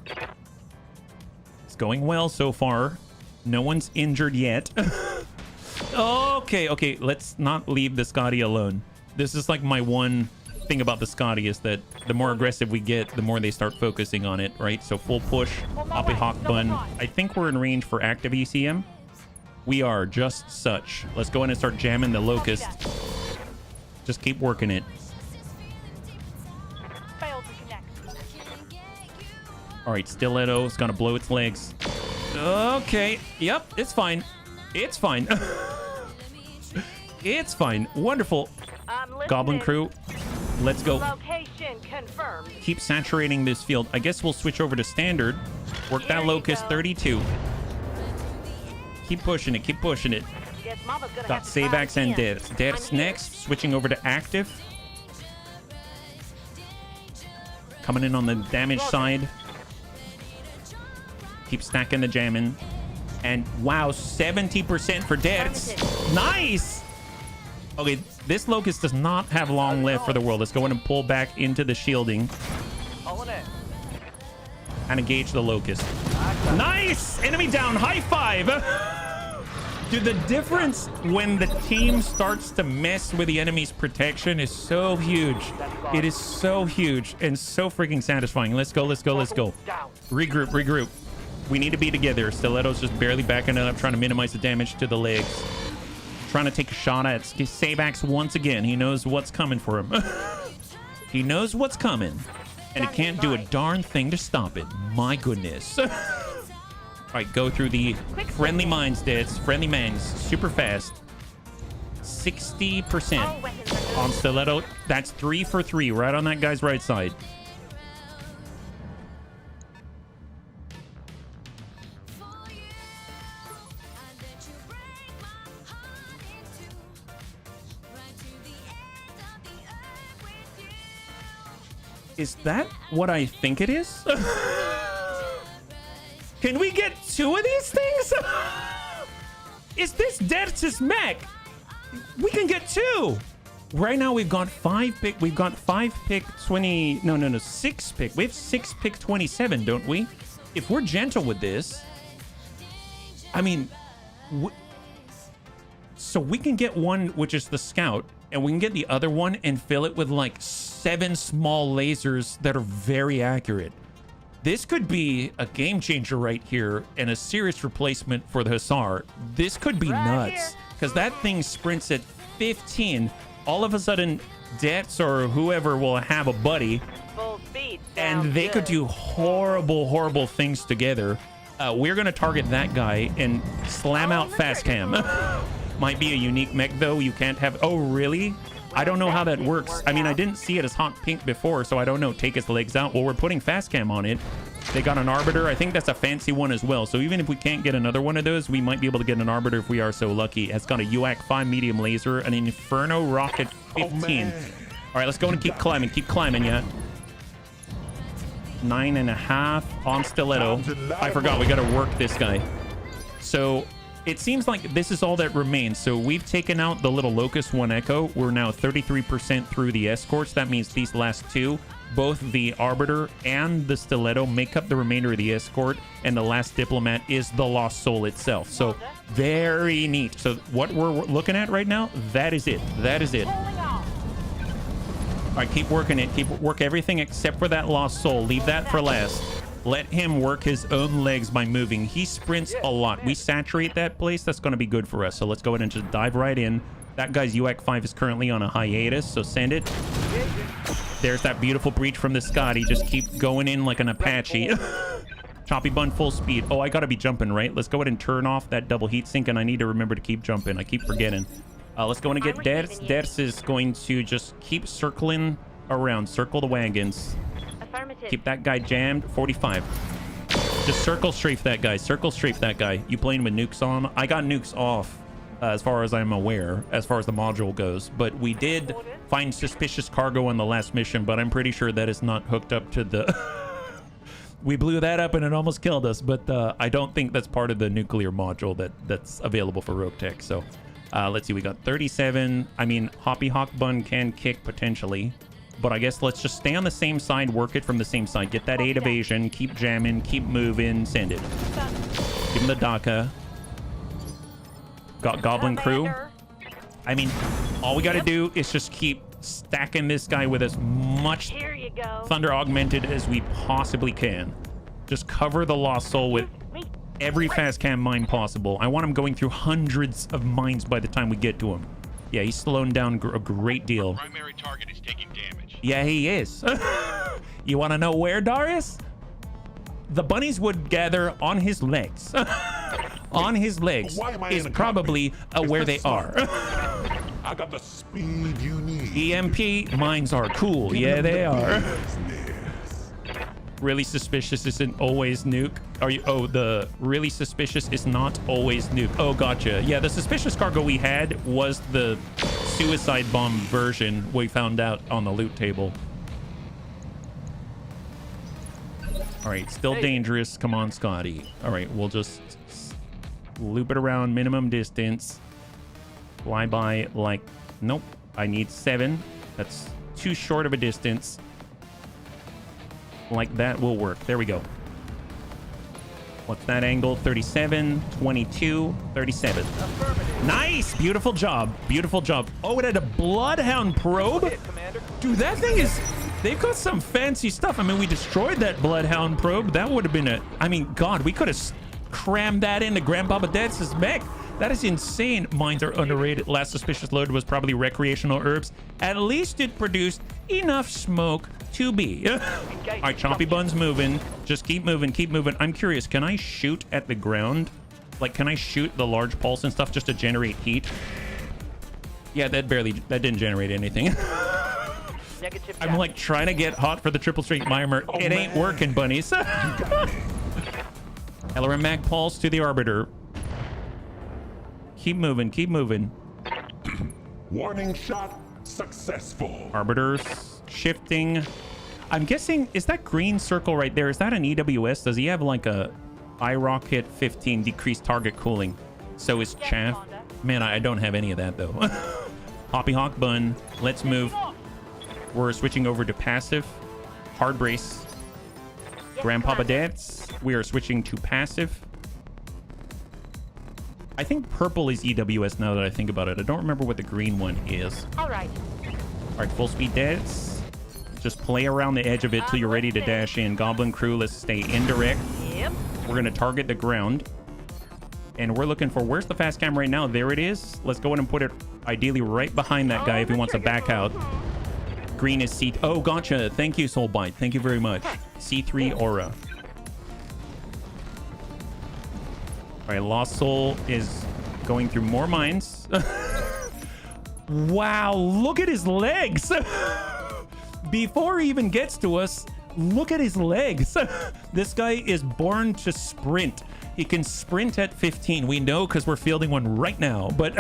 It's going well so far. No one's injured yet. Okay, let's not leave the Scotty alone. This is like my one thing about the Scotty, is that the more aggressive we get, the more they start focusing on it, right? So full push, Hoppy Hawk Bun. I think we're in range for active ECM. We are, just such. Let's go in and start jamming the Locust. Just keep working it. Failed to connect. All right, Stiletto is gonna blow its legs. Okay. Yep, it's fine. It's fine. It's fine. Wonderful. I'm listening. Goblin crew, let's go. Location confirmed. Keep saturating this field. I guess we'll switch over to standard. Work that Here you locust go. 32. Keep pushing it. Keep pushing it. Guess Mama's gonna Got have to try Savax and again. Deaths. Deaths I'm here. next. Switching over to active. Coming in on the damage side. Keep stacking the jamming. And wow, 70% for Deaths. Nice! Okay, this locust does not have long left for the world. Let's go in and pull back into the shielding. Pulling in. And engage the locust. Nice! Enemy down. High five. Dude, the difference when the team starts to mess with the enemy's protection is so huge. It is so huge and so freaking satisfying. Let's go, let's go, let's go. Down. Regroup, regroup. We need to be together. Stiletto's just barely backing it up, trying to minimize the damage to the legs. Trying to take a shot at Savax once again. He knows what's coming for him. He knows what's coming. And he can't do a darn thing to stop it. My goodness. All right, go through the friendly mines, Deads. Friendly mines. Super fast. 60% All weapons are good. on Stiletto. That's 3 for 3 right on that guy's right side. Is that what I think it is? Can we get 2 of these things? Is this Death's mech? We can get 2. Right now we've got 5 pick. We've got 5 pick 20. No, 6 pick. We have 6 pick 27, don't we? If we're gentle with this, I mean, so we can get one, which is the scout, and we can get the other one and fill it with like 7 small lasers that are very accurate. This could be a game changer right here and a serious replacement for the Hussar. This could be nuts because that thing sprints at 15. All of a sudden, Deaths or whoever will have a buddy, Full speed. and Sounds they could good. do horrible things together. We're going to target that guy and slam out fast cam. Might be a unique mech, though. You can't have... Oh, really? I don't know how that works. I mean, I didn't see it as hot pink before, so I don't know. Take his legs out. Well, we're putting fast cam on it. They got an Arbiter. I think that's a fancy one as well. So even if we can't get another one of those, we might be able to get an Arbiter if we are so lucky. It's got a UAC 5 medium laser, an Inferno rocket 15. All right, let's go and keep climbing. Keep climbing, yeah. 9.5 on Stiletto. I forgot we got to work this guy. So it seems like this is all that remains. So we've taken out the little Locust 1 Echo. We're now 33% through the escorts. That means these last 2, both the Arbiter and the Stiletto, make up the remainder of the escort, and the last Diplomat is the Lost Soul itself. So very neat. So what we're looking at right now, that is it. That is it. All right, keep working it. Keep work everything except for that Lost Soul. Leave that for last. Let him work his own legs by moving. He sprints a lot. We saturate that place. That's going to be good for us. So let's go ahead and just dive right in. That guy's UAC 5 is currently on a hiatus, so send it. There's that beautiful breach from the Scotty. Just keep going in like an Apache. Choppy bun full speed. Oh, I got to be jumping, right? Let's go ahead and turn off that double heat sink, and I need to remember to keep jumping. I keep forgetting. Let's go and get Deaths. Deaths is going to just keep circling around. Circle the wagons. Affirmative. Keep that guy jammed. 45. Just circle strafe that guy. Circle strafe that guy. You playing with nukes on? I got nukes off, as far as I'm aware, as far as the module goes. But we did find suspicious cargo on the last mission, but I'm pretty sure that is not hooked up to the... We blew that up and it almost killed us, but I don't think that's part of the nuclear module that's available for Roguetech. So let's see, we got 37. I mean, Hoppy Hawk Bun can kick potentially, but I guess let's just stay on the same side, work it from the same side. Get that 8 evasion, keep jamming, keep moving, send it. Give him the DACA. Got Goblin Crew. I mean, all we got to do is just keep stacking this guy with as much Here you go. Thunder Augmented as we possibly can. Just cover the Lost Soul with every fast cam mine possible. I want him going through hundreds of mines by the time we get to him. Yeah, he's slowing down a great deal. Primary target is taking damage. Yeah, he is. You want to know where, Darius? The bunnies would gather on his legs. On his legs Why am I is in a probably cockpit? where Is they that are. I got the speed you need. EMP mines are cool. Yeah, they are. Really suspicious isn't always nuke. Are you? Oh, the really suspicious is not always nuke. Oh, gotcha. Yeah, the suspicious cargo we had was the suicide bomb version we found out on the loot table. All right, still dangerous. Come on, Scotty. All right, we'll just loop it around minimum distance. Fly by like, nope. I need 7. That's too short of a distance. Like that will work. There we go. What's that angle? 37, 22, 37. Nice! Beautiful job. Beautiful job. Oh, it had a Bloodhound probe? Dude, that thing is... They've got some fancy stuff. I mean, we destroyed that Bloodhound probe. That would have been a... I mean, God, we could have crammed that into Grandpapa Dad's mech. That is insane. Mines are underrated. Last suspicious load was probably recreational herbs. At least it produced enough smoke to be. All right, Chompy Bun's moving. Just keep moving, keep moving. I'm curious, can I shoot at the ground? Like, can I shoot the large pulse and stuff just to generate heat? Yeah, that didn't generate anything. I'm like trying to get hot for the triple strength mimer. It ain't working, bunnies. LRM mag pulse to the arbiter. Keep moving, keep moving. Warning shot successful. Arbiters shifting. I'm guessing, is that green circle right there? Is that an EWS? Does he have like a iRocket 15 decreased target cooling? So is chaff. Man, I don't have any of that though. Hoppy Hawk Bun. Let's move. We're switching over to passive. Hard brace. Grandpapa Dance. We are switching to passive. I think purple is EWS now that I think about it. I don't remember what the green one is. All right. All right, full speed dance. Just play around the edge of it till you're ready to dash in. Goblin crew, let's stay indirect. Yep. We're going to target the ground. And we're looking for, where's the fast cam right now? There it is. Let's go ahead and put it ideally right behind that guy if he wants to back out. Green is C. Oh, gotcha. Thank you, Soulbite. Thank you very much. C3 Aura. All right, Lost Soul is going through more mines. Wow, look at his legs. Before he even gets to us, look at his legs. This guy is born to sprint. He can sprint at 15. We know because we're fielding one right now. But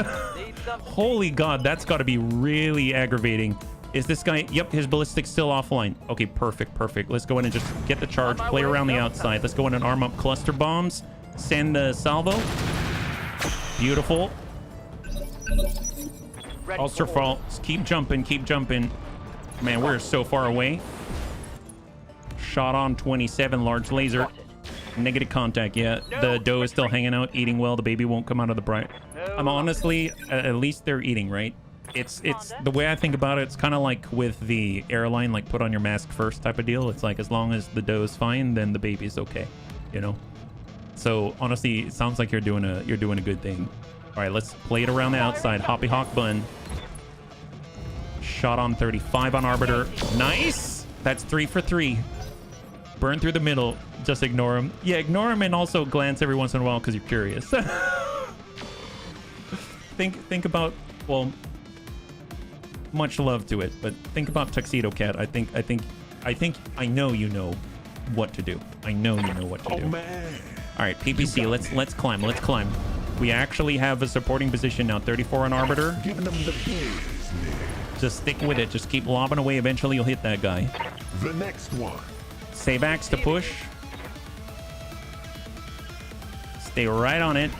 holy God, that's got to be really aggravating. Is this guy... Yep, his ballistic's still offline. Okay, perfect, perfect. Let's go in and just get the charge. Play around the outside. Let's go in and arm up cluster bombs. Send the salvo. Beautiful. Ulster faults. Keep jumping, keep jumping. Man, we're so far away. Shot on 27, large laser. Negative contact, yeah. The doe is still hanging out, eating well. The baby won't come out of the bright. I'm honestly, at least they're eating, right? It's the way I think about it, it's kind of like with the airline, like put on your mask first type of deal. It's like as long as the doe is fine, then the baby's okay, you know? So honestly, it sounds like you're doing a good thing. All right, let's play it around the outside. Hoppy Hawk Bun. Shot on 35 on Arbiter. Nice. That's 3 for 3. Burn through the middle. Just ignore him. Yeah, ignore him and also glance every once in a while because you're curious. think about, well, much love to it, but think about Tuxedo Cat. I think I know you know what to do. I know you know what to do. Man. All right, PPC, let's climb. Let's climb. We actually have a supporting position now. 34 on Arbiter. Giving them the business. Just stick with it. Just keep lobbing away. Eventually, you'll hit that guy. The next one. Save axe to push. Stay right on it.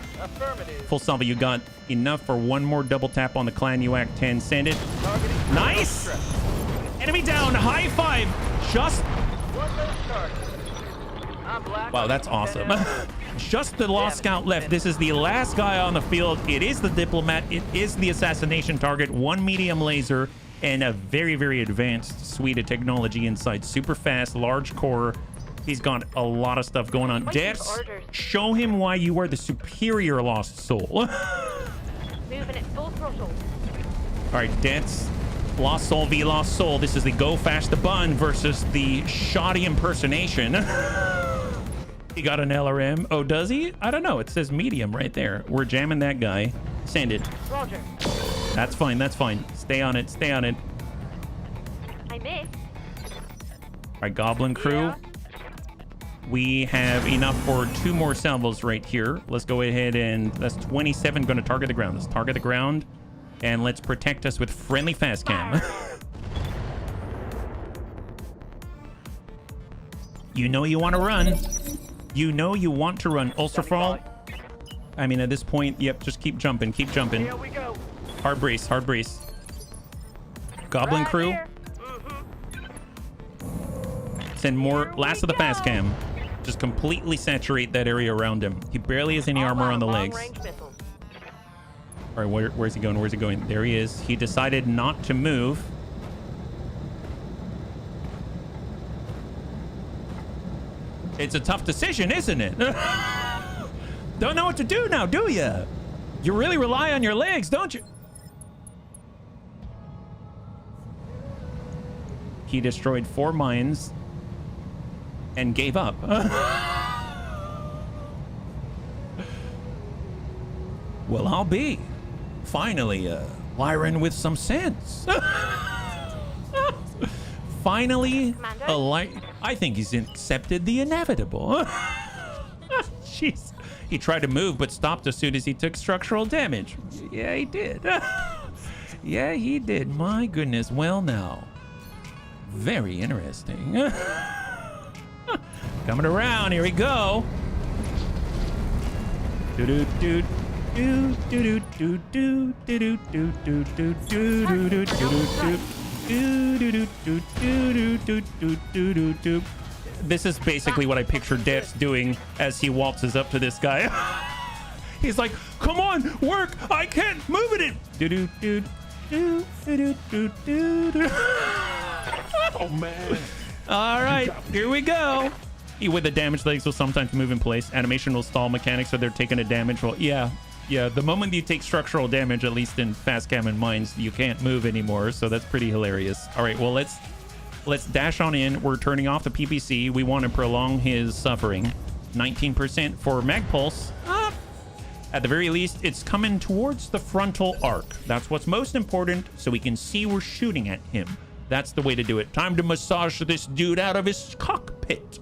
Full salvo. You got enough for one more double tap on the Clan UAC 10. Send it. Nice. Enemy down. High five. Just. Wow, that's awesome. Just the Lost Scout left. This is the last guy on the field. It is the Diplomat. It is the assassination target. One medium laser and a very, very advanced suite of technology inside. Super fast, large core. He's got a lot of stuff going on. Dex, show him why you are the superior Lost Soul. Moving at full throttle. All right, Debts. Lost Soul v Lost Soul. This is the Go Fast the Bun versus the Shoddy Impersonation. He got an LRM. Oh, does he? I don't know. It says medium right there. We're jamming that guy. Send it. Roger. That's fine. That's fine. Stay on it. Stay on it. I missed. All right, Goblin Crew. Yeah. We have enough for 2 more salvos right here. Let's go ahead and that's 27 going to target the ground. Let's target the ground and let's protect us with friendly fast cam. You know you want to run. You know you want to run. Ulcerfall. I mean, at this point, yep, just keep jumping. Keep jumping. Here we go. Hard brace. Hard brace. Goblin Right Crew. here. Send more. Here Last we of the fast go. cam. Just completely saturate that area around him. He barely has any armor on the legs. Long-range missiles. All right, where's he going? Where's he going? There he is. He decided not to move. It's a tough decision, isn't it? Don't know what to do now, do you? You really rely on your legs, don't you? He destroyed 4 mines and gave up. Well, I'll be. Finally, Lyran with some sense. Finally, Commander? I think he's accepted the inevitable. Jeez. He tried to move, but stopped as soon as he took structural damage. Yeah, he did. Yeah, he did. My goodness. Well, now. Very interesting. Coming around. Here we go. Do-do-do. This is basically what I picture Debs doing as he waltzes up to this guy. He's like, come on, work, I can't move it. Oh, man. All right, here we go. With the damaged legs will sometimes move in place. Animation will stall mechanics, so they're taking a damage. Well, yeah. The moment you take structural damage, at least in fast cam and mines, you can't move anymore. So that's pretty hilarious. All right, well, let's dash on in. We're turning off the PPC. We want to prolong his suffering. 19% for Magpulse. At the very least, it's coming towards the frontal arc. That's what's most important, so we can see we're shooting at him. That's the way to do it. Time to massage this dude out of his cockpit.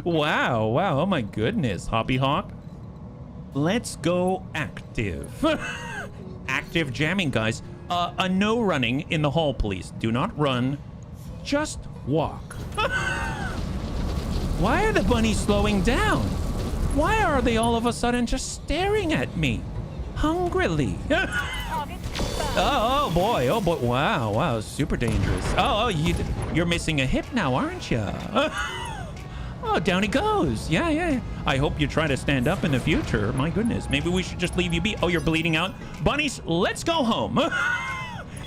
Wow. Oh my goodness. Hoppy Hawk. Let's go active. Active jamming, guys. A no running in the hall, please. Do not run. Just walk. Why are the bunnies slowing down? Why are they all of a sudden just staring at me? Hungrily. Oh boy. Wow. Super dangerous. Oh, you're missing a hip now, aren't you? Oh, down he goes. Yeah. I hope you try to stand up in the future. My goodness. Maybe we should just leave you be. Oh, you're bleeding out. Bunnies, let's go home.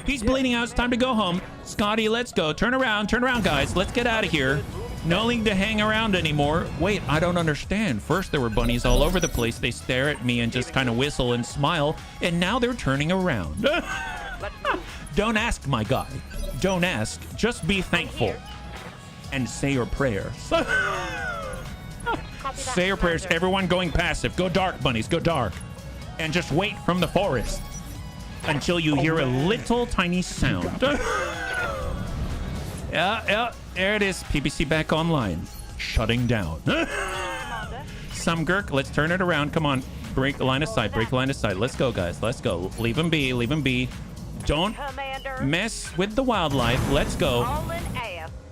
He's bleeding out. It's time to go home. Scotty, let's go. Turn around, guys. Let's get out of here. No need to hang around anymore. Wait, I don't understand. First, there were bunnies all over the place. They stare at me and just kind of whistle and smile. And now they're turning around. Don't ask, my guy. Don't ask. Just be thankful. And say your prayers. Say your prayers. Everyone going passive. Go dark, bunnies. Go dark. And just wait from the forest until you hear a little tiny sound. Yeah. There it is. PPC back online. Shutting down. Some Gurk. Let's turn it around. Come on. Break the line of sight. Let's go, guys. Let's go. Leave him be. Don't mess with the wildlife. Let's go.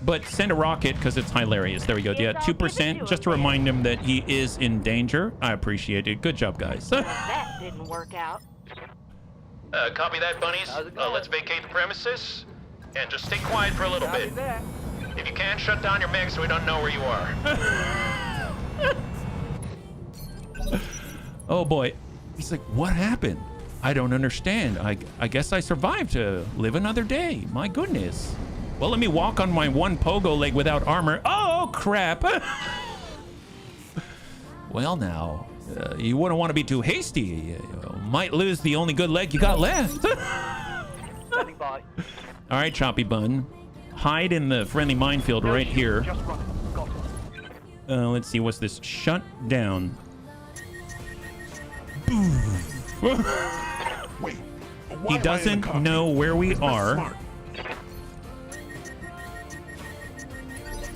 But send a rocket because it's hilarious. There we go. Yeah, 2% just to remind him that he is in danger. I appreciate it. Good job, guys. That didn't work out. Copy that, bunnies. Let's vacate the premises and just stay quiet for a little bit. If you can, shut down your mech so we don't know where you are. Oh boy. He's like, what happened? I don't understand. I guess I survived to live another day. My goodness. Well, let me walk on my one pogo leg without armor. Oh, crap. Well, now, you wouldn't want to be too hasty. You might lose the only good leg you got left. Bye. All right, Choppy Bun. Hide in the friendly minefield right here. Just run. Got it. Let's see, what's this? Shut down. Wait. Why He am I in doesn't the cockpit? know where we It's not are. smart.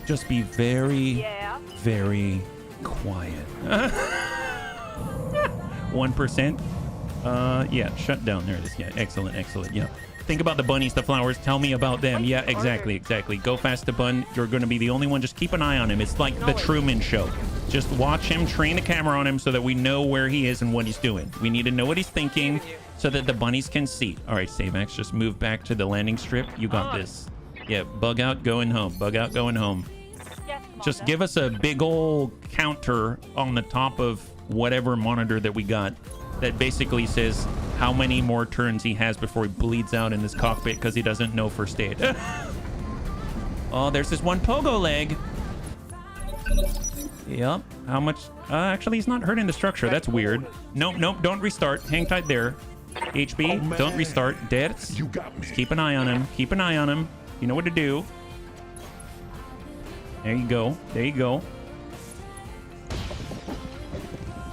Just be very, Yeah. very quiet. 1%. Yeah, shut down. There it is. Yeah, excellent, excellent. Yeah. Think about the bunnies, the flowers. Tell me about them. Yeah, exactly, exactly. Go fast to Bun. You're going to be the only one. Just keep an eye on him. It's like the Truman Show. Just watch him, train the camera on him so that we know where he is and what he's doing. We need to know what he's thinking so that the bunnies can see. All right, Savax, just move back to the landing strip. You got this. Yeah, bug out, going home. Bug out, going home. Yes, Just Mother. give us a big old counter on the top of whatever monitor that we got that basically says how many more turns he has before he bleeds out in this cockpit because he doesn't know first aid. Oh, there's this one pogo leg. Yep. How much? Actually, he's not hurting the structure. That's weird. Nope, nope. Don't restart. Hang tight there. HB, Oh, don't man. restart. Deaths. You got me. Just keep an eye on him. Keep an eye on him. You know what to do. There you go. There you go.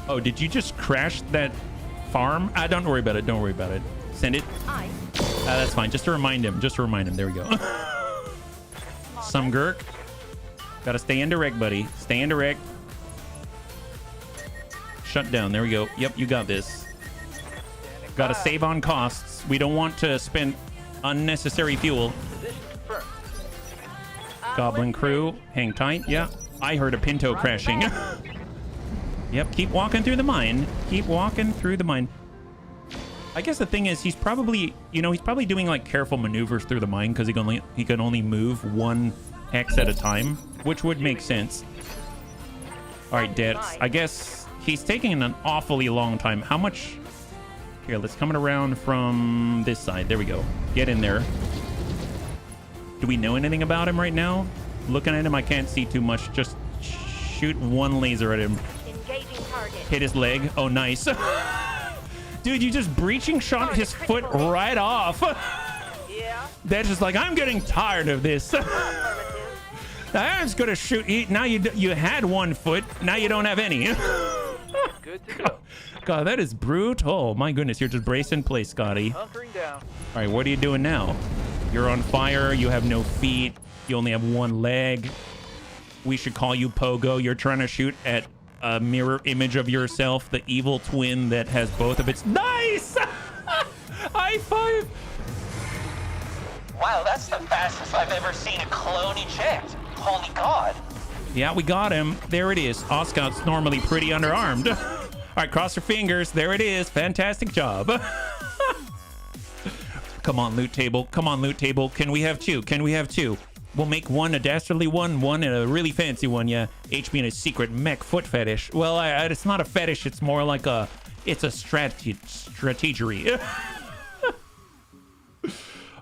Oh, did you just crash that farm? Don't worry about it. Don't worry about it. Send it. That's fine. Just to remind him. Just to remind him. There we go. Some Gurk. Gotta stay in direct, buddy. Stay in direct. Shut down. There we go. Yep, you got this. Gotta save on costs. We don't want to spend unnecessary fuel. Position confirmed. Goblin crew, hang tight. Yeah, I heard a Pinto crashing. Yep, keep walking through the mine. Keep walking through the mine. I guess the thing is, he's probably, he's probably doing like careful maneuvers through the mine because he can only move one X at a time, which would make sense. All right, Deaths. I guess he's taking an awfully long time. How much? Here, let's come around from this side. There we go. Get in there. Do we know anything about him right now? Looking at him, I can't see too much. Just shoot one laser at him. Engaging target. Hit his leg. Oh, nice. Dude, you just breaching shot his foot right off. Yeah. That's just like, I'm getting tired of this. I'm just gonna shoot. Now you had one foot. Now you don't have any. Good to go. God, that is brutal. My goodness, you're just brace in place, Scotty. Hunkering down. All right, what are you doing now? You're on fire. You have no feet. You only have one leg. We should call you Pogo. You're trying to shoot at a mirror image of yourself, the evil twin that has both of its... Nice! High five! Wow, that's the fastest I've ever seen a clone eject. Holy God. Yeah, we got him. There it is. Oscout's normally pretty underarmed. All right, cross your fingers. There it is. Fantastic job. Come on, loot table. Come on, loot table. Can we have two? Can we have two? We'll make one a dastardly one and a really fancy one. Yeah, HB and a secret mech foot fetish. Well, it's not a fetish. It's more like it's a strategery.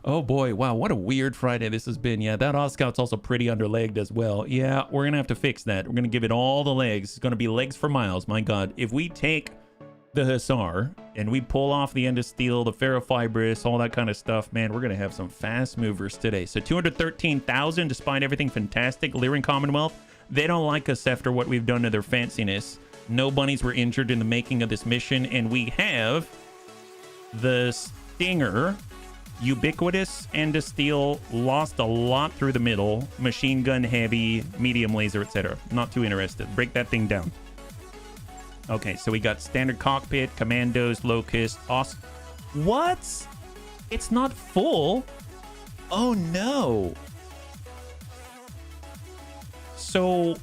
Oh boy, wow, what a weird Friday this has been. Yeah, that Oscout's also pretty underlegged as well. Yeah, we're gonna have to fix that. We're gonna give it all the legs. It's gonna be legs for miles. My God, if we take the Hussar and we pull off the End of Steel, the Ferrofibrous, all that kind of stuff, man, we're gonna have some fast movers today. So 213,000, despite everything fantastic. Lyran Commonwealth, they don't like us after what we've done to their fanciness. No bunnies were injured in the making of this mission, and we have the Stinger. Ubiquitous and Steel, lost a lot through the middle. Machine gun heavy, medium laser, etc. Not too interested. Break that thing down. Okay, so we got standard cockpit, commandos, locust, what? It's not full. Oh no. So,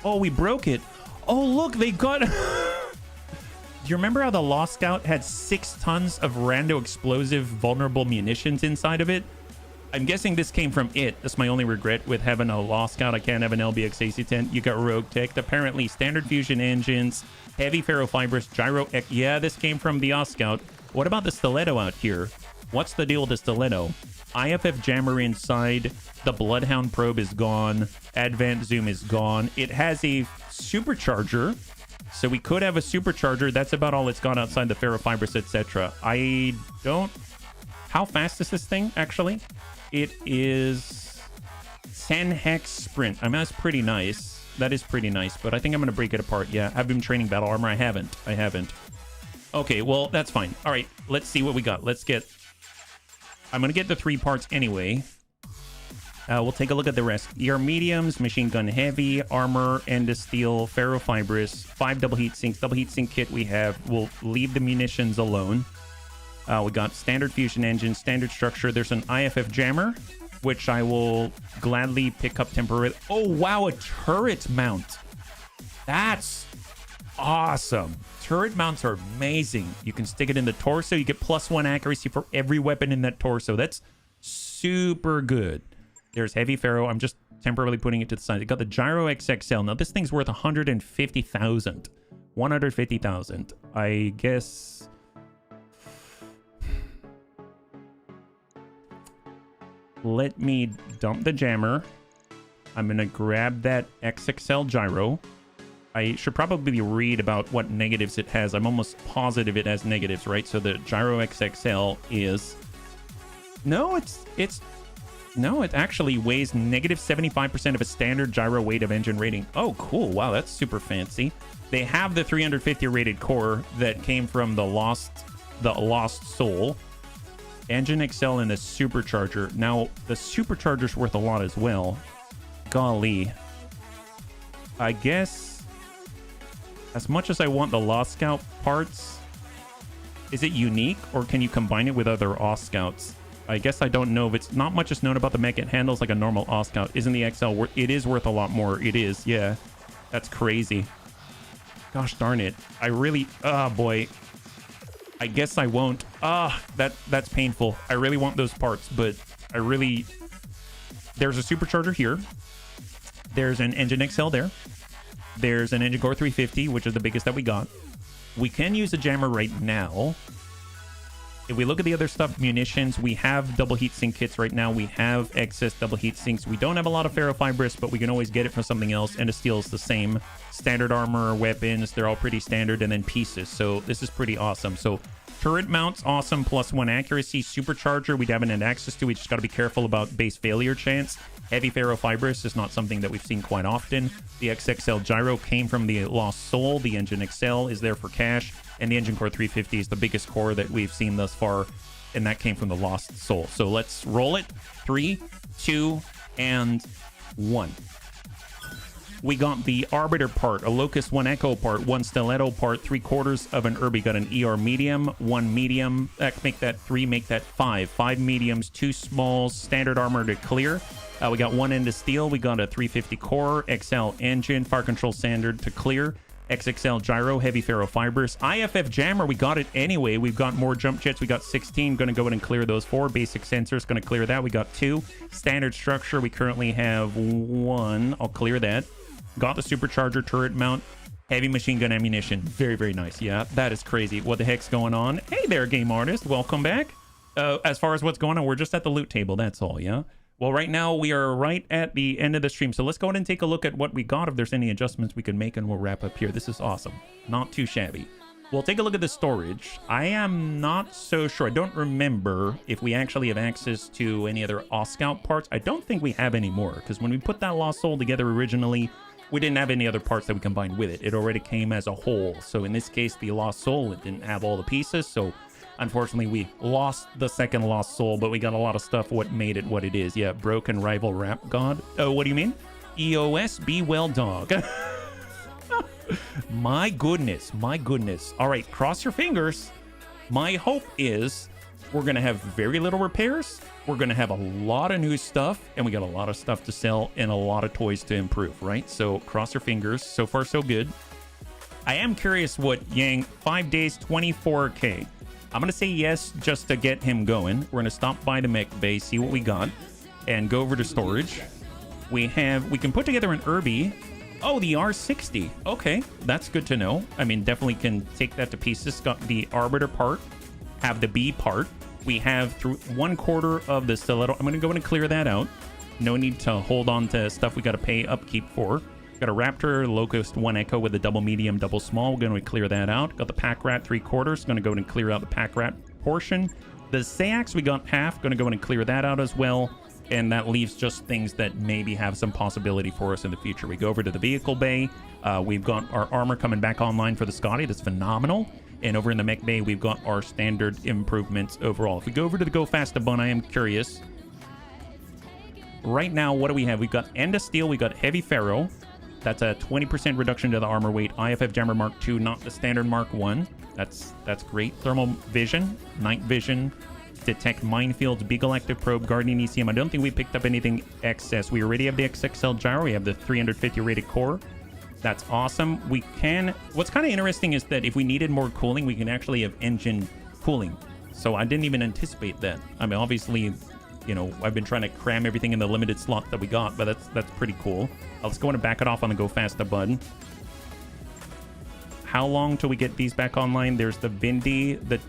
oh, we broke it. Oh look, they got. Do you remember how the Lost Scout had 6 tons of rando explosive vulnerable munitions inside of it? I'm guessing this came from it. That's my only regret with having a Lost Scout. I can't have an LBX AC-10. You got Roguetech. Apparently, standard fusion engines, heavy ferrofibrous, gyro... Yeah, this came from the Oscout. What about the Stiletto out here? What's the deal with the Stiletto? IFF jammer inside. The Bloodhound probe is gone. Advent zoom is gone. It has a supercharger. So we could have a supercharger. That's about all it's got outside the ferrofibrous, etc. I don't How fast is this thing, actually? It is 10 hex sprint. I mean, that's pretty nice. That is pretty nice, but I think I'm going to break it apart. Yeah, I've been training battle armor. I haven't. Okay, well, that's fine. All right, let's see what we got. I'm going to get the 3 parts anyway. We'll take a look at the rest. ER mediums, machine gun heavy, armor, endosteel, ferrofibrous, 5 double heat sinks. Double heat sink kit we have. We'll leave the munitions alone. We got standard fusion engine, standard structure. There's an IFF jammer, which I will gladly pick up temporarily. Oh, wow, a turret mount. That's awesome. Turret mounts are amazing. You can stick it in the torso. You get +1 accuracy for every weapon in that torso. That's super good. There's heavy ferro. I'm just temporarily putting it to the side. It got the gyro XXL. Now, this thing's worth 150,000. 150,000. I guess... Let me dump the jammer. I'm going to grab that XXL gyro. I should probably read about what negatives it has. I'm almost positive it has negatives, right? So the gyro XXL is... No, No, it actually weighs -75% of a standard gyro weight of engine rating. Oh, cool. Wow, that's super fancy. They have the 350 rated core that came from the Lost Soul. Engine Excel and the supercharger. Now, the supercharger's worth a lot as well. Golly. I guess, as much as I want the Lost Scout parts, is it unique or can you combine it with other Oscouts? I guess I don't know if it's not much is known about the mech. It handles like a normal Oscout. Isn't the XL worth? It is worth a lot more. It is. Yeah. That's crazy. Gosh darn it. I really, oh boy. I guess I won't. That's painful. I really want those parts, but I really, there's a supercharger here. There's an engine XL there. There's an engine core 350, which is the biggest that we got. We can use a jammer right now. If we look at the other stuff, munitions, we have double heat sink kits right now. We have excess double heat sinks. We don't have a lot of ferrofibrous, but we can always get it from something else. And the steel is the same. Standard armor, weapons, they're all pretty standard. And then pieces. So this is pretty awesome. So turret mounts, awesome. +1 accuracy. Supercharger, we haven't had access to. We just got to be careful about base failure chance. Heavy ferrofibrous is not something that we've seen quite often. The XXL gyro came from the Lost Soul. The engine XL is there for cash. And the engine core 350 is the biggest core that we've seen thus far. And that came from the Lost Soul. So let's roll it. 3, 2, and 1. We got the Arbiter part, a Locust 1 Echo part, 1 Stiletto part, 3/4 of an Irby. Got an ER medium, 1 medium. Make that 3, make that 5. 5 mediums, 2 smalls, standard armor to clear. We got 1 end of steel. We got a 350 core, XL engine, fire control standard to clear. XXL gyro, heavy ferrofibrous. IFF jammer, we got it anyway. We've got more jump jets. We got 16. Going to go in and clear those 4. Basic sensors, going to clear that. We got 2. Standard structure, we currently have 1. I'll clear that. Got the supercharger turret mount. Heavy machine gun ammunition. Very, very nice. Yeah, that is crazy. What the heck's going on? Hey there, game artist. Welcome back. As far as what's going on, we're just at the loot table. That's all, yeah? Well, right now we are right at the end of the stream. So let's go ahead and take a look at what we got. If there's any adjustments we can make, and we'll wrap up here. This is awesome. Not too shabby. We'll take a look at the storage. I am not so sure. I don't remember if we actually have access to any other Oscout parts. I don't think we have any more, because when we put that Lost Soul together originally, we didn't have any other parts that we combined with it. It already came as a whole. So in this case, the Lost Soul, it didn't have all the pieces. So unfortunately, we lost the second Lost Soul, but we got a lot of stuff what made it what it is. Yeah, broken rival rap god. Oh, what do you mean? EOS, be well, dog. My goodness, my goodness. All right, cross your fingers. My hope is we're going to have very little repairs. We're going to have a lot of new stuff, and we got a lot of stuff to sell and a lot of toys to improve, right? So cross your fingers. So far, so good. I am curious what Yang, 5 days, 24K. I'm going to say yes just to get him going. We're going to stop by the mech bay, see what we got, and go over to storage. We can put together an Irby. Oh, the R60. Okay, that's good to know. I mean, definitely can take that to pieces. Got the Arbiter part, have the B part. We have through 1/4 of the Stiletto. I'm going to go in and clear that out. No need to hold on to stuff we got to pay upkeep for. Got a Raptor, Locust 1 Echo with a double medium, double small. We're going to clear that out. Got the Pack Rat 3/4. Going to go in and clear out the Pack Rat portion. The Sayax, we got half. Going to go in and clear that out as well. And that leaves just things that maybe have some possibility for us in the future. We go over to the vehicle bay. We've got our armor coming back online for the Scotty. That's phenomenal. And over in the mech bay, we've got our standard improvements overall. If we go over to the Go Faster Bun, I am curious. Right now, what do we have? We've got End of Steel. We've got Heavy Ferro. That's a 20% reduction to the armor weight. IFF Jammer Mark II, not the standard Mark I. That's great. Thermal Vision, Night Vision, Detect Minefields, Beagle Active Probe, Guardian ECM. I don't think we picked up anything excess. We already have the XXL Gyro. We have the 350 rated core. That's awesome. We can... What's kind of interesting is that if we needed more cooling, we can actually have engine cooling. So I didn't even anticipate that. I mean, obviously, you know, I've been trying to cram everything in the limited slot that we got, but that's pretty cool. Let's go and back it off on the Go Faster button. How long till we get these back online? There's the Vindy.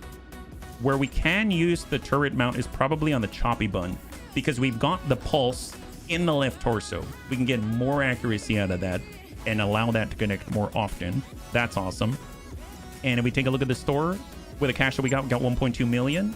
Where we can use the turret mount is probably on the Choppy Bun, because we've got the pulse in the left torso. We can get more accuracy out of that and allow that to connect more often. That's awesome. And if we take a look at the store, with the cash that we got 1.2 million.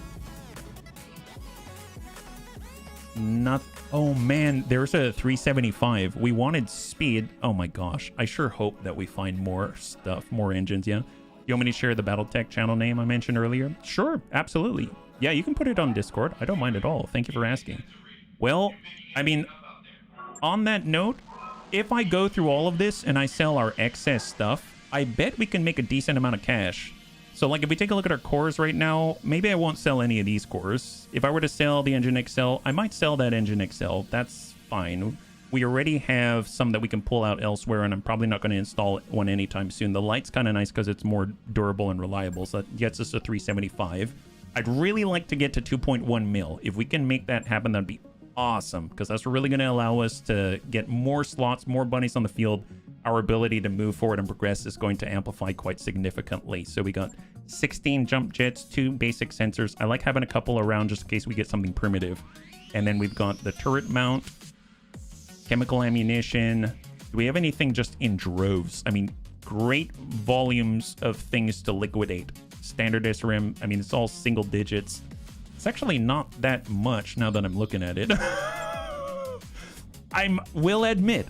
Oh man, there's a 375. We wanted speed. Oh my gosh. I sure hope that we find more stuff, more engines. Yeah. You want me to share the Battletech channel name I mentioned earlier? Sure, absolutely. Yeah, you can put it on Discord. I don't mind at all. Thank you for asking. Well, I mean, on that note, if I go through all of this and I sell our excess stuff, I bet we can make a decent amount of cash. So, like, if we take a look at our cores right now, maybe I won't sell any of these cores. If I were to sell the Engine XL, I might sell that Engine XL. That's fine. We already have some that we can pull out elsewhere, and I'm probably not going to install one anytime soon. The light's kind of nice because it's more durable and reliable, so that gets us to 375. I'd really like to get to 2.1 mil. If we can make that happen, that'd be awesome, because that's really going to allow us to get more slots, more bunnies on the field. Our ability to move forward and progress is going to amplify quite significantly. So we got 16 jump jets, 2 basic sensors. I like having a couple around just in case we get something primitive. And then we've got the turret mount, chemical ammunition. Do we have anything just in droves? I mean, great volumes of things to liquidate. Standard SRM, I mean, it's all single digits. It's actually not that much now that I'm looking at it. I will admit,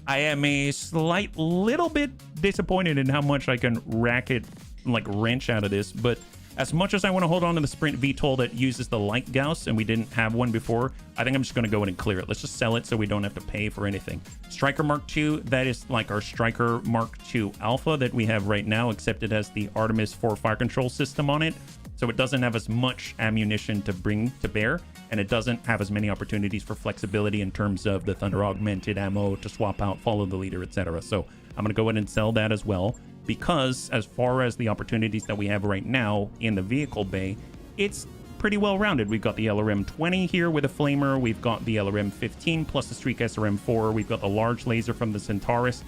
I am a slight little bit disappointed in how much I can wrench out of this, but as much as I want to hold on to the Sprint VTOL that uses the light Gauss, and we didn't have one before, I think I'm just going to go in and clear it. Let's just sell it so we don't have to pay for anything. Striker Mark II, that is like our Striker Mark II Alpha that we have right now, except it has the Artemis 4 fire control system on it, so it doesn't have as much ammunition to bring to bear, and it doesn't have as many opportunities for flexibility in terms of the Thunder Augmented ammo to swap out, follow the leader, etc. So I'm going to go ahead and sell that as well, because as far as the opportunities that we have right now in the vehicle bay, it's pretty well rounded. We've got the LRM 20 here with a flamer. We've got the LRM 15 plus the Streak SRM 4. We've got the large laser from the Centaurus.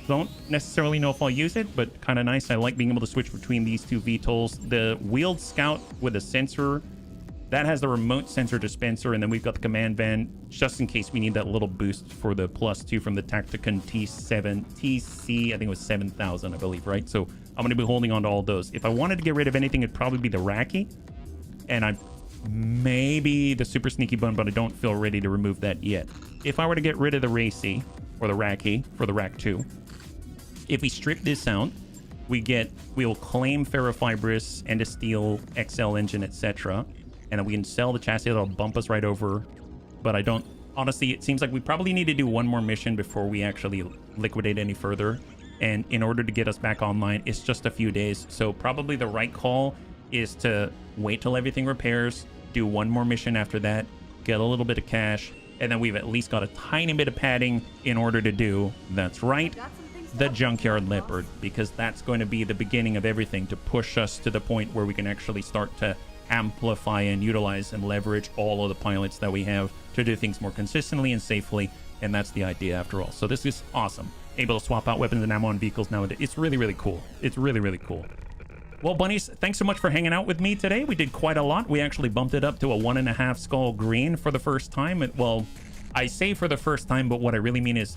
Don't necessarily know if I'll use it, but kind of nice. I like being able to switch between these two VTOLs. The Wheeled Scout with a sensor, that has the remote sensor dispenser, and then we've got the command van just in case we need that little boost for the +2 from the Tacticon TC, I think it was 7,000, I believe, right? So I'm going to be holding on to all those. If I wanted to get rid of anything, it'd probably be the Raki, and maybe the Super Sneaky Bun, but I don't feel ready to remove that yet. If I were to get rid of the Racy, or the Raki, for the Rack 2, if we strip this out, we'll claim ferrofibrous, End of Steel, XL engine, etc., and then we can sell the chassis. That'll bump us right over. But I don't... Honestly, it seems like we probably need to do one more mission before we actually liquidate any further. And in order to get us back online, it's just a few days. So probably the right call is to wait till everything repairs, do one more mission after that, get a little bit of cash, and then we've at least got a tiny bit of padding in order to do, that's right, the Junkyard Leopard. Because that's going to be the beginning of everything to push us to the point where we can actually start to amplify and utilize and leverage all of the pilots that we have to do things more consistently and safely, and that's the idea after all. So this is awesome. Able to swap out weapons and ammo on vehicles nowadays. It's really, really cool. It's really, really cool. Well, bunnies, thanks so much for hanging out with me today. We did quite a lot. We actually bumped it up to a 1.5 skull green for the first time. Well, I say for the first time, but what I really mean is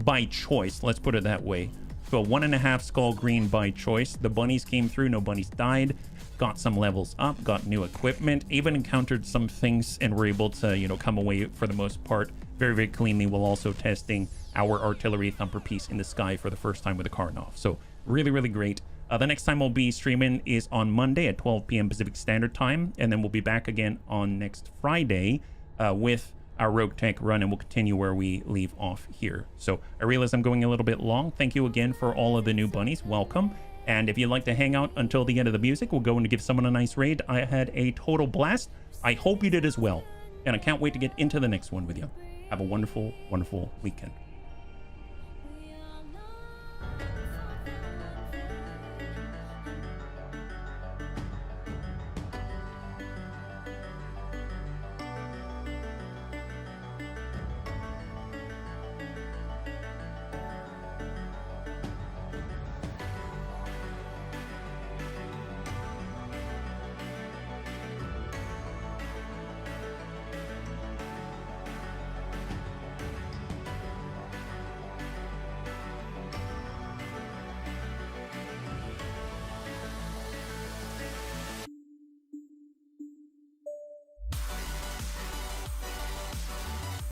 by choice. Let's put it that way. So a 1.5 skull green by choice. The bunnies came through, no bunnies died. Got some levels up, got new equipment, even encountered some things and were able to, you know, come away for the most part very, very cleanly, while also testing our artillery thumper piece in the sky for the first time with the Karnov. So really, really great. The next time we'll be streaming is on Monday at 12 p.m. Pacific Standard Time, and then we'll be back again on next Friday with our Roguetech run, and we'll continue where we leave off here. So I realize I'm going a little bit long. Thank you again for all of the new bunnies. Welcome. And if you'd like to hang out until the end of the music, we'll go in to give someone a nice raid. I had a total blast. I hope you did as well. And I can't wait to get into the next one with you. Have a wonderful, wonderful weekend.